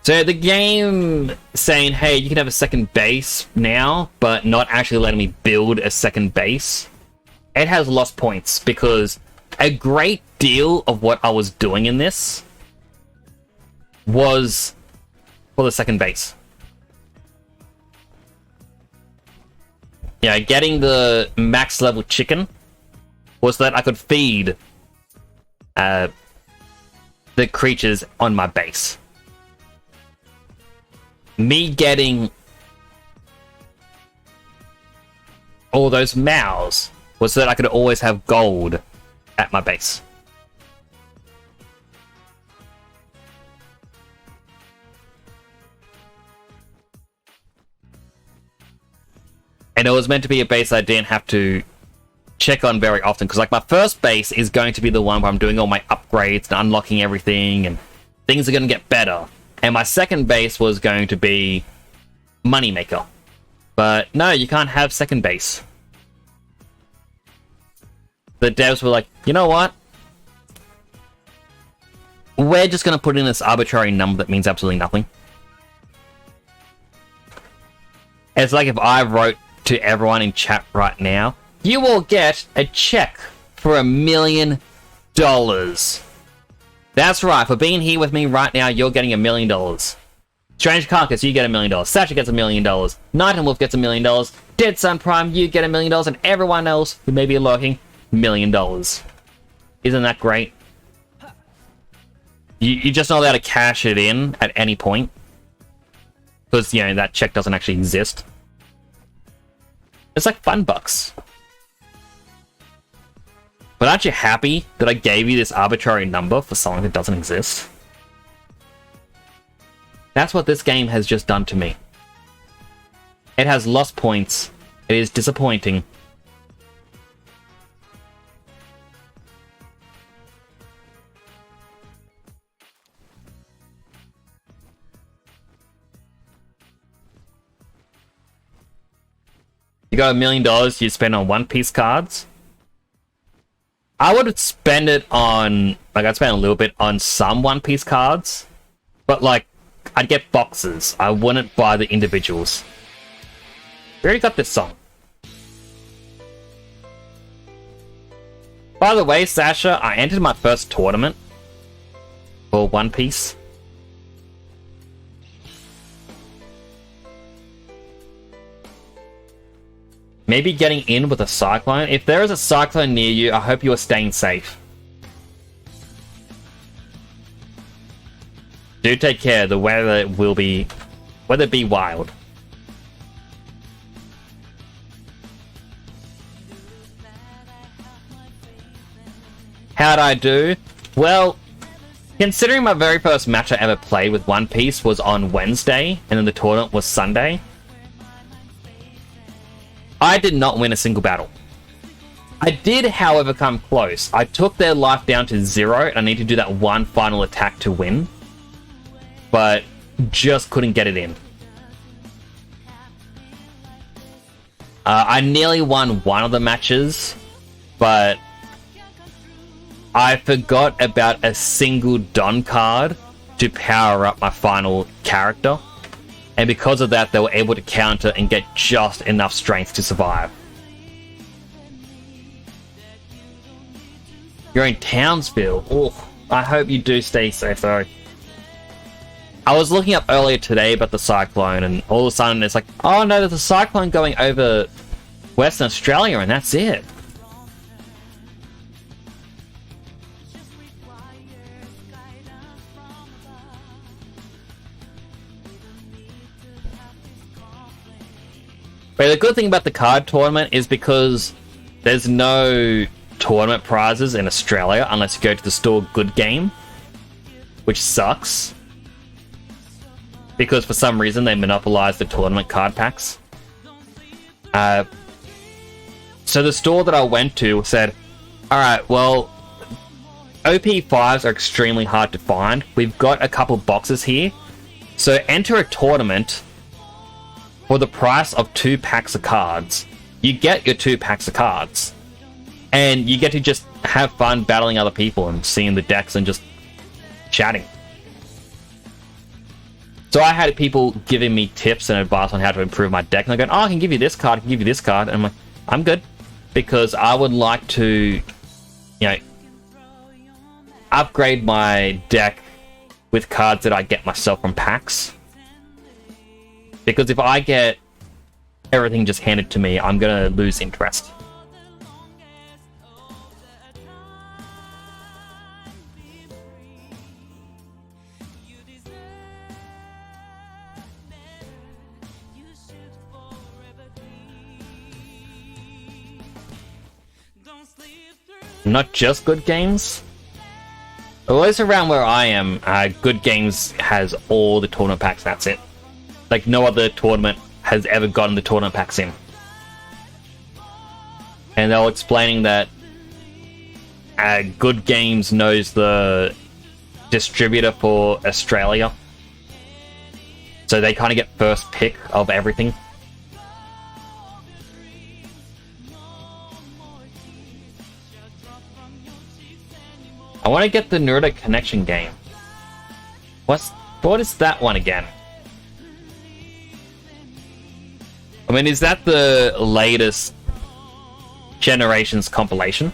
So the game saying, hey, you can have a second base now, but not actually letting me build a second base. It has lost points because a great deal of what I was doing in this was for the second base. Yeah, getting the max level chicken was so that I could feed the creatures on my base. Me getting all those mows was so that I could always have gold at my base. And it was meant to be a base I didn't have to check on very often, because like my first base is going to be the one where I'm doing all my upgrades and unlocking everything, and things are going to get better. And my second base was going to be Moneymaker. But no, you can't have second base. The devs were like, you know what? We're just going to put in this arbitrary number that means absolutely nothing. It's like if I wrote to everyone in chat right now, you will get a check for $1 million. That's right, for being here with me right now, you're getting $1 million. Strange Carcass, you get $1 million. Satcha gets $1 million. Night and Wolf gets $1 million. Dead Sun Prime, you get $1 million. And everyone else who may be lurking, $1 million. Isn't that great? You're just not allowed to cash it in at any point. Because, you know, that check doesn't actually exist. It's like fun bucks. But aren't you happy that I gave you this arbitrary number for something that doesn't exist? That's what this game has just done to me. It has lost points. It is disappointing. You got $1 million you spend on One Piece cards. I would spend it on, like, I'd spend a little bit on some One Piece cards, but, like, I'd get boxes. I wouldn't buy the individuals. We already got this song. By the way, Sasha, I entered my first tournament for One Piece. Maybe getting in with a cyclone. If there is a cyclone near you, I hope you are staying safe. Do take care. The weather will be... weather be wild. How'd I do? Well, considering my very first match I ever played with One Piece was on Wednesday, and then the tournament was Sunday, I did not win a single battle. I did, however, come close. I took their life down to 0, and I need to do that one final attack to win. But just couldn't get it in. I nearly won one of the matches, but I forgot about a single Don card to power up my final character. And because of that, they were able to counter and get just enough strength to survive. You're in Townsville. Oh, I hope you do stay safe, though. I was looking up earlier today about the cyclone, and all of a sudden it's like, oh no, there's a cyclone going over Western Australia, and that's it. But the good thing about the card tournament is because there's no tournament prizes in Australia unless you go to the store Good Game, which sucks. Because for some reason they monopolize the tournament card packs. So the store that I went to said, alright, well, OP5s are extremely hard to find. We've got a couple boxes here. So enter a tournament for the price of 2 packs of cards. You get your 2 packs of cards. And you get to just have fun battling other people and seeing the decks and just chatting. So I had people giving me tips and advice on how to improve my deck. And they're going, oh, I can give you this card, I can give you this card. And I'm like, I'm good. Because I would like to, you know, upgrade my deck with cards that I get myself from packs. Because if I get everything just handed to me, I'm going to lose interest. Not just Good Games. At least around where I am, Good Games has all the tournament packs, that's it. Like, no other tournament has ever gotten the tournament packs in. And they were explaining that Good Games knows the distributor for Australia. So they kind of get first pick of everything. I want to get the Naruto Connection game. What is that one again? I mean, is that the latest Generations compilation?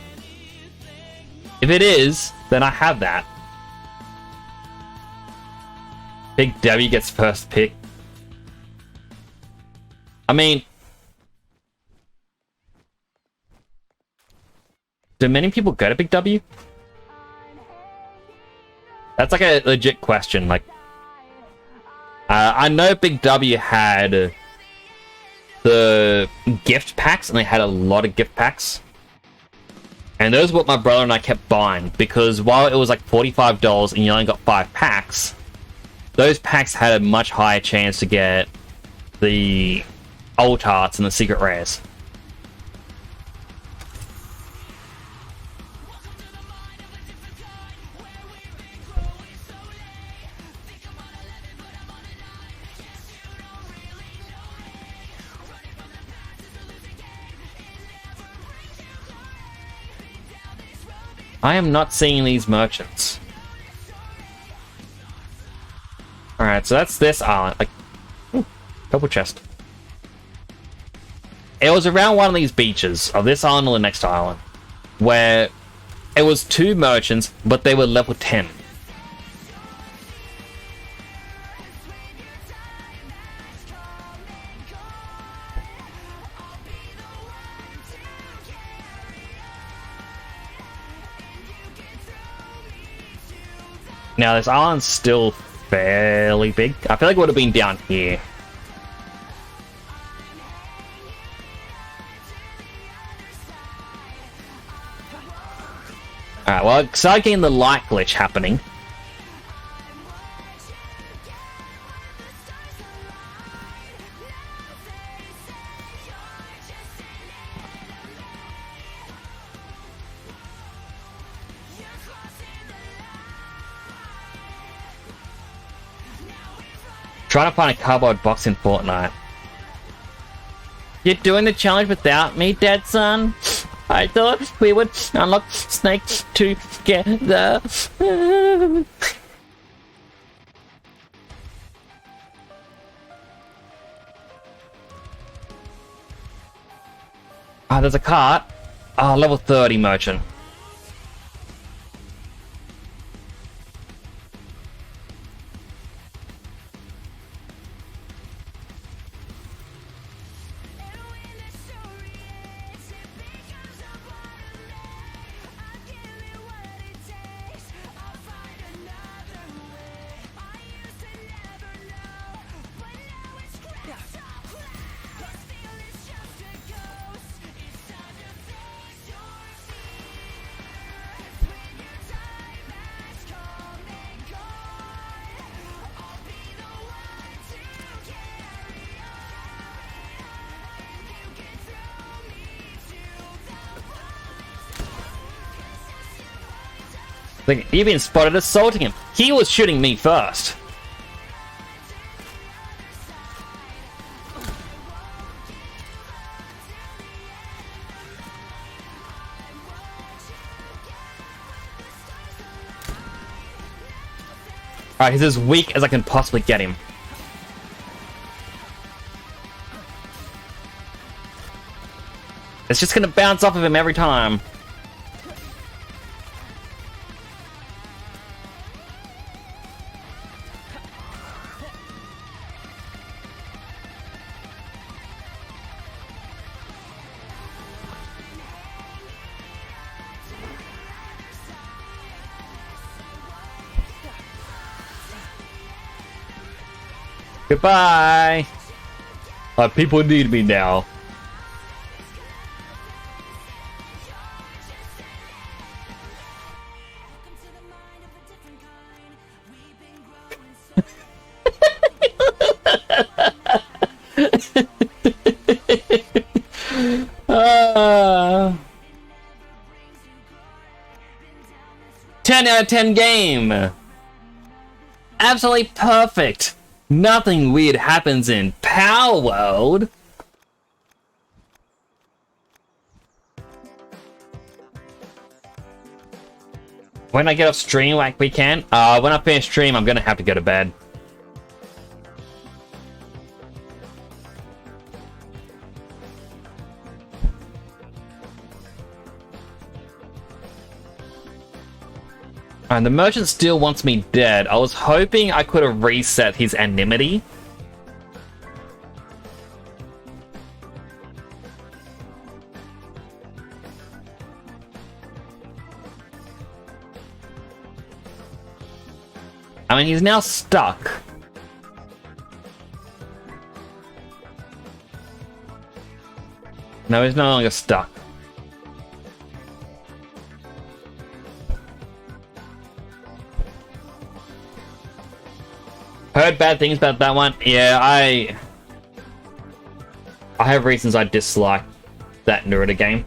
If it is, then I have that. Big W gets first pick. I mean, do many people go to Big W? That's like a legit question. Like, I know Big W had the gift packs, and they had a lot of gift packs. And those were what my brother and I kept buying, because while it was like $45 and you only got 5 packs, those packs had a much higher chance to get the alt arts and the secret rares. I am not seeing these merchants. Alright, so that's this island. Like, ooh, double chest. It was around one of these beaches, of this island or the next island, where it was 2 merchants, but they were level 10. Now, this island's still fairly big. I feel like it would have been down here. Alright, well, I started getting the light glitch happening. Trying to find a cardboard box in Fortnite. You're doing the challenge without me, dead son? I thought we would unlock snakes together. Ah, there's a cart. Ah, level 30 merchant. Like, you've been spotted assaulting him. He was shooting me first. Alright, he's as weak as I can possibly get him. It's just gonna bounce off of him every time. Goodbye! People need me now. uh, 10 out of 10 game! Absolutely perfect! Nothing weird happens in Palworld. When I get off stream like we can, when I finish stream, I'm gonna have to go to bed. And the merchant still wants me dead. I was hoping I could have reset his anonymity. I mean, he's now stuck. No, he's no longer stuck. Heard bad things about that one. Yeah, I have reasons I dislike that Naruto game.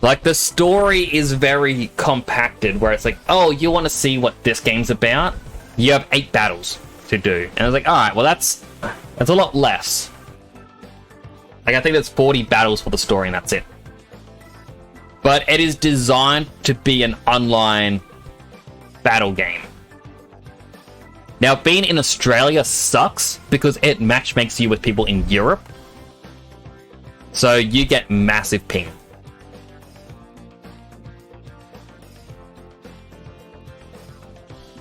Like, the story is very compacted, where it's like, oh, you want to see what this game's about? You have 8 battles to do. And I was like, alright, well that's a lot less. Like, I think there's 40 battles for the story and that's it. But it is designed to be an online battle game. Now, being in Australia sucks because it matchmakes you with people in Europe. So you get massive ping.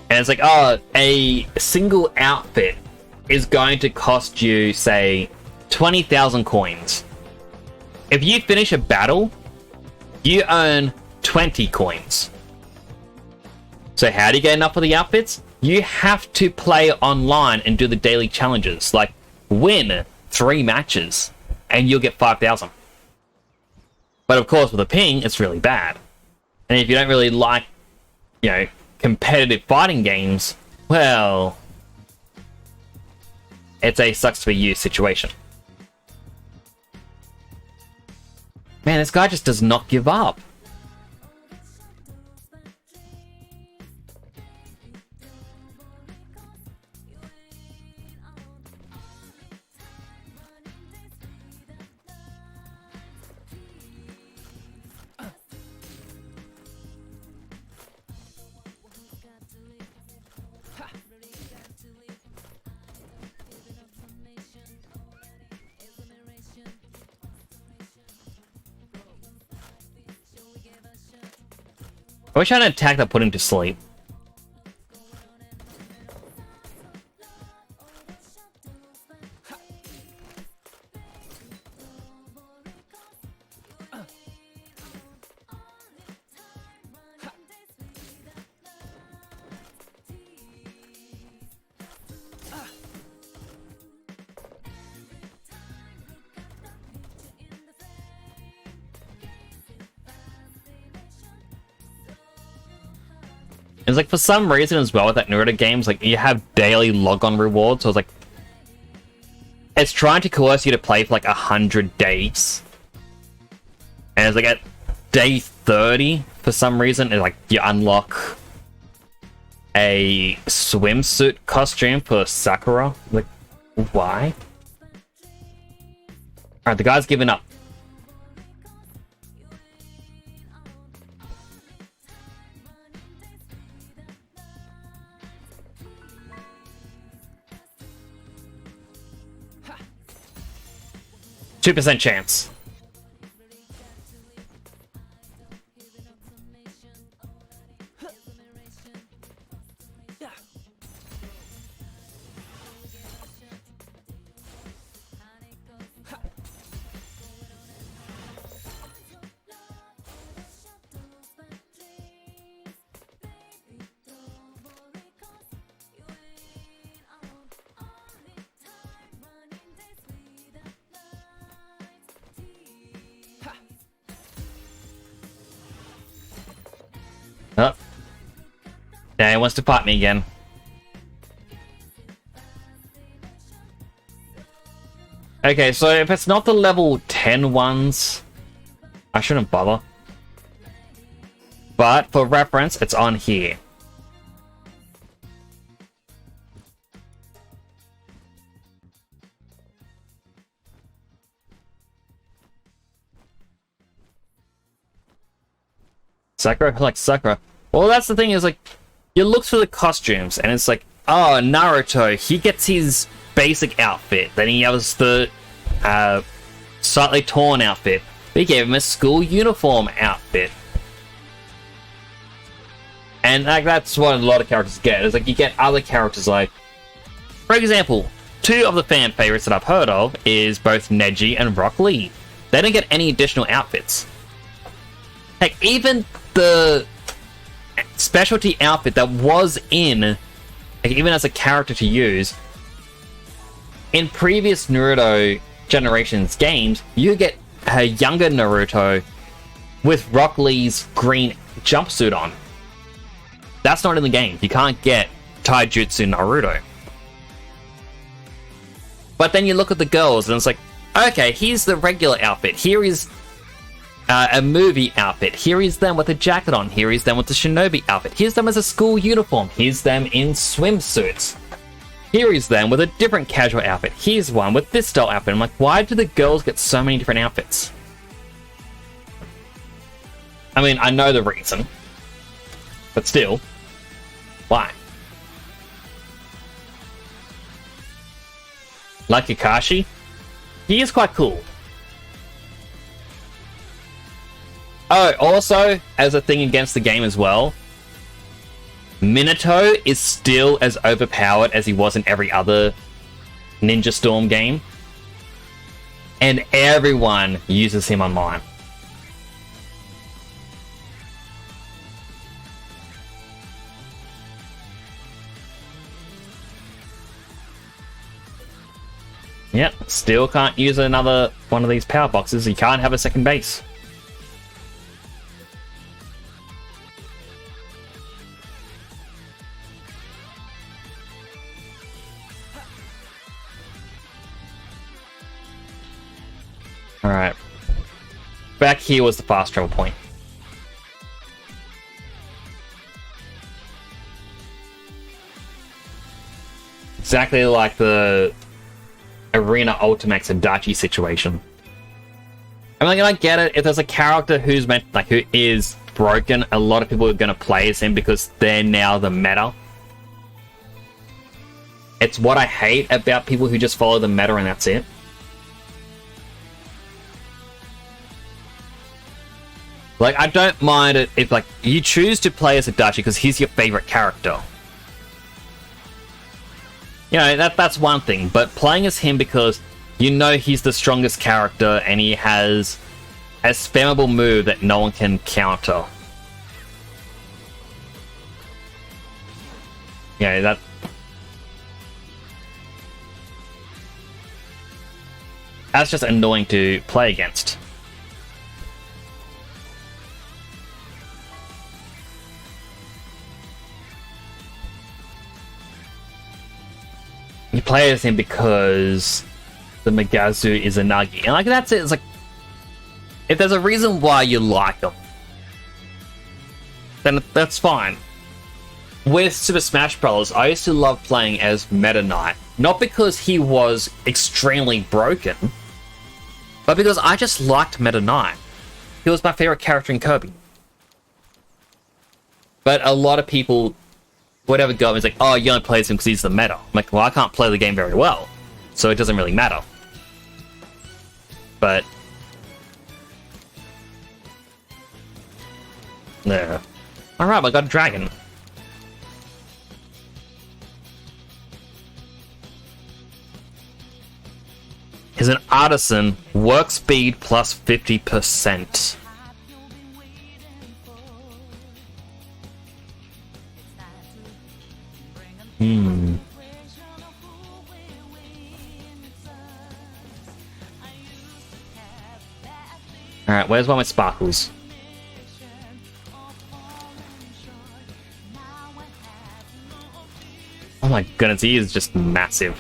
And it's like, oh, a single outfit is going to cost you, say, 20,000 coins. If you finish a battle, you earn 20 coins. So how do you get enough for the outfits? You have to play online and do the daily challenges, like win 3 matches, and you'll get 5,000. But of course, with a ping, it's really bad. And if you don't really like, you know, competitive fighting games, well, it's a sucks for you situation. Man, this guy just does not give up. I wish I had an attack that put him to sleep. It's like, for some reason as well with that Naruto games, like, you have daily log-on rewards, so it's like, it's trying to coerce you to play for like 100 days. And it's like at day 30, for some reason, it's like you unlock a swimsuit costume for Sakura. Like, why? Alright, the guy's given up. 2% chance. Oh. Yeah, he wants to pot me again. Okay, so if it's not the level 10 ones, I shouldn't bother. But for reference, it's on here. Sakura? Like Sakura. Well, that's the thing is, like, you look through the costumes, and it's like, oh, Naruto, he gets his basic outfit. Then he has the slightly torn outfit. They gave him a school uniform outfit. And like that's what a lot of characters get. It's like you get other characters like, for example, two of the fan favorites that I've heard of is both Neji and Rock Lee. They don't get any additional outfits. Heck, even the specialty outfit that was in, like, even as a character to use, in previous Naruto Generations games, you get a younger Naruto with Rock Lee's green jumpsuit on. That's not in the game. You can't get Taijutsu Naruto. But then you look at the girls and it's like, okay, here's the regular outfit. Here is a movie outfit. Here is them with a jacket on. Here is them with the shinobi outfit. Here's them as a school uniform. Here's them in swimsuits. Here is them with a different casual outfit. Here's one with this style outfit. I'm like, why do the girls get so many different outfits? I mean, I know the reason. But still, why? Like Kakashi? He is quite cool. Oh, also, as a thing against the game as well, Minato is still as overpowered as he was in every other Ninja Storm game. And everyone uses him online. Yep, still can't use another one of these power boxes. You can't have a second base. Alright. Back here was the fast travel point. Exactly like the Arena Ultimax Adachi situation. I mean, like, I get it. If there's a character who's meant, like, who is broken, a lot of people are going to play as him because they're now the meta. It's what I hate about people who just follow the meta and that's it. Like, I don't mind it if, like, you choose to play as Adachi because he's your favorite character. You know, that's one thing, but playing as him because you know he's the strongest character and he has a spammable move that no one can counter. You know, that's just annoying to play against. You play as him because the Megazu is a Nagi. And like that's it. It's like, if there's a reason why you like him, then that's fine. With Super Smash Bros., I used to love playing as Meta Knight. Not because he was extremely broken, but because I just liked Meta Knight. He was my favorite character in Kirby. But a lot of people, whatever go, is like, oh, you only play as him because he's the meta. I'm like, well, I can't play the game very well, so it doesn't really matter. but no. All right, I got a dragon. Is an artisan, work speed plus 50%. Alright, where's one with sparkles? Oh my goodness, he is just massive.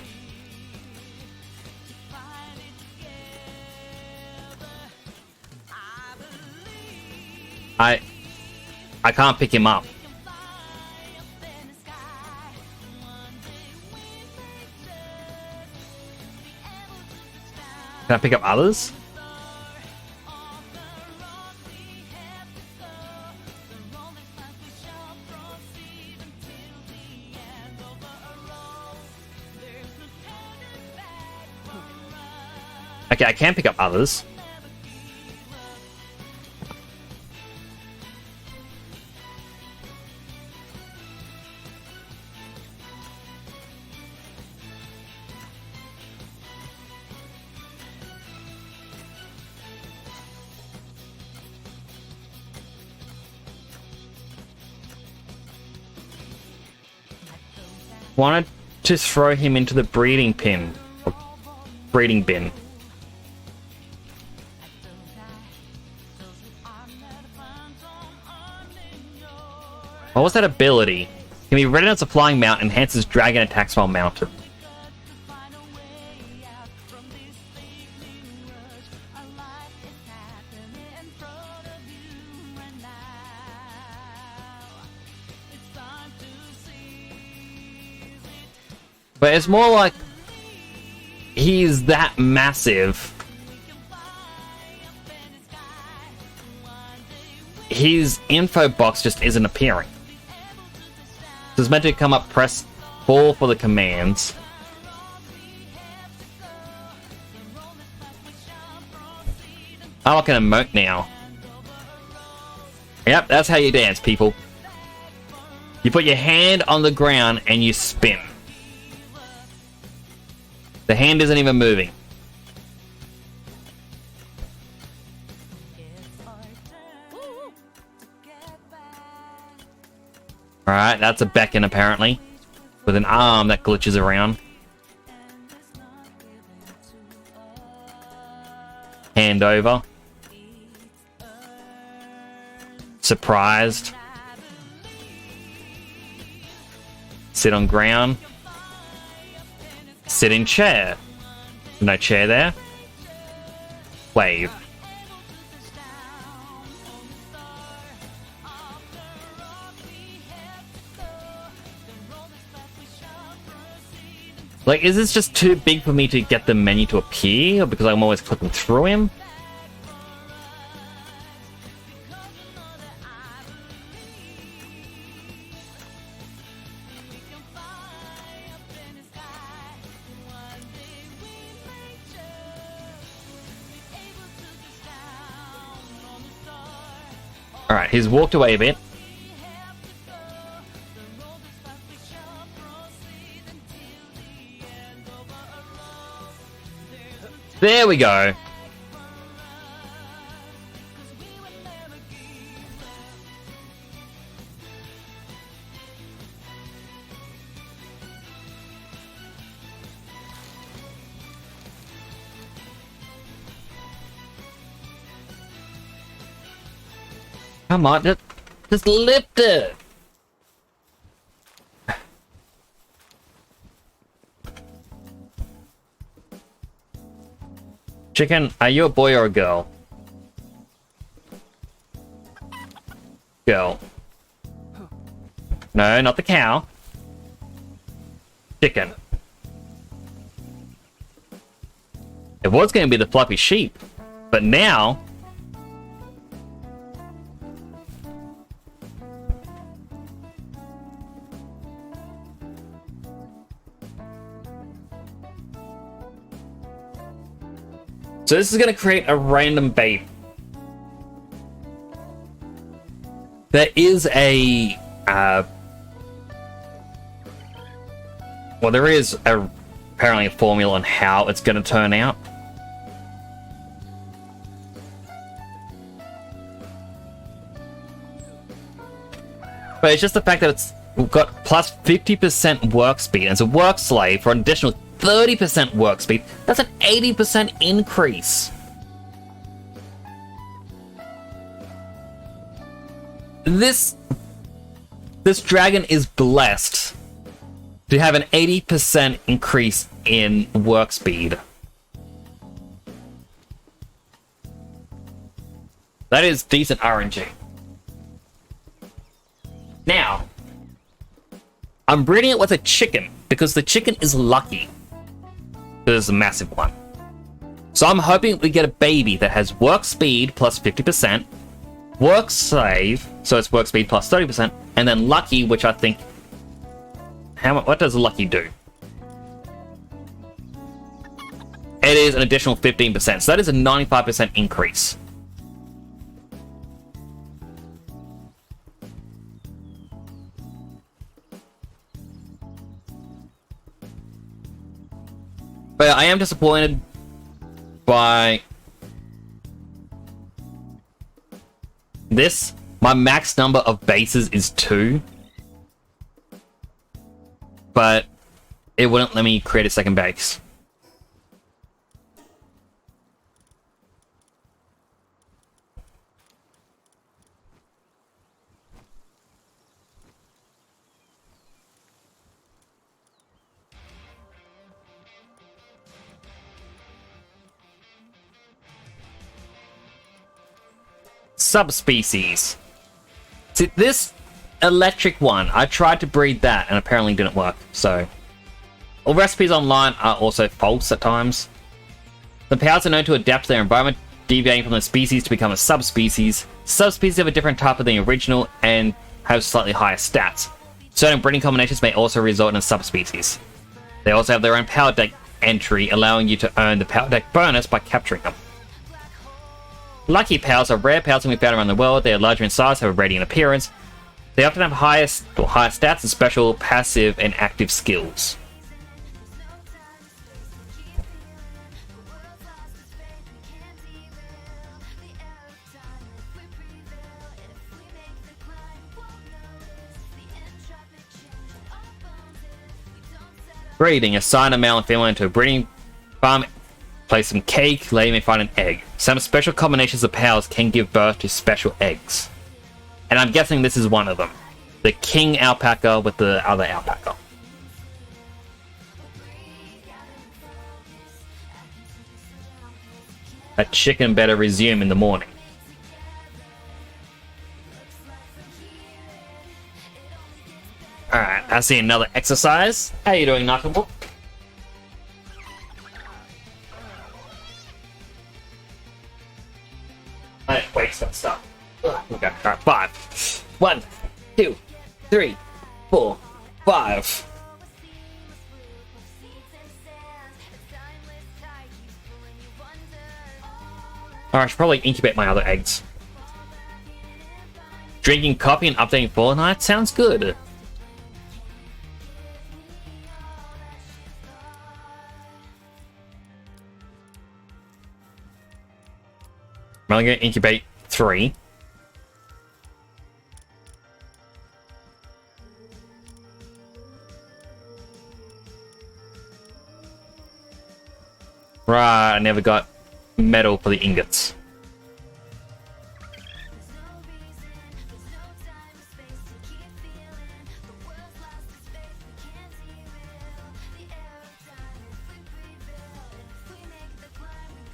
I can't pick him up. Can I pick up others? Okay, I can pick up others. Wanted to throw him into the breeding pin. Or breeding bin. What was that ability? Can be ready as a flying mount, enhances dragon attacks while mounted. But it's more like he's that massive. His info box just isn't appearing. So it's meant to come up, press 4 for the commands. I'm like an emote now. Yep, that's how you dance, people. You put your hand on the ground and you spin. The hand isn't even moving. Alright, that's a beacon apparently. With an arm that glitches around. Hand over. Surprised. Sit on ground. Sit in chair. No chair there. Wave. Like, is this just too big for me to get the menu to appear? Or because I'm always clicking through him? Alright, he's walked away a bit. There we go. Come on, just lift it. Chicken, are you a boy or a girl? Girl. No, not the cow. Chicken. It was going to be the fluffy sheep, but now... So this is going to create a random baby. There is a... well, there is apparently a formula on how it's going to turn out. But it's just the fact that it's got plus 50% work speed, and it's a work slave for an additional 30% work speed. That's an 80% increase. This dragon is blessed to have an 80% increase in work speed. That is decent RNG. Now, I'm breeding it with a chicken because the chicken is lucky. There's a massive one. So I'm hoping we get a baby that has work speed plus 50%, work slave, so it's work speed plus 30%, and then lucky, which I think... what does lucky do? It is an additional 15%, so that is a 95% increase. But I am disappointed by this. My max number of bases is 2. But it wouldn't let me create a second base. Subspecies. See, this electric one, I tried to breed that and apparently didn't work, so... all recipes online are also false at times. The powers are known to adapt to their environment, deviating from the species to become a subspecies. Subspecies have a different type than the original and have slightly higher stats. Certain breeding combinations may also result in a subspecies. They also have their own power deck entry, allowing you to earn the power deck bonus by capturing them. Lucky pals are rare pals that can be found around the world. They are larger in size, have a radiant appearance. They often have higher stats and special passive and active skills. Breeding. Assign a male and female into a breeding farm. Place some cake, lay may find an egg. Some special combinations of powers can give birth to special eggs. And I'm guessing this is one of them. The king alpaca with the other alpaca. A chicken better resume in the morning. Alright, I see another exercise. How you doing, Knuckleball? Wait, stop. Okay, alright, 5. 1, 2, 3, 4, 5. Alright, I should probably incubate my other eggs. Drinking coffee and updating Fortnite sounds good. I'm only going to incubate 3. Right, I never got metal for the ingots.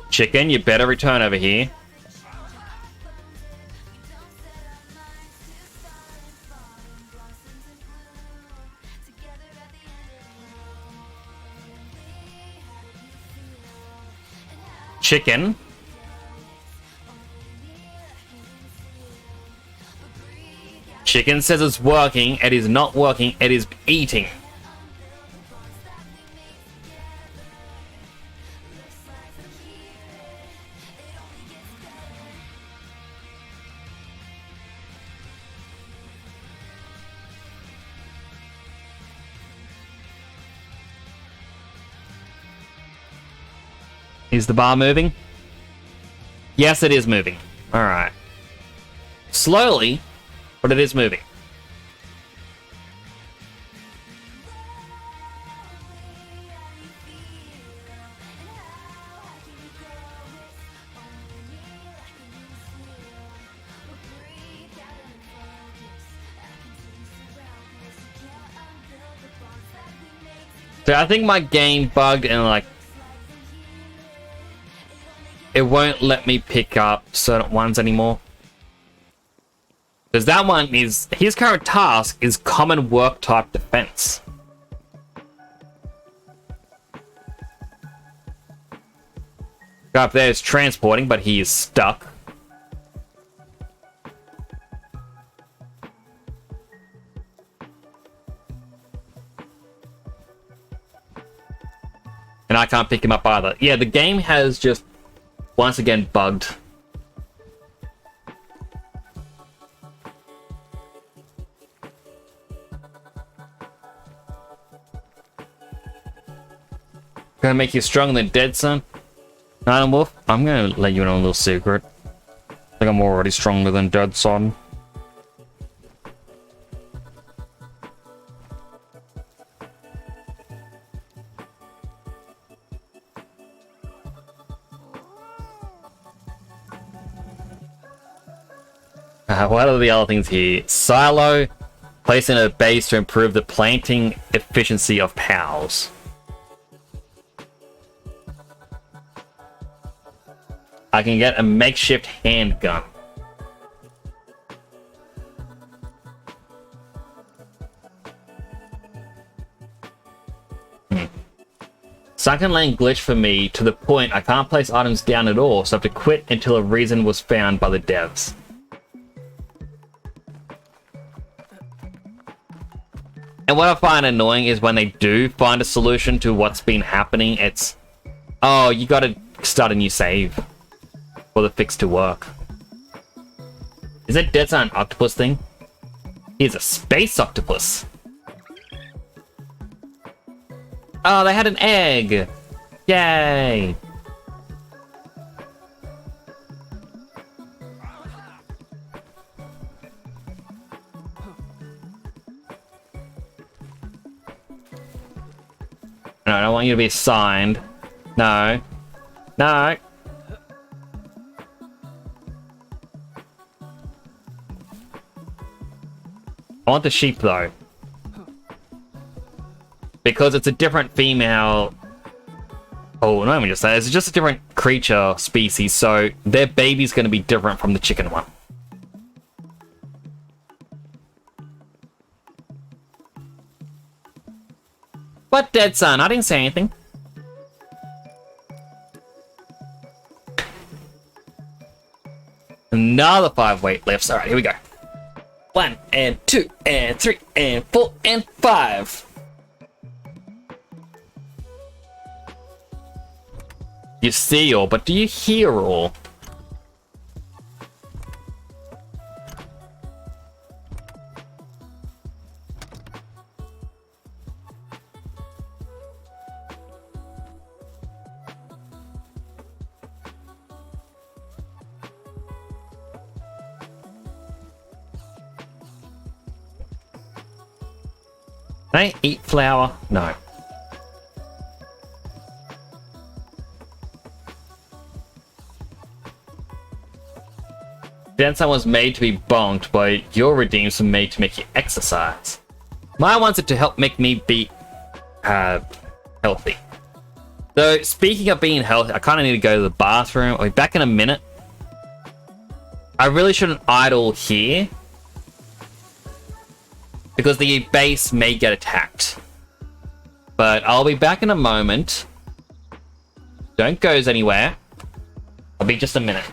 Chicken, you better return over here. Chicken. Chicken says it's working. It is not working. It is eating. Is the bar moving? Yes, it is moving. Alright. Slowly, but it is moving. So I think my game bugged and like it won't let me pick up certain ones anymore. Because that one is his current task is common work type defense. Guy up there is transporting, but he is stuck. And I can't pick him up either. Yeah, the game has just once again bugged. Gonna make you stronger than dead, son? Night Wolf, I'm gonna let you in on a little secret. I think I'm already stronger than dead, son. What are the other things here? Silo, placing a base to improve the planting efficiency of POWs. I can get a makeshift handgun. Sunken lane glitch for me to the point I can't place items down at all, so I have to quit until a reason was found by the devs. And what I find annoying is when they do find a solution to what's been happening, it's, oh, you gotta start a new save for the fix to work. Is that Dead Sun octopus thing? He's a space octopus. Oh, they had an egg! Yay! No, I don't want you to be signed. No. No. I want the sheep, though. Because it's a different female... Oh, no, let me just say, it's just a different creature species, so their baby's going to be different from the chicken one. What, Dead Sun? I didn't say anything. Another 5 weight lifts. Alright, here we go. 1 and 2 and 3 and 4 and 5. You see all, but do you hear all? Can I eat flour? No. Denson was made to be bonked, but your redeems were made to make you exercise. My wants it to help make me be healthy. So, speaking of being healthy, I kind of need to go to the bathroom. I'll be back in a minute. I really shouldn't idle here, because the base may get attacked. But I'll be back in a moment. Don't go anywhere. I'll be just a minute.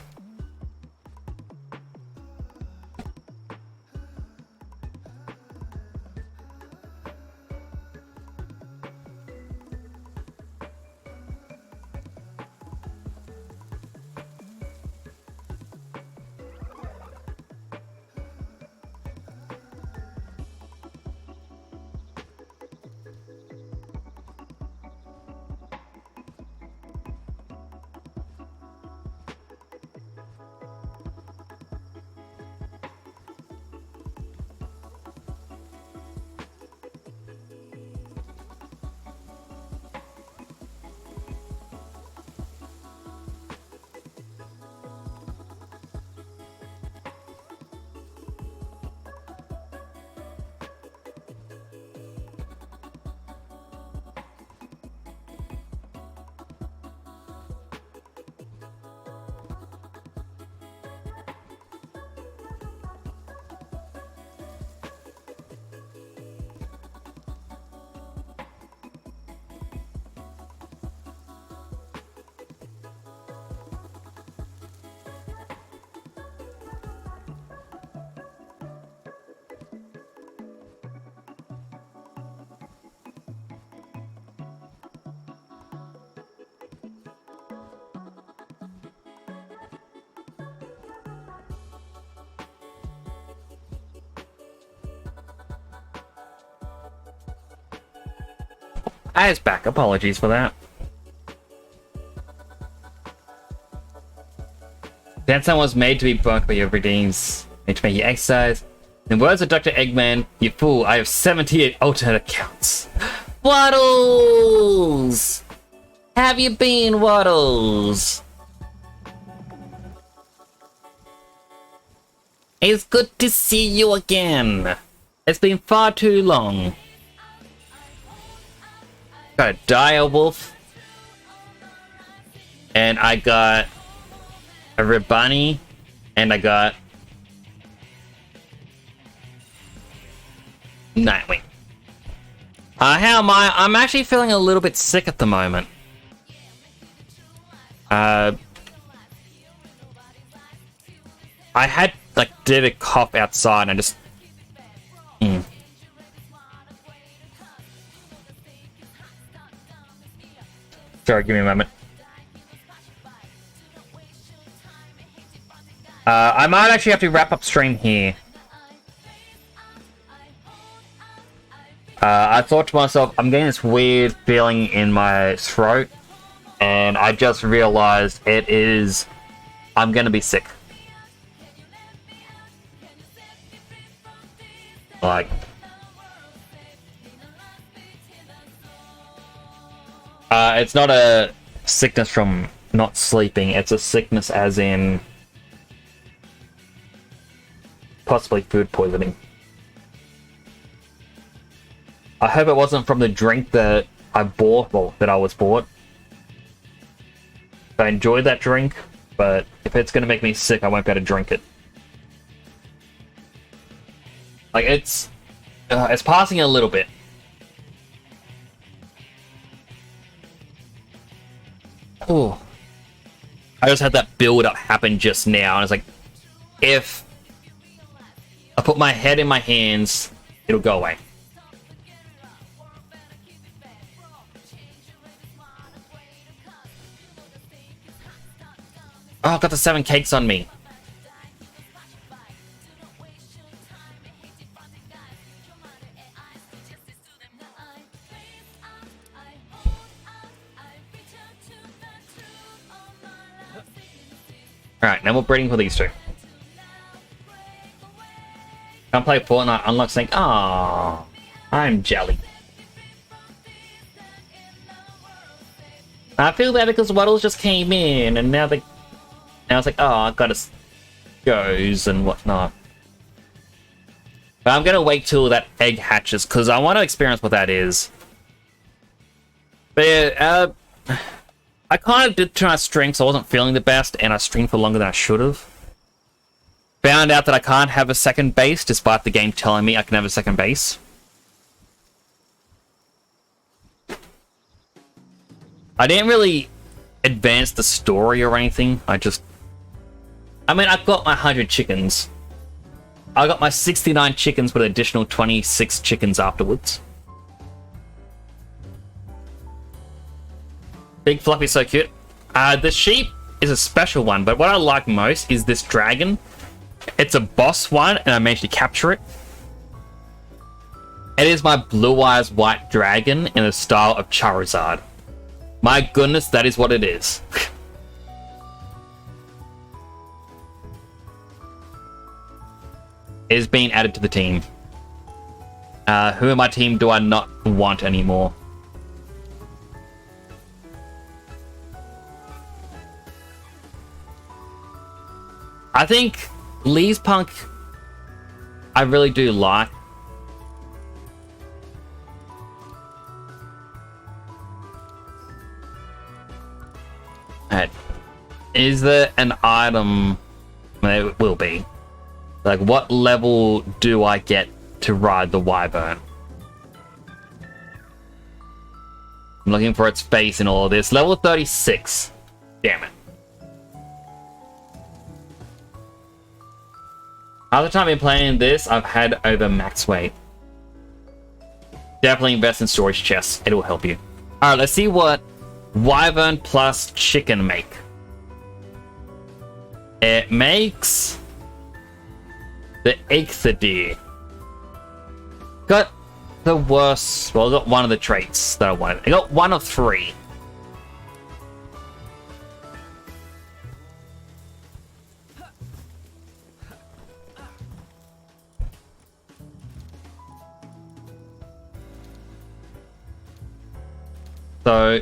it's back. Apologies for that. Danson was made to be burnt by your redeems, made to make you exercise. In the words of Dr. Eggman, you fool, I have 78 alternate accounts. Waddles! Have you been, Waddles? It's good to see you again. It's been far too long. Got a dire wolf. And I got a Ribani. And I got Nightwing. How am I? I'm actually feeling a little bit sick at the moment. I had, did a cough outside and I just... Sorry, give me a moment. I might actually have to wrap up stream here. I thought to myself, I'm getting this weird feeling in my throat, and I just realized I'm gonna be sick. It's not a sickness from not sleeping, it's a sickness as in possibly food poisoning. I hope it wasn't from the drink that I bought, that I was bought. I enjoyed that drink, but if it's gonna make me sick, I won't be able to drink it. It's passing a little bit. Oh, I just had that build-up happen just now, and it's like, if I put my head in my hands, it'll go away. Oh, I've got the 7 cakes on me. Alright, now we're breeding for these two. Can't play Fortnite, unlock saying, "Aww, I'm jelly." I feel bad because Waddles just came in, and now it's like, oh, I've got to goes and whatnot. But I'm gonna wait till that egg hatches because I want to experience what that is. But yeah, I kind of did try to stream, so I wasn't feeling the best, and I streamed for longer than I should have. Found out that I can't have a second base, despite the game telling me I can have a second base. I didn't really advance the story or anything. I mean, I've got my 100 chickens. I got my 69 chickens with an additional 26 chickens afterwards. Big Fluffy's so cute. The sheep is a special one, but what I like most is this dragon. It's a boss one, and I managed to capture it. It is my Blue Eyes White Dragon in the style of Charizard. My goodness, that is what it is. It is being added to the team. Who in my team do I not want anymore? I think Lee's Punk, I really do like. Is there an item? It will be. Like, what level do I get to ride the Wyvern? I'm looking for its face in all of this. Level 36. Damn it. Other time I've been playing this, I've had over max weight. Definitely invest in storage chests. It will help you. Alright, let's see what Wyvern plus chicken make. It makes the Ichthydee. Got the worst. Well, I got one of the traits that I wanted. I got one of 3. So,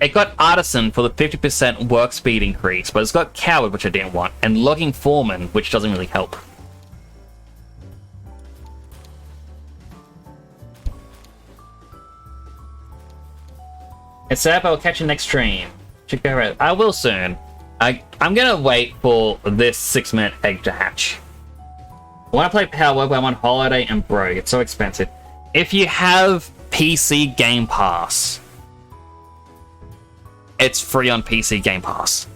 it got Artisan for the 50% work speed increase, but it's got Coward, which I didn't want, and Logging Foreman, which doesn't really help. It's up, I'll catch you next stream. Check that out. I will soon. I'm gonna wait for this 6-minute egg to hatch. I want to play Palworld, but I'm on holiday and broke. It's so expensive. If you have PC Game Pass, it's free on PC Game Pass.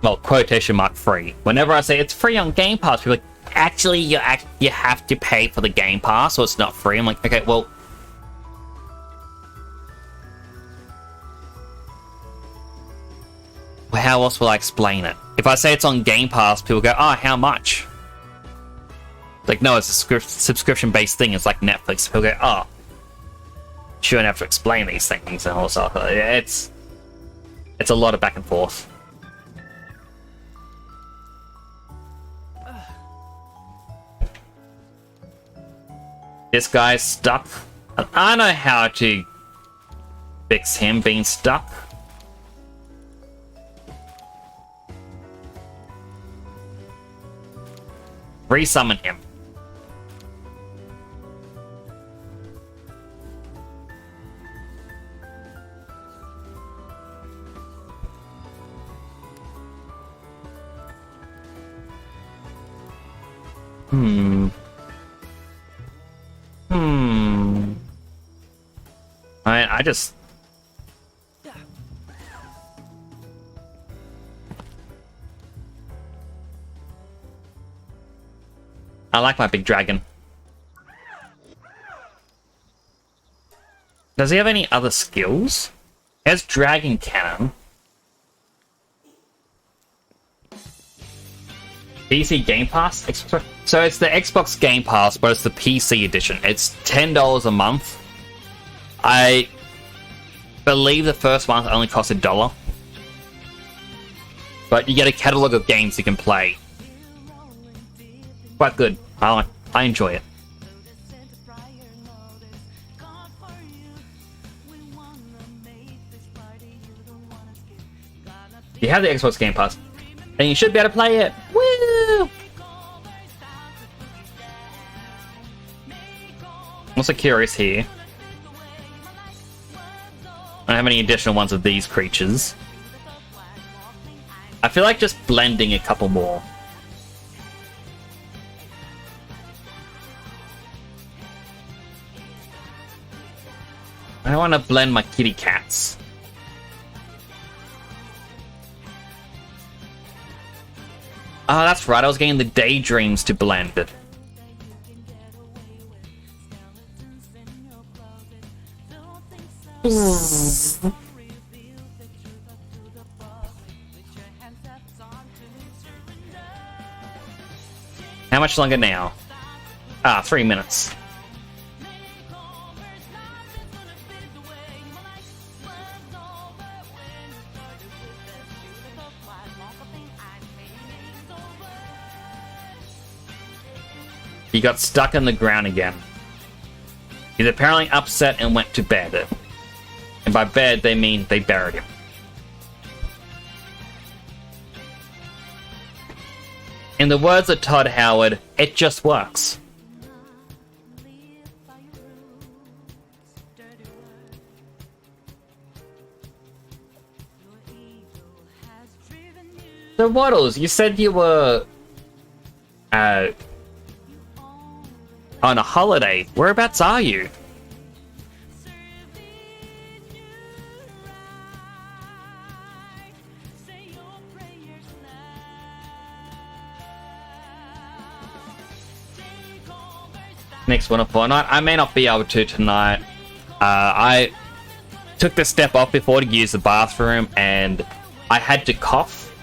Well, quotation mark free. Whenever I say it's free on Game Pass, people are like, actually, you have to pay for the Game Pass, so it's not free. I'm like, okay, well, how else will I explain it? If I say it's on Game Pass, people go, oh, how much? Like, no, it's a subscription-based thing. It's like Netflix. People go, oh, shouldn't have to explain these things and all stuff. It's a lot of back and forth. This guy's stuck. I know how to fix him being stuck. Resummon him. I just... I like my big dragon. Does he have any other skills? He has Dragon Cannon. PC Game Pass? So it's the Xbox Game Pass, but it's the PC edition. It's $10 a month. I believe the first month only costs $1. But you get a catalog of games you can play. Quite good. I enjoy it. You have the Xbox Game Pass, and you should be able to play it. Woo! I'm also curious here. I don't have any additional ones of these creatures. I feel like just blending a couple more. I don't want to blend my kitty cats. Oh, that's right. I was getting the daydreams to blend it. How much longer now? 3 minutes. He got stuck in the ground again. He's apparently upset and went to bed. And by bed, they mean they buried him. In the words of Todd Howard, it just works. So Waddles, you said you were on a holiday. Whereabouts are you? Next one, a fortnight. I may not be able to tonight. I took the step off before to use the bathroom, and I had to cough,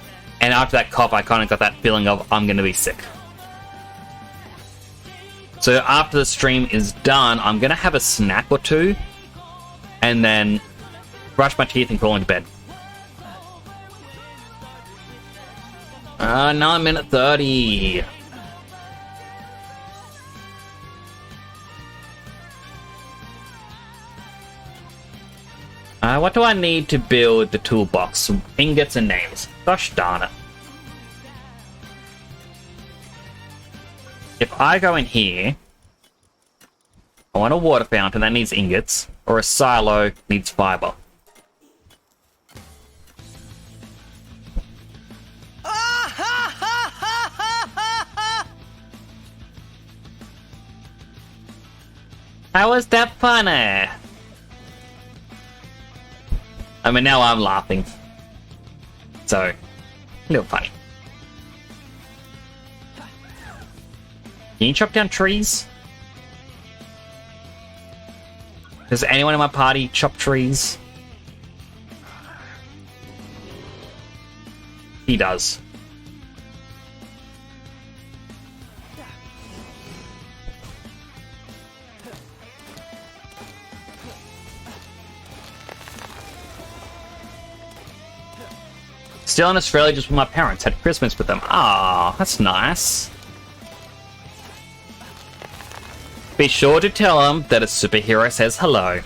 And after that cop, I kind of got that feeling of I'm going to be sick. So after the stream is done, I'm going to have a snack or two. And then brush my teeth and crawl into bed. 9 minute 30. What do I need to build the toolbox? Ingots and nails. Gosh darn it. If I go in here, I want a water fountain that needs ingots, or a silo needs fiber. How was that funny? I mean, now I'm laughing. So, a little funny. Can you chop down trees? Does anyone in my party chop trees? He does. Still in Australia just with my parents. Had Christmas with them. Ah, that's nice. Be sure to tell them that a superhero says hello.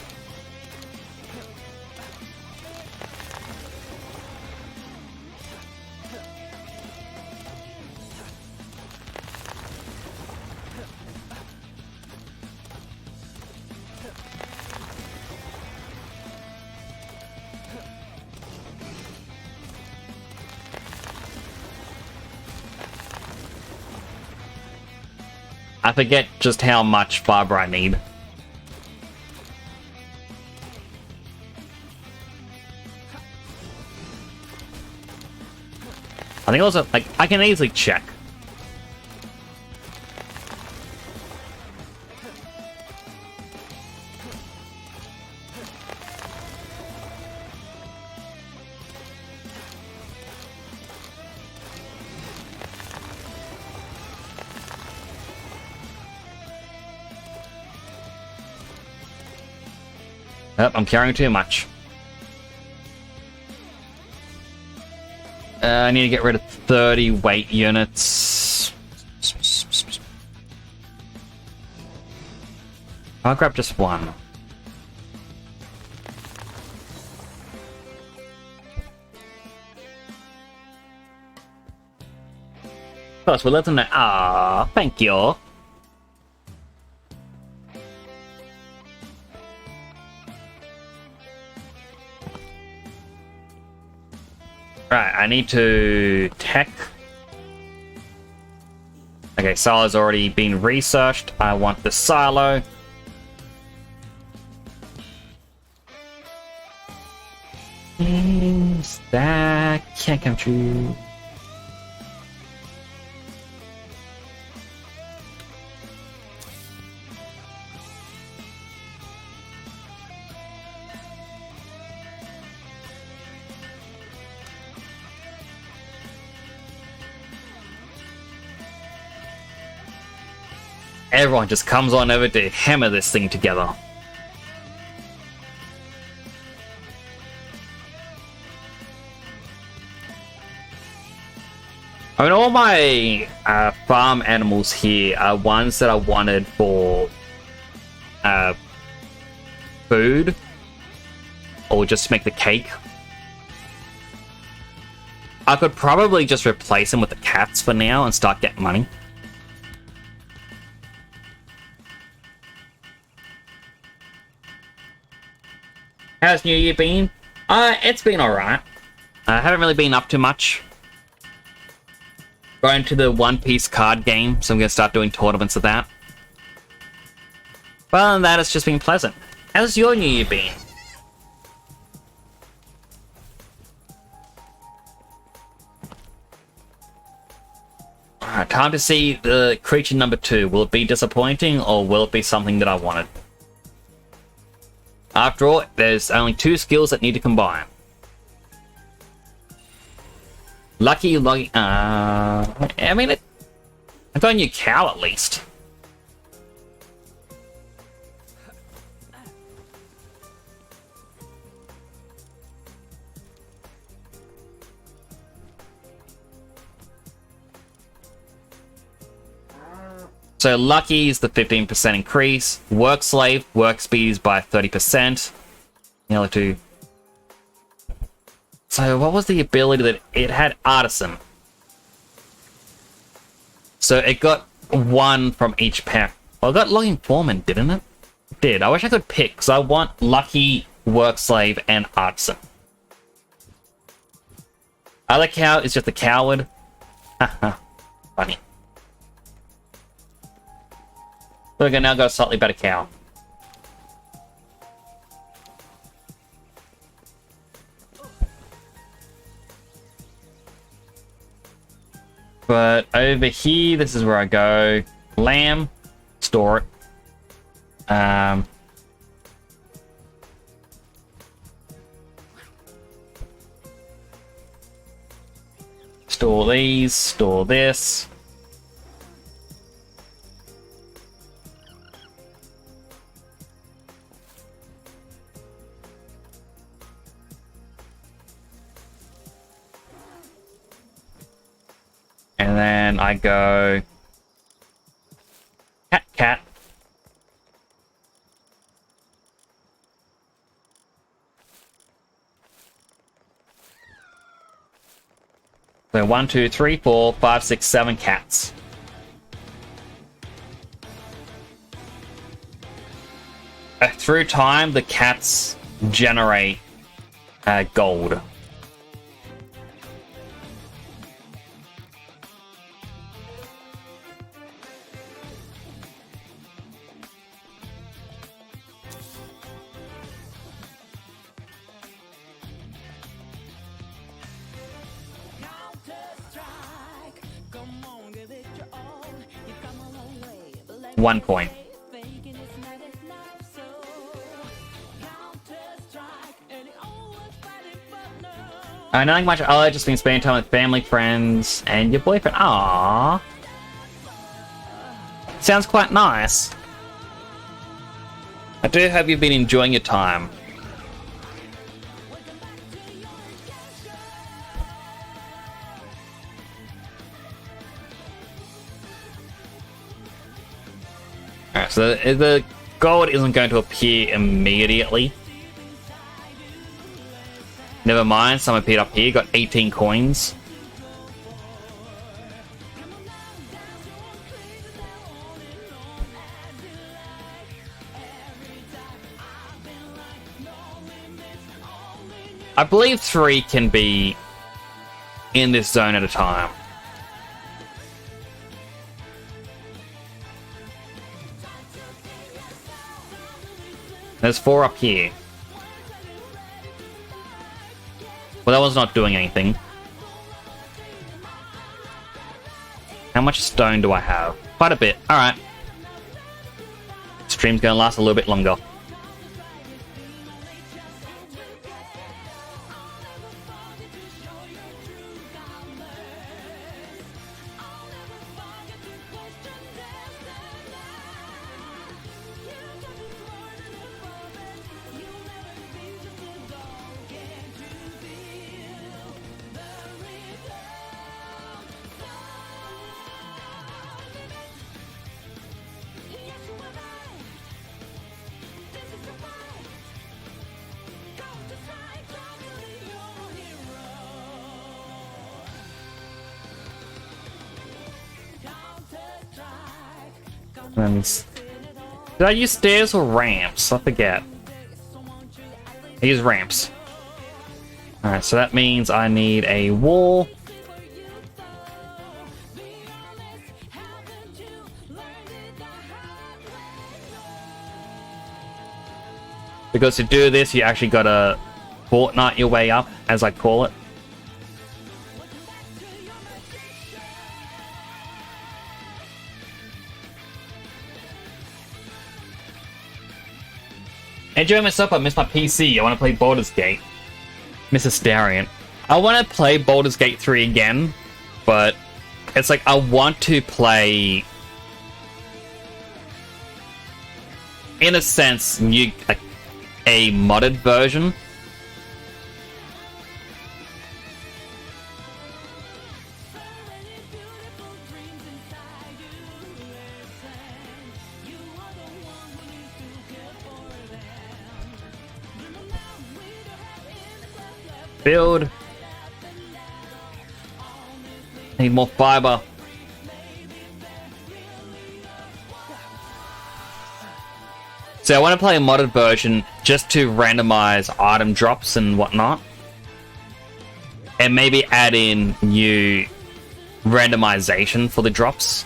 I forget just how much fiber I need. I think also, like, I can easily check. Yep, I'm carrying too much. I need to get rid of 30 weight units. I'll grab just one. First, we'll let them know. Ah, thank you. Right, I need to tech. Okay, silo's already been researched. I want the silo. That can't come true. Everyone just comes on over to hammer this thing together. I mean, all my farm animals here are ones that I wanted for food, or just to make the cake. I could probably just replace them with the cats for now and start getting money. How's New Year been? It's been alright. I haven't really been up to much. Going to the One Piece card game, so I'm going to start doing tournaments of that. But other than that, it's just been pleasant. How's your New Year been? Alright, time to see the creature number 2. Will it be disappointing, or will it be something that I wanted? After all, there's only 2 skills that need to combine. Lucky. I mean, I got a new cow at least. So Lucky is the 15% increase. Work Slave, work speed is by 30%. Nearly two. So what was the ability that it had? Artisan. So it got one from each pack. Well, it got Logging Foreman, didn't it? It did. I wish I could pick, because I want Lucky, Work Slave, and Artisan. Other cow is just a coward. Haha. Funny. We're gonna now go a slightly better cow. But over here, this is where I go. Lamb, store it. Store these, store this. And then I go cat. So 1, 2, 3, 4, 5, 6, 7 cats. Through time, the cats generate gold. One point. Nothing much other, just been spending time with family, friends, and your boyfriend. Aww. Sounds quite nice. I do hope you've been enjoying your time. Alright, so the gold isn't going to appear immediately. Never mind, some appeared up here, got 18 coins. I believe 3 can be in this zone at a time. There's 4 up here. Well, that one's not doing anything. How much stone do I have? Quite a bit. Alright. Stream's gonna last a little bit longer. Did I use stairs or ramps? I forget. I use ramps. Alright, so that means I need a wall. Because to do this, you actually gotta Fortnite your way up, as I call it. Enjoy myself, I missed my PC. I want to play Baldur's Gate. Mrs. Starion. I want to play Baldur's Gate 3 again, but it's like I want to play, in a sense, like a modded version. Build. Need more fiber. So I want to play a modded version just to randomize item drops and whatnot. And maybe add in new randomization for the drops.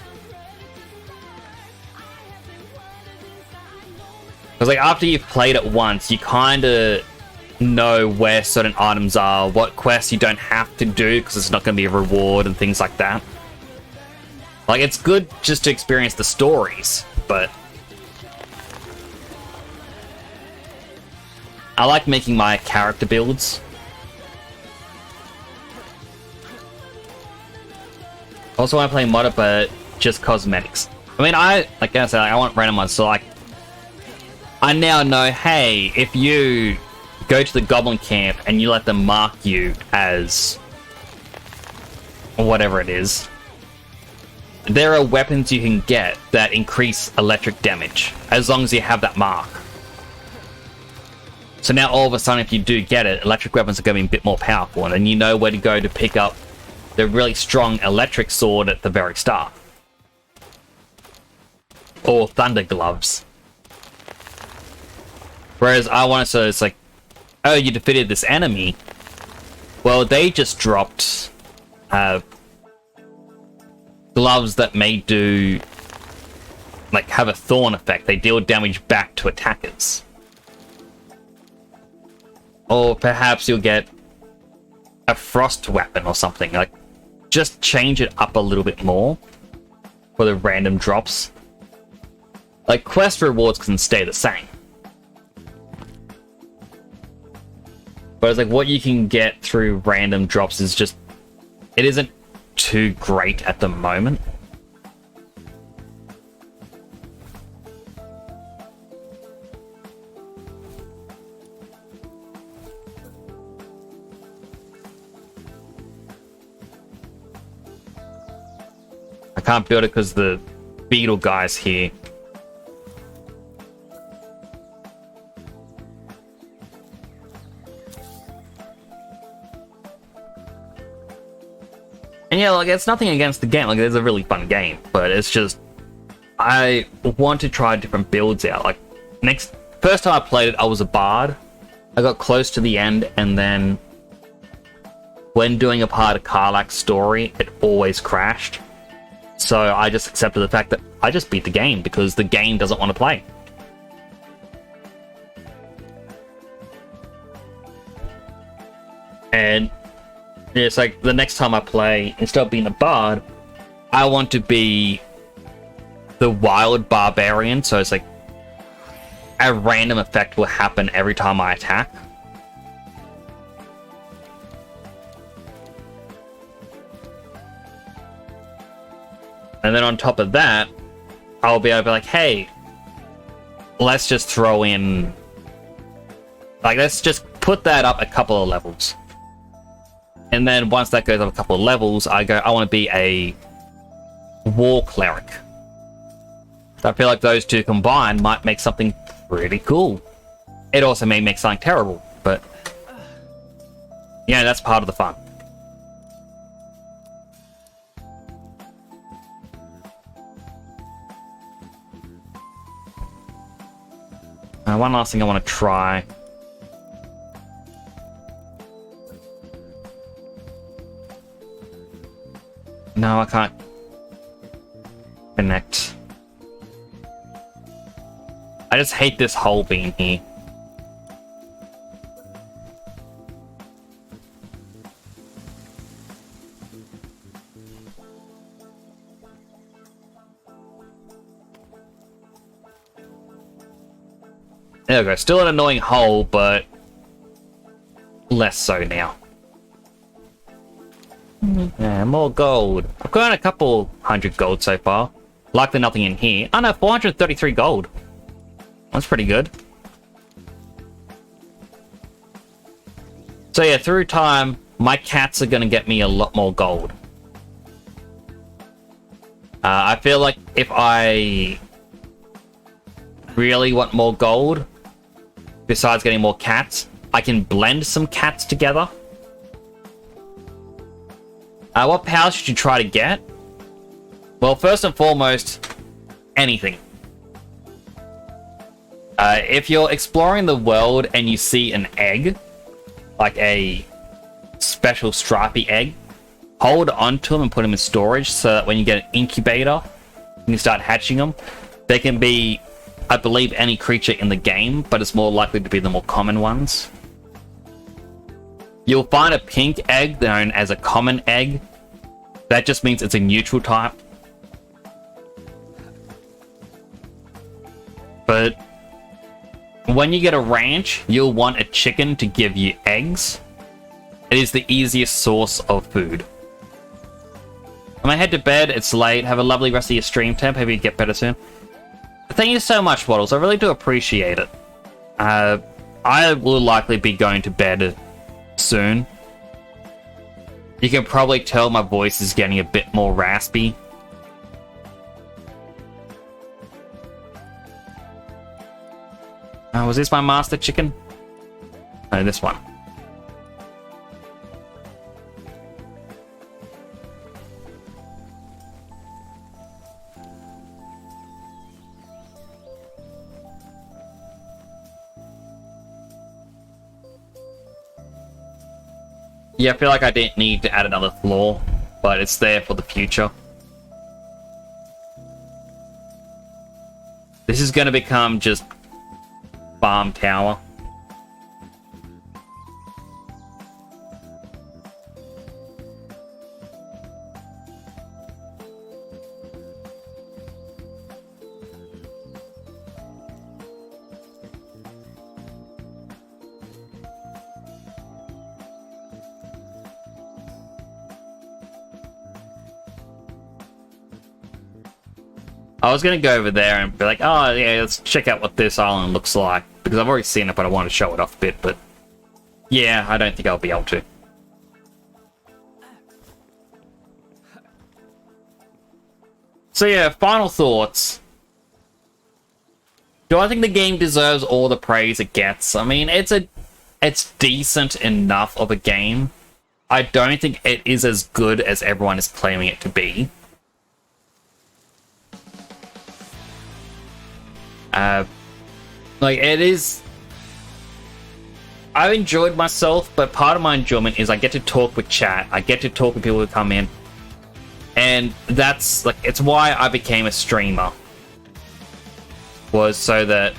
Because like after you've played it once, you kind of know where certain items are, what quests you don't have to do because it's not going to be a reward and things like that. Like, it's good just to experience the stories, but I like making my character builds. Also want to play modded, but just cosmetics. I mean, like I said, I want randomized, so like I now know, hey, if you go to the goblin camp and you let them mark you as whatever it is, there are weapons you can get that increase electric damage as long as you have that mark. So now all of a sudden, if you do get it, electric weapons are going to be a bit more powerful, and then you know where to go to pick up the really strong electric sword at the very start, or thunder gloves. Whereas I want to, so it's like, oh, you defeated this enemy. Well, they just dropped gloves that may do, like, have a thorn effect. They deal damage back to attackers. Or perhaps you'll get a frost weapon or something. Like, just change it up a little bit more for the random drops. Like, quest rewards can stay the same. But it's like what you can get through random drops is just, it isn't too great at the moment. I can't build it because the beetle guy's here. And yeah, like, it's nothing against the game. Like, it's a really fun game, but it's just, I want to try different builds out. Like, first time I played it, I was a bard. I got close to the end, and then when doing a part of Karlach's story, it always crashed. So I just accepted the fact that I just beat the game because the game doesn't want to play. And it's like the next time I play, instead of being a bard, I want to be the wild barbarian. So it's like a random effect will happen every time I attack. And then on top of that, I'll be able to be like, hey, let's just throw in, like, let's just put that up a couple of levels. And then once that goes up a couple of levels, I want to be a war cleric. So I feel like those two combined might make something pretty cool. It also may make something terrible, but yeah, that's part of the fun. One last thing I want to try. No, I can't connect. I just hate this hole being here. There we go. Still an annoying hole, but less so now. And more gold. I've got a couple hundred gold so far. Likely nothing in here. Oh no, 433 gold. That's pretty good. So yeah, through time, my cats are going to get me a lot more gold. I feel like if I really want more gold, besides getting more cats, I can blend some cats together. What power should you try to get? Well, first and foremost, anything. If you're exploring the world and you see an egg, like a special stripy egg, hold onto them and put them in storage so that when you get an incubator and you start hatching them, they can be, I believe, any creature in the game, but it's more likely to be the more common ones. You'll find a pink egg known as a common egg. That just means it's a neutral type. But when you get a ranch, you'll want a chicken to give you eggs. It is the easiest source of food. I'm gonna head to bed. It's late. Have a lovely rest of your stream, Temp. Hope you get better soon. Thank you so much, Waddles. I really do appreciate it. I will likely be going to bed soon. You can probably tell my voice is getting a bit more raspy. Was this my master chicken? No, this one. Yeah, I feel like I didn't need to add another floor, but it's there for the future. This is going to become just farm tower. I was going to go over there and be like, oh yeah, let's check out what this island looks like. Because I've already seen it, but I want to show it off a bit. But yeah, I don't think I'll be able to. So yeah, final thoughts. Do I think the game deserves all the praise it gets? I mean, it's decent enough of a game. I don't think it is as good as everyone is claiming it to be. Like, it is... I've enjoyed myself, but part of my enjoyment is I get to talk with chat. I get to talk with people who come in. And that's, like, it's why I became a streamer. Was so that,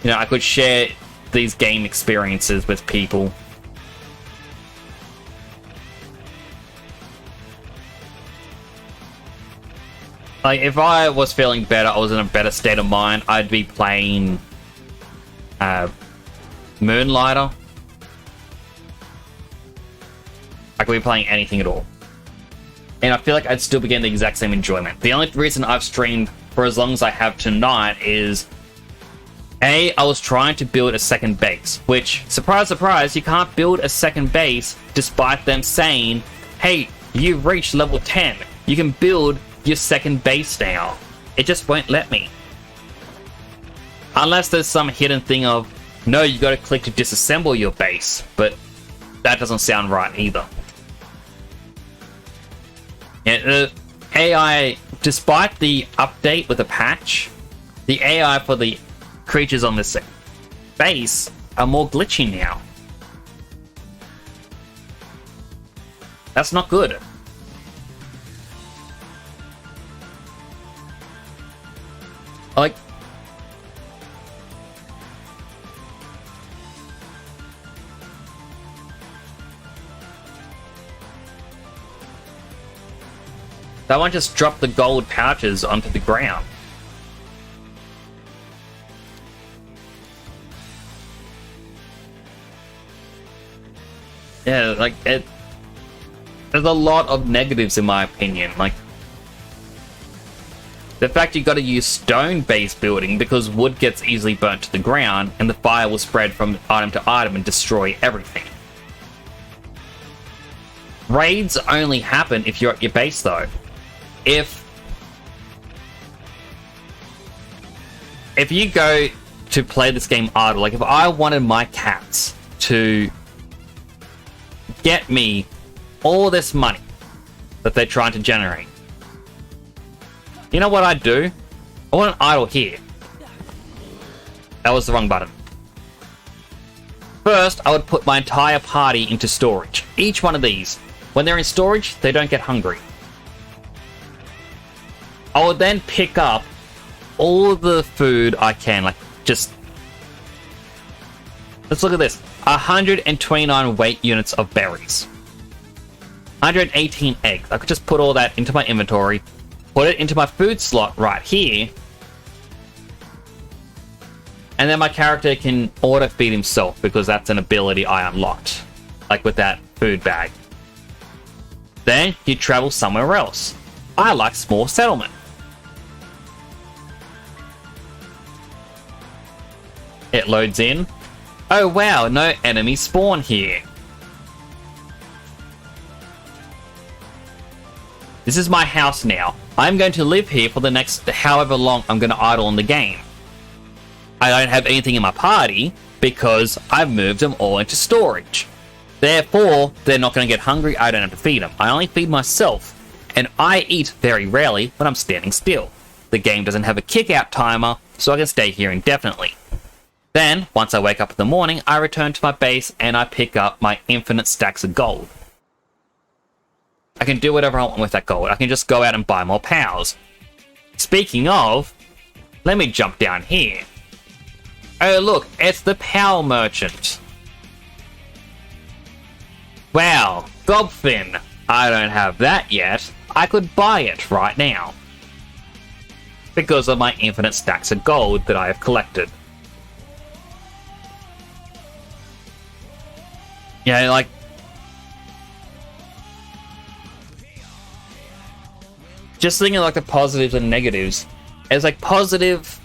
you know, I could share these game experiences with people. Like, if I was feeling better, I was in a better state of mind, I'd be playing Moonlighter. I could be playing anything at all. And I feel like I'd still be getting the exact same enjoyment. The only reason I've streamed for as long as I have tonight is... I was trying to build a second base, which, surprise, surprise, you can't build a second base despite them saying, hey, you've reached level 10. You can build your second base now. It just won't let me. Unless there's some hidden thing of, no, you gotta click to disassemble your base, but that doesn't sound right either. Yeah, the AI, despite the update with a patch, the AI for the creatures on this base are more glitchy now. That's not good. Like, that one just dropped the gold pouches onto the ground. Yeah, like, it... There's a lot of negatives in my opinion. Like, the fact you got to use stone base building because wood gets easily burnt to the ground and the fire will spread from item to item and destroy everything. Raids only happen if you're at your base though. If you go to play this game idle, like if I wanted my cats to get me all this money that they're trying to generate, you know what I'd do? I want an idle here. That was the wrong button. First, I would put my entire party into storage. Each one of these. When they're in storage, they don't get hungry. I would then pick up all the food I can. Like, just... Let's look at this. 129 weight units of berries. 118 eggs. I could just put all that into my inventory. Put it into my food slot right here. And then my character can auto-feed himself because that's an ability I unlocked. Like with that food bag. Then you travel somewhere else. I like small settlement. It loads in. Oh wow, no enemies spawn here. This is my house now. I'm going to live here for the next however long I'm going to idle in the game. I don't have anything in my party because I've moved them all into storage. Therefore, they're not going to get hungry. I don't have to feed them. I only feed myself. And I eat very rarely when I'm standing still. The game doesn't have a kick-out timer, so I can stay here indefinitely. Then, once I wake up in the morning, I return to my base and I pick up my infinite stacks of gold. I can do whatever I want with that gold. I can just go out and buy more pals. Speaking of, let me jump down here. Oh look, it's the Power Merchant. Wow, Gobfin. I don't have that yet. I could buy it right now. Because of my infinite stacks of gold that I have collected. Yeah, like... Just thinking like the positives and negatives. As like positive...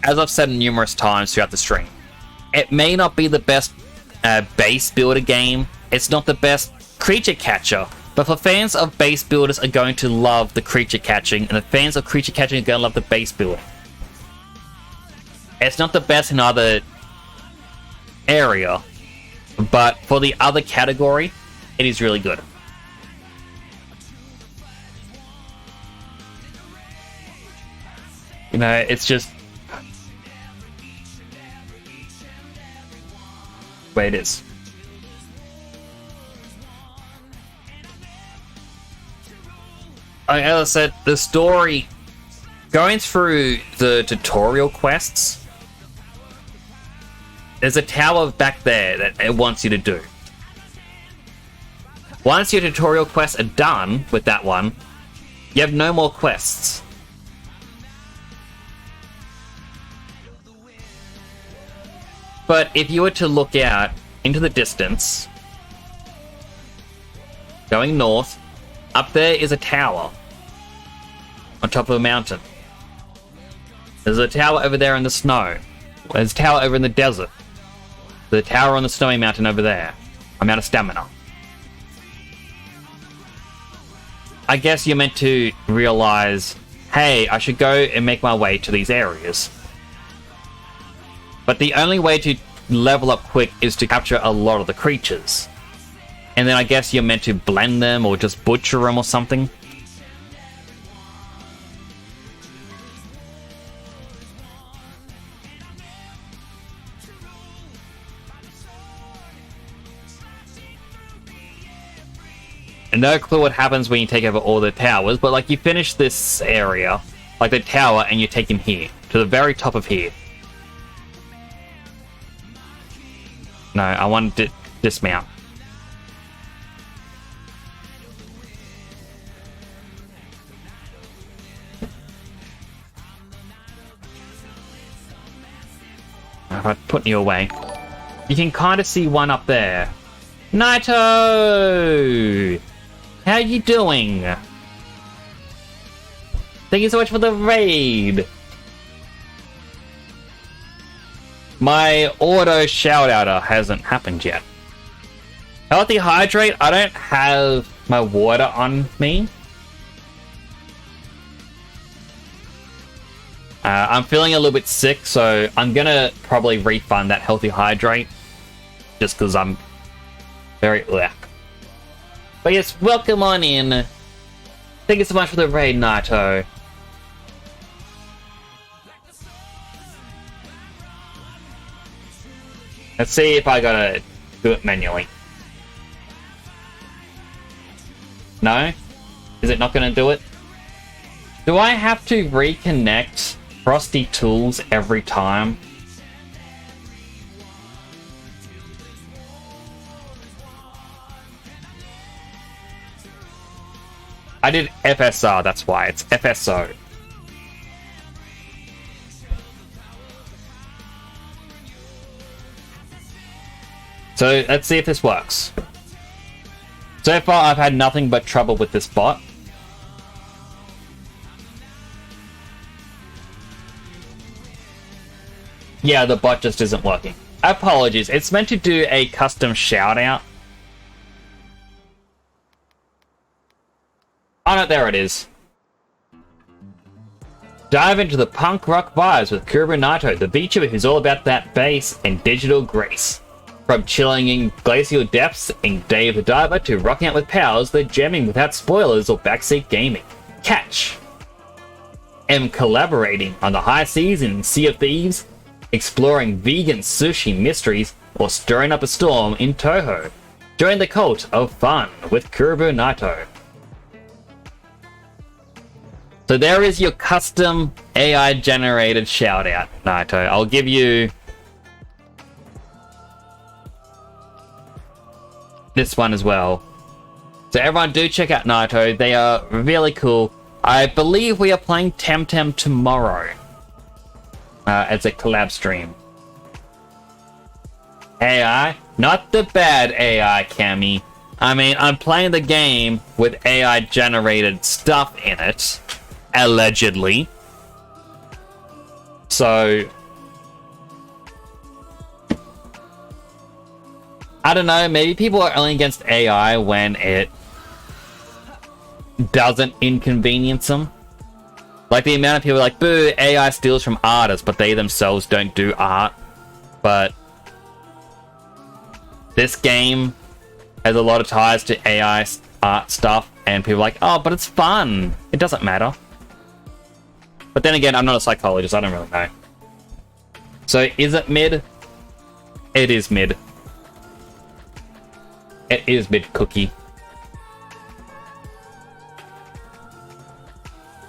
As I've said numerous times throughout the stream, it may not be the best base builder game. It's not the best creature catcher. But for fans of base builders are going to love the creature catching, and the fans of creature catching are going to love the base building. It's not the best in either area, but for the other category, it is really good. You know, it's just... way it is. As I said, the story, going through the tutorial quests, there's a tower back there that it wants you to do. Once your tutorial quests are done with that one, you have no more quests. But if you were to look out into the distance, going north, up there is a tower on top of a mountain. There's a tower over there in the snow. There's a tower over in the desert. There's a tower on the snowy mountain over there. I'm out of stamina. I guess you're meant to realize, hey, I should go and make my way to these areas. But the only way to level up quick is to capture a lot of the creatures. And then I guess you're meant to blend them or just butcher them or something. And no clue what happens when you take over all the towers, but like you finish this area, like the tower, and you take him here, to the very top of here. No, I want to dismount. If I put you away. You can kind of see one up there. Naito! How you doing? Thank you so much for the raid! My auto shout-outer hasn't happened yet. Healthy hydrate, I don't have my water on me. I'm feeling a little bit sick, so I'm gonna probably refund that healthy hydrate. Just because I'm very ugh. But yes, welcome on in. Thank you so much for the raid, Naito. Let's see if I gotta do it manually. No? Is it not gonna do it? Do I have to reconnect Frosty Tools every time? I did FSR, that's why. It's FSO. So let's see if this works. So far I've had nothing but trouble with this bot. Yeah, the bot just isn't working. Apologies, it's meant to do a custom shout out. Oh no, there it is. Dive into the punk rock vibes with Kuro Naito, the VTuber who's all about that bass and digital grace. From chilling in glacial depths in Day of the Diver to rocking out with pals, they're jamming without spoilers or backseat gaming. Catch! M collaborating on the high seas in Sea of Thieves, exploring vegan sushi mysteries, or stirring up a storm in Toho. Join the cult of fun with Kuro Naito. So there is your custom AI generated shout out, Naito. I'll give you this one as well. So everyone do check out Naito. They are really cool. I believe we are playing Temtem tomorrow as a collab stream. AI? Not the bad AI, Cammy. I mean, I'm playing the game with AI generated stuff in it. Allegedly. So I don't know, maybe people are only against AI when it doesn't inconvenience them. Like the amount of people like, boo, AI steals from artists, but they themselves don't do art. But this game has a lot of ties to AI art stuff, and people are like, oh, but it's fun. It doesn't matter. But then again, I'm not a psychologist, I don't really know. So, is it mid? It is mid. It is mid, Cookie.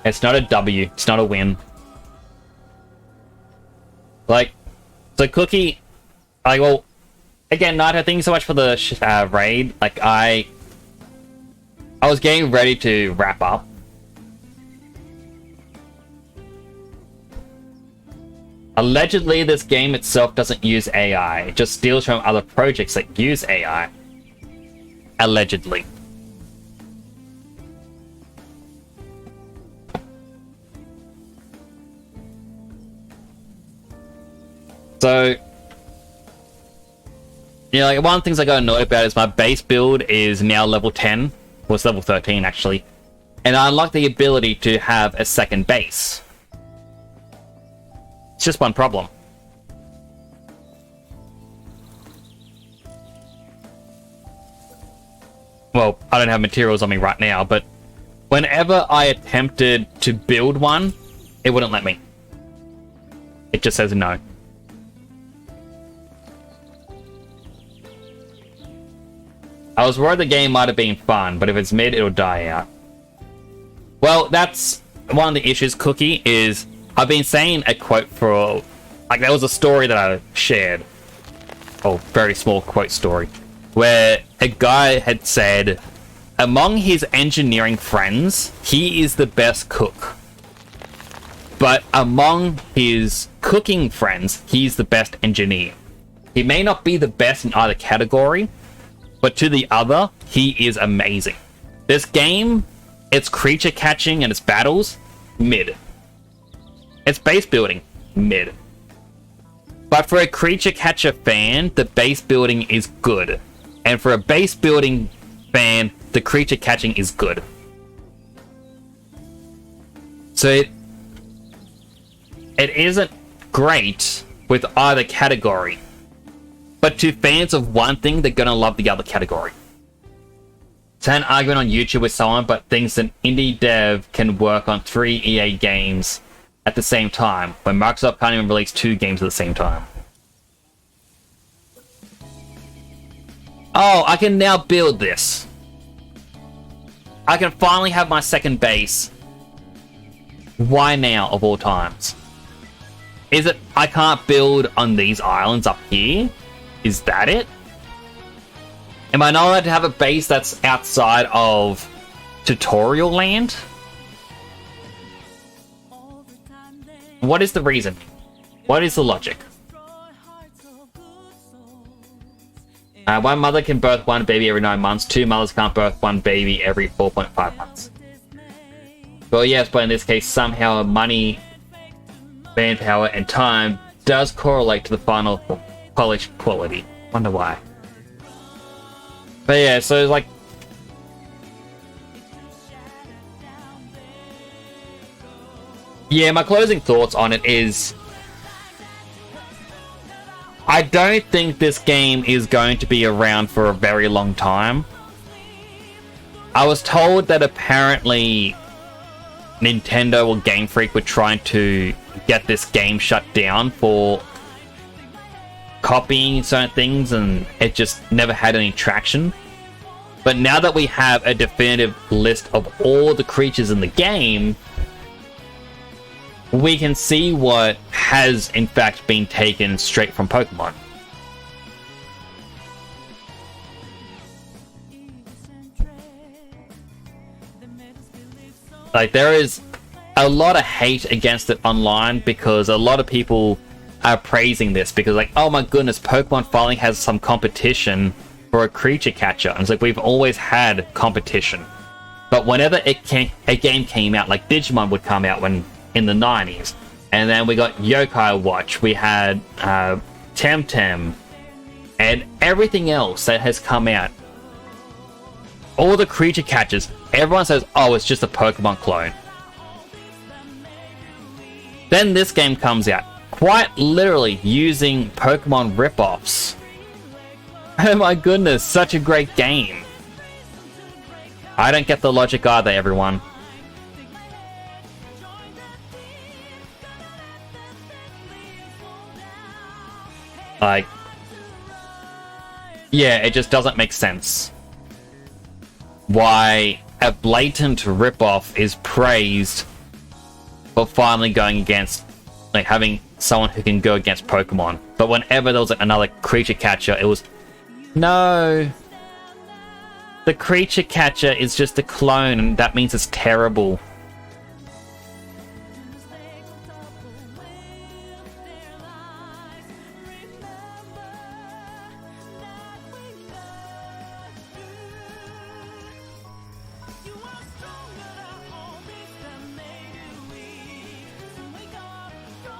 It's not a W, it's not a win. Like, so Cookie, like, well, again, Naito, thank you so much for the raid. Like, I was getting ready to wrap up. Allegedly, this game itself doesn't use AI. It just steals from other projects that use AI. Allegedly. So, yeah, like one of the things I got annoyed about is my base build is now level 10. Well, it's level 13 actually. And I unlock the ability to have a second base. It's just one problem. Well, I don't have materials on me right now, but whenever I attempted to build one, it wouldn't let me. It just says no. I was worried the game might have been fun, but if it's mid, it'll die out. Well, that's one of the issues, Cookie, is I've been saying a quote for... Like, there was a story that I shared. Oh, very small quote story. Where a guy had said, among his engineering friends, he is the best cook. But among his cooking friends, he's the best engineer. He may not be the best in either category, but to the other, he is amazing. This game, its creature catching and its battles, mid. Its base building, mid. But for a creature catcher fan, the base building is good. And for a base building fan, the creature catching is good. So it isn't great with either category. But to fans of one thing, they're gonna love the other category. It's an argument on YouTube with someone, but thinks an indie dev can work on 3 EA games at the same time, when Microsoft can't even release 2 games at the same time. Oh, I can now build this. I can finally have my second base. Why now, of all times? Is it I can't build on these islands up here? Is that it? Am I not allowed to have a base that's outside of tutorial land? What is the reason? What is the logic? One mother can birth one baby every 9 months. 2 mothers can't birth one baby every 4.5 months. Well, yes, but in this case, somehow money, manpower, and time does correlate to the final college quality. Wonder why. But yeah, so like... Yeah, my closing thoughts on it is... I don't think this game is going to be around for a very long time. I was told that apparently Nintendo or Game Freak were trying to get this game shut down for copying certain things, and it just never had any traction. But now that we have a definitive list of all the creatures in the game, we can see what has in fact been taken straight from Pokemon. Like, there is a lot of hate against it online because a lot of people are praising this because, like, oh my goodness, Pokemon finally has some competition for a creature catcher. And it's like, we've always had competition. But whenever a game came out, like Digimon would come out in the 90s, and then we got Yokai Watch, we had Temtem, and everything else that has come out, all the creature catchers, everyone says, oh, it's just a Pokemon clone. Then this game comes out, quite literally using Pokemon ripoffs. Oh my goodness, such a great game. I don't get the logic either, everyone. Like, yeah, it just doesn't make sense why a blatant ripoff is praised for finally going against, like, having someone who can go against Pokemon. But whenever there was like, another creature catcher, it was, no, the creature catcher is just a clone, and that means it's terrible.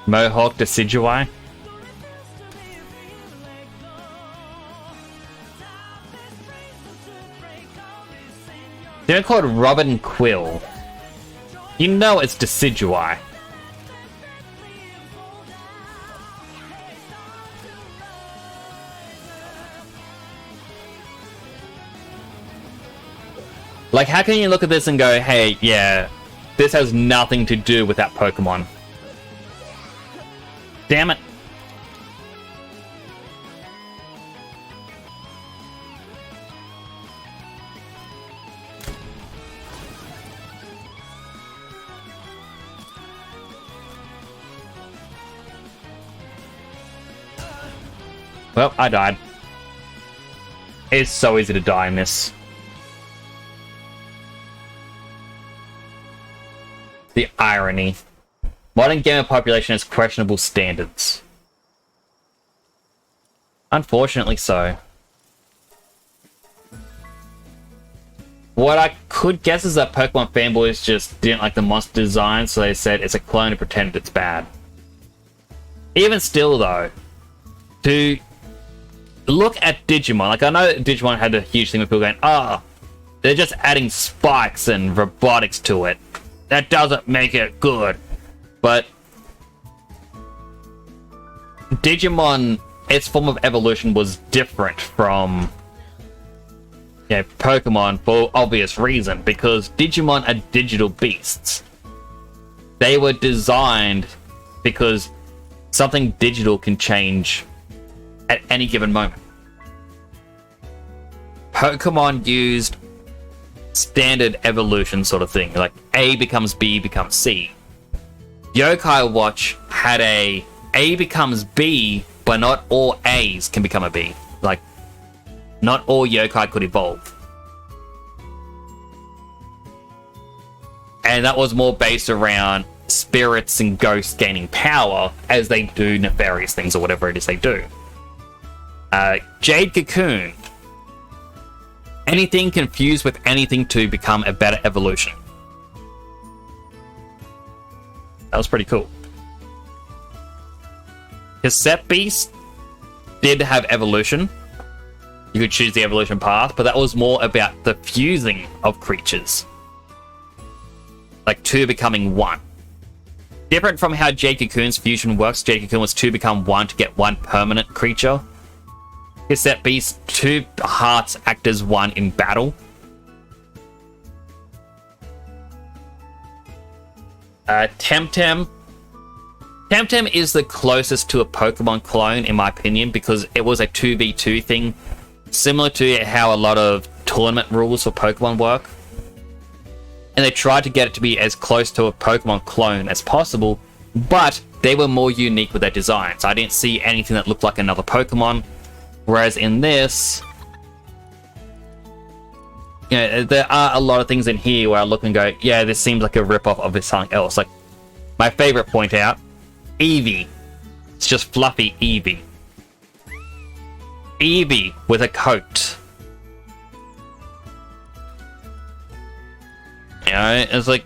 Mohawk Decidueye. They're called Robin Quill. You know it's Decidueye. Like, how can you look at this and go, hey, yeah, this has nothing to do with that Pokemon? Damn it. Well, I died. It's so easy to die in this. The irony. Modern gamer population has questionable standards. Unfortunately so. What I could guess is that Pokemon fanboys just didn't like the monster design, so they said it's a clone and pretended it's bad. Even still, though, to look at Digimon, like I know Digimon had a huge thing with people going, they're just adding spikes and robotics to it. That doesn't make it good. But Digimon, its form of evolution was different from Pokemon for obvious reason, because Digimon are digital beasts. They were designed because something digital can change at any given moment. Pokemon used standard evolution sort of thing, like A becomes B becomes C. Yokai Watch had A becomes B, but not all A's can become a B. Like, not all yokai could evolve. And that was more based around spirits and ghosts gaining power as they do nefarious things or whatever it is they do. Jade Cocoon. Anything confused with anything to become a better evolution. That was pretty cool. Cassette Beast did have evolution. You could choose the evolution path, but that was more about the fusing of creatures. Like two becoming one. Different from how Jade Cocoon's fusion works. Jade Cocoon was two become one to get one permanent creature. Cassette Beast, two hearts act as one in battle. Temtem. Temtem is the closest to a Pokemon clone, in my opinion, because it was a 2v2 thing, similar to how a lot of tournament rules for Pokemon work. And they tried to get it to be as close to a Pokemon clone as possible, but they were more unique with their designs. I didn't see anything that looked like another Pokemon, whereas in this, there are a lot of things in here where I look and go, yeah, this seems like a ripoff of something else. Like, my favorite point out, Eevee. It's just fluffy Eevee. Eevee with a coat. It's like...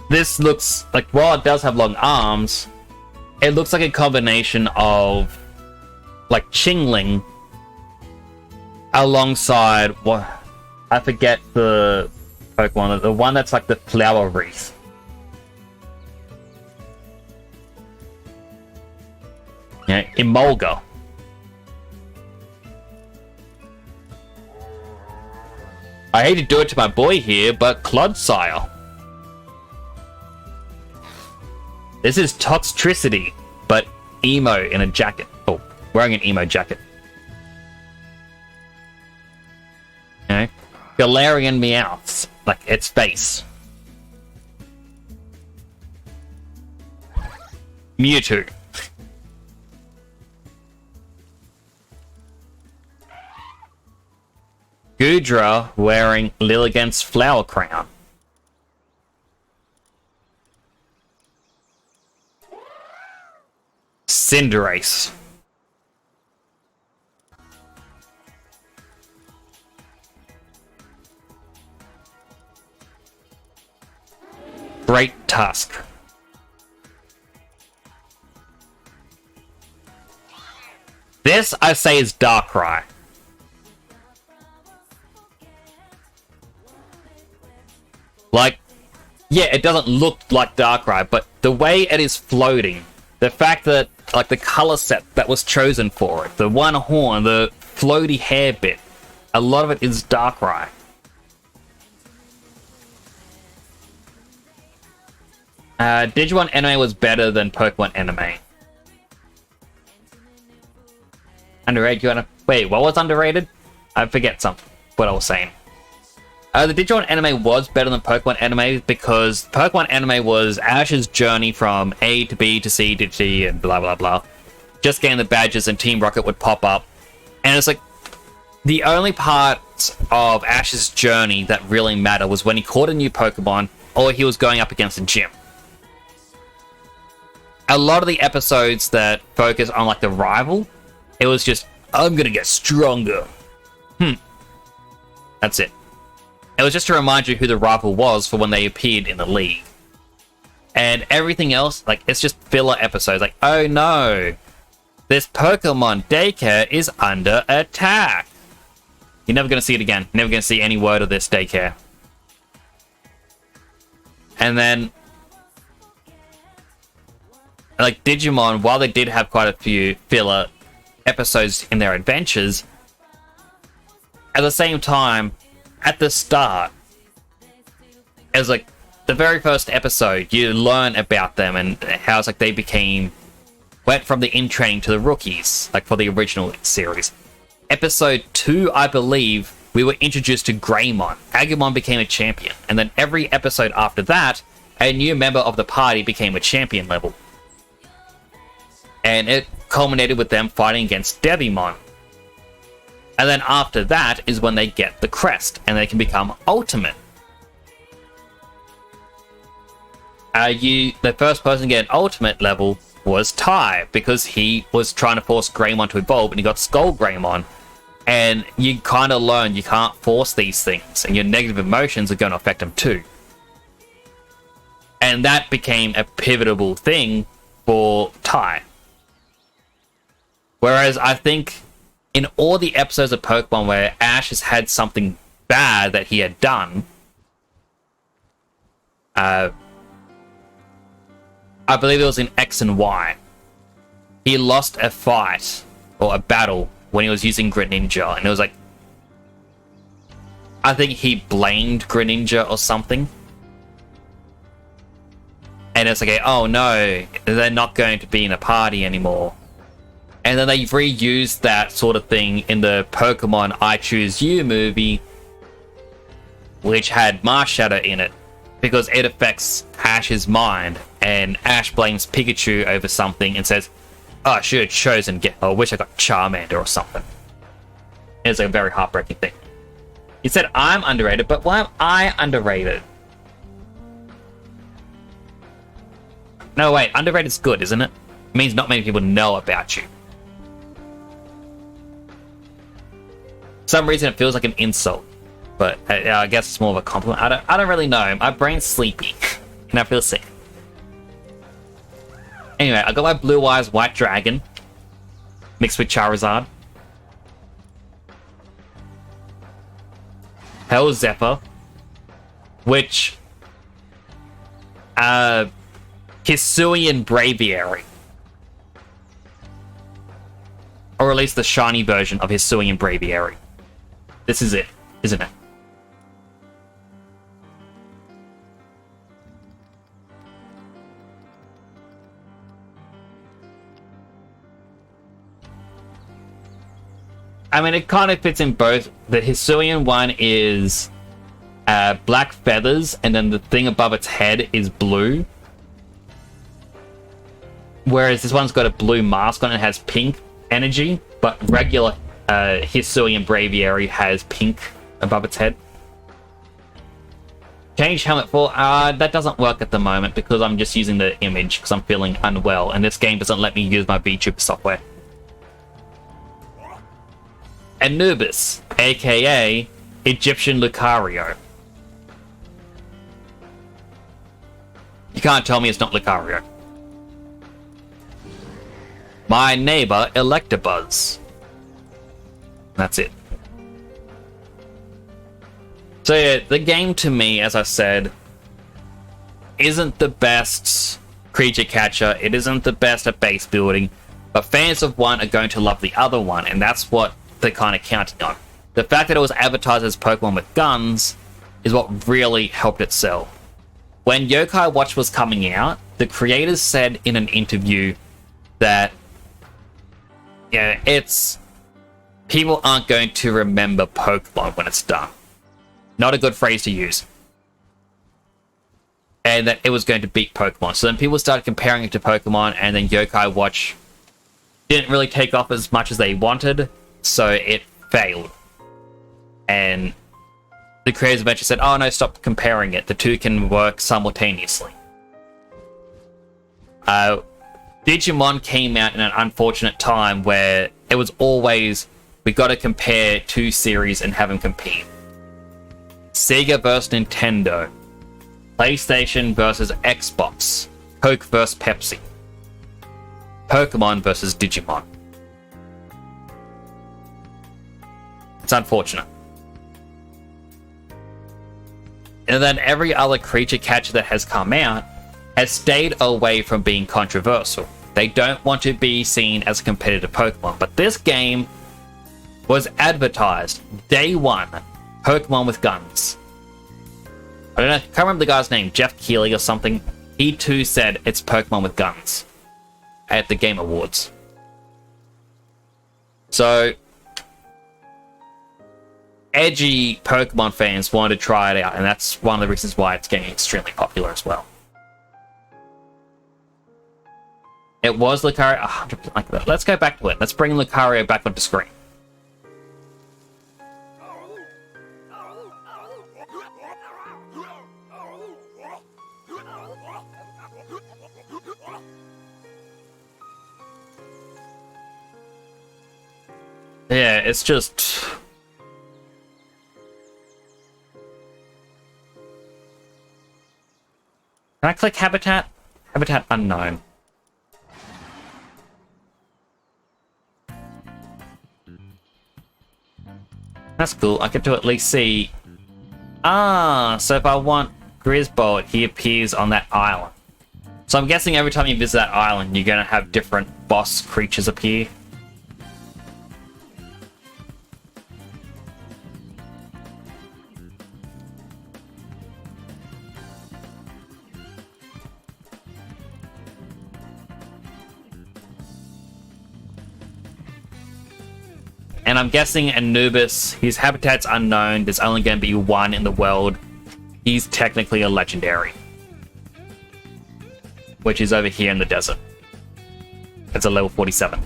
This looks like, while it does have long arms, it looks like a combination of, like, Chingling alongside, what? I forget the Pokemon, the one that's like the flower wreath. Emolga. I hate to do it to my boy here, but Clodsire. This is Toxtricity, but emo in a jacket. Oh, wearing an emo jacket. Galarian Meowths, like its face. Mewtwo. Goodra wearing Lilligant's flower crown. Cinderace. Great Tusk. This, I say, is Darkrai. Like, yeah, it doesn't look like Darkrai, but the way it is floating, the fact that, like, the color set that was chosen for it, the one horn, the floaty hair bit, a lot of it is Darkrai. Digimon Anime was better than Pokemon Anime. Underrated, you wanna... Wait, what was underrated? I forget what I was saying. The Digimon Anime was better than Pokemon Anime because Pokemon Anime was Ash's journey from A to B to C to D and blah blah blah. Just getting the badges and Team Rocket would pop up. And it's like, the only part of Ash's journey that really mattered was when he caught a new Pokemon or he was going up against a gym. A lot of the episodes that focus on, like, the rival, it was just I'm gonna get stronger. That's it. It was just to remind you who the rival was for when they appeared in the league. And everything else, like, it's just filler episodes. Like, oh no, this Pokemon daycare is under attack. You're never going to see it again. Never going to see any word of this daycare. And then, like, Digimon, while they did have quite a few filler episodes in their adventures, at the same time, at the start, as like the very first episode, you learn about them and how it's like they went from the in training to the rookies, like for the original series. Episode 2, I believe, we were introduced to Greymon. Agumon became a champion, and then every episode after that, a new member of the party became a champion level. And it culminated with them fighting against Devimon. And then after that is when they get the crest, and they can become Ultimate. The first person to get an Ultimate level was Tai, because he was trying to force Greymon to evolve, and he got Skull Greymon. And you kind of learn you can't force these things, and your negative emotions are going to affect them too. And that became a pivotal thing for Tai. Whereas I think in all the episodes of Pokemon where Ash has had something bad that he had done, I believe it was in X and Y, he lost a fight, or a battle, when he was using Greninja, and it was like, I think he blamed Greninja or something. And it's like, oh no, they're not going to be in a party anymore. And then they reused that sort of thing in the Pokemon I Choose You movie, which had Marshadow in it, because it affects Ash's mind, and Ash blames Pikachu over something and says, oh, I should have chosen, I wish I got Charmander or something. It's a very heartbreaking thing. He said, I'm underrated, but why am I underrated? No, wait, underrated's good, isn't it? It means not many people know about you. For some reason, it feels like an insult, but I guess it's more of a compliment. I don't really know. My brain's sleepy, and I feel sick. Anyway, I got my Blue Eyes White Dragon mixed with Charizard. Hell Zephyr, which Hisuian Braviary, or at least the shiny version of Hisuian Braviary. This is it, isn't it? I mean, it kind of fits in both. The Hisuian one is black feathers, and then the thing above its head is blue. Whereas this one's got a blue mask on it, has pink energy, but regular Hisuian Braviary has pink above its head. Change helmet for, that doesn't work at the moment because I'm just using the image because I'm feeling unwell, and this game doesn't let me use my VTuber software. Anubis, aka Egyptian Lucario. You can't tell me it's not Lucario. My neighbor, Electabuzz. That's it. So yeah, the game to me, as I said, isn't the best creature catcher. It isn't the best at base building. But fans of one are going to love the other one, and that's what they're kind of counting on. The fact that it was advertised as Pokemon with guns is what really helped it sell. When Yokai Watch was coming out, the creators said in an interview that people aren't going to remember Pokemon when it's done. Not a good phrase to use. And that it was going to beat Pokemon. So then people started comparing it to Pokemon, and then Yokai Watch didn't really take off as much as they wanted, so it failed. And the creators eventually said, oh no, stop comparing it. The two can work simultaneously. Digimon came out in an unfortunate time where it was always, we got to compare two series and have them compete. Sega versus Nintendo, PlayStation versus Xbox, Coke versus Pepsi, Pokemon versus Digimon. It's unfortunate. And then every other creature catcher that has come out has stayed away from being controversial. They don't want to be seen as a competitive Pokemon. But this game was advertised day one, Pokemon with guns. I don't know, I can't remember the guy's name, Jeff Keighley or something. He too said it's Pokemon with guns at the Game Awards. So, edgy Pokemon fans wanted to try it out, and that's one of the reasons why it's getting extremely popular as well. It was Lucario, 100% like that. Let's go back to it. Let's bring Lucario back onto screen. Yeah, it's just... Can I click Habitat? Habitat unknown. That's cool. I get to at least see... Ah, so if I want Grisbold, he appears on that island. So I'm guessing every time you visit that island, you're going to have different boss creatures appear. And I'm guessing Anubis, his habitat's unknown. There's only going to be one in the world. He's technically a legendary, which is over here in the desert. It's a level 47.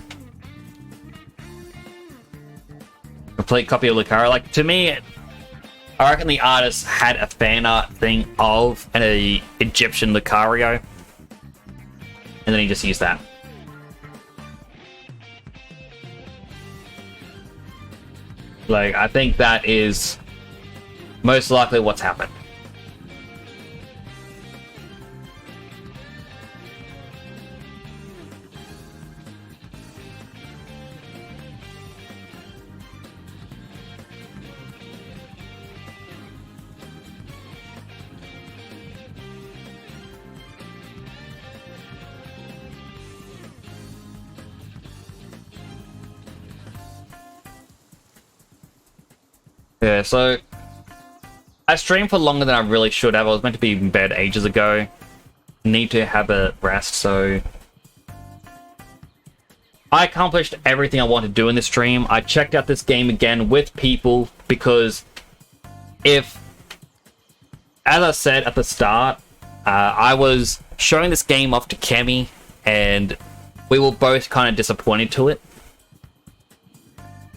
Complete copy of Lucario. Like, to me, I reckon the artist had a fan art thing of an Egyptian Lucario, and then he just used that. Like, I think that is most likely what's happened. Yeah, so I streamed for longer than I really should have. I was meant to be in bed ages ago. Need to have a rest, so I accomplished everything I wanted to do in this stream. I checked out this game again with people because if, as I said at the start, I was showing this game off to Kemi and we were both kind of disappointed to it.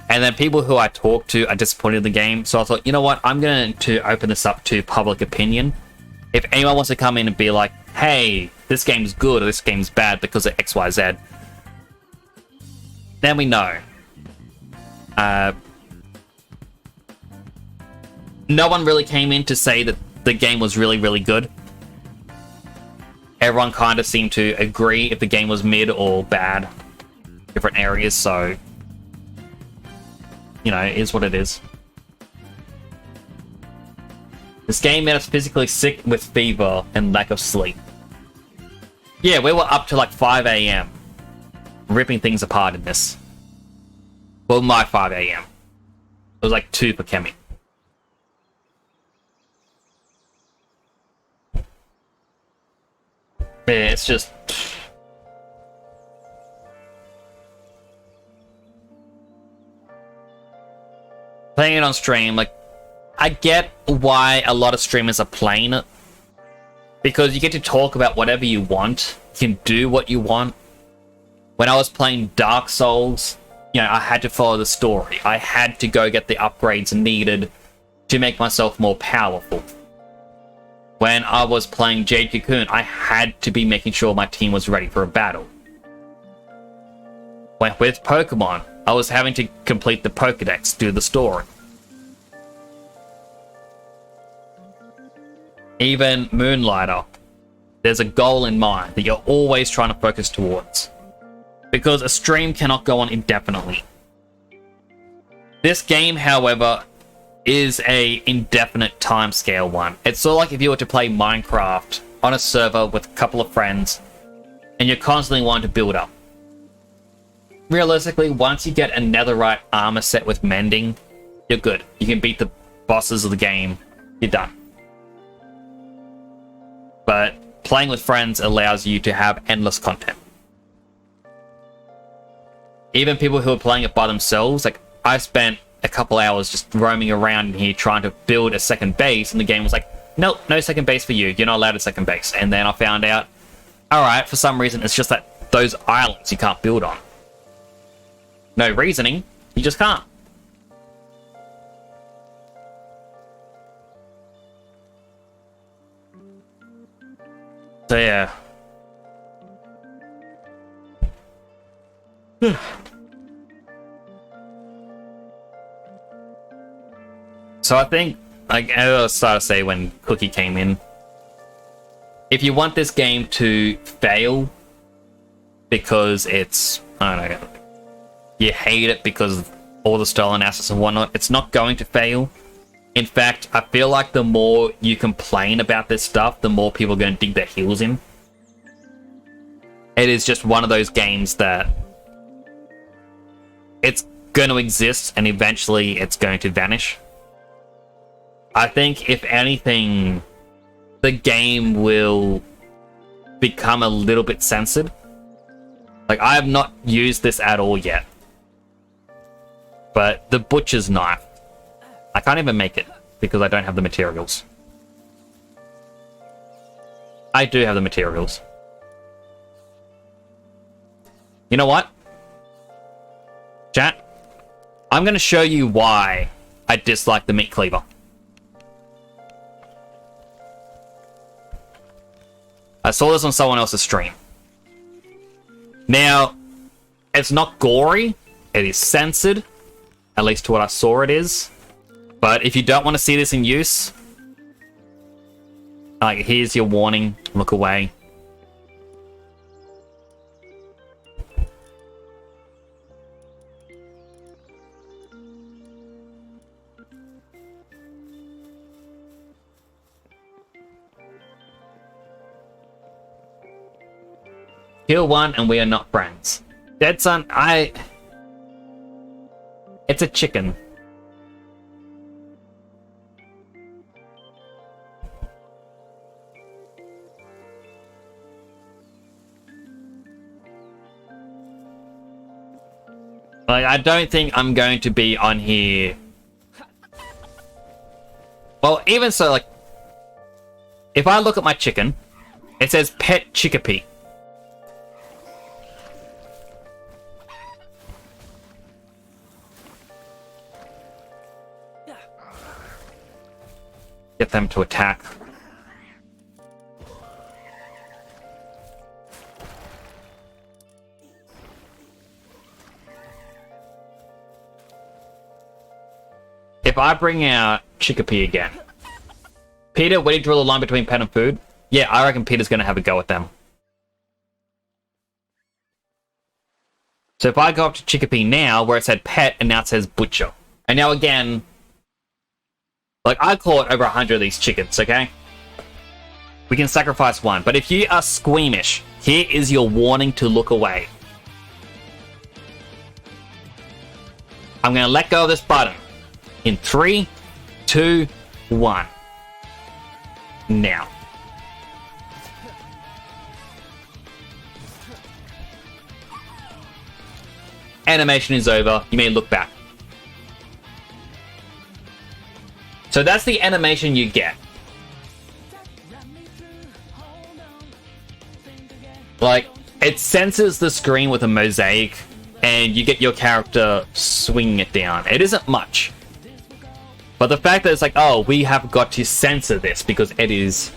And then people who I talk to are disappointed in the game. So I thought, you know what? I'm going to open this up to public opinion. If anyone wants to come in and be like, hey, this game's good or this game's bad because of XYZ, then we know. No one really came in to say that the game was really, really good. Everyone kind of seemed to agree if the game was mid or bad. Different areas, so... You know, it is what it is. This game made us physically sick with fever and lack of sleep. Yeah, we were up to like 5 AM. Ripping things apart in this. Well, my 5 AM. It was like 2 for Kemi. Yeah, it's just... Playing it on stream, like, I get why a lot of streamers are playing it. Because you get to talk about whatever you want. You can do what you want. When I was playing Dark Souls, you know, I had to follow the story. I had to go get the upgrades needed to make myself more powerful. When I was playing Jade Cocoon, I had to be making sure my team was ready for a battle. With Pokemon, I was having to complete the Pokedex, do the story. Even Moonlighter, there's a goal in mind that you're always trying to focus towards. Because a stream cannot go on indefinitely. This game, however, is a indefinite timescale one. It's sort of like if you were to play Minecraft on a server with a couple of friends, and you're constantly wanting to build up. Realistically, once you get a netherite armor set with mending, you're good. You can beat the bosses of the game. You're done. But playing with friends allows you to have endless content. Even people who are playing it by themselves, like I spent a couple hours just roaming around in here trying to build a second base, and the game was like, nope, no second base for you. You're not allowed a second base. And then I found out, alright, for some reason, it's just that those islands you can't build on. No reasoning, you just can't. So yeah. So I think, like as I started to say when Cookie came in, if you want this game to fail because it's, I don't know, you hate it because of all the stolen assets and whatnot, it's not going to fail. In fact, I feel like the more you complain about this stuff, the more people are going to dig their heels in. It is just one of those games that it's going to exist and eventually it's going to vanish. I think, if anything, the game will become a little bit censored. Like, I have not used this at all yet. But the butcher's knife, I can't even make it because I don't have the materials. I do have the materials. You know what? Chat, I'm going to show you why I dislike the meat cleaver. I saw this on someone else's stream. Now, it's not gory. It is censored. At least to what I saw it is. But if you don't want to see this in use, like, here's your warning. Look away. Kill one and we are not friends. Dead son, it's a chicken. Like, I don't think I'm going to be on here. Well, even so, like, if I look at my chicken, it says pet chickpea. Get them to attack. If I bring out Chickpea again. Peter, where do you draw the line between pet and food? Yeah, I reckon Peter's going to have a go at them. So if I go up to Chickpea now, where it said pet, and now it says butcher. And now again, like, I caught over 100 of these chickens, okay? We can sacrifice one. But if you are squeamish, here is your warning to look away. I'm going to let go of this button. In 3, 2, 1. Now. Animation is over. You may look back. So that's the animation you get. Like, it censors the screen with a mosaic, and you get your character swinging it down. It isn't much. But the fact that it's like, oh, we have got to censor this because it is,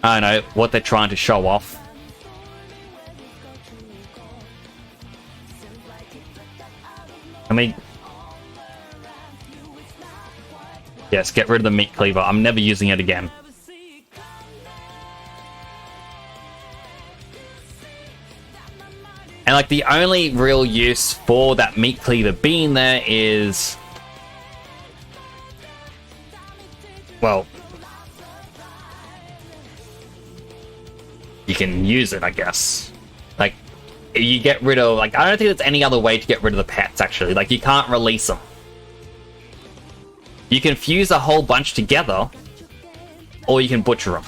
I don't know, what they're trying to show off. Let me... Yes, get rid of the meat cleaver. I'm never using it again. And like the only real use for that meat cleaver being there is... Well... You can use it, I guess. Like, you get rid of... Like, I don't think there's any other way to get rid of the pets, actually. Like, you can't release them. You can fuse a whole bunch together, or you can butcher them.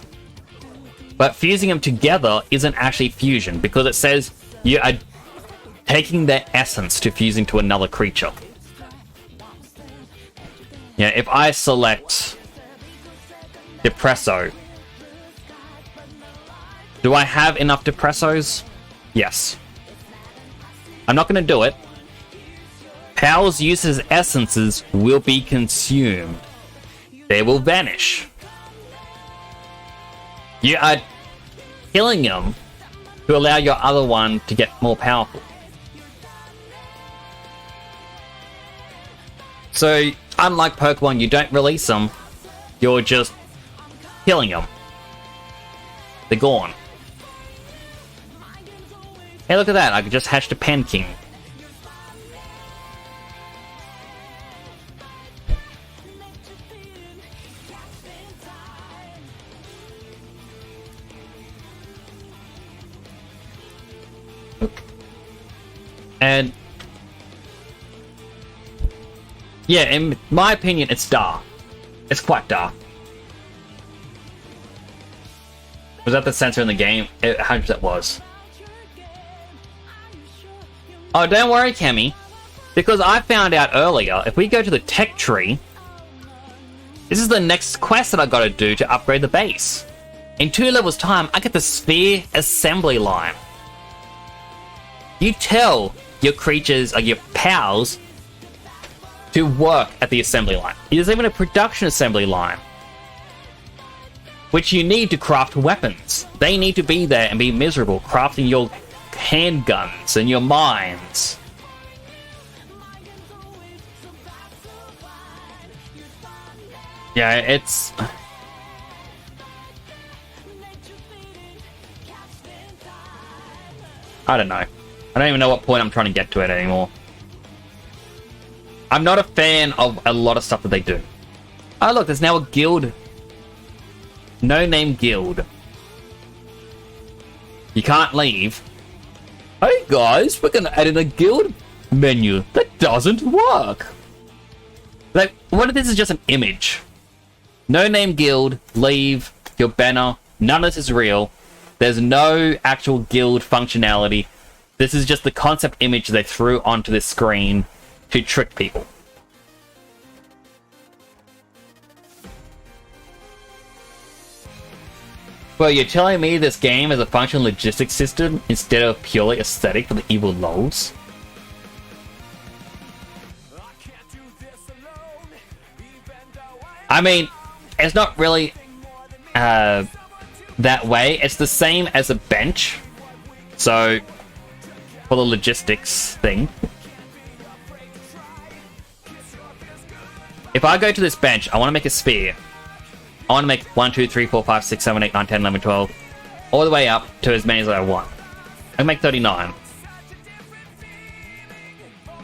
But fusing them together isn't actually fusion, because it says you are taking their essence to fusing to another creature. Yeah, if I select Depresso, do I have enough Depressos? Yes. I'm not going to do it. Pal's uses essences will be consumed. They will vanish. You are killing them to allow your other one to get more powerful. So, unlike Pokemon, you don't release them. You're just killing them. They're gone. Hey, look at that. I could just hatch the Panking. And yeah, in my opinion, it's dark. It's quite dark. Was that the sensor in the game? 100% was. Oh, don't worry, Kemi. Because I found out earlier, if we go to the tech tree, this is the next quest that I gotta do to upgrade the base. In 2 levels time, I get the sphere assembly line. You tell your creatures, or your pals, to work at the assembly line. There's even a production assembly line, which you need to craft weapons. They need to be there and be miserable, crafting your handguns and your mines. Yeah, it's... I don't know. I don't even know what point I'm trying to get to it anymore. I'm not a fan of a lot of stuff that they do. Oh look, there's now a guild. No-name guild. You can't leave. Hey guys, we're gonna add in a guild menu. That doesn't work. Like, what if this is just an image? No-name guild, leave, your banner. None of this is real. There's no actual guild functionality. This is just the concept image they threw onto this screen to trick people. Well, you're telling me this game is a functional logistics system instead of purely aesthetic for the evil lols? I mean, it's not really that way. It's the same as a bench. So, for the logistics thing. If I go to this bench, I want to make a sphere. I want to make 1, 2, 3, 4, 5, 6, 7, 8, 9, 10, 11, 12. All the way up to as many as I want. I can make 39.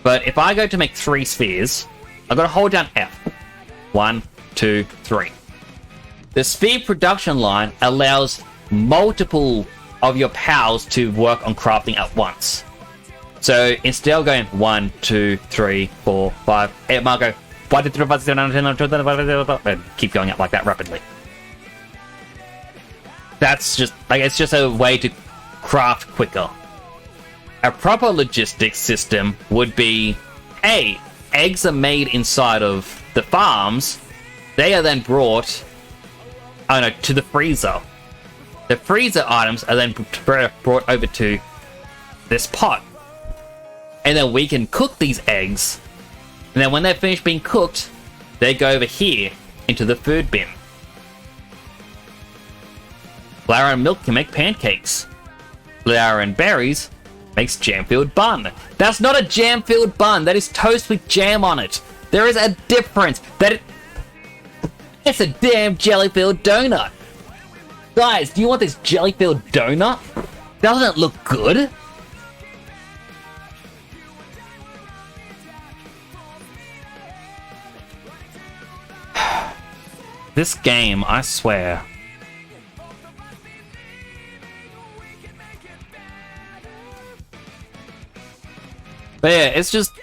But if I go to make 3 spheres, I've got to hold down F. 1, 2, 3. The sphere production line allows multiple of your pals to work on crafting at once. So instead of going 1, 2, 3, 4, 5, it might go 1, 2, 3, 4, 5, 6, 7, 8, 9, 10, 11, 12, and keep going up like that rapidly. That's just, like, it's just a way to craft quicker. A proper logistics system would be, hey, eggs are made inside of the farms. They are then brought, to the freezer. The freezer items are then brought over to this pot. And then we can cook these eggs. And then when they're finished being cooked, they go over here into the food bin. Flour and milk can make pancakes. Flour and berries Makes jam-filled bun. That's not a jam-filled bun. That is toast with jam on it. There is a difference. It's a damn jelly-filled donut. Guys, do you want this jelly-filled donut? Doesn't it look good? This game, I swear. But yeah, it's just,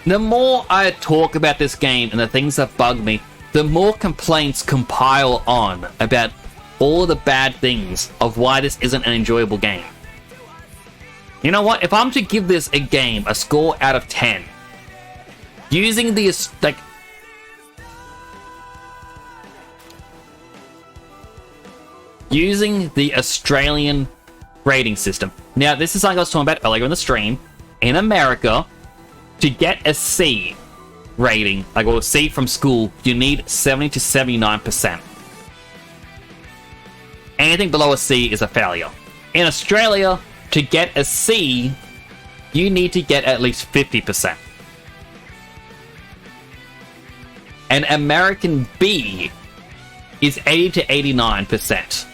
the more I talk about this game and the things that bug me, the more complaints compile on about all the bad things of why this isn't an enjoyable game. You know what? If I'm to give this a game a score out of 10, using the, like, using the Australian rating system. Now, this is something I was talking about earlier in the stream. In America, to get a C rating, like or a C from school, you need 70 to 79%. Anything below a C is a failure. In Australia, to get a C, you need to get at least 50%. An American B is 80 to 89%.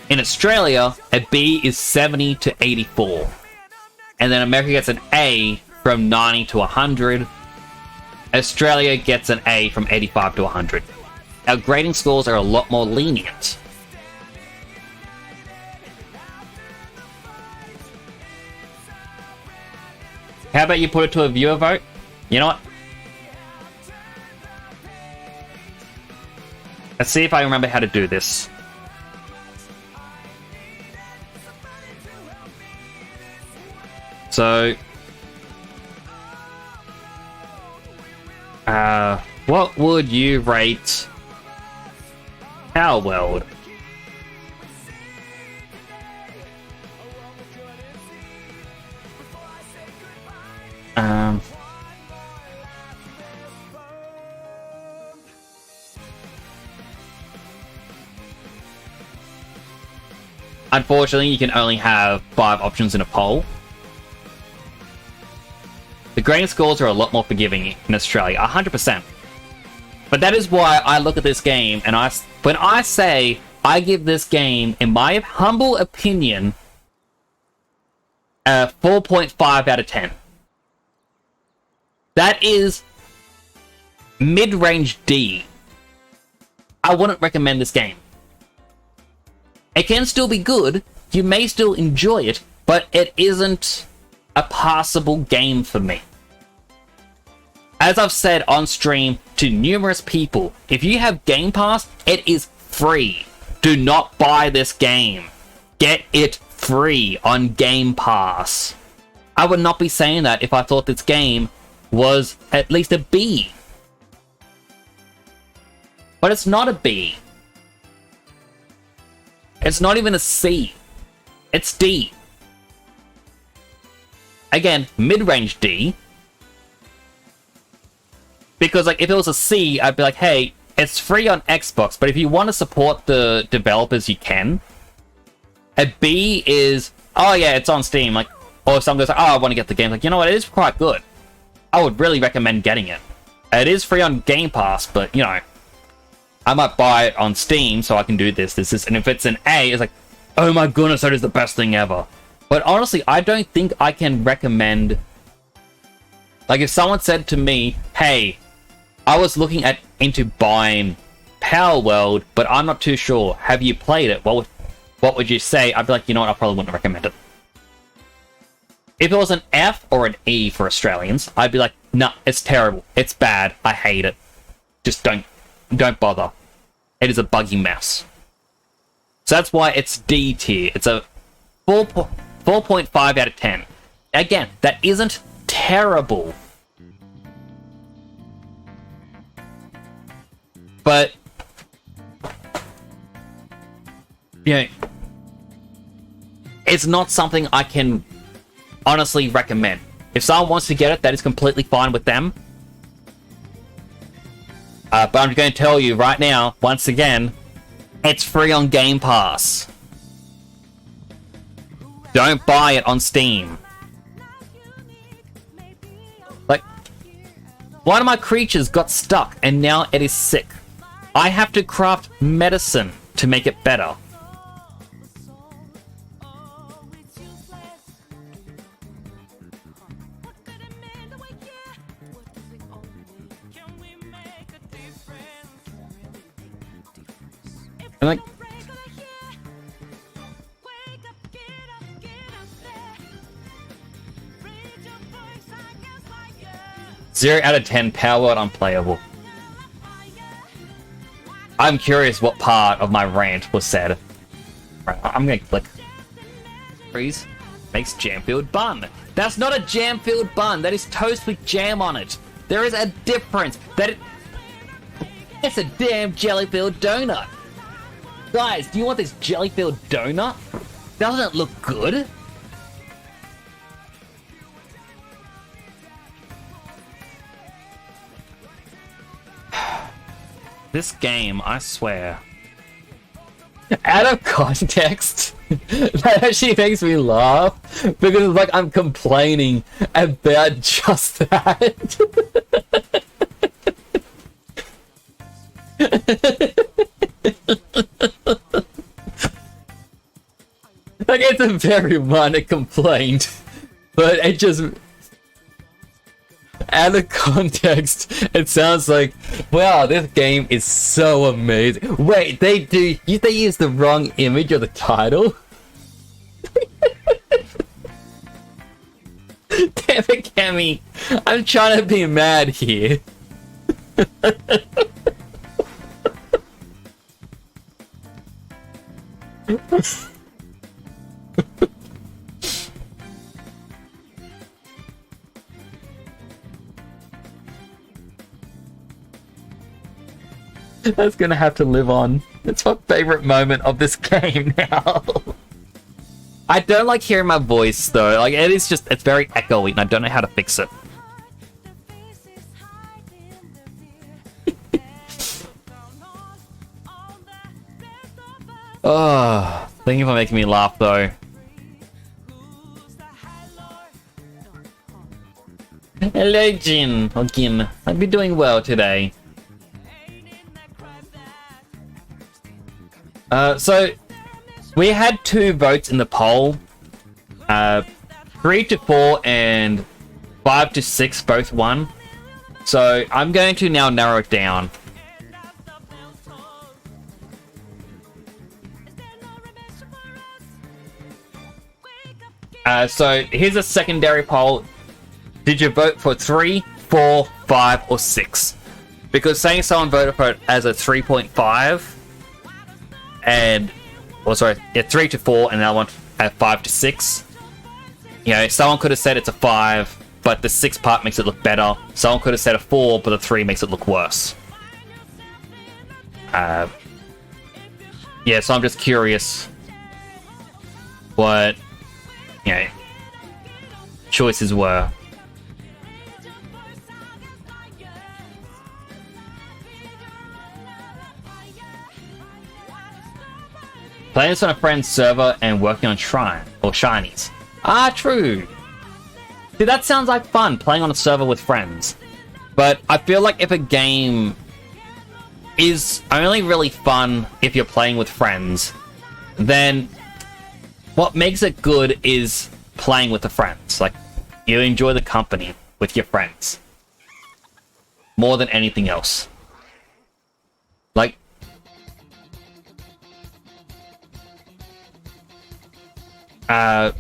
In Australia, a B is 70 to 84. And then America gets an A from 90 to 100. Australia gets an A from 85 to 100. Our grading scores are a lot more lenient. How about you put it to a viewer vote? You know what? Let's see if I remember how to do this. So, what would you rate Palworld? Unfortunately, you can only have 5 options in a poll. The grading scores are a lot more forgiving in Australia, 100%. But that is why I look at this game, and when I say I give this game, in my humble opinion, a 4.5 out of 10. That is mid-range D. I wouldn't recommend this game. It can still be good, you may still enjoy it, but it isn't a passable game for me. As I've said on stream to numerous people, if you have Game Pass, it is free. Do not buy this game. Get it free on Game Pass. I would not be saying that if I thought this game was at least a B. But it's not a B. It's not even a C. It's D. Again, mid-range D. Because, like, if it was a C, I'd be like, hey, it's free on Xbox, but if you want to support the developers, you can. A B is, oh yeah, it's on Steam. Like, or if someone goes, oh, I want to get the game. Like, you know what, it is quite good. I would really recommend getting it. It is free on Game Pass, but, you know, I might buy it on Steam so I can do this. And if it's an A, it's like, oh my goodness, that is the best thing ever. But honestly, I don't think I can recommend... Like, if someone said to me, hey, I was looking into buying Palworld, but I'm not too sure. Have you played it? What would you say? I'd be like, you know what, I probably wouldn't recommend it. If it was an F or an E for Australians, I'd be like, nah, it's terrible. It's bad. I hate it. Just don't bother. It is a buggy mess. So that's why it's D tier. It's a 4.5 out of 10. Again, that isn't terrible. But, you know, it's not something I can honestly recommend. If someone wants to get it, that is completely fine with them. But I'm going to tell you right now, once again, it's free on Game Pass. Don't buy it on Steam. One of my creatures got stuck and now it is sick. I have to craft medicine to make it better. I'm like, 0 out of 10, Palworld unplayable. I'm curious what part of my rant was said. Right, I'm gonna click. Freeze makes jam-filled bun. That's not a jam-filled bun. That is toast with jam on it. There is a difference. It's a damn jelly-filled donut. Guys, do you want this jelly-filled donut? Doesn't it look good? This game, I swear. Out of context, that actually makes me laugh because it's like I'm complaining about just that. Like, it's a very minor complaint, but it just... out of context, it sounds like, wow, this game is so amazing. Wait, they use the wrong image of the title? Damn it, Cammy. I'm trying to be mad here. That's gonna have to live on. It's my favorite moment of this game now. I don't like hearing my voice though. Like, it's very echoey and I don't know how to fix it. Oh, thank you for making me laugh though. Hello, Jin. Or Gin. I've been doing well today. So we had 2 votes in the poll. 3 to 4 and 5 to 6 both won. So I'm going to now narrow it down. So here's a secondary poll. Did you vote for 3, 4, 5, or 6? Because saying someone voted for it as a 3.5 and, well, sorry, yeah, 3 to 4 and another one at 5 to 6. You know, someone could have said it's a 5, but the 6 part makes it look better. Someone could have said a 4, but the 3 makes it look worse. Yeah, so I'm just curious what, you know, choices were. Playing this on a friend's server and working on Shrine or Shinies. Ah, true. See, that sounds like fun, playing on a server with friends. But I feel like if a game is only really fun if you're playing with friends, then what makes it good is playing with the friends. Like, you enjoy the company with your friends more than anything else. Like,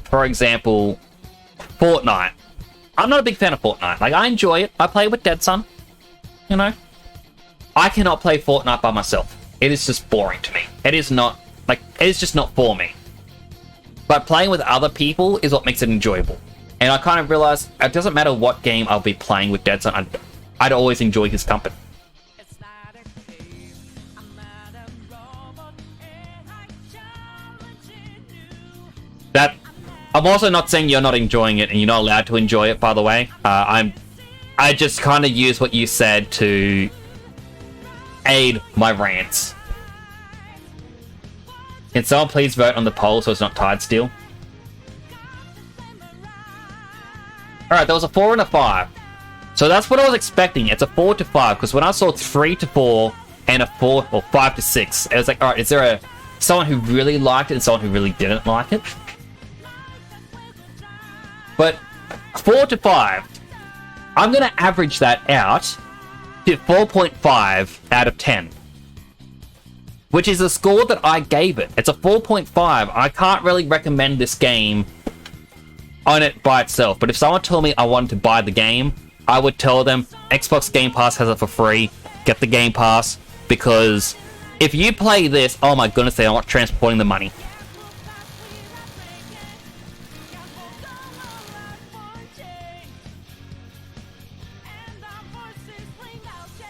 for example, Fortnite. I'm not a big fan of Fortnite. Like, I enjoy it. I play with Dead Son. You know? I cannot play Fortnite by myself. It is just boring to me. It is not, like, it is just not for me. But playing with other people is what makes it enjoyable. And I kind of realized it doesn't matter what game I'll be playing with Dead Son, I'd always enjoy his company. That, I'm also not saying you're not enjoying it and you're not allowed to enjoy it, by the way. I just kind of use what you said to aid my rants. Can someone please vote on the poll so it's not tied still? Alright, there was a 4 and a 5. So that's what I was expecting. It's a 4 to 5, because when I saw 3 to 4 and a 4 or 5 to 6, it was like, alright, is there someone who really liked it and someone who really didn't like it? But 4 to 5, I'm going to average that out to 4.5 out of 10. Which is the score that I gave it. It's a 4.5. I can't really recommend this game on it by itself. But if someone told me I wanted to buy the game, I would tell them Xbox Game Pass has it for free. Get the Game Pass. Because if you play this, oh my goodness, they're not transporting the money.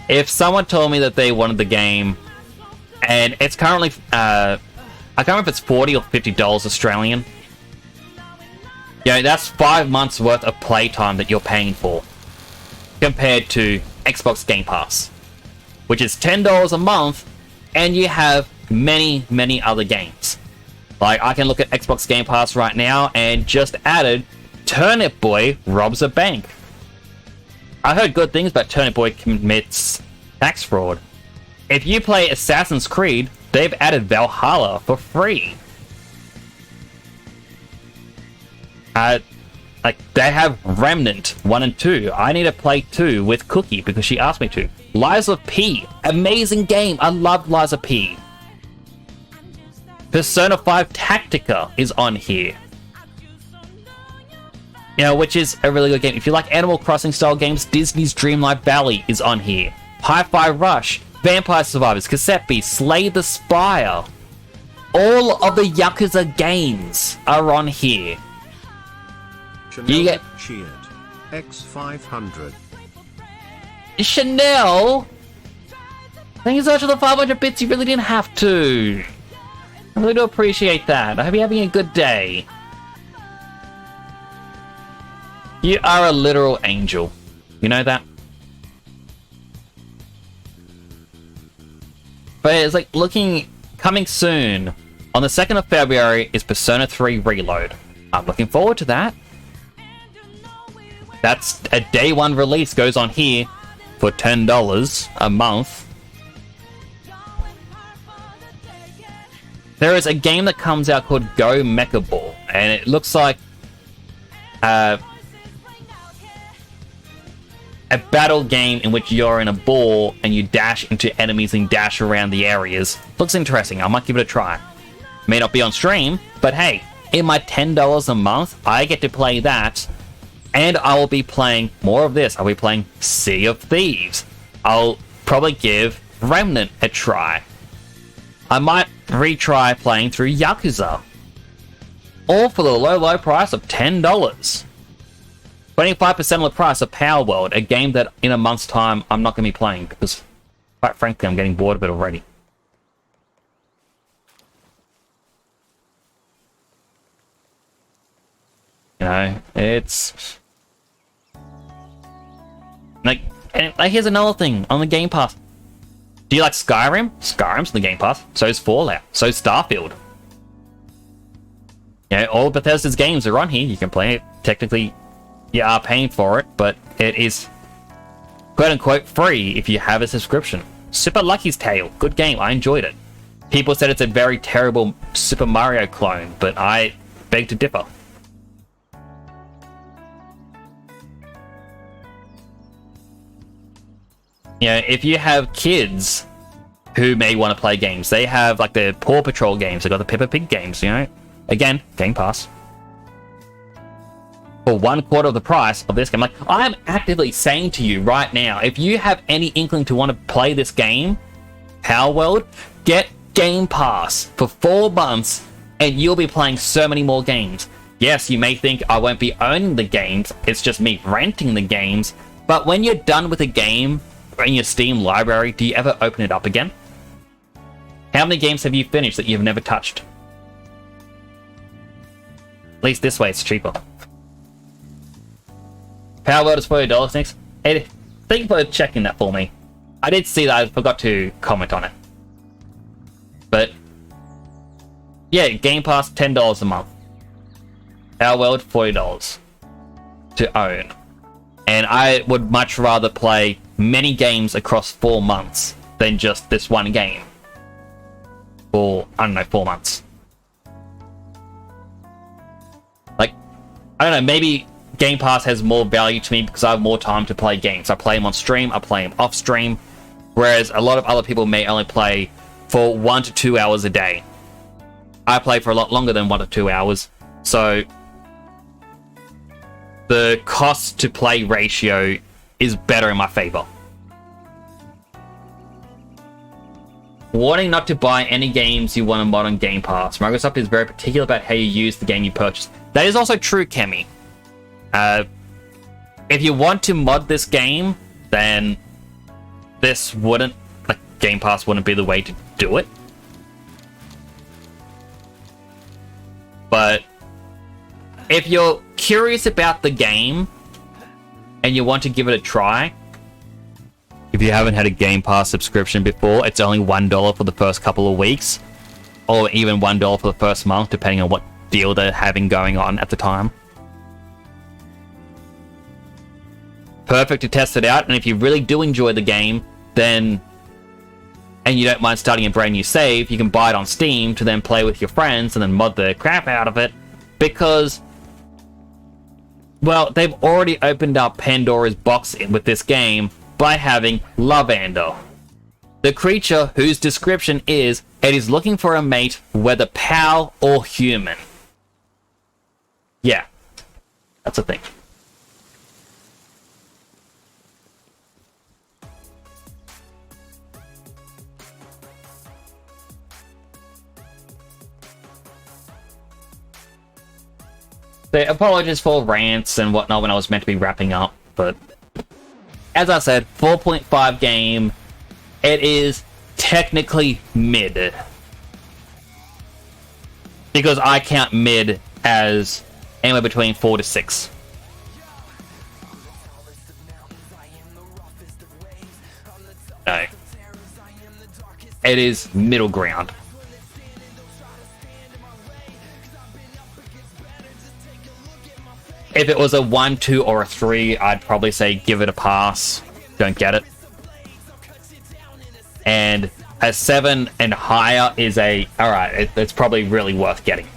If someone told me that they wanted the game, and it's currently, I can't remember if it's $40 or $50 Australian. That's 5 months worth of playtime that you're paying for, compared to Xbox Game Pass, which is $10 a month, and you have many, many other games. Like, I can look at Xbox Game Pass right now, and just added Turnip Boy robs a bank. I heard good things about Turnip Boy commits tax fraud. If you play Assassin's Creed, they've added Valhalla for free. Like, they have Remnant 1 and 2. I need to play 2 with Cookie because she asked me to. Lies of P. Amazing game. I love Lies of P. Persona 5 Tactica is on here. Which is a really good game. If you like Animal Crossing style games, Disney's Dreamlight Valley is on here. Hi-Fi Rush, Vampire Survivors, Cassette Beast, Slay the Spire. All of the Yakuza games are on here. You get cheered. X500. Chanel. Thank you so much for the 500 bits. You really didn't have to. I really do appreciate that. I hope you're having a good day. You are a literal angel. You know that? But it's like coming soon. On the 2nd of February is Persona 3 Reload. I'm looking forward to that. That's a day 1 release, goes on here for $10 a month. There is a game that comes out called Go Mecha Ball, and it looks like a battle game in which you're in a ball and you dash into enemies and dash around the areas. Looks interesting. I might give it a try. May not be on stream, but hey, in my $10 a month, I get to play that, and I will be playing more of this. I'll be playing Sea of Thieves. I'll probably give Remnant a try. I might retry playing through Yakuza. All for the low price of $10. 25% of the price of Palworld, a game that in a month's time I'm not going to be playing because, quite frankly, I'm getting bored of it already. It's like, here's another thing on the Game Pass. Do you like Skyrim? Skyrim's on the Game Pass. So is Fallout. So is Starfield. All Bethesda's games are on here. You can play it. Technically, you are paying for it, but it is quote-unquote free if you have a subscription. Super Lucky's Tale. Good game. I enjoyed it. People said it's a very terrible Super Mario clone, but I beg to differ. If you have kids who may want to play games, they have like the Paw Patrol games, they got the Peppa Pig games, Again, Game Pass. For 1/4 of the price of this game. Like, I am actively saying to you right now, if you have any inkling to want to play this game, Palworld, get Game Pass for 4 months and you'll be playing so many more games. Yes, you may think I won't be owning the games, it's just me renting the games, but when you're done with a game in your Steam library, do you ever open it up again? How many games have you finished that you've never touched? At least this way it's cheaper. Palworld is $40 next. Hey, thank you for checking that for me. I did see that, I forgot to comment on it. But yeah, Game Pass $10 a month. Palworld $40 to own. And I would much rather play many games across 4 months than just this one game. For, I don't know, 4 months. Like, I don't know, maybe Game Pass has more value to me because I have more time to play games. I play them on stream, I play them off stream, whereas a lot of other people may only play for 1 to 2 hours a day. I play for a lot longer than 1 to 2 hours, so the cost to play ratio is better in my favor. Warning not to buy any games you want to mod on Game Pass. Microsoft is very particular about how you use the game you purchase. That is also true, Kemi. If you want to mod this game, then this wouldn't, like, Game Pass wouldn't be the way to do it. But if you're curious about the game and you want to give it a try, if you haven't had a Game Pass subscription before, it's only $1 for the first couple of weeks, or even $1 for the first month, depending on what deal they're having going on at the time. Perfect to test it out, and if you really do enjoy the game, then, and you don't mind starting a brand new save, you can buy it on Steam to then play with your friends and then mod the crap out of it, because, well, they've already opened up Pandora's box with this game by having Lavander, the creature whose description is, it is looking for a mate, whether POW or human. Yeah, that's a thing. So, apologies for rants and whatnot when I was meant to be wrapping up, but as I said, 4.5 game, it is technically mid. Because I count mid as anywhere between 4 to 6. No. It is middle ground. If it was a 1, 2, or a 3, I'd probably say give it a pass. Don't get it. And a 7 and higher is a, alright, it's probably really worth getting.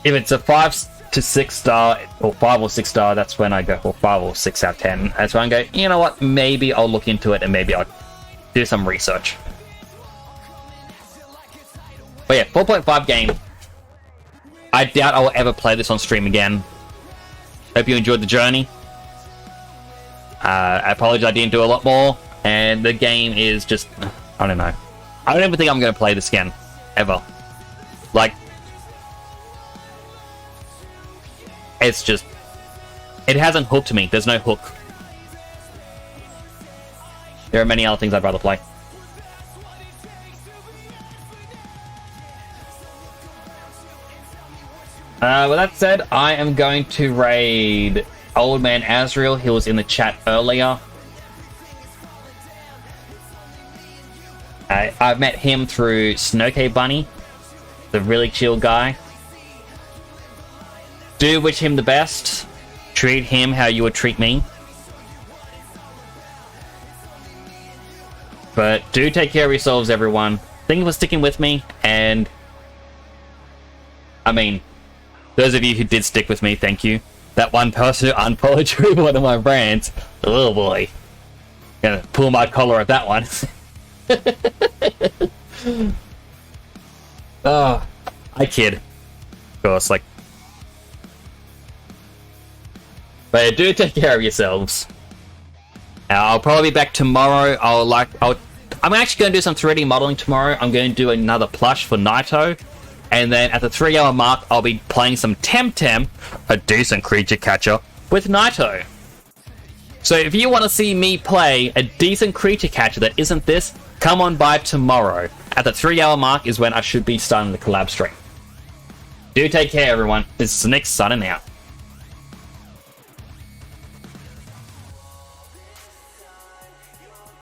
If it's a 5 to 6 star, or 5 or 6 star, that's when I go for 5 or 6 out of 10. That's when I go, you know what, maybe I'll look into it and maybe I'll do some research. But yeah, 4.5 game. I doubt I will ever play this on stream again. Hope you enjoyed the journey. I apologize I didn't do a lot more. And the game is just, I don't know. I don't even think I'm going to play this again. Ever. Like, it's just, it hasn't hooked me. There's no hook. There are many other things I'd rather play. With that said, I am going to raid Old Man Azrael. He was in the chat earlier. I met him through Snowcay Bunny, the really chill guy. Do wish him the best. Treat him how you would treat me. But do take care of yourselves, everyone. Thank you for sticking with me, and I mean, those of you who did stick with me, thank you. That one person who unfollowed through one of my rants, oh boy. Gonna pull my collar at that one. Oh, I kid. Of course, like. But do take care of yourselves. I'll probably be back tomorrow. I'm actually going to do some 3D modeling tomorrow. I'm going to do another plush for Naito. And then at the 3-hour mark, I'll be playing some Temtem, a decent creature catcher, with Naito. So if you want to see me play a decent creature catcher that isn't this, come on by tomorrow. At the 3-hour mark is when I should be starting the collab stream. Do take care, everyone. This is Nick signing out.